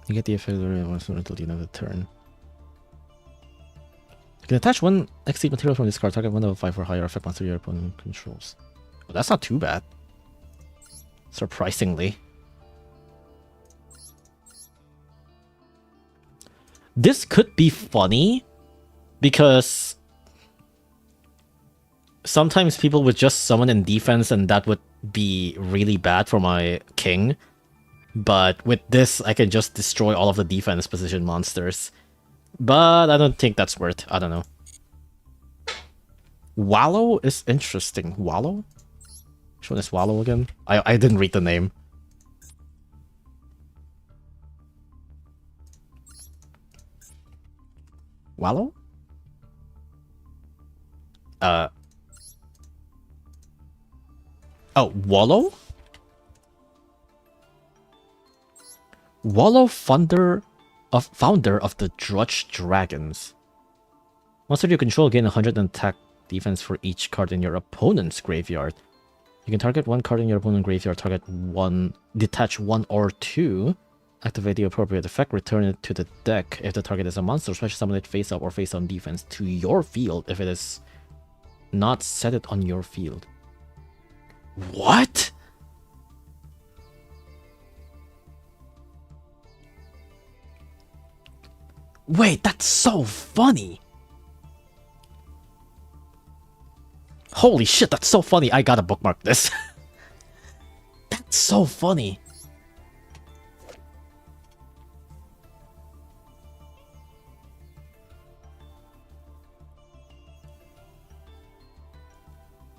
You get the effect until the end of the turn. You can attach one exceed material from this card, target 1 level 5 or higher, effect monster your opponent controls. Well, that's not too bad. Surprisingly. This could be funny because sometimes people would just summon in defense and that would be really bad for my king. But with this, I can just destroy all of the defense position monsters. But I don't think that's worth. I don't know. Wallow is interesting. Wallow? Which one is Wallow again? I didn't read the name. Wallow? Oh, Wallow? Wallow, founder of the Drudge Dragons. Monster you control gain 100 attack defense for each card in your opponent's graveyard. You can target one card in your opponent's graveyard, target one, detach 1 or 2, activate the appropriate effect, return it to the deck. If the target is a monster, special summon it face up or face on defense to your field. If it is not, set it on your field. What? Wait, that's so funny. Holy shit, that's so funny. I gotta bookmark this. That's so funny.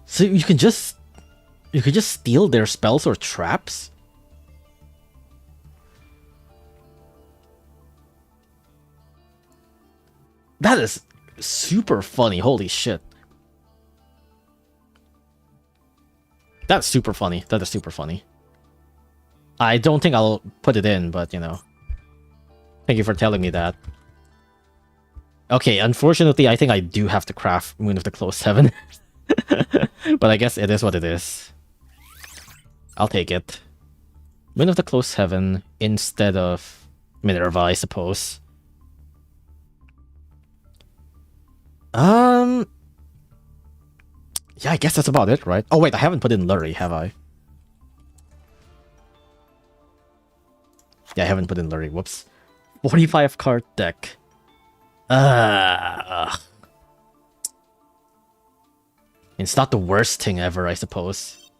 So you could just steal their spells or traps? That is super funny. Holy shit. That's super funny. That is super funny. I don't think I'll put it in, but you know. Thank you for telling me that. Okay, unfortunately, I think I do have to craft Moon of the Close 7. But I guess it is what it is. I'll take it. Moon of the Close 7 instead of Minerva, I suppose. Yeah, I guess that's about it, right? Oh wait, I haven't put in Lurie, have I? Yeah, I haven't put in Lurie. Whoops. 45 card deck. It's not the worst thing ever, I suppose.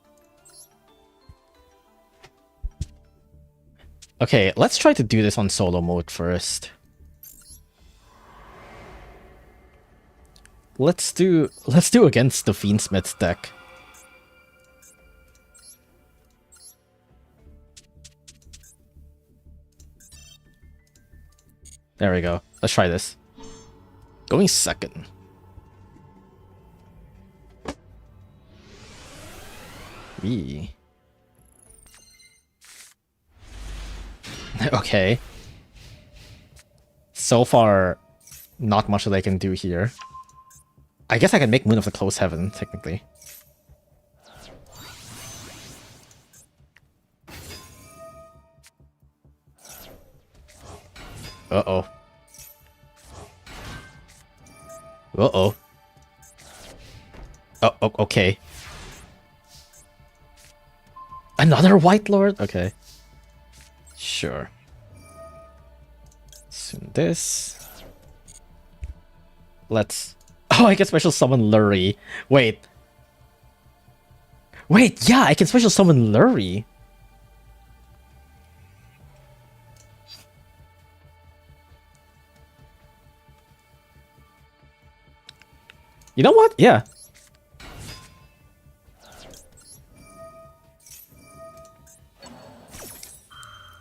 Okay, let's try to do this on solo mode first. Let's do against the Fiendsmith deck. There we go. Let's try this. Going second. Eee. Okay. So far, not much that I can do here. I guess I can make Moon of the Close Heaven, technically. Uh-oh. Uh-oh. Oh, okay. Another White Lord? Okay. Sure. Soon this. Let's... Oh, I can special summon Lurie. Wait. Wait, yeah, I can special summon Lurie. You know what? Yeah.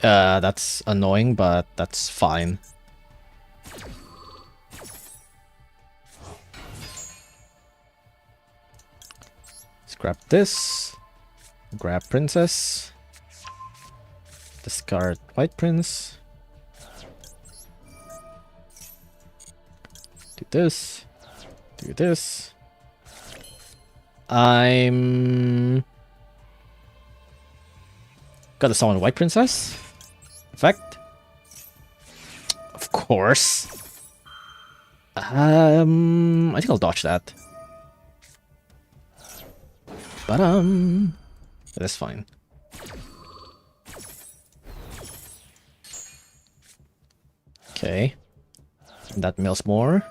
That's annoying, but that's fine. Let's grab this. Grab Princess. Discard White Prince. Do this. Do this. I'm gotta summon White Princess. Effect. Of course. I think I'll dodge that. But that's fine. Okay. That mills more.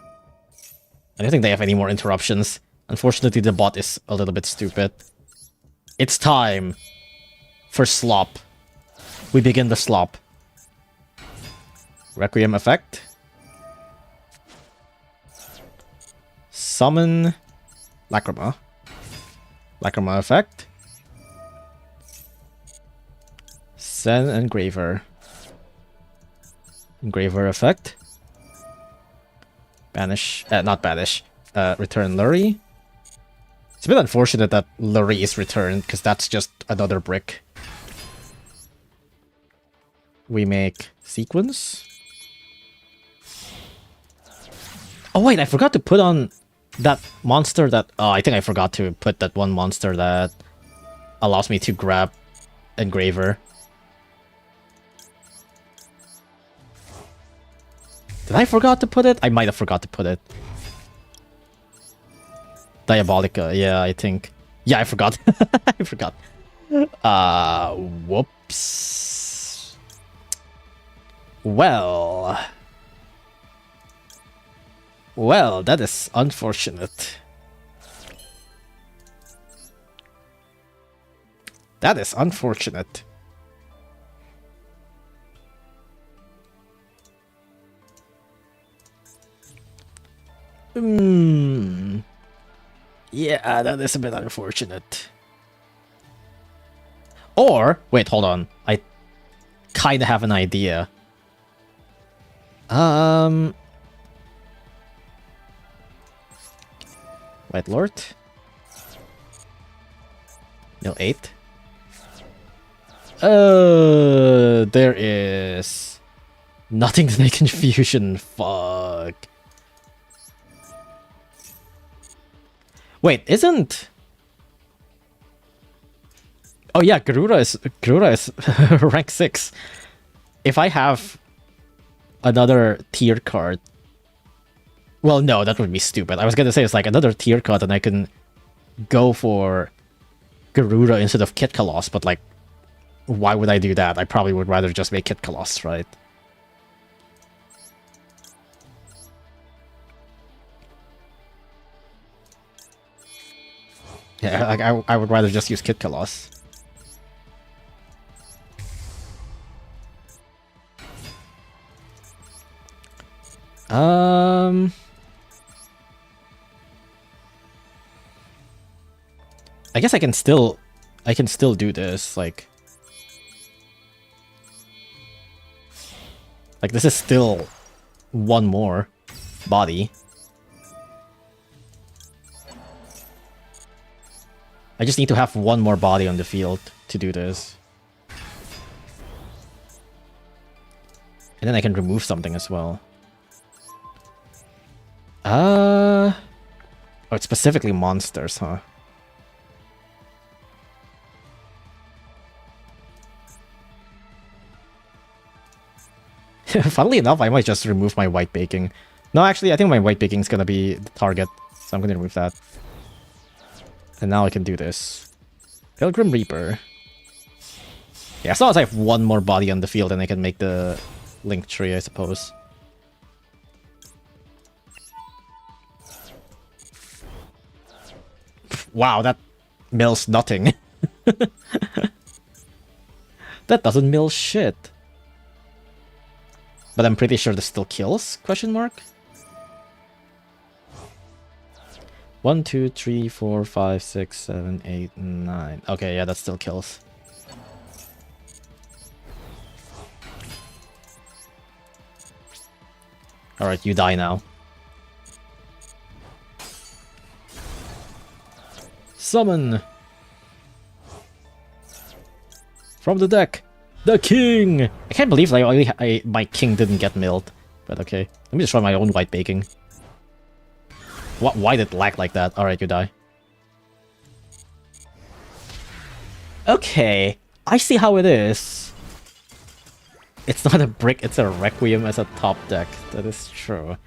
I don't think they have any more interruptions. Unfortunately, the bot is a little bit stupid. It's time for slop. We begin the slop. Requiem effect. Summon Lacrima. Lacrima effect. Send Engraver. Engraver effect. Banish, not banish. Return Lurie. It's a bit unfortunate that Lurie is returned, because that's just another brick. We make Sequence. Oh wait, I forgot to put on that monster that... Oh, I think I forgot to put that one monster that allows me to grab Engraver. Did I forgot to put it? I might have forgot to put it. Diabolica, yeah, I think. Yeah, I forgot. I forgot. Whoops. Well, that is unfortunate. That is unfortunate. Yeah, that is a bit unfortunate. Or, wait, hold on. I kind of have an idea. White Lord. Mill 8. There is nothing to make confusion. Fuck. Wait, isn't... Oh yeah, Garura is rank 6. If I have another tier card. Well, no, that would be stupid. I was gonna say it's like another tier card and I can go for Garuda instead of Kit Kalos, but like, why would I do that? I probably would rather just make Kit Kalos, right? Yeah, like I would rather just use Kit Kalos. I guess I can still do this, like this is still one more body. I just need to have one more body on the field to do this. And then I can remove something as well. Oh, it's specifically monsters, huh? Funnily enough, I might just remove my white baking. No, actually, I think my white baking is gonna be the target, so I'm gonna remove that. And now I can do this. Pilgrim Reaper. Yeah, as long as I have one more body on the field, then I can make the link tree, I suppose. Wow, that mills nothing. That doesn't mill shit. But I'm pretty sure this still kills? Question mark? 1, 2, 3, 4, 5, 6, 7, 8, 9. Okay, yeah, that still kills. Alright, you die now. Summon! From the deck! The king! I can't believe like my king didn't get milled. But okay. Let me just run my own white baking. Why did it lag like that? Alright, you die. Okay. I see how it is. It's not a brick, it's a Requiem as a top deck. That is true.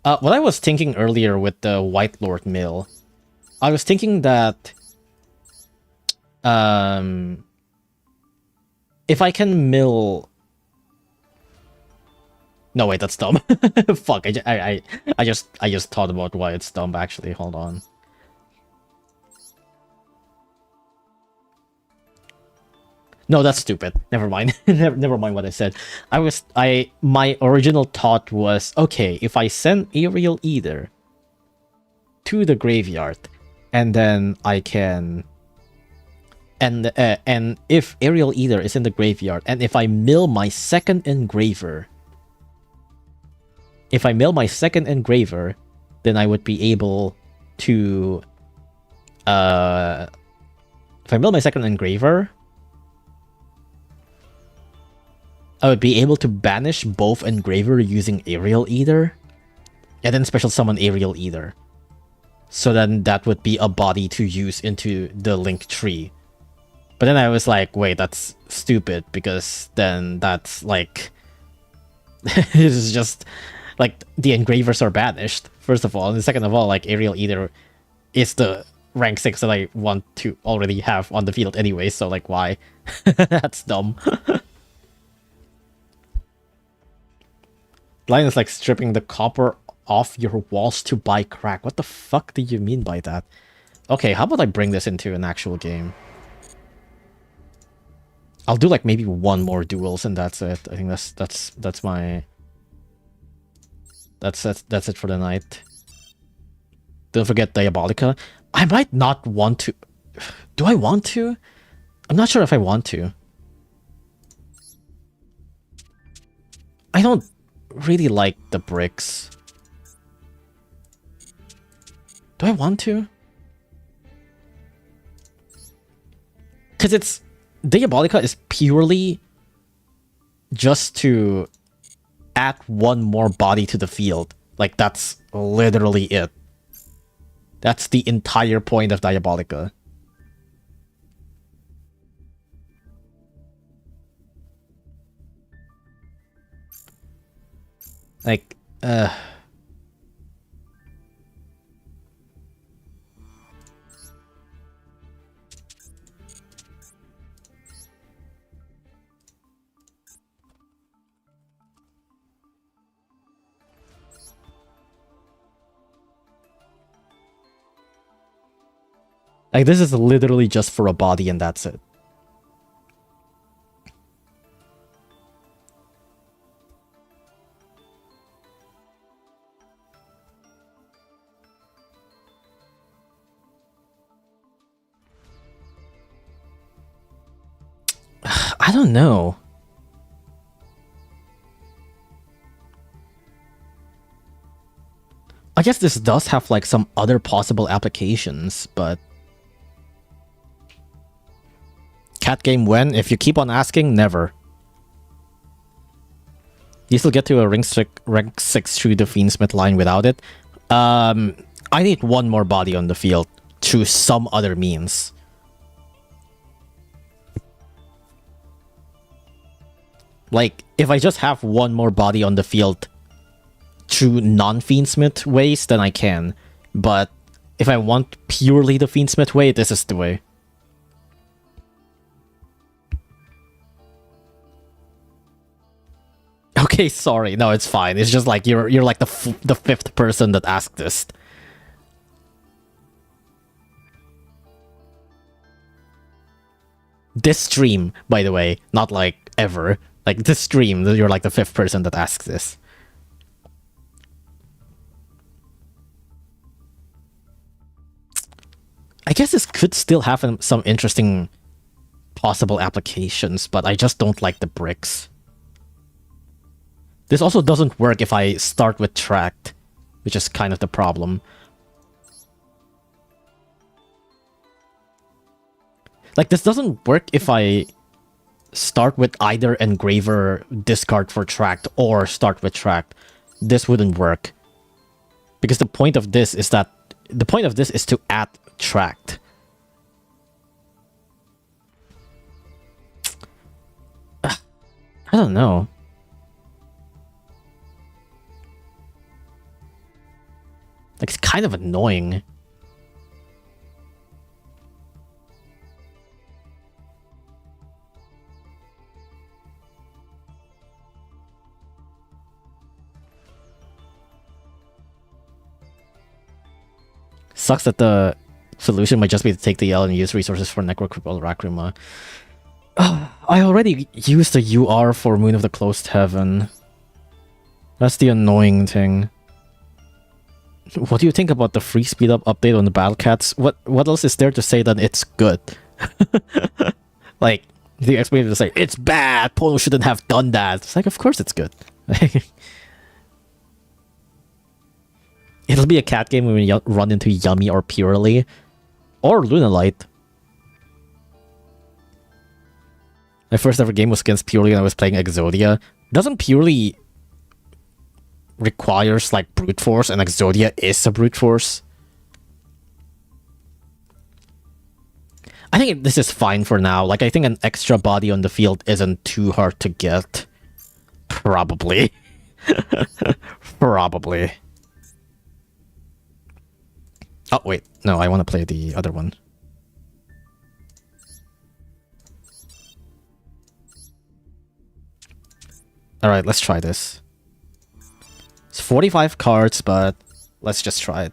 What I was thinking earlier with the White Lord mill, I was thinking that if I can mill... No, wait, that's dumb. Fuck, I just thought about why it's dumb, actually. Hold on. No, that's stupid. Never mind. Never mind what I said. My original thought was, okay, if I send Aerial Eater to the graveyard, and then I can... And if Aerial Eater is in the graveyard, and if I mill my second engraver, then I would be able to... if I mill my second engraver, I would be able to banish both engraver using Aerial Eater, and then special summon Aerial Eater. So then that would be a body to use into the link tree. But then I was like, wait, that's stupid, because then that's like... it is just... Like, the engravers are banished, first of all. And second of all, like, Aerial Eater is the rank 6 that I want to already have on the field anyway, so like, why? That's dumb. Line is like stripping the copper off your walls to buy crack. What the fuck do you mean by that? Okay, how about I bring this into an actual game? I'll do like maybe one more duels and that's it. I think that's my... That's it for the night. Don't forget Diabolica. I might not want to... Do I want to? I'm not sure if I want to. I don't really like the bricks. Do I want to? Because it's... Diabolica is purely just to add one more body to the field. Like, that's literally it. That's the entire point of Diabolica. Like, like this is literally just for a body and that's it. I don't know. I guess this does have like some other possible applications, but cat game when? If you keep on asking, never. You still get to a rank 6 through the Fiendsmith line without it. I need one more body on the field through some other means. Like, if I just have one more body on the field through non-Fiendsmith ways, then I can. But if I want purely the Fiendsmith way, this is the way. Okay, sorry. No, it's fine. It's just like you're like the fifth person that asked this. This stream, by the way, not like ever. Like this stream, you're like the fifth person that asks this. I guess this could still have some interesting possible applications, but I just don't like the bricks. This also doesn't work if I start with tracked, which is kind of the problem. Like, this doesn't work if I start with either engraver, discard for tracked, or start with tracked. This wouldn't work. Because the point of this is that... The point of this is to add tracked. I don't know. Like, it's kind of annoying. Sucks that the solution might just be to take the L and use resources for Necrocripple Lacrima. I already used the UR for Moon of the Closed Heaven. That's the annoying thing. What do you think about the free speed up update on the Battle Cats? What else is there to say that it's good? Like, the expert to say, it's bad, Pono shouldn't have done that. It's like, of course it's good. It'll be a cat game when we run into Yummy or Purely. Or Lunalight. My first ever game was against Purely and I was playing Exodia. Doesn't Purely requires like brute force and Exodia is a brute force? I think this is fine for now. Like, I think an extra body on the field isn't too hard to get. Probably. Probably. Oh, wait. No, I want to play the other one. Alright, let's try this. It's 45 cards, but let's just try it.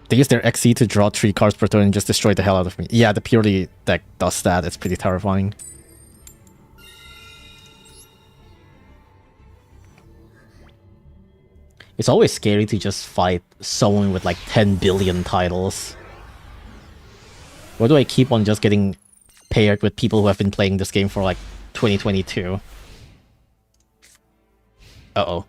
They use their XC to draw 3 cards per turn and just destroy the hell out of me. Yeah, the Purely deck does that. It's pretty terrifying. It's always scary to just fight someone with like 10 billion titles. Why do I keep on just getting paired with people who have been playing this game for like 2022? Uh-oh.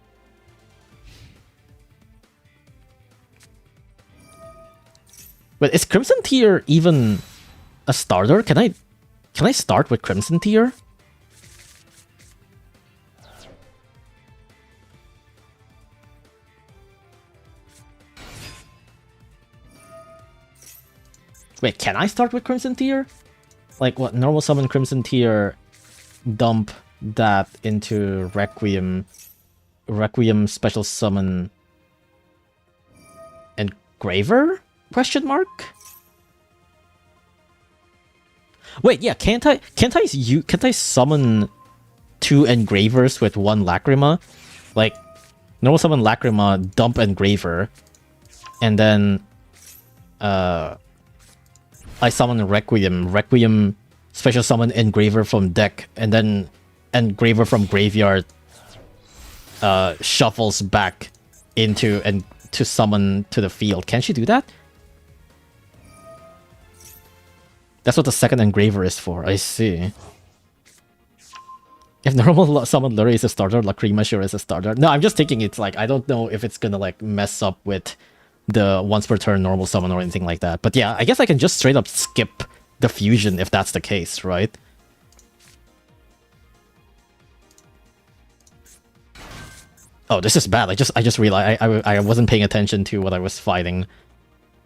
But is Crimson Tier even a starter? Can I start with Crimson Tier? Wait, can I start with Crimson Tier? Like, what? Normal summon Crimson Tier, dump that into Requiem. Requiem special summon Engraver? Question mark? Wait, yeah, can't I summon 2 Engravers with 1 Lacrima? Like, normal summon Lacrima, dump Engraver, and then I summon Requiem. Requiem special summon Engraver from deck, and then Engraver from graveyard shuffles back into and to summon to the field. Can she do that? That's what the second Engraver is for. I see. If normal summon Lurie is a starter, Lacrima sure is a starter. No, I'm just thinking it's like, I don't know if it's gonna like mess up with the once per turn normal summon or anything like that. But yeah, I guess I can just straight up skip the fusion if that's the case, right? Oh, this is bad. I just realized I wasn't paying attention to what I was fighting.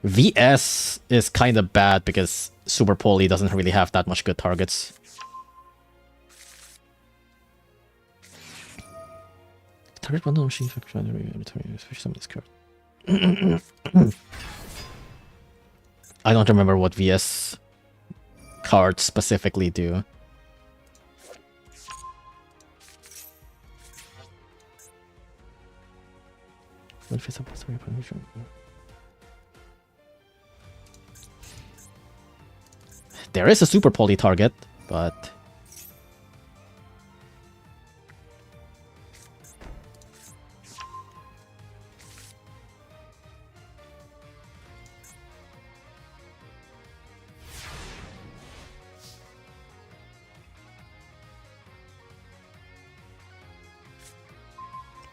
VS is kind of bad because Super Poly doesn't really have that much good targets. Target bundle machine for trying to return some of this card. I don't remember what VS cards specifically do. There is a Super Poly target, but...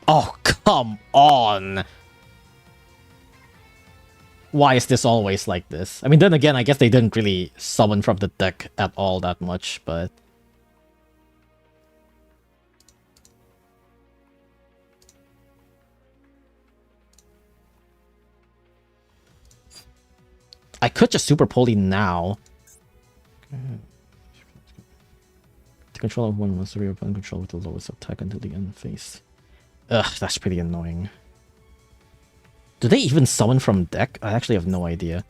Oh, come on! Why is this always like this? I mean, then again, I guess they didn't really summon from the deck at all that much, but... I could just Super Poly now. The control of one monster, your opponent control with the lowest attack until the end phase. Ugh, that's pretty annoying. Do they even summon from deck? I actually have no idea.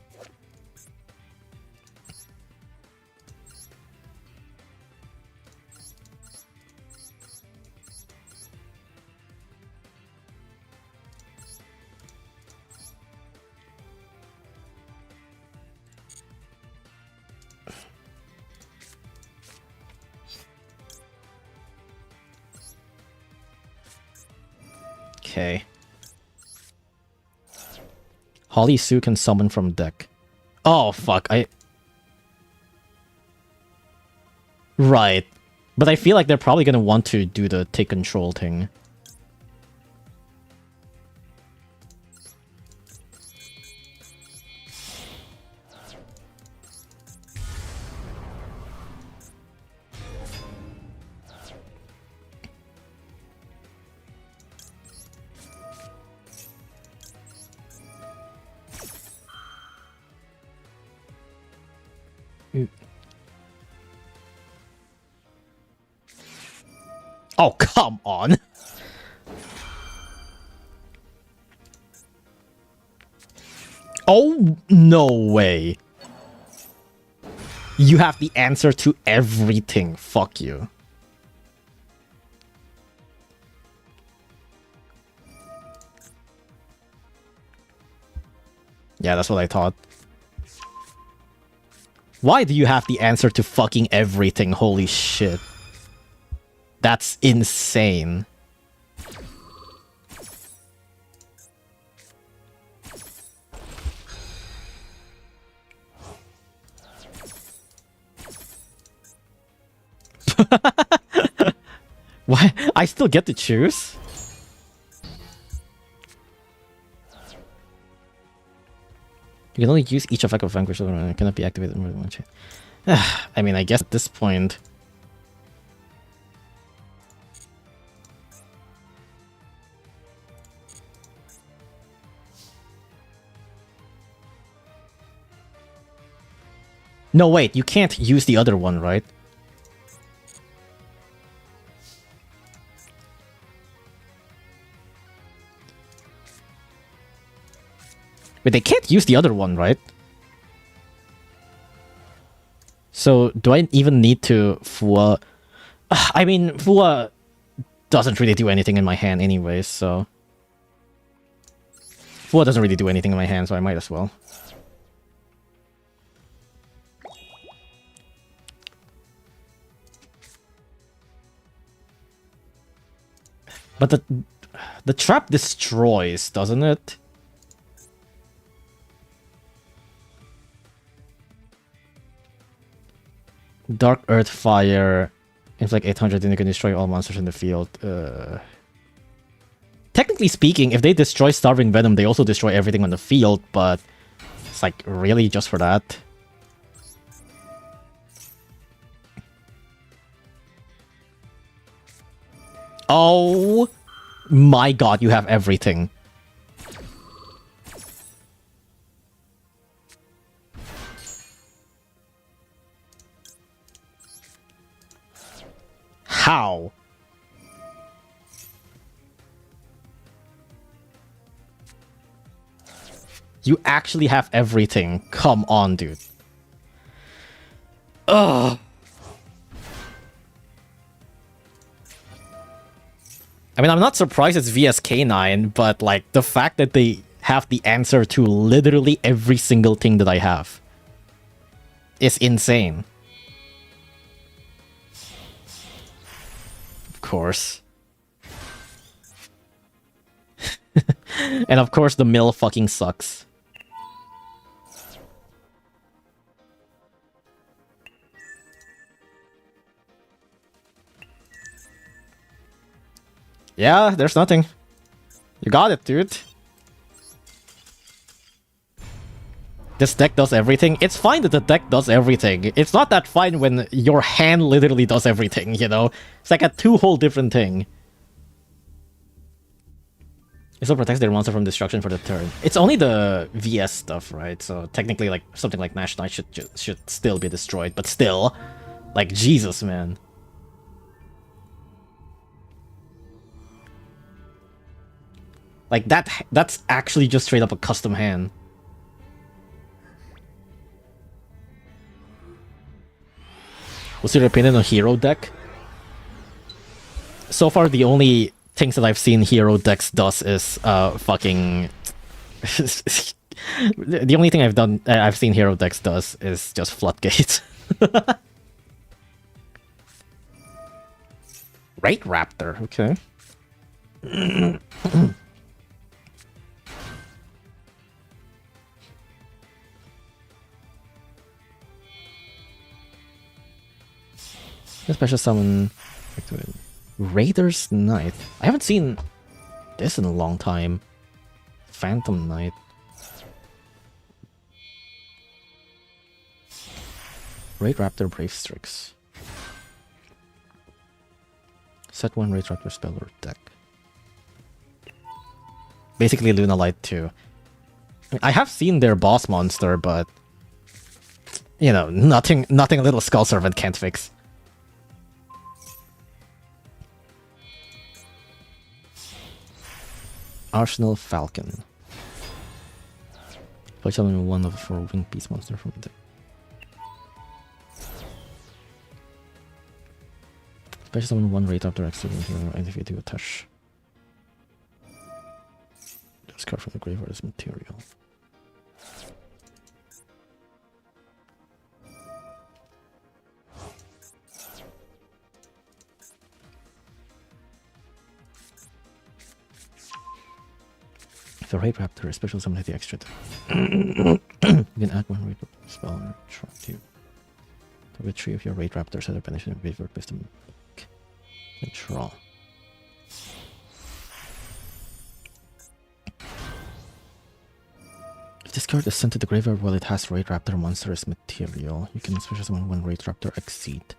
Okay. Holly Sue can summon from deck. Oh, fuck. Right. But I feel like they're probably going to want to do the take control thing. Oh, come on. Oh, no way. You have the answer to everything. Fuck you. Yeah, that's what I thought. Why do you have the answer to fucking everything? Holy shit. That's insane. Why? I still get to choose? You can only use each effect of Vanquish, and it cannot be activated more than one chain. I mean, I guess at this point... No, wait, you can't use the other one, right? But they can't use the other one, right? So, do I even need to Fua? I mean, Fua doesn't really do anything in my hand anyway, so... Fua doesn't really do anything in my hand, so I might as well. But the trap destroys, doesn't it? Dark Earth Fire, inflict 800, and you can destroy all monsters in the field. Technically speaking, if they destroy Starving Venom, they also destroy everything on the field, but it's like, really, just for that? Oh my god, you have everything. How? You actually have everything. Come on, dude. Ugh. I mean, I'm not surprised it's VSK9, but like the fact that they have the answer to literally every single thing that I have is insane. Of course. And of course the mill fucking sucks. Yeah, there's nothing. You got it, dude. This deck does everything. It's fine that the deck does everything. It's not that fine when your hand literally does everything, you know? It's like a whole different thing. It still protects their monster from destruction for the turn. It's only the VS stuff, right? So technically, like something like Nash Knight should still be destroyed, but still, like Jesus, man. Like that's actually just straight up a custom hand. What's your opinion on hero deck? So far, the only things that I've seen hero decks does is fucking. The only thing I've seen hero decks does is just floodgate. Right Raptor, okay. Special summon Raider's Knight. I haven't seen this in a long time. Phantom Knight. Raid Raptor Brave Strix. Set one Raid Raptor spell or deck. Basically Luna Light 2. I have seen their boss monster, but you know, nothing a little Skull Servant can't fix. Arsenal Falcon. Play summon one of 4 winged beast monster from the deck. Special summon 1 Raid Raptor accident hero and if you do a touch. Discard from the graveyard as material. If a Raid Raptor is special summon at the extra you can add 1 Raid Raptor spell or try to target 3 of your Raid Raptors that are banished in graveyard based on and draw. If this card is sent to the graveyard while it has Raid Raptor monster as material, you can special summon 1 Raid Raptor Exceed.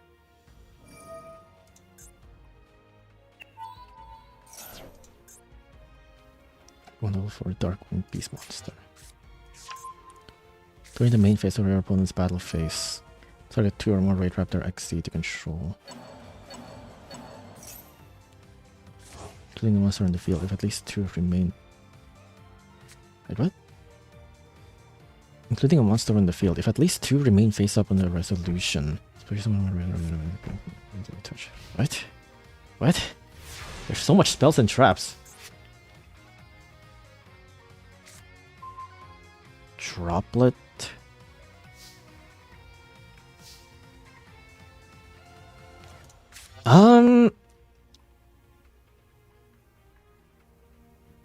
One level for Darkwing Beast monster. During the main phase of your opponent's battle phase, Target 2 or more Raid Raptor XC to control. Including a monster in the field if at least 2 remain. Wait, what? Including a monster in the field if at least 2 remain face up on the resolution. What? What? There's so much spells and traps. Droplet.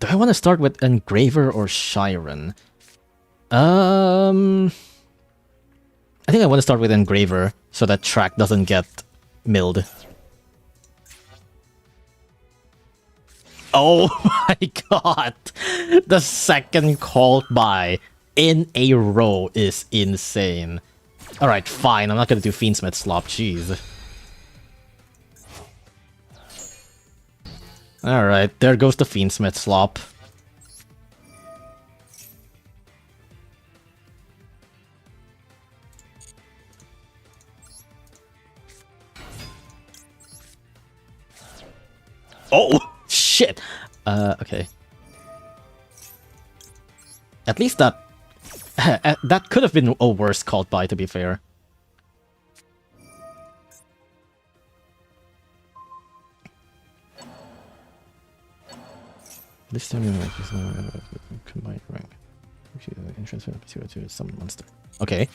Do I want to start with Engraver or Shiren? I think I want to start with Engraver so that track doesn't get milled. Oh my god! The second call by in a row is insane. Alright, fine. I'm not gonna do Fiendsmith Slop, jeez. Alright, there goes the Fiendsmith Slop. Oh! Shit! Okay. At least that... that could have been a worse called by, to be fair. This time you combined rank. Entrance to some monster. Okay.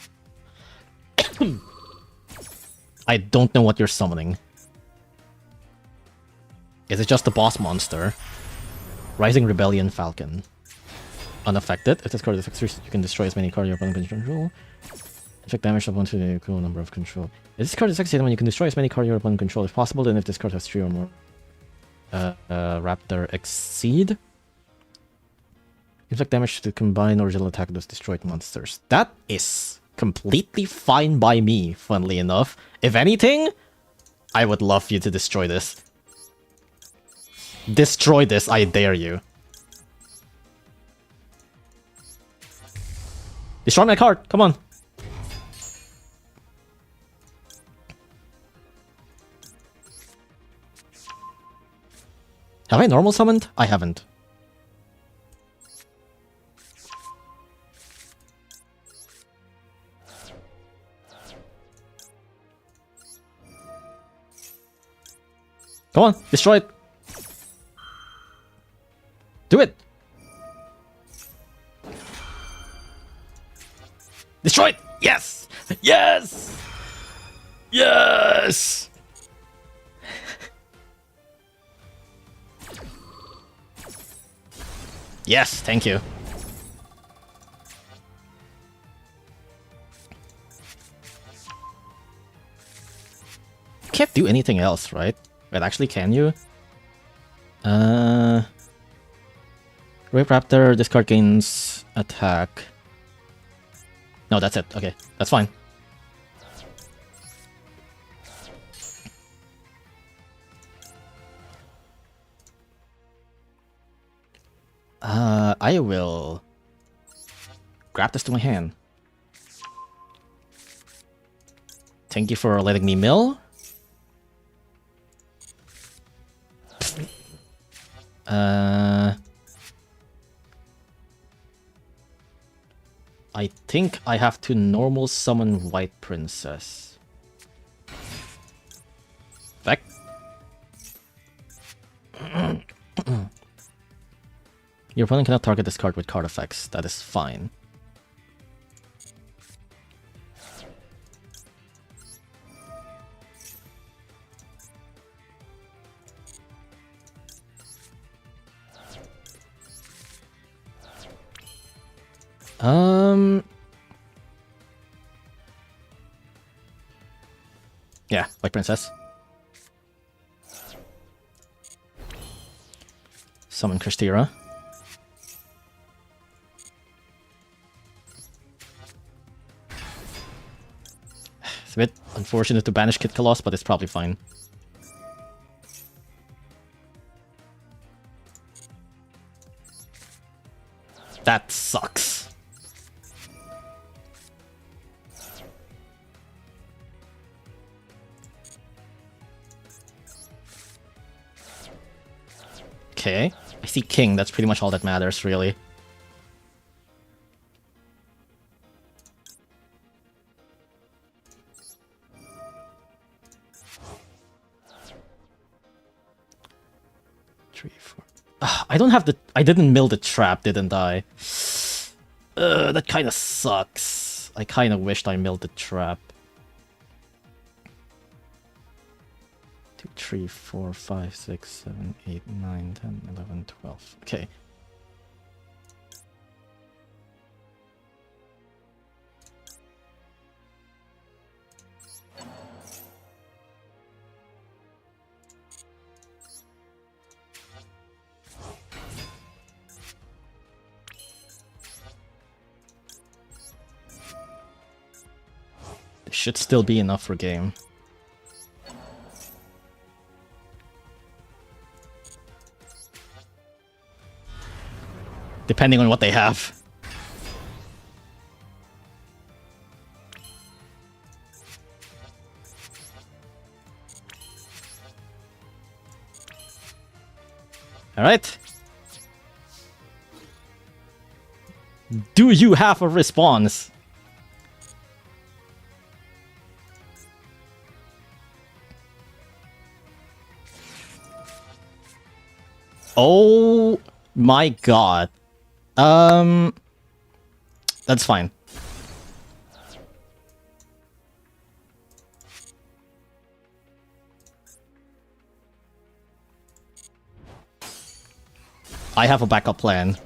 I don't know what you're summoning. Is it just the boss monster? Rising Rebellion Falcon. Unaffected. If this card affects you can destroy as many cards your opponent can control. Inflict damage upon to the equal number of control. If this card is executed when you can destroy as many cards your opponent control if possible, then if this card has 3 or more. Raptor Exceed. Inflict damage to combine original attack with those destroyed monsters. That is completely fine by me, funnily enough. If anything, I would love you to destroy this. Destroy this, I dare you. Destroy my card, come on. Have I normal summoned? I haven't. Come on, destroy it. Do it. Destroy it. Yes. Yes. Yes. Yes, thank you. Can't do anything else, right? Wait, actually, can you? Rape Raptor, this card gains attack. No, that's it. Okay, that's fine. I will grab this to my hand. Thank you for letting me mill. I think I have to normal summon White Princess. Back. Your opponent cannot target this card with card effects. That is fine. Yeah, White Princess. Summon Kristira. It's a bit unfortunate to banish Kid Kalos, but it's probably fine. That sucks. Okay. I see king. That's pretty much all that matters, really. I don't have the... I didn't mill the trap, didn't I? That kind of sucks. I kind of wished I milled the trap. 2, 3, 4, 5, 6, 7, 8, 9, 10, 11, 12. Okay. Should still be enough for game. Depending on what they have. Alright. Do you have a response? Oh my god. That's fine. I have a backup plan.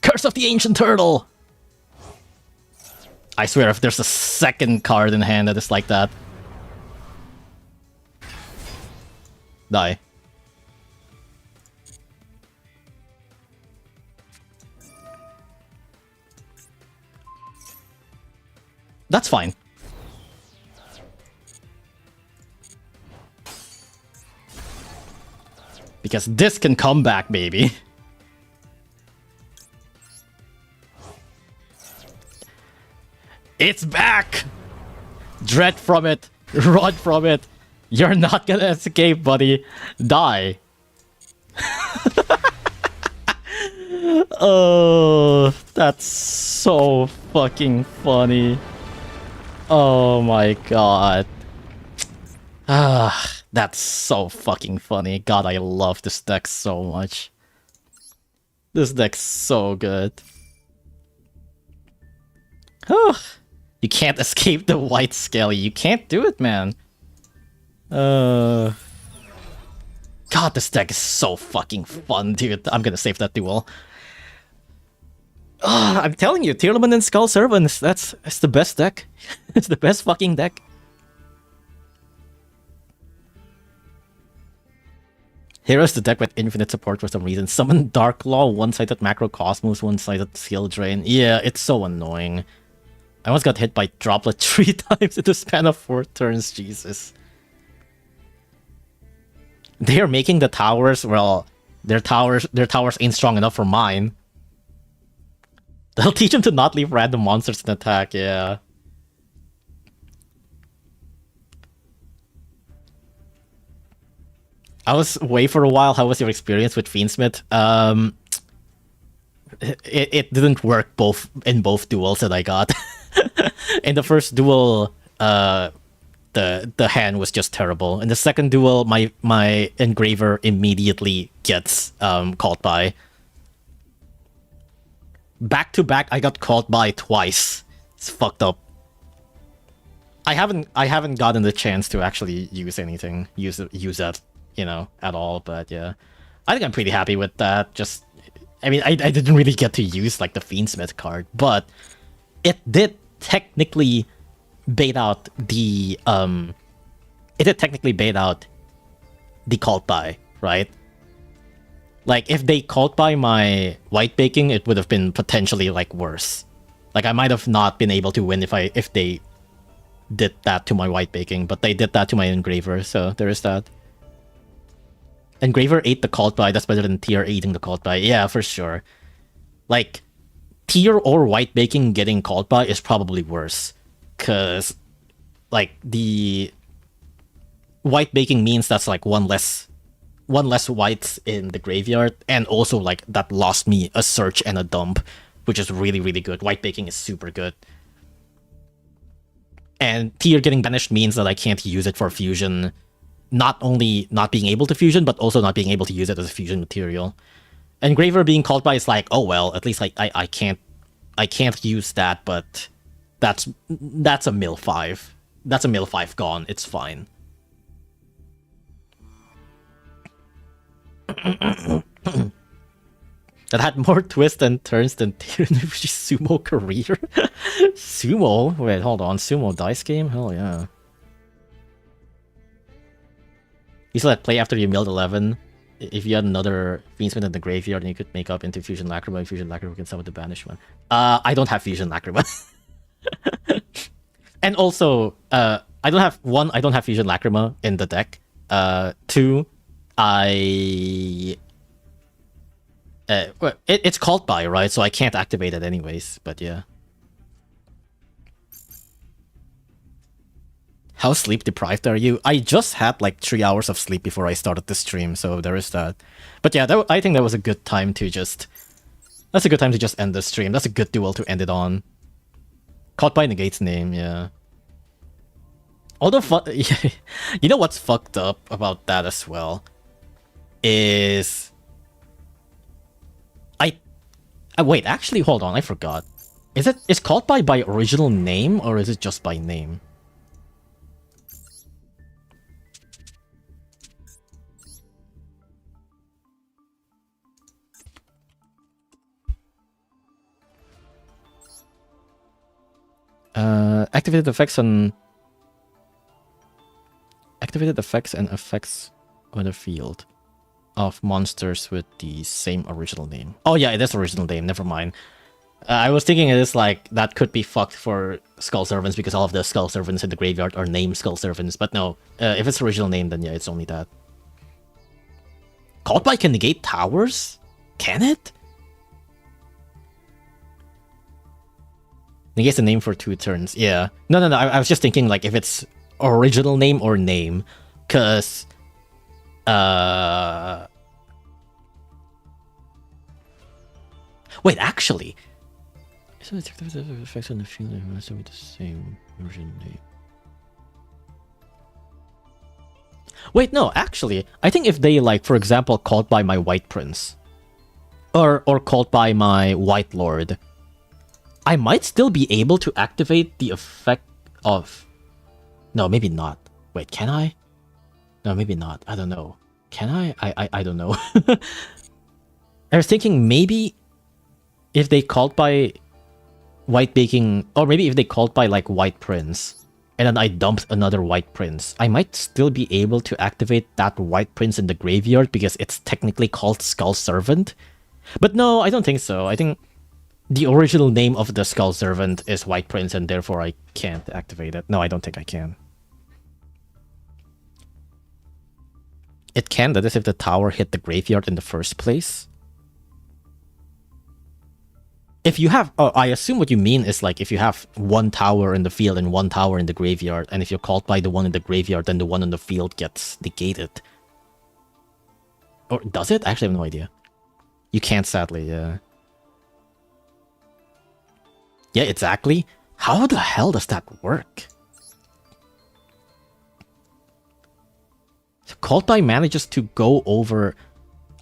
Curse of the Ancient Turtle! I swear, if there's a second card in hand that is like that. Die. That's fine. Because this can come back, baby. It's back! Dread from it. Run from it. You're not gonna escape, buddy. Die. Oh, that's so fucking funny. Oh my god. Ah, that's so fucking funny. God, I love this deck so much. This deck's so good. Oh, you can't escape the white skelly. You can't do it, man. God, this deck is so fucking fun, dude. I'm gonna save that duel. I'm telling you, Tearlament and Skull Servants, that's the best deck. It's the best fucking deck. Hero's the deck with infinite support for some reason. Summon Dark Law, one-sided Macro Cosmos, one-sided Skill Drain. Yeah, it's so annoying. I almost got hit by Droplet 3 times in the span of 4 turns, Jesus. They are making the towers, well, their towers ain't strong enough for mine. They'll teach them to not leave random monsters in attack, yeah. I was away for a while. How was your experience with Fiendsmith? It didn't work in both duels that I got. In the first duel, the hand was just terrible. In the second duel, my engraver immediately gets caught by. Back to back, I got caught by twice. It's fucked up. I haven't gotten the chance to actually use anything, use that, you know, at all. But yeah, I think I'm pretty happy with that. Just, I mean, I didn't really get to use like the Fiendsmith card, but it did technically bait out the cult buy, right? Like, if they cult buy my white baking, it would have been potentially like worse. Like, I might have not been able to win if they did that to my white baking, but they did that to my engraver, so there is that. Engraver ate the cult buy. That's better than Tier eating the cult buy. Yeah, for sure. Like, Tier or white baking getting cult buy is probably worse, cause like the white baking means that's like one less one less whites in the graveyard, and also like that lost me a search and a dump, which is really, really good. White baking is super good. And tier getting banished means that I can't use it for fusion. Not only not being able to fusion, but also not being able to use it as a fusion material. And Graver being called by is like, oh well, at least I can't use that, but that's a mill 5. That's a mill 5 gone. It's fine. That had more twists and turns than Terunobushi Sumo career. Sumo? Wait, hold on. Sumo dice game? Hell yeah. You still had play after you milled 11. If you had another Fiendsmith in the graveyard, and you could make up into Fusion Lacrima, and Fusion Lacrima can summon the banished one. I don't have Fusion Lacrima. And also, I don't have Fusion Lacrima in the deck. 2, it's called by, right? So I can't activate it anyways, but yeah. How sleep deprived are you? I just had like 3 hours of sleep before I started the stream, so there is that. But yeah, I think that was a good time to just... That's a good time to just end the stream. That's a good duel to end it on. Caught by negates name, yeah. Although, you know what's fucked up about that as well? Is... wait, actually, hold on, I forgot. Is called by original name, or is it just by name? Activated effects and effects on the field of monsters with the same original name. Oh yeah, it is original name, never mind. I was thinking it is like, that could be fucked for Skull Servants because all of the Skull Servants in the graveyard are named Skull Servants, but no, if it's original name, then yeah, it's only that. Called by can negate towers? Can it? Negates the name for 2 turns, yeah. No, I was just thinking like if it's original name or name, cause... Wait, actually... So it's effects on the field with the same original name. Wait, no, actually, I think if they, like, for example, called by my White Prince, or called by my White Lord, I might still be able to activate the effect of... No, maybe not. Wait, can I? No, maybe not. I don't know. Can I? I don't know. I was thinking maybe if they called by White Baking, or maybe if they called by like White Prince, and then I dumped another White Prince, I might still be able to activate that White Prince in the graveyard because it's technically called Skull Servant. But no, I don't think so. I think the original name of the Skull Servant is White Prince, and therefore I can't activate it. No, I don't think I can. It can, that is if the tower hit the graveyard in the first place. If you have... Oh, I assume what you mean is like if you have 1 tower in the field and 1 tower in the graveyard, and if you're called by the one in the graveyard, then the one in the field gets negated. Or does it? I actually have no idea. You can't, sadly, yeah. Yeah, exactly. How the hell does that work? So called by manages to go over...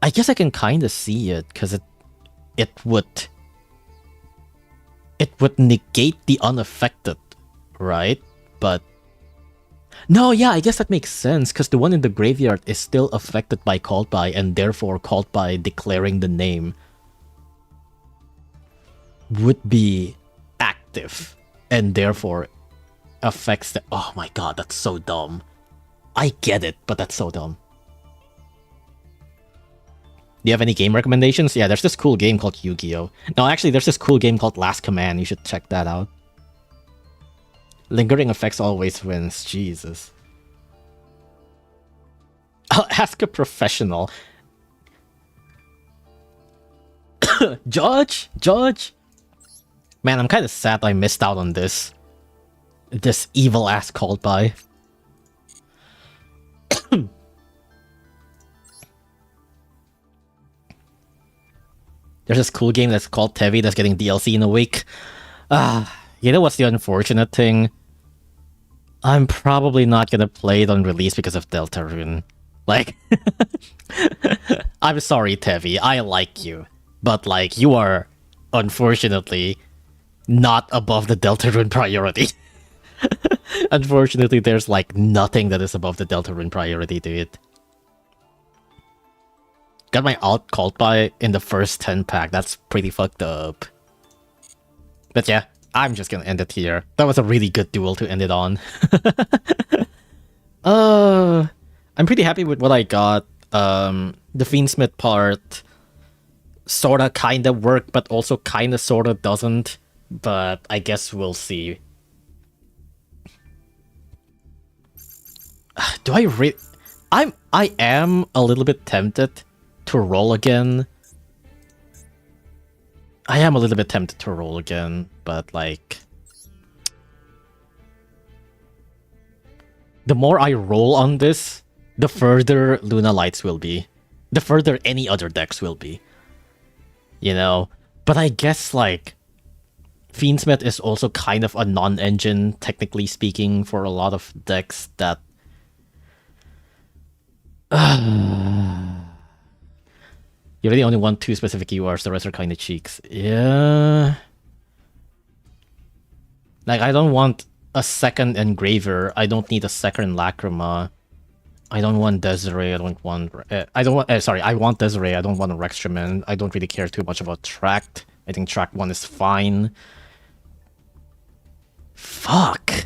I guess I can kind of see it, because it would negate the unaffected, right? But... No, yeah, I guess that makes sense, because the one in the graveyard is still affected by called by, and therefore called by declaring the name would be active, and therefore affects the... Oh my god, that's so dumb. I get it, but that's so dumb. Do you have any game recommendations? Yeah, there's this cool game called Yu-Gi-Oh! No, actually, there's this cool game called Last Command. You should check that out. Lingering effects always wins. Jesus. I'll ask a professional. Judge? Man, I'm kind of sad I missed out on this. This evil-ass called by. There's this cool game that's called Tevi that's getting DLC in a week. You know what's the unfortunate thing? I'm probably not gonna play it on release because of Deltarune. Like, I'm sorry, Tevi, I like you. But, like, you are, unfortunately, not above the Deltarune priority. Unfortunately, there's, like, nothing that is above the Deltarune priority to it. Got my alt called by in the first 10 pack. That's pretty fucked up. But yeah, I'm just gonna end it here. That was a really good duel to end it on. I'm pretty happy with what I got. The Fiendsmith part sorta kinda worked, but also kinda sorta doesn't. But I guess we'll see. Do I am a little bit tempted to roll again. I am a little bit tempted to roll again, but like, the more I roll on this, the further Luna Lights will be. The further any other decks will be. You know? But I guess, like, Fiendsmith is also kind of a non-engine, technically speaking, for a lot of decks that... You really only want 2 specific URs, the rest are kinda cheeks. Yeah... Like, I don't want a second Engraver. I don't need a second Lacrima. I don't want Desiree. I don't want... I want Desiree. I don't want a Rextraman. I don't really care too much about Tract. I think Tract 1 is fine. Fuck.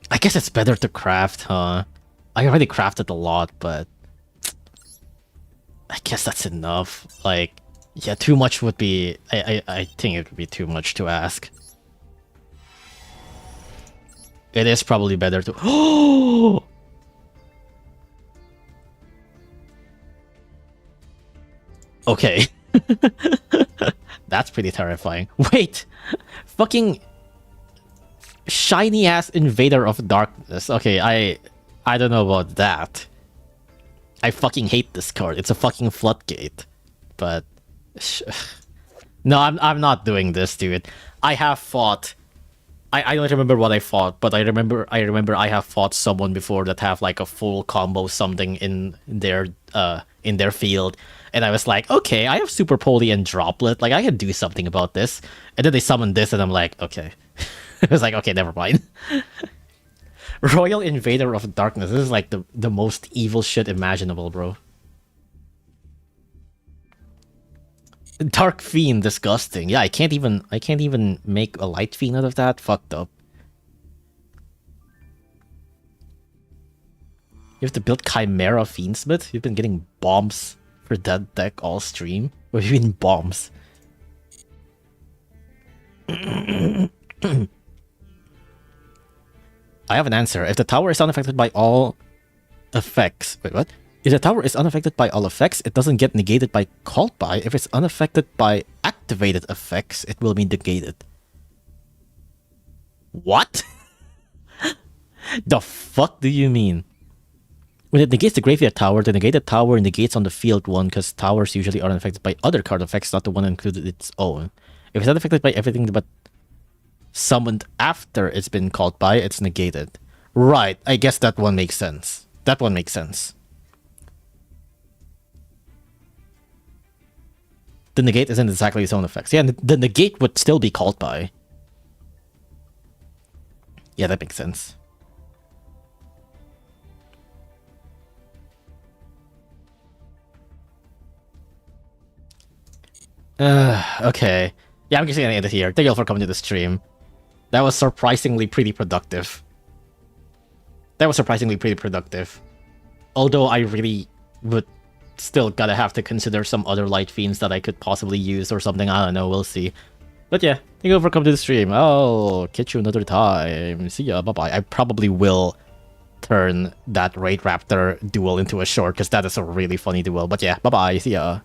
I guess it's better to craft, huh? I already crafted a lot, but... I guess that's enough. Like... Yeah, too much would be... I think it would be too much to ask. It is probably better to... Oh! Okay. That's pretty terrifying. Wait! Fucking... Shiny-ass Invader of Darkness. Okay, I don't know about that. I fucking hate this card. It's a fucking floodgate. But... No, I'm not doing this, dude. I have fought... I don't remember what I fought, but I remember I have fought someone before that have like a full combo something in their field, and I was like, okay, I have Super Poly and Droplet, like I can do something about this. And then they summoned this, and I'm like, okay. I was like, okay, never mind. Royal Invader of Darkness. This is like the most evil shit imaginable, bro. Dark Fiend, disgusting. Yeah, I can't even make a Light Fiend out of that. Fucked up. You have to build Chimera Fiendsmith? You've been getting bombs for that deck all stream? What do you mean bombs? I have an answer. If the tower is unaffected by all effects... Wait, what? If the tower is unaffected by all effects, it doesn't get negated by called by. If it's unaffected by activated effects, it will be negated. What? The fuck do you mean? When it negates the graveyard tower, the negated tower negates on the field one, because towers usually are unaffected by other card effects, not the one included its own. If it's unaffected by everything but summoned after it's been called by, it's negated. Right, I guess that one makes sense. That one makes sense. The negate isn't exactly its own effects. Yeah, the negate would still be called by. Yeah, that makes sense. Okay. Yeah, I'm just gonna end it here. Thank you all for coming to the stream. That was surprisingly pretty productive. Although I really would still gotta have to consider some other Light Fiends that I could possibly use or something. I don't know, we'll see. But yeah, thank you for coming to the stream. I'll catch you another time. See ya, bye-bye. I probably will turn that Raid Raptor duel into a short, because that is a really funny duel. But yeah, bye-bye, see ya.